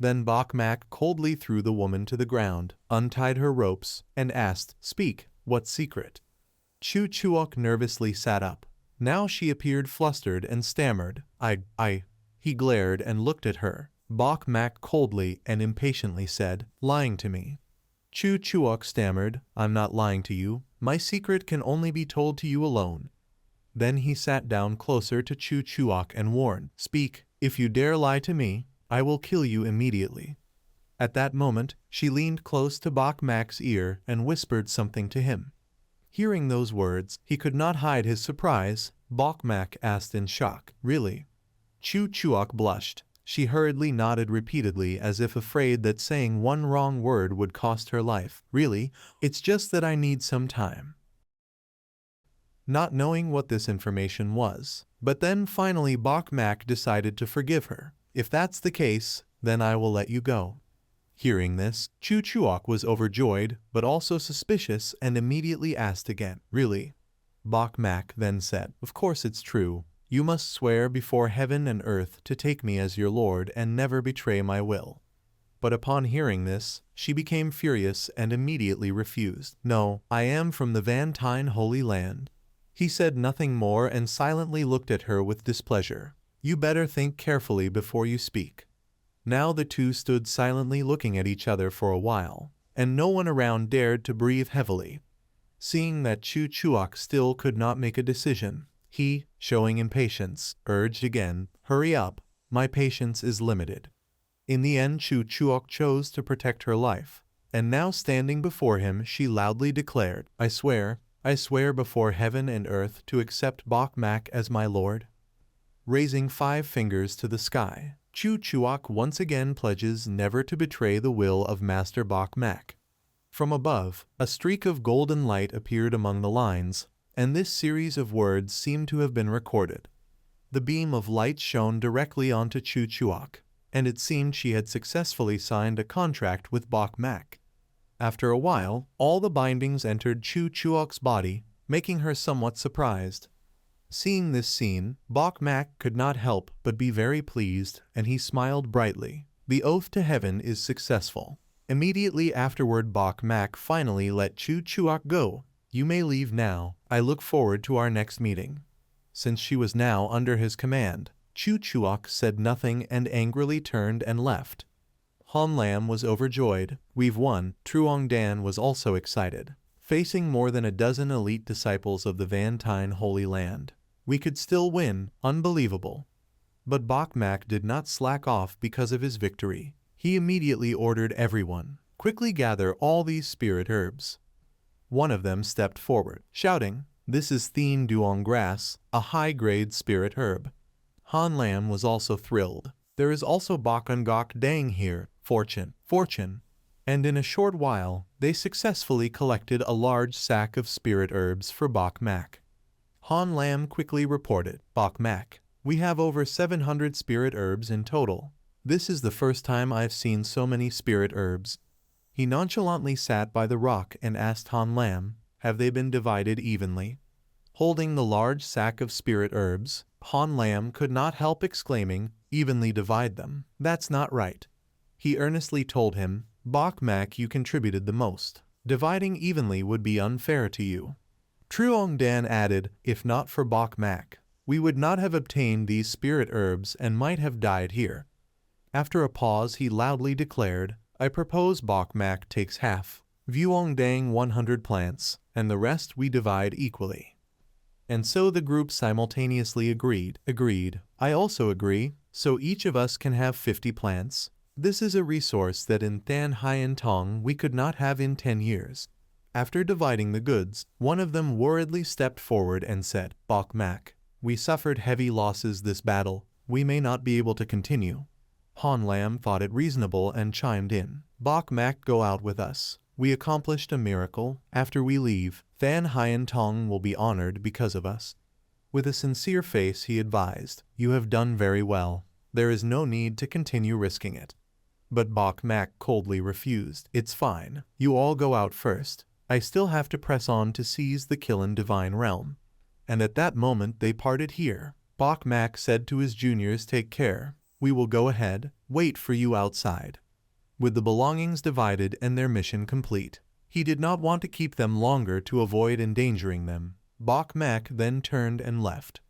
Then Bok Mak coldly threw the woman to the ground, untied her ropes, and asked, "Speak, what secret?" Chu Chuok nervously sat up. Now she appeared flustered and stammered, I. He glared and looked at her. Bok Mak coldly and impatiently said, "Lying to me." Chu Chuok stammered, "I'm not lying to you. My secret can only be told to you alone." Then he sat down closer to Chu Chuok and warned, "Speak. If you dare lie to me, I will kill you immediately." At that moment, she leaned close to Bok Mak's ear and whispered something to him. Hearing those words, he could not hide his surprise. Bok Mak asked in shock, "Really?" Chu Chuok blushed. She hurriedly nodded repeatedly as if afraid that saying one wrong word would cost her life. "Really? It's just that I need some time." Not knowing what this information was. But then finally Bok Mak decided to forgive her. "If that's the case, then I will let you go." Hearing this, Chu Chuok was overjoyed, but also suspicious and immediately asked again, "Really?" Bok Mak then said, "Of course it's true. You must swear before heaven and earth to take me as your lord and never betray my will." But upon hearing this, she became furious and immediately refused. "No, I am from the Vantine Holy Land." He said nothing more and silently looked at her with displeasure. "You better think carefully before you speak." Now the two stood silently looking at each other for a while, and no one around dared to breathe heavily. Seeing that Chu Chuak still could not make a decision, he, showing impatience, urged again, "Hurry up, my patience is limited." In the end, Chu Chuak chose to protect her life, and now standing before him she loudly declared, I swear before heaven and earth to accept Bok Mak as my lord." Raising 5 fingers to the sky, Chu Chuak once again pledges never to betray the will of Master Bok Mak. From above, a streak of golden light appeared among the lines, and this series of words seemed to have been recorded. The beam of light shone directly onto Chu Chuak, and it seemed she had successfully signed a contract with Bok Mak. After a while, all the bindings entered Chu Chuak's body, making her somewhat surprised. Seeing this scene, Bok Mak could not help but be very pleased, and he smiled brightly. The oath to heaven is successful. Immediately afterward, Bok Mak finally let Chu Chuak go. "You may leave now. I look forward to our next meeting." Since she was now under his command, Chu Chuak said nothing and angrily turned and left. Han Lam was overjoyed. "We've won." Truong Dan was also excited. Facing more than a dozen elite disciples of the Vantine Holy Land, we could still win. Unbelievable. But Bok Mak did not slack off because of his victory. He immediately ordered everyone, "Quickly gather all these spirit herbs." One of them stepped forward, shouting, "This is Thien Duong grass, a high-grade spirit herb." Han Lam was also thrilled. "There is also Bakun Gok Dang here, fortune." And in a short while, they successfully collected a large sack of spirit herbs for Bok Mak. Han Lam quickly reported, "Bok Mak, we have over 700 spirit herbs in total. This is the first time I've seen so many spirit herbs." He nonchalantly sat by the rock and asked Han Lam, "Have they been divided evenly?" Holding the large sack of spirit herbs, Han Lam could not help exclaiming, "Evenly divide them? That's not right." He earnestly told him, "Bok Mak, you contributed the most. Dividing evenly would be unfair to you." Truong Dan added, "If not for Bok Mak, we would not have obtained these spirit herbs and might have died here." After a pause, he loudly declared, "I propose Bok Mak takes half, Vuong Dang 100 plants, and the rest we divide equally." And so the group simultaneously agreed. "I also agree, so each of us can have 50 plants. This is a resource that in Than Hien Tong we could not have in 10 years. After dividing the goods, one of them worriedly stepped forward and said, "Bok Mak, we suffered heavy losses this battle. We may not be able to continue." Han Lam thought it reasonable and chimed in, "Bok Mak, go out with us. We accomplished a miracle. After we leave, Than Hien Tong will be honored because of us." With a sincere face he advised, "You have done very well. There is no need to continue risking it." But Bok Mak coldly refused. "It's fine. You all go out first. I still have to press on to seize the Kilin Divine Realm." And at that moment they parted here. Bok Mak said to his juniors, "Take care. We will go ahead, wait for you outside." With the belongings divided and their mission complete, he did not want to keep them longer to avoid endangering them. Bok Mak then turned and left.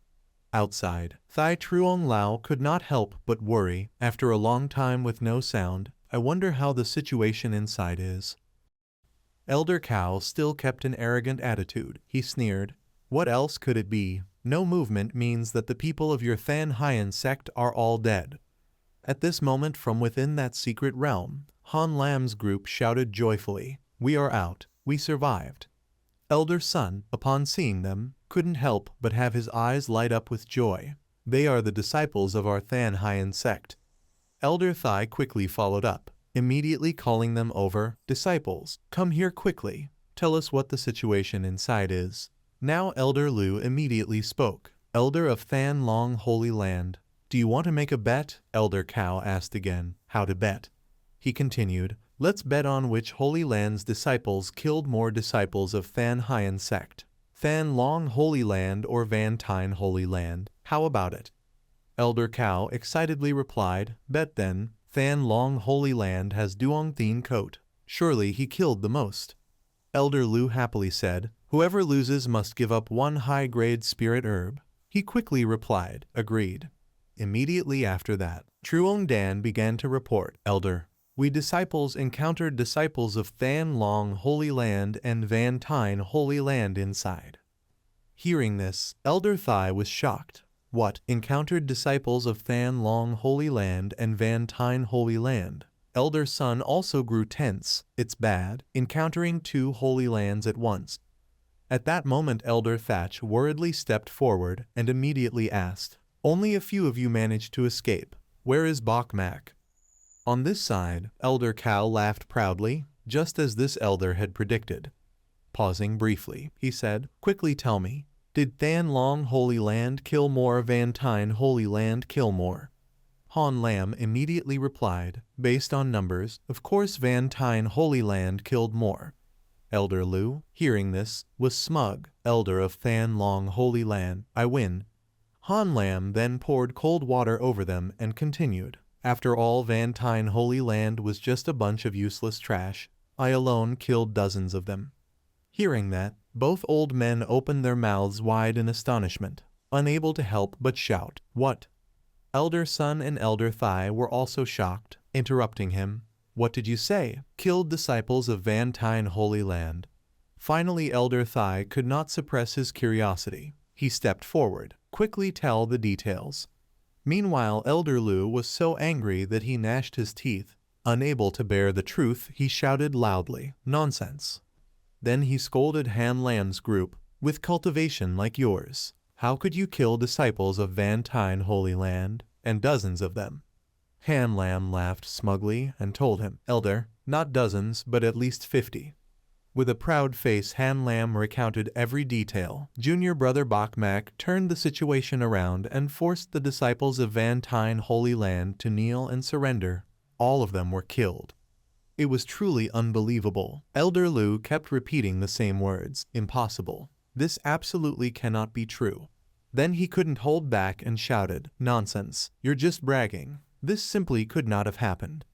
Outside, Thai Truong Lao could not help but worry. "After a long time with no sound, I wonder how the situation inside is." Elder Cow still kept an arrogant attitude. He sneered, "What else could it be? No movement means that the people of your Than Hien sect are all dead." At this moment, from within that secret realm, Han Lam's group shouted joyfully, "We are out. We survived." Elder Sun, upon seeing them, couldn't help but have his eyes light up with joy. "They are the disciples of our Than Hien sect." Elder Thai quickly followed up, immediately calling them over. "Disciples, come here quickly. Tell us what the situation inside is." Now Elder Lu immediately spoke. "Elder of Than Long Holy Land, do you want to make a bet?" Elder Cow asked again. "How to bet?" He continued, "Let's bet on which Holy Land's disciples killed more disciples of Than Hien sect. Than Long Holy Land or Vantine Holy Land. How about it?" Elder Cow excitedly replied, "Bet then, Than Long Holy Land has Duong Thien coat. Surely he killed the most. Elder Lu happily said, whoever loses must give up one high-grade spirit herb. He quickly replied, agreed. Immediately after that, Truong Dan began to report, Elder, we disciples encountered disciples of Than Long Holy Land and Van Tine Holy Land inside. Hearing this, Elder Thai was shocked. What, encountered disciples of Than Long Holy Land and Van Tine Holy Land? Elder Sun also grew tense. It's bad, encountering two holy lands at once. At that moment Elder Thatch worriedly stepped forward and immediately asked, only a few of you managed to escape. Where is Bok Mak? On this side, Elder Cow laughed proudly, just as this elder had predicted. Pausing briefly, he said, quickly tell me, did Than Long Holy Land kill more, Van Tine Holy Land kill more? Han Lam immediately replied, based on numbers, of course Van Tine Holy Land killed more. Elder Lu, hearing this, was smug. Elder of Than Long Holy Land, I win. Han Lam then poured cold water over them and continued, after all Van Tine Holy Land was just a bunch of useless trash. I alone killed dozens of them. Hearing that, both old men opened their mouths wide in astonishment, unable to help but shout, what? Elder Sun and Elder Thai were also shocked, interrupting him. What did you say? Killed disciples of Van Tine Holy Land. Finally Elder Thai could not suppress his curiosity. He stepped forward, quickly tell the details. Meanwhile Elder Lu was so angry that he gnashed his teeth. Unable to bear the truth, he shouted loudly, nonsense. Then he scolded Han Lam's group, with cultivation like yours. How could you kill disciples of Van Tine Holy Land, and dozens of them? Han Lam laughed smugly and told him, Elder, not dozens but at least 50. With a proud face Han Lam recounted every detail. Junior brother Bok Mak turned the situation around and forced the disciples of Van Tine Holy Land to kneel and surrender. All of them were killed. It was truly unbelievable. Elder Lu kept repeating the same words. Impossible. This absolutely cannot be true. Then he couldn't hold back and shouted, nonsense, you're just bragging. This simply could not have happened.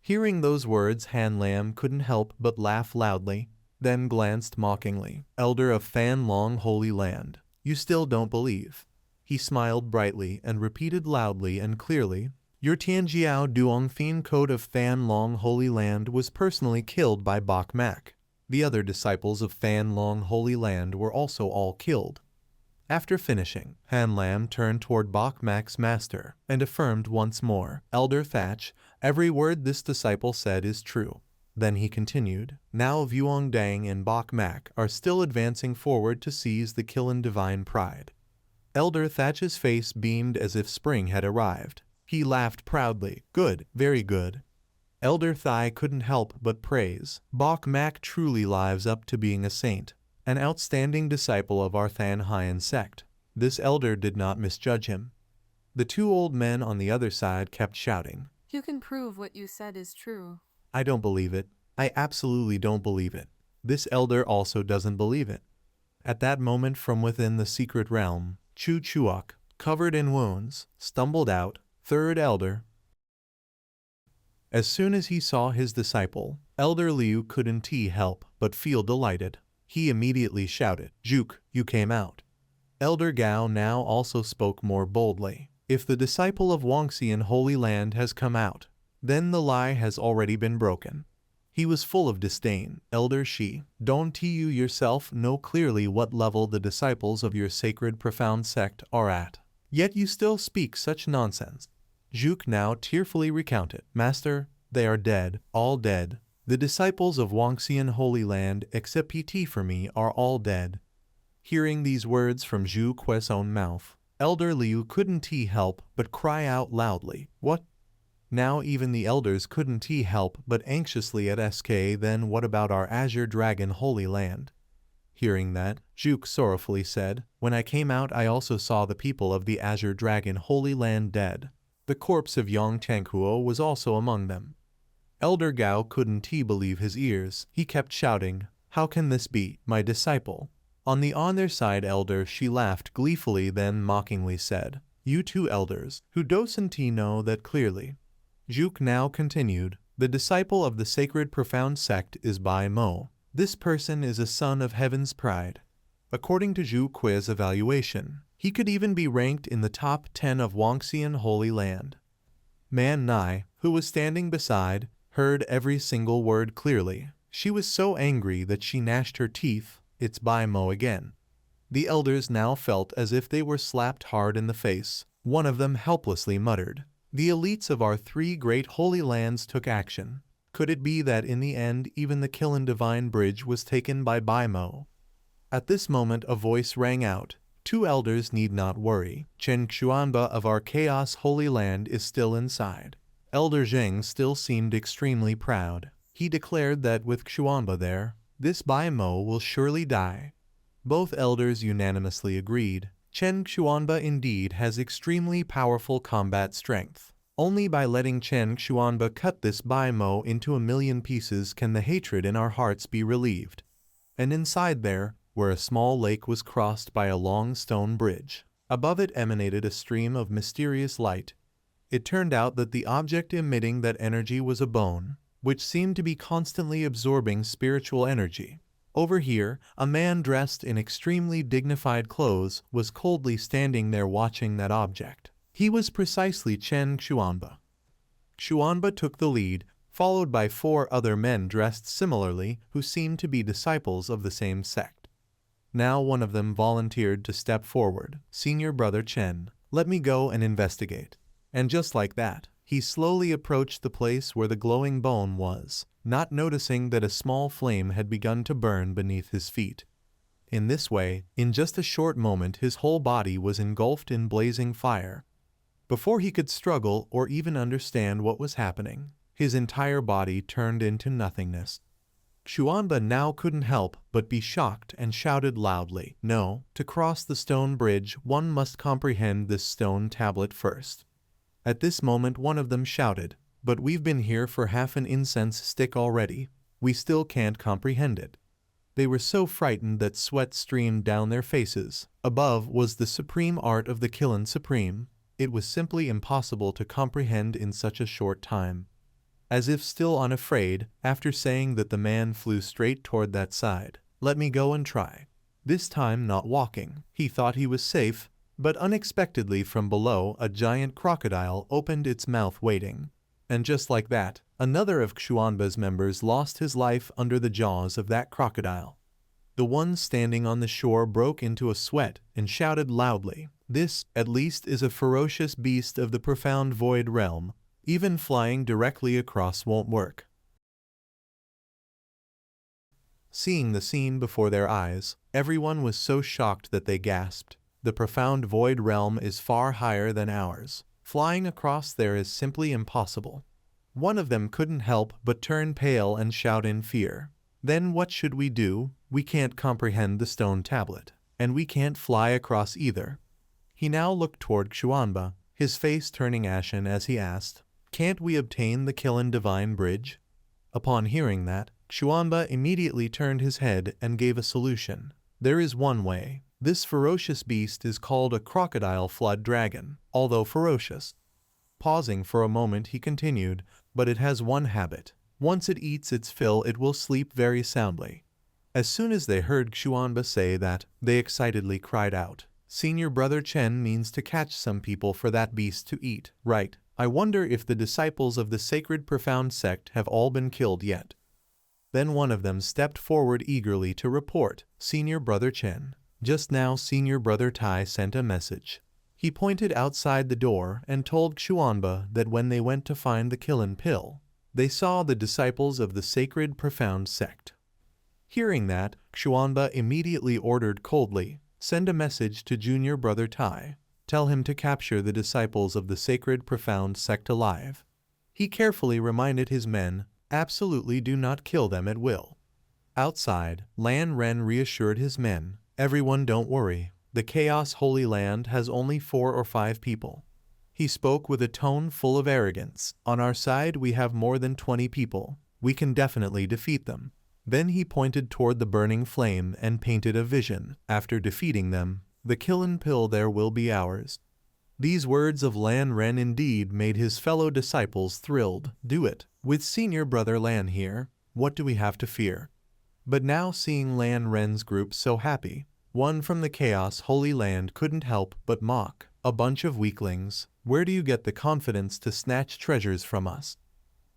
Hearing those words Han Lam couldn't help but laugh loudly, then glanced mockingly. Elder of Than Long Holy Land, you still don't believe. He smiled brightly and repeated loudly and clearly, your Tianjiao Duong Thien Code of Than Long Holy Land was personally killed by Bok Mak. The other disciples of Than Long Holy Land were also all killed. After finishing, Han Lam turned toward Bok Mak's master and affirmed once more, Elder Thatch, every word this disciple said is true. Then he continued, now Vuong Dang and Bok Mak are still advancing forward to seize the Kiln Divine Pride. Elder Thatch's face beamed as if spring had arrived. He laughed proudly, good, very good. Elder Thai couldn't help but praise. Bok Mak truly lives up to being a saint, an outstanding disciple of our Than Hien sect. This elder did not misjudge him. The two old men on the other side kept shouting, you can prove what you said is true. I don't believe it. I absolutely don't believe it. This elder also doesn't believe it. At that moment from within the secret realm, Chu Chuok, covered in wounds, stumbled out, third elder. As soon as he saw his disciple, Elder Liu couldn't help but feel delighted. He immediately shouted, Juk, you came out. Elder Gao now also spoke more boldly. If the disciple of Wangxian Holy Land has come out, then the lie has already been broken. He was full of disdain. Elder Shi, don't you yourself know clearly what level the disciples of your sacred profound sect are at? Yet you still speak such nonsense. Juk now tearfully recounted, Master, they are dead, all dead. The disciples of Wangxian Holy Land except PT for me are all dead. Hearing these words from Zhu Que's own mouth, Elder Liu couldn't help but cry out loudly, what? Now even the elders couldn't help but anxiously at SK then what about our Azure Dragon Holy Land? Hearing that, Juk sorrowfully said, when I came out I also saw the people of the Azure Dragon Holy Land dead. The corpse of Yang Tanghuo was also among them. Elder Gao couldn't believe his ears. He kept shouting, how can this be, my disciple? On their side elder she laughed gleefully then mockingly said, you two elders, who doesn't know that clearly? Zhuke now continued, the disciple of the sacred profound sect is Bai Mo. This person is a son of heaven's pride. According to Zhu Kui's evaluation, he could even be ranked in the top 10 of Wangxian Holy Land. Man Nai, who was standing beside, heard every single word clearly. She was so angry that she gnashed her teeth. It's Bai Mo again. The elders now felt as if they were slapped hard in the face. One of them helplessly muttered, the elites of our 3 great holy lands took action. Could it be that in the end even the Kiln Divine Bridge was taken by Bai Mo? At this moment a voice rang out, 2 elders need not worry. Chen Xuanba of our Chaos Holy Land is still inside. Elder Zheng still seemed extremely proud. He declared that with Xuanba there, this Bai Mo will surely die. Both elders unanimously agreed. Chen Xuanba indeed has extremely powerful combat strength. Only by letting Chen Xuanba cut this Bai Mo into 1,000,000 pieces can the hatred in our hearts be relieved. And inside there, where a small lake was crossed by a long stone bridge, above it emanated a stream of mysterious light. It turned out that the object emitting that energy was a bone, which seemed to be constantly absorbing spiritual energy. Over here, a man dressed in extremely dignified clothes was coldly standing there watching that object. He was precisely Chen Xuanba. Xuanba took the lead, followed by 4 other men dressed similarly who seemed to be disciples of the same sect. Now one of them volunteered to step forward. Senior brother Chen, let me go and investigate. And just like that, he slowly approached the place where the glowing bone was, not noticing that a small flame had begun to burn beneath his feet. In this way, in just a short moment his whole body was engulfed in blazing fire. Before he could struggle or even understand what was happening, his entire body turned into nothingness. Xuanba now couldn't help but be shocked and shouted loudly, no, to cross the stone bridge one must comprehend this stone tablet first. At this moment one of them shouted, but we've been here for half an incense stick already, we still can't comprehend it. They were so frightened that sweat streamed down their faces. Above was the supreme art of the Kiln Supreme. It was simply impossible to comprehend in such a short time. As if still unafraid, after saying that the man flew straight toward that side. Let me go and try. This time not walking. He thought he was safe, but unexpectedly from below a giant crocodile opened its mouth waiting. And just like that, another of Xuanba's members lost his life under the jaws of that crocodile. The one standing on the shore broke into a sweat and shouted loudly, this, at least, is a ferocious beast of the profound void realm. Even flying directly across won't work. Seeing the scene before their eyes, everyone was so shocked that they gasped. The profound void realm is far higher than ours. Flying across there is simply impossible. One of them couldn't help but turn pale and shout in fear. Then what should we do? We can't comprehend the stone tablet, and we can't fly across either. He now looked toward Xuanba, his face turning ashen as he asked, can't we obtain the Kiln Divine Bridge? Upon hearing that, Xuanba immediately turned his head and gave a solution. There is one way. This ferocious beast is called a crocodile flood dragon, although ferocious. Pausing for a moment he continued, but it has one habit. Once it eats its fill it will sleep very soundly. As soon as they heard Xuanba say that, they excitedly cried out, Senior brother Chen means to catch some people for that beast to eat, right? I wonder if the disciples of the sacred profound sect have all been killed yet. Then one of them stepped forward eagerly to report, Senior brother Chen. Just now Senior brother Tai sent a message. He pointed outside the door and told Xuanba that when they went to find the Kiln pill, they saw the disciples of the sacred profound sect. Hearing that, Xuanba immediately ordered coldly, send a message to junior brother Tai. Tell him to capture the disciples of the sacred profound sect alive. He carefully reminded his men, absolutely do not kill them at will. Outside, Lan Ren reassured his men, everyone don't worry, the Chaos Holy Land has only 4 or 5 people. He spoke with a tone full of arrogance, on our side we have more than 20 people, we can definitely defeat them. Then he pointed toward the burning flame and painted a vision, after defeating them, the Kiln pill there will be ours. These words of Lan Ren indeed made his fellow disciples thrilled. Do it. With senior brother Lan here, what do we have to fear? But now seeing Lan Ren's group so happy, one from the Chaos Holy Land couldn't help but mock. A bunch of weaklings, where do you get the confidence to snatch treasures from us?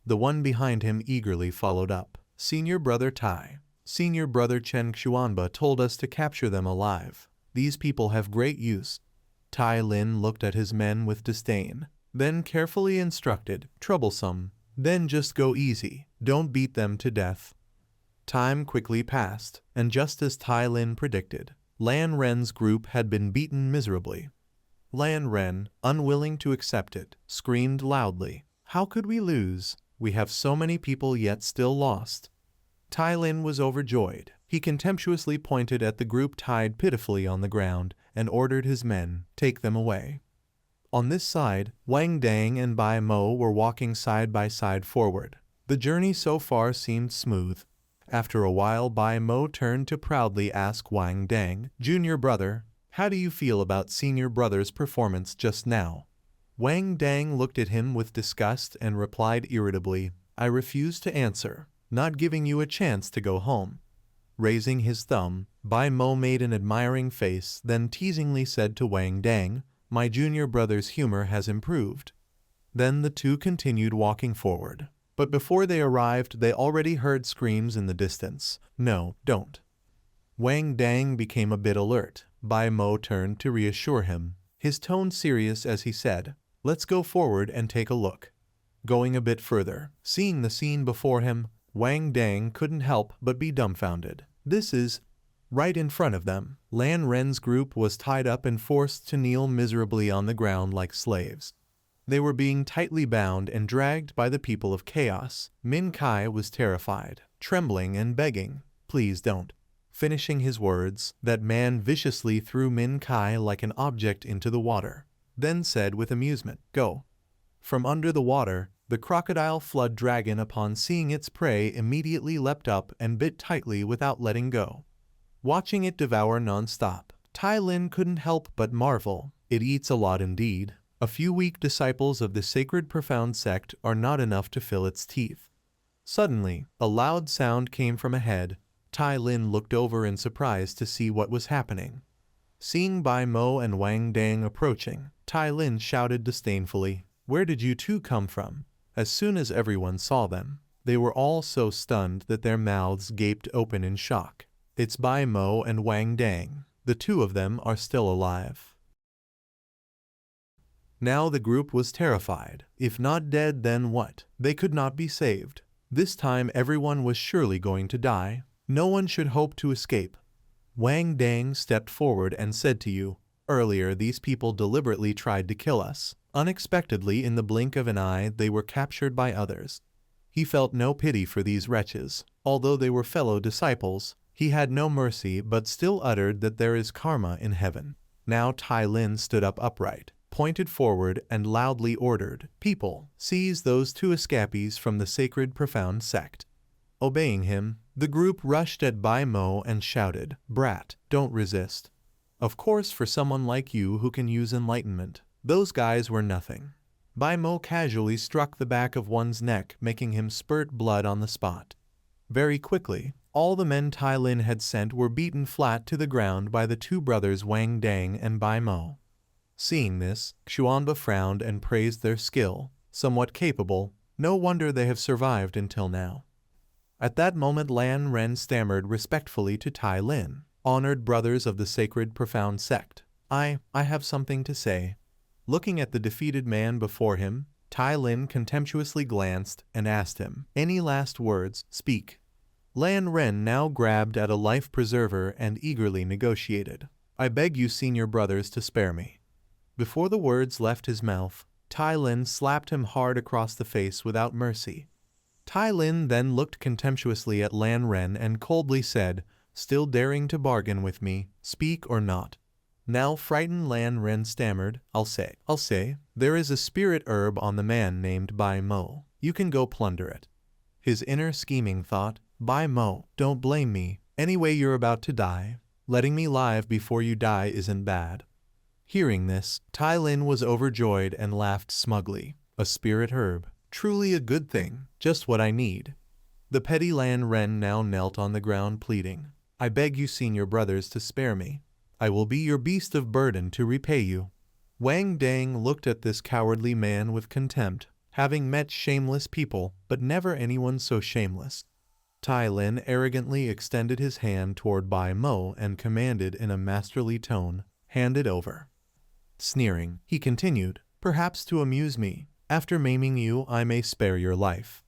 The one behind him eagerly followed up. Senior brother Tai, senior brother Chen Xuanba told us to capture them alive. These people have great use. Tai Lin looked at his men with disdain, then carefully instructed, troublesome, then just go easy, don't beat them to death. Time quickly passed, and just as Tai Lin predicted, Lan Ren's group had been beaten miserably. Lan Ren, unwilling to accept it, screamed loudly, "How could we lose? We have so many people yet still lost." Tai Lin was overjoyed. He contemptuously pointed at the group tied pitifully on the ground and ordered his men, take them away. On this side, Wang Dang and Bai Mo were walking side by side forward. The journey so far seemed smooth. After a while, Bai Mo turned to proudly ask Wang Dang, "Junior brother, how do you feel about senior brother's performance just now?" Wang Dang looked at him with disgust and replied irritably, "I refuse to answer, not giving you a chance to go home." Raising his thumb, Bai Mo made an admiring face, then teasingly said to Wang Dang, "My junior brother's humor has improved." Then the two continued walking forward. But before they arrived, they already heard screams in the distance. "No, don't." Wang Dang became a bit alert. Bai Mo turned to reassure him, his tone serious as he said, "Let's go forward and take a look." Going a bit further, seeing the scene before him, Wang Dang couldn't help but be dumbfounded. This is right in front of them. Lan Ren's group was tied up and forced to kneel miserably on the ground like slaves. They were being tightly bound and dragged by the people of Chaos. Min Kai was terrified, trembling and begging, "Please don't." Finishing his words, that man viciously threw Min Kai like an object into the water, then said with amusement, "Go." From under the water, the crocodile flood dragon, upon seeing its prey, immediately leapt up and bit tightly without letting go. Watching it devour non-stop, Tai Lin couldn't help but marvel. It eats a lot indeed. A few weak disciples of the sacred profound sect are not enough to fill its teeth. Suddenly, a loud sound came from ahead. Tai Lin looked over in surprise to see what was happening. Seeing Bai Mo and Wang Dang approaching, Tai Lin shouted disdainfully, "Where did you two come from?" As soon as everyone saw them, they were all so stunned that their mouths gaped open in shock. "It's Bai Mo and Wang Dang. The two of them are still alive." Now the group was terrified. If not dead, then what? They could not be saved. This time everyone was surely going to die. No one should hope to escape. Wang Dang stepped forward and said to you, "Earlier these people deliberately tried to kill us. Unexpectedly, in the blink of an eye, they were captured by others." He felt no pity for these wretches. Although they were fellow disciples, he had no mercy, but still uttered that there is karma in heaven. Now Tai Lin stood up upright, pointed forward and loudly ordered, "People, seize those two escapees from the sacred profound sect." Obeying him, the group rushed at Bai Mo and shouted, "Brat, don't resist. Of course, for someone like you who can use enlightenment, those guys were nothing." Bai Mo casually struck the back of one's neck, making him spurt blood on the spot. Very quickly, all the men Tai Lin had sent were beaten flat to the ground by the two brothers Wang Dang and Bai Mo. Seeing this, Xuanba frowned and praised their skill. Somewhat capable, no wonder they have survived until now. At that moment Lan Ren stammered respectfully to Tai Lin, "Honored brothers of the sacred profound sect, I have something to say." Looking at the defeated man before him, Tai Lin contemptuously glanced and asked him, "Any last words? Speak." Lan Ren now grabbed at a life preserver and eagerly negotiated, "I beg you senior brothers to spare me." Before the words left his mouth, Tai Lin slapped him hard across the face without mercy. Tai Lin then looked contemptuously at Lan Ren and coldly said, "Still daring to bargain with me, speak or not?" Now frightened Lan Ren stammered, I'll say, there is a spirit herb on the man named Bai Mo. You can go plunder it." His inner scheming thought, "Bai Mo, don't blame me. Anyway, you're about to die. Letting me live before you die isn't bad." Hearing this, Tai Lin was overjoyed and laughed smugly. A spirit herb. Truly a good thing. Just what I need. The petty Lan Ren now knelt on the ground pleading. I beg you, senior brothers, to spare me. I will be your beast of burden to repay you. Wang Dang looked at this cowardly man with contempt, having met shameless people, but never anyone so shameless. Tai Lin arrogantly extended his hand toward Bai Mo and commanded in a masterly tone, hand it over. Sneering, he continued, perhaps to amuse me, after maiming you I may spare your life.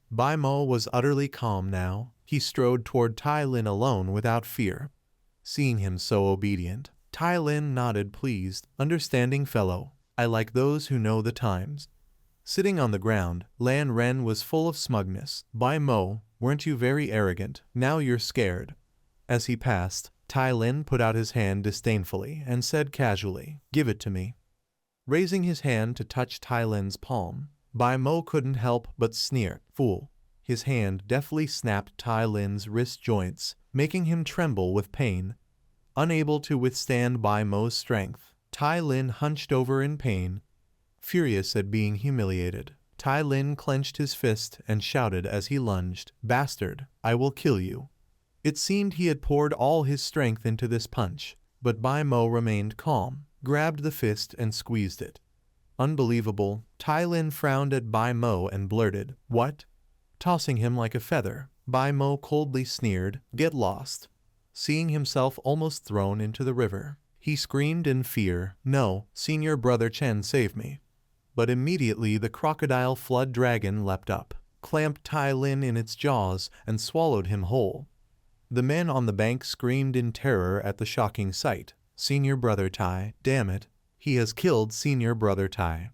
Bai Mo was utterly calm now. He strode toward Tai Lin alone without fear. Seeing him so obedient, Tai Lin nodded pleased, understanding fellow. I like those who know the times. Sitting on the ground, Lan Ren was full of smugness. Bai Mo, weren't you very arrogant? Now you're scared. As he passed, Tai Lin put out his hand disdainfully and said casually, give it to me. Raising his hand to touch Tai Lin's palm, Bai Mo couldn't help but sneer. Fool. His hand deftly snapped Tai Lin's wrist joints, making him tremble with pain. Unable to withstand Bai Mo's strength, Tai Lin hunched over in pain. Furious at being humiliated, Tai Lin clenched his fist and shouted as he lunged, bastard, I will kill you. It seemed he had poured all his strength into this punch, but Bai Mo remained calm, grabbed the fist and squeezed it. Unbelievable, Tai Lin frowned at Bai Mo and blurted, what? Tossing him like a feather, Bai Mo coldly sneered, get lost. Seeing himself almost thrown into the river, he screamed in fear, no, senior brother Chen, save me. But immediately the crocodile flood dragon leapt up, clamped Tai Lin in its jaws, and swallowed him whole. The men on the bank screamed in terror at the shocking sight. Senior brother Tai, damn it, he has killed senior brother Tai.